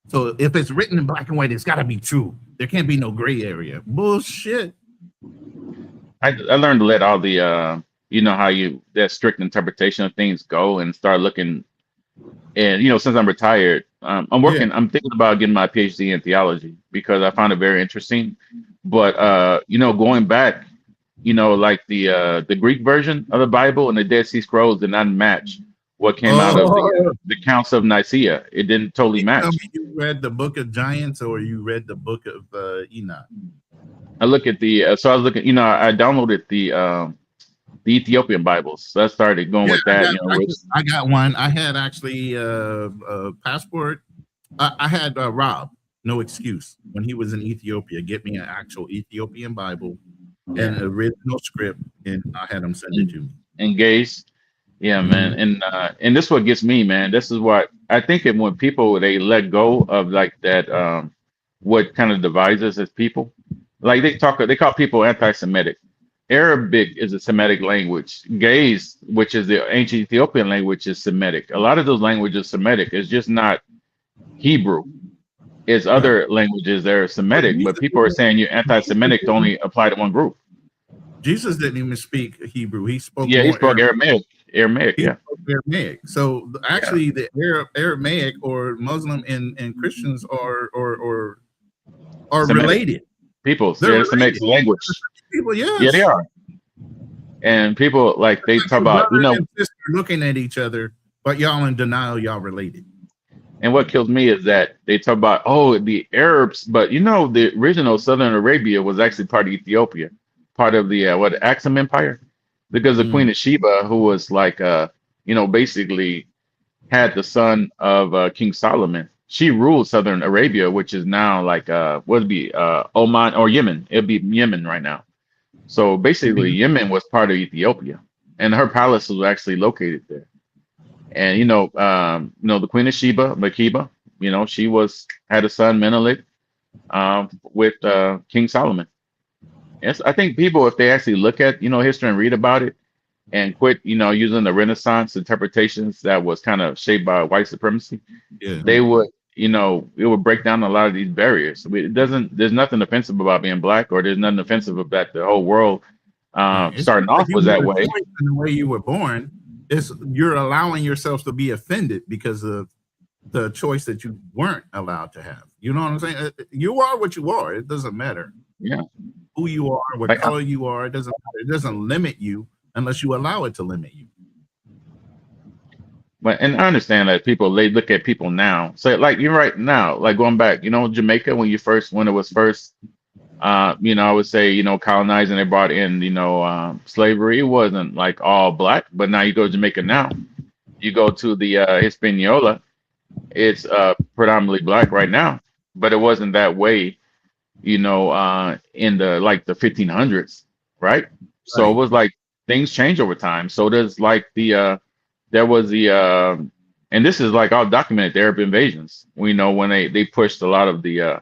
So if it's written in black and white, it's got to be true. There can't be no gray area. Bullshit. I learned to let all the how that strict interpretation of things go and start looking. And since I'm retired, I'm thinking about getting my PhD in theology because I found it very interesting. But going back, like the Greek version of the Bible and the Dead Sea Scrolls did not match what came out of the Council of Nicaea. It didn't totally match. Tell me you read the Book of Giants or you read the Book of Enoch? I look at so I was looking. I downloaded the Ethiopian Bibles. So I started going with that. I got one. I had actually a passport. I had Rob, no excuse, when he was in Ethiopia, get me an actual Ethiopian Bible and an original script, and I had him send it to me. Engaged. Yeah, man. And this is what gets me, man. This is what I think when people they let go of like that what kind of divides us as people. Like they call people anti-Semitic. Arabic is a Semitic language. Ge'ez, which is the ancient Ethiopian language, is Semitic. A lot of those languages are Semitic. It's just not Hebrew. It's other languages that are Semitic, but people are saying you're anti-Semitic to only apply to one group. Jesus didn't even speak Hebrew. He spoke. Yeah, he spoke Aramaic. Aramaic. So actually, the Aramaic or Muslim and Christians are Semitic. related. People, they're Semitic language. People, yes. Yeah, they are. And people like they talk about looking at each other, but y'all in denial, y'all related. And what kills me is that they talk about the Arabs, but the original Southern Arabia was actually part of Ethiopia, part of the Aksum Empire, because the Queen of Sheba, who was like basically had the son of King Solomon. She ruled Southern Arabia, which is now like would be Oman or Yemen. It'd be Yemen right now. So basically, Yemen was part of Ethiopia, and her palace was actually located there. And the Queen of Sheba, Makeba, she had a son Menelik with King Solomon. Yes, I think people, if they actually look at history and read about it, and quit using the Renaissance interpretations that was kind of shaped by white supremacy, they would it would break down a lot of these barriers. There's nothing offensive about being black, or there's nothing offensive about the whole world starting off was that way. The way you were born is you're allowing yourself to be offended because of the choice that you weren't allowed to have. You know what I'm saying? You are what you are. It doesn't matter. Yeah. Who you are, what color you are, it doesn't matter. It doesn't limit you unless you allow it to limit you. But and I understand that people they look at people now. So like you're right now, like going back, Jamaica when it was first I would say, colonizing, they brought in, slavery. It wasn't like all black, but now you go to Jamaica now, you go to the Hispaniola, it's predominantly black right now, but it wasn't that way, in the 1500s, right? So it was like things change over time. So there's like there was and this is like all documented, the Arab invasions. We know when they pushed a lot of the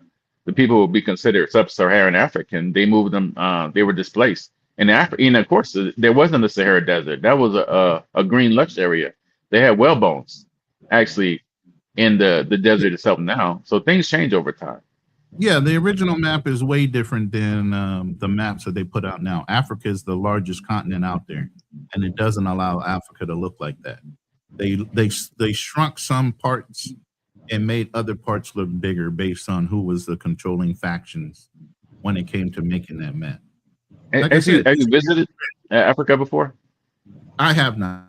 people who would be considered sub-Saharan African, they moved them, they were displaced. And of course, there wasn't the Sahara Desert. That was a green lush area. They had whalebones actually in the desert itself now. So things change over time. Yeah, the original map is way different than the maps that they put out now. Africa is the largest continent out there, and it doesn't allow Africa to look like that. They shrunk some parts and made other parts look bigger based on who was the controlling factions when it came to making that map. Like Have you visited Africa before? I have not.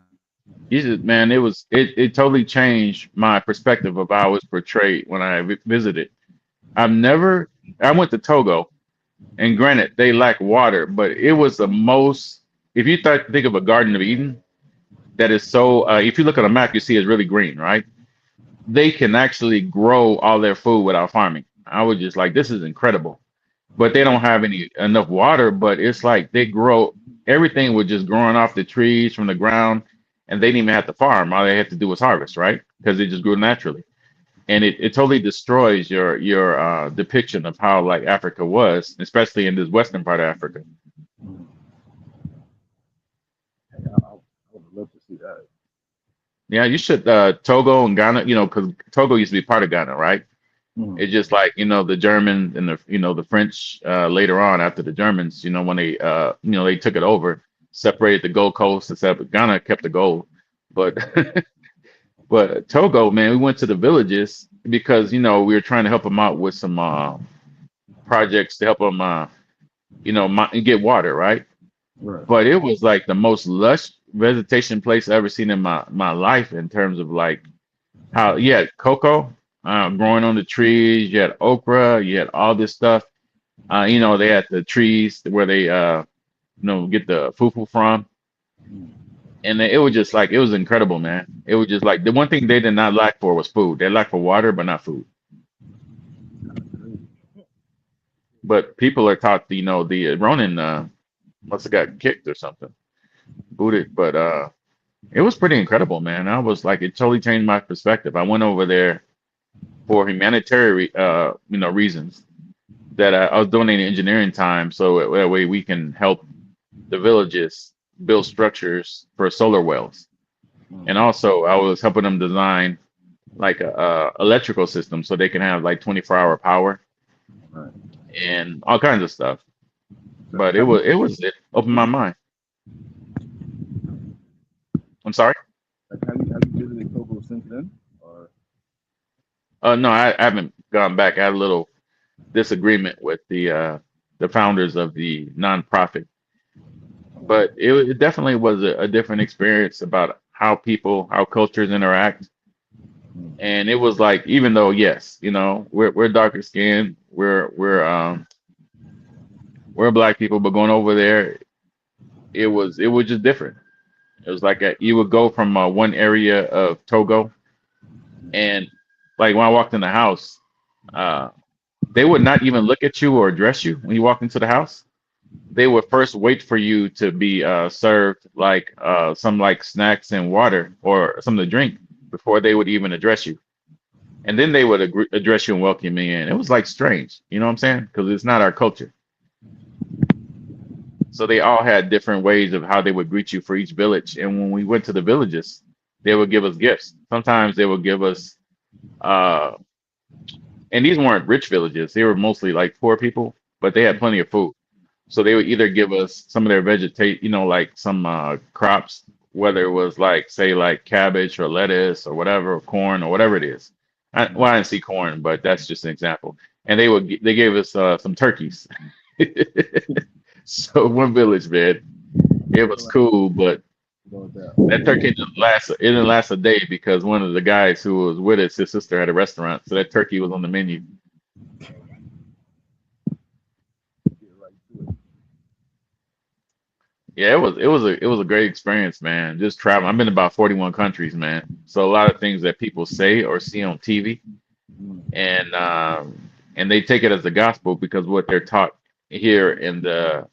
Man, it totally changed my perspective of how it was portrayed when I visited. I went to Togo, and granted, they lack water, but it was the most, if you think of a Garden of Eden, that is so, if you look at a map, you see it's really green, right? They can actually grow all their food without farming. I was just like, this is incredible. But they don't have enough water, but it's like they grow, everything was just growing off the trees from the ground, and they didn't even have to farm. All they had to do was harvest, right? Because it just grew naturally. And it totally destroys your depiction of how like Africa was, especially in this western part of Africa. I would love to see that. Yeah, you should. Togo and Ghana, because Togo used to be part of Ghana, right? It's just like the Germans and the French later on after the Germans, when they they took it over, separated the Gold Coast, except Ghana kept the gold, but. But Togo, man, we went to the villages because, we were trying to help them out with some projects to help them, get water, right? But it was like the most lush vegetation place I've ever seen in my life in terms of like how you had cocoa growing on the trees, you had okra, you had all this stuff. They had the trees where they, get the fufu from. And it was just like, it was incredible, man. It was just like, the one thing they did not lack for was food. They lacked for water, but not food. But people are taught, the Ronin must have got kicked or something, booted. But it was pretty incredible, man. I was like, it totally changed my perspective. I went over there for humanitarian, reasons that I was donating engineering time. So that way we can help the villages build structures for solar wells. And also I was helping them design like a electrical system so they can have like 24-hour power and all kinds of stuff. But it opened my mind. I'm sorry? Have you visited Togo since then? Or? No, I haven't gone back. I had a little disagreement with the founders of the nonprofit. But it definitely was a different experience about how cultures interact. And it was like, even though, yes, we're darker skinned, we're black people, but going over there, it was just different. It was like you would go from one area of Togo, and like when I walked in the house, they would not even look at you or address you when you walked into the house. They would first wait for you to be served like some like snacks and water or something to drink before they would even address you. And then they would address you and welcome you in. It was like strange, you know what I'm saying? Because it's not our culture. So they all had different ways of how they would greet you for each village. And when we went to the villages, they would give us gifts. Sometimes they would give us, and these weren't rich villages. They were mostly like poor people, but they had plenty of food. So they would either give us some of their vegetation, like some crops, whether it was like, say, like cabbage or lettuce or whatever, or corn or whatever it is. I didn't see corn, but that's just an example. And they gave us some turkeys. So one village, man, it was cool, but that turkey didn't last a day because one of the guys who was with us, his sister had a restaurant, so that turkey was on the menu. Yeah, it was a great experience, man. Just traveling. I've been to about 41 countries, man. So a lot of things that people say or see on TV, and they take it as the gospel because what they're taught here in the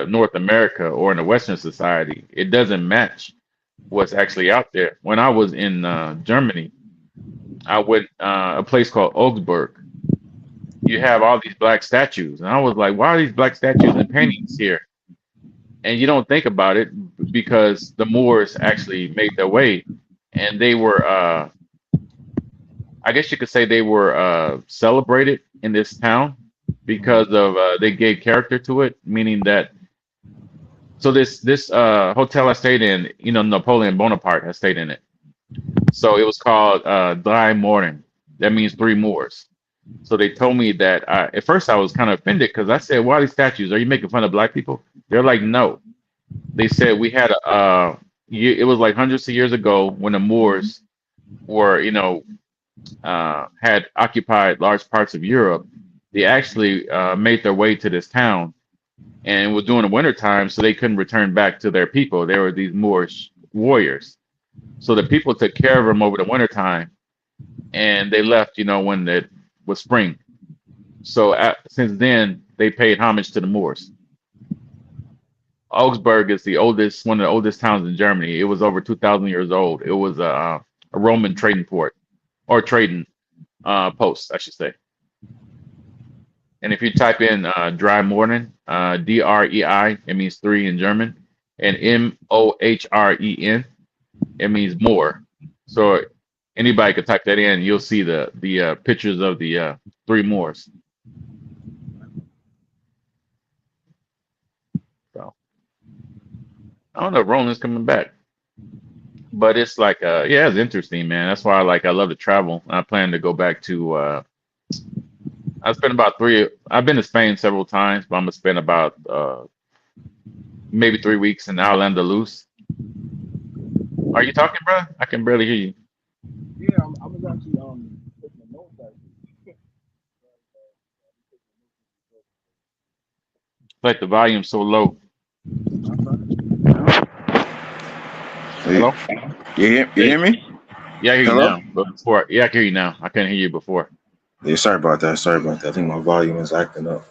North America or in the Western society, it doesn't match what's actually out there. When I was in Germany, I went a place called Augsburg. You have all these black statues, and I was like, why are these black statues and paintings here? And you don't think about it because the Moors actually made their way, and they were I guess you could say they were celebrated in this town because of they gave character to it, meaning that. So this hotel I stayed in, you know, Napoleon Bonaparte has stayed in it. So it was called Drie Moorden. That means 3 Moors. So they told me that at first I was kind of offended because I said, "Why are these statues? Are you making fun of black people?" They're like, "No." They said we had it was like hundreds of years ago when the Moors were, you know, had occupied large parts of Europe. They actually made their way to this town, and it was during the winter time, so they couldn't return back to their people. They were these Moorish warriors. So the people took care of them over the winter time, and they left, you know, when it was spring. So since then, they paid homage to the Moors. Augsburg is one of the oldest towns in Germany. It was over 2,000 years old. It was a Roman trading port, or trading post, I should say. And if you type in Drie Moorden, D-R-E-I, it means 3 in German, and M-O-H-R-E-N, it means more. So anybody could type that in, you'll see the pictures of the 3 Moors. So I don't know if Roland's coming back, but it's like yeah, it's interesting, man. That's why I love to travel. I plan to go back to I spent about I've been to Spain several times, but I'm gonna spend about maybe 3 weeks in Al-Andalus. Are you talking, bro? I can barely hear you. Yeah, I was actually taking a note back. Like the volume's so low. Hello? You hear me? Yeah, I hear Hello? you now. But before, yeah, I can hear you now. I couldn't hear you before. Yeah, sorry about that. I think my volume is acting up.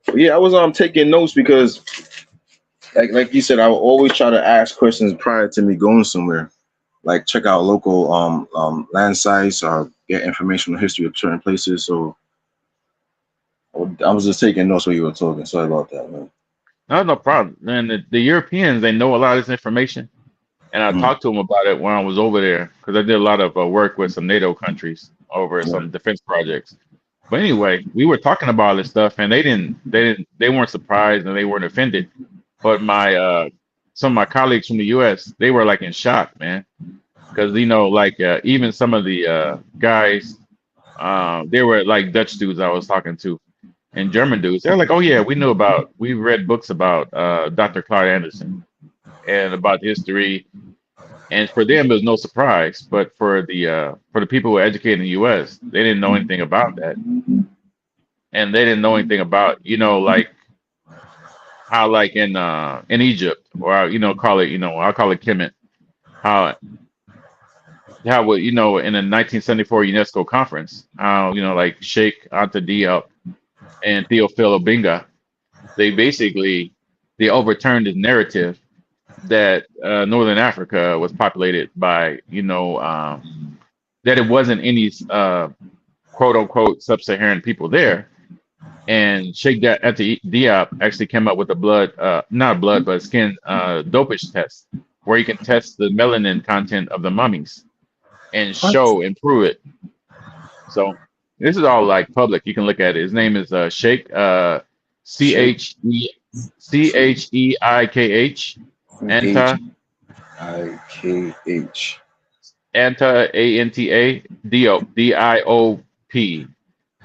But yeah, I was taking notes because like you said, I would always try to ask questions prior to me going somewhere. Like check out local land sites or get information on the history of certain places. So I was just taking notes while you were talking. Sorry about that, man. No problem. And the Europeans, they know a lot of this information. And I talked to them about it when I was over there because I did a lot of work with some NATO countries over some defense projects. But anyway, we were talking about all this stuff, and they weren't surprised and they weren't offended. But some of my colleagues from the U.S., they were like in shock, man, because you know, like even some of the guys, they were like Dutch dudes I was talking to, and German dudes. They're like, "Oh yeah, we read books about Dr. Claude Anderson and about history." And for them, it was no surprise. But for the people who are educated in the U.S., they didn't know anything about that, and they didn't know anything about, you know, like how, like in Egypt, or you know, I'll call it Kemet, how you know, in the 1974 UNESCO conference, how, you know, like Sheikh Anta Diop and Théophile Obianga, they overturned his narrative that Northern Africa was populated by, you know, that it wasn't any quote unquote sub-Saharan people there. And Sheikh Anta Diop actually came up with a skin dopage test, where you can test the melanin content of the mummies and show and prove it. So this is all like public. You can look at it. His name is Sheikh Cheikh Anta I-K-H. Anta Anta Diop Diop.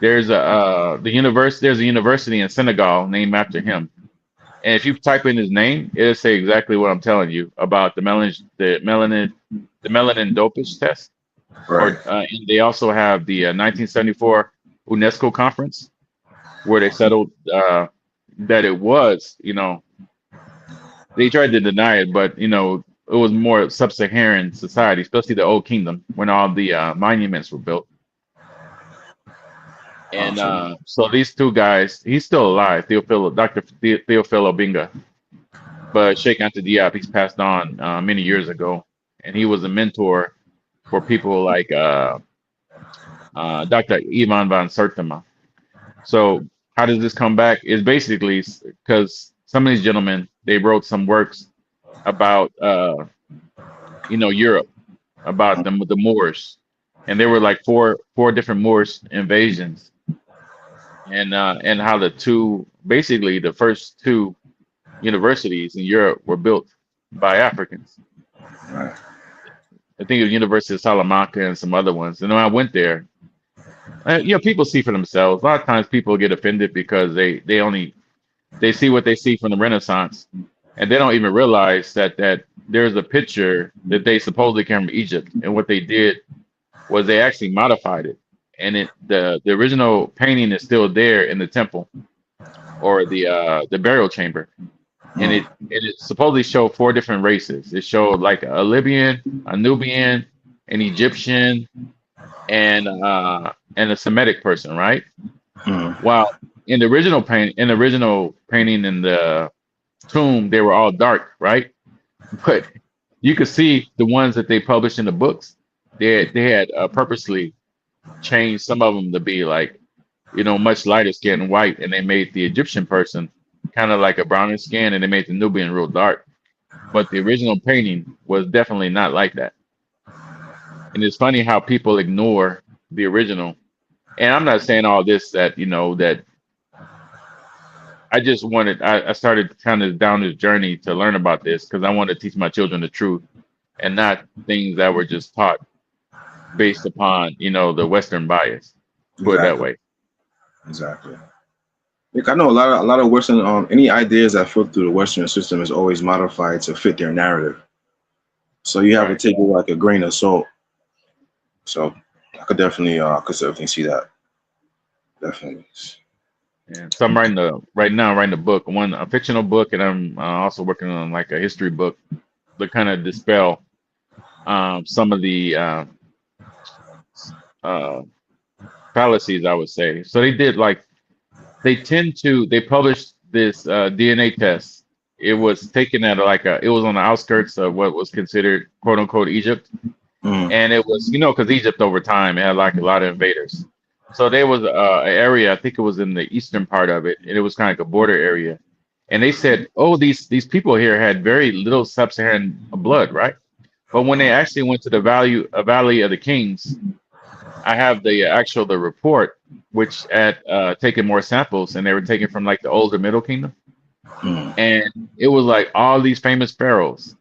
There's a university in Senegal named after him. And if you type in his name, it'll say exactly what I'm telling you about the melanin dopage test. Right. And they also have the 1974 UNESCO conference, where they settled that it was, you know, they tried to deny it, but you know, it was more sub-Saharan society, especially the Old Kingdom, when all the monuments were built. And so these two guys, he's still alive, Dr. Théophile Obianga, but Sheikh Anta Diop, he's passed on many years ago, and he was a mentor for people like Dr. Ivan van Sertima. So how does this come back? It's basically because some of these gentlemen, they wrote some works about you know, Europe, about the Moors, and there were like four different Moorish invasions, and how the first two universities in Europe were built by Africans. Right. I think it was University of Salamanca and some other ones. And when I went there, people see for themselves. A lot of times people get offended because they see what they see from the Renaissance, and they don't even realize that there's a picture that they supposedly came from Egypt, and what they did was they actually modified it, and the original painting is still there in the temple or the burial chamber, and it supposedly showed 4 different races. It showed like a Libyan, a Nubian, an Egyptian, and a Semitic person, right? While in the original painting in the tomb, they were all dark, right? But you could see the ones that they published in the books. They had purposely changed some of them to be like, much lighter skin, white, and they made the Egyptian person kind of like a brownish skin, and they made the Nubian real dark. But the original painting was definitely not like that. And it's funny how people ignore the original. And I'm not saying all this that I just I started kind of down this journey to learn about this because I wanted to teach my children the truth and not things that were just taught based upon, the Western bias. Put it that way. Exactly. Like, I know a lot of Western, any ideas that flow through the Western system is always modified to fit their narrative. So you have to take it like a grain of salt. So I could definitely see that. Definitely. Yeah. So I'm writing a book, a fictional book, and I'm also working on like a history book to kind of dispel some of the fallacies, I would say. So they published this DNA test. It was taken at it was on the outskirts of what was considered quote unquote Egypt. And it was, because Egypt over time had like a lot of invaders. So there was an area, I think it was in the eastern part of it, and it was kind of like a border area. And they said, oh, these people here had very little sub-Saharan blood, right? But when they actually went to the Valley of the Kings, I have the report, which had taken more samples, and they were taken from like the older Middle Kingdom. And it was like all these famous pharaohs.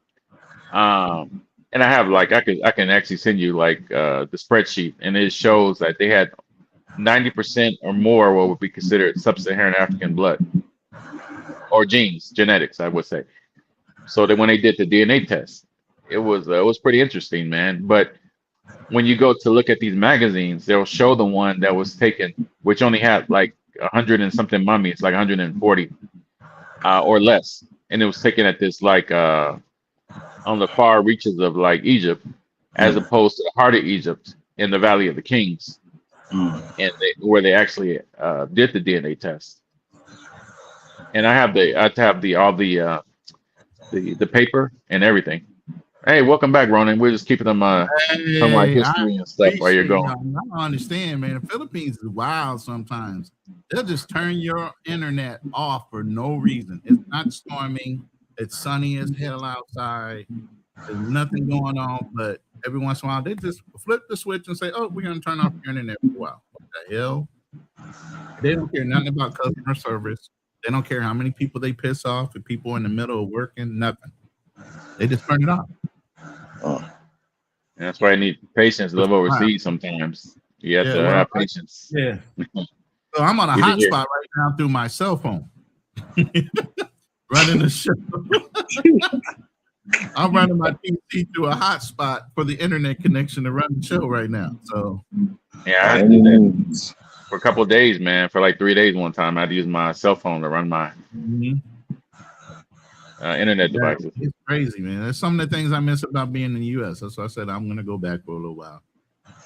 And I have I can actually send you like the spreadsheet, and it shows that they had 90% or more what would be considered sub-Saharan African blood or genetics, I would say. So that when they did the DNA test, it was pretty interesting, man. But when you go to look at these magazines, they'll show the one that was taken, which only had like 100 and something mummies, like 140 or less, and it was taken at this on the far reaches of like Egypt, as opposed to the heart of Egypt in the Valley of the Kings, and where they actually did the DNA test. And I have all the paper and everything. Hey, welcome back, Ronan. We're just keeping them some like history and stuff while you're going. I don't understand, man. The Philippines is wild sometimes. They'll just turn your internet off for no reason. It's not storming. It's sunny as hell outside. There's nothing going on, but every once in a while they just flip the switch and say, "Oh, we're gonna turn off your internet for a while." What the hell? They don't care nothing about customer service. They don't care how many people they piss off. If people in the middle of working, nothing. They just turn it off. And that's why I need patience to live overseas. Sometimes you have to have patience. Yeah. So I'm on a hotspot right now through my cell phone. Running the show. I'm running my PC through a hotspot for the internet connection to run the show right now. So yeah, I did that for a couple of days, man. For like 3 days one time, I had to use my cell phone to run my internet devices. It's crazy, man. There's some of the things I miss about being in the U.S. That's why I said I'm going to go back for a little while.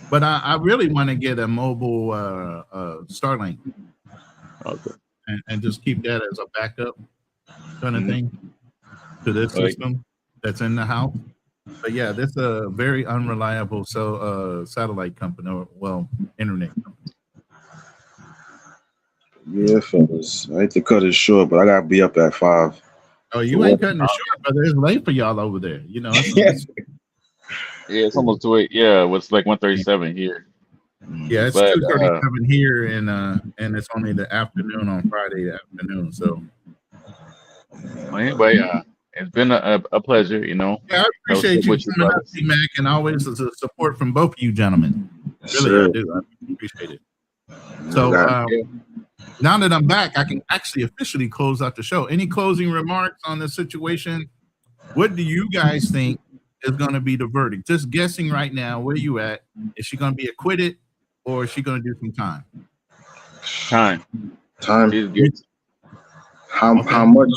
But I really want to get a mobile Starlink. Okay. And just keep that as a backup kind of thing to this system that's in the house. But yeah, this is a very unreliable satellite company, or well, internet company. Yeah, fellas. I hate to cut it short, but I gotta be up at 5. Oh, you ain't cutting it short, brother. It's late for y'all over there. You know. Yeah, it's almost 2:08. Yeah, it was like 1:37 here. Yeah, it's But 2:37 here, and it's only the afternoon on Friday afternoon. So anyway, it's been a pleasure, you know. yeah, I appreciate you with you, coming up, brothers. T-Mac, and always the support from both of you gentlemen. Really, sir. I do. I appreciate it. So now that I'm back, I can actually officially close out the show. Any closing remarks on the situation? What do you guys think is going to be the verdict? Just guessing right now, where you at? Is she going to be acquitted, or is she going to do some time? Time. How much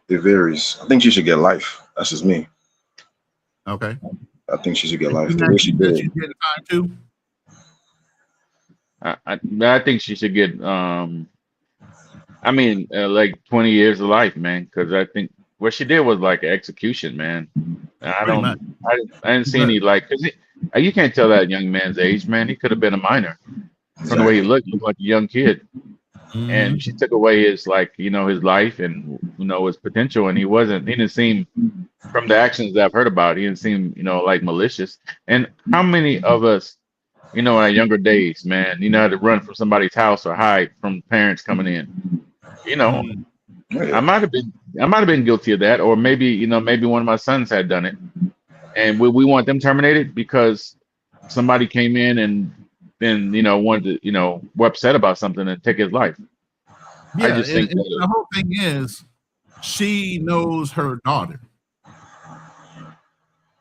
it varies. I think she should get life. That's just me. Okay. I think she should get life. You The way she did. she's getting time too? I think she should get like 20 years of life, man, because I think what she did was like an execution, man. I didn't see any like, cause you can't tell that young man's age, man. He could have been a minor from the way he looked like a young kid. And she took away his his life and his potential, and he didn't seem, from the actions that I've heard about, he didn't seem like malicious. And how many of us in our younger days, man, had to run from somebody's house or hide from parents coming in? I might have been guilty of that, or maybe one of my sons had done it, and we want them terminated because somebody came in and then wanted to were upset about something and take his life. Yeah, I just think and the whole thing is she knows her daughter.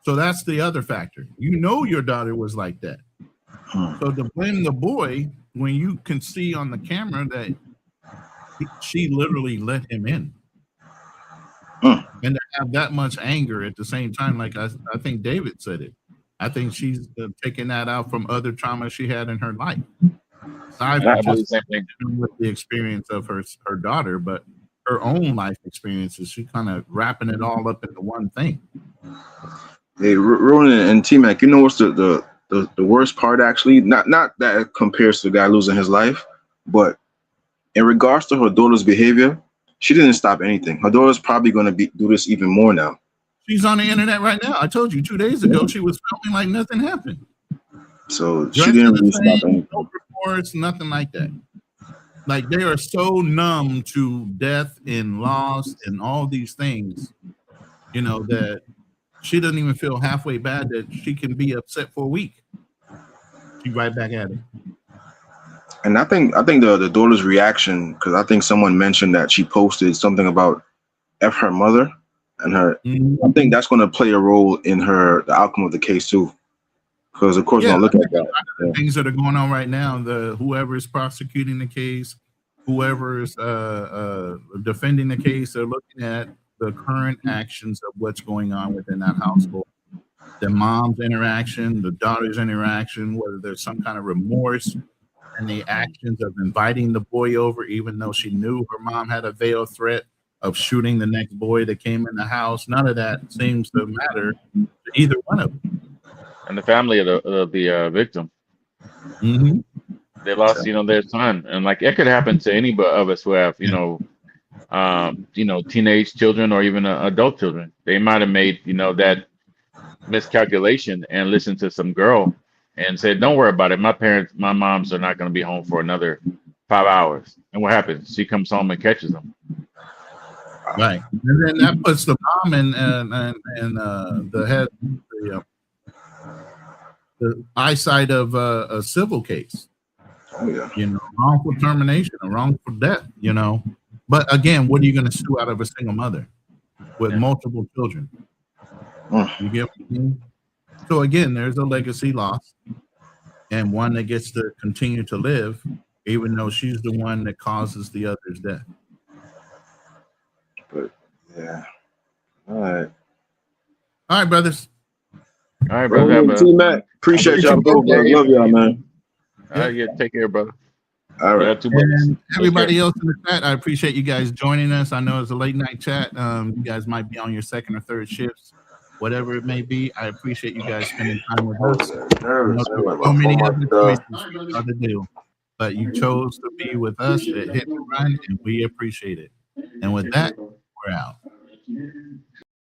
So that's the other factor. Your daughter was like that. So to blame the boy when you can see on the camera that she literally let him in. And to have that much anger at the same time, like I think David said it. I think she's taking that out from other trauma she had in her life. Aside from just with the experience of her daughter, but her own life experiences, she kind of wrapping it all up into one thing. Hey, Ronan and T-Mac, what's the worst part actually? Not that it compares to the guy losing his life, but in regards to her daughter's behavior, she didn't stop anything. Her daughter's probably going to do this even more now. She's on the internet right now. I told you 2 days ago she was filming like nothing happened. So she didn't really stop anything. No reports, nothing like that. Like they are so numb to death and loss and all these things, that she doesn't even feel halfway bad that she can be upset for a week. She's right back at it. And I think the daughter's reaction, because I think someone mentioned that she posted something about F her mother and her. I think that's going to play a role in the outcome of the case too. Because of course, we'll look at that. The things that are going on right now, whoever is prosecuting the case, whoever is defending the case, they're looking at the current actions of what's going on within that household. The mom's interaction, the daughter's interaction, whether there's some kind of remorse, and the actions of inviting the boy over, even though she knew her mom had a veiled threat of shooting the next boy that came in the house. None of that seems to matter to either one of them. And the family of the victim, they lost, their son, and like it could happen to any of us who have, teenage children or even adult children. They might have made, that miscalculation and listened to some girl and said, "Don't worry about it. My moms are not going to be home for another 5 hours." And what happens? She comes home and catches them. Right, and then that puts the mom and the head, the eyesight of a civil case. Oh yeah. Wrongful termination or wrongful death. But again, what are you going to sue out of a single mother with multiple children? You get what I mean? So again, there's a legacy loss, and one that gets to continue to live, even though she's the one that causes the other's death. But yeah, all right, brothers. All right, brother. T-Mac, appreciate y'all both, bro. Love y'all, man. Yeah, take care, brother. All right. And everybody else in the chat, I appreciate you guys joining us. I know it's a late night chat. You guys might be on your second or third shifts, whatever it may be. I appreciate you guys spending time with us. So many other choices to do, but you chose to be with us at Hit and Run, and we appreciate it. And with that, we're out.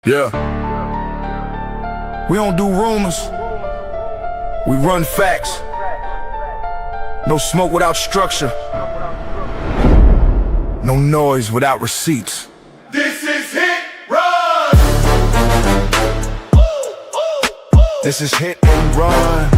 Yeah. We don't do rumors. We run facts. No smoke without structure. No noise without receipts. This is Hit Run. This is Hit and Run.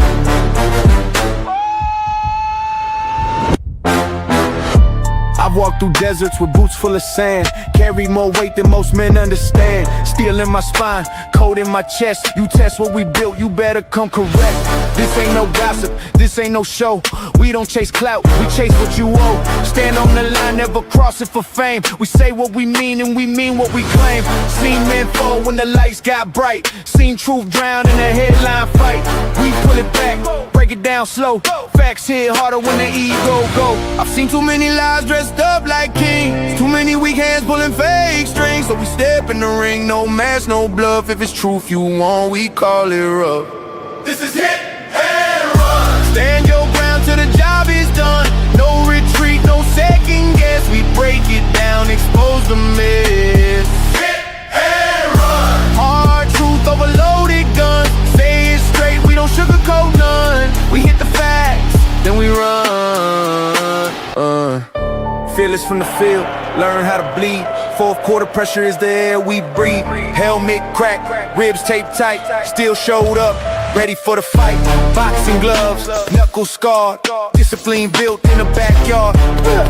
I've walked through deserts with boots full of sand. Carry more weight than most men understand. Steel in my spine, cold in my chest. You test what we built, you better come correct. This ain't no gossip, this ain't no show. We don't chase clout, we chase what you owe. Stand on the line, never cross it for fame. We say what we mean and we mean what we claim. Seen men fall when the lights got bright. Seen truth drown in a headline fight. We pull it back, break it down slow. Facts hit harder when the ego go. I've seen too many lies dressed up like kings. Too many weak hands pulling fake strings. So we step in the ring, no mask, no bluff. If it's truth you want, we call it rough. This is Hit and Run. Stand your ground till the job is done. No retreat, no second guess. We break it down, expose the mess. Hit and Run. Hard truth, overloaded guns. Say it straight, we don't sugarcoat none. We hit the facts, then we run. Fearless from the field, learn how to bleed. Fourth quarter pressure is the air we breathe. Helmet cracked, ribs taped tight. Still showed up, ready for the fight. Boxing gloves, knuckles scarred. Discipline built in the backyard.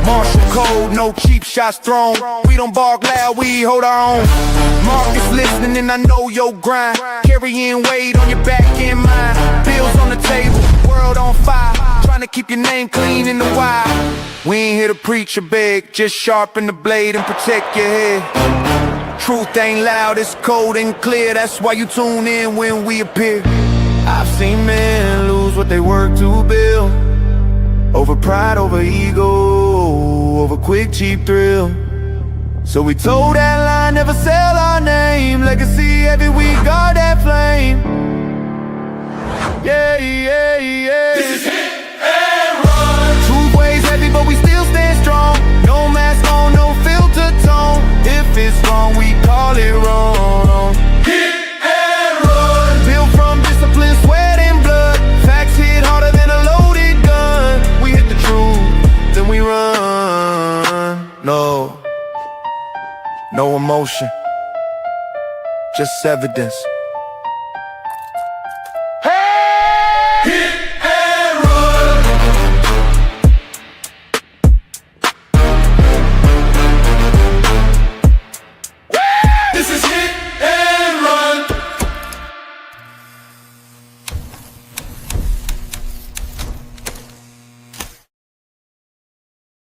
Martial code, no cheap shots thrown. We don't bark loud, we hold our own. Marcus listening and I know your grind. Carrying weight on your back and mine. Bills on the table, world on fire. Trying to keep your name clean in the wild. We ain't here to preach or beg, just sharpen the blade and protect your head. Truth ain't loud, it's cold and clear. That's why you tune in when we appear. I've seen men lose what they work to build. Over pride, over ego, over quick, cheap thrill. So we told that line, never sell our name. Legacy every week, guard that flame. Yeah, yeah, yeah. This is Hit and Run. Truth weighs heavy, but we still stand strong. No mask on, no filter tone. If it's wrong, we call it wrong. Hit and Run. Built from discipline, sweat and blood. Facts hit harder than a loaded gun. We hit the truth, then we run. No emotion, just evidence.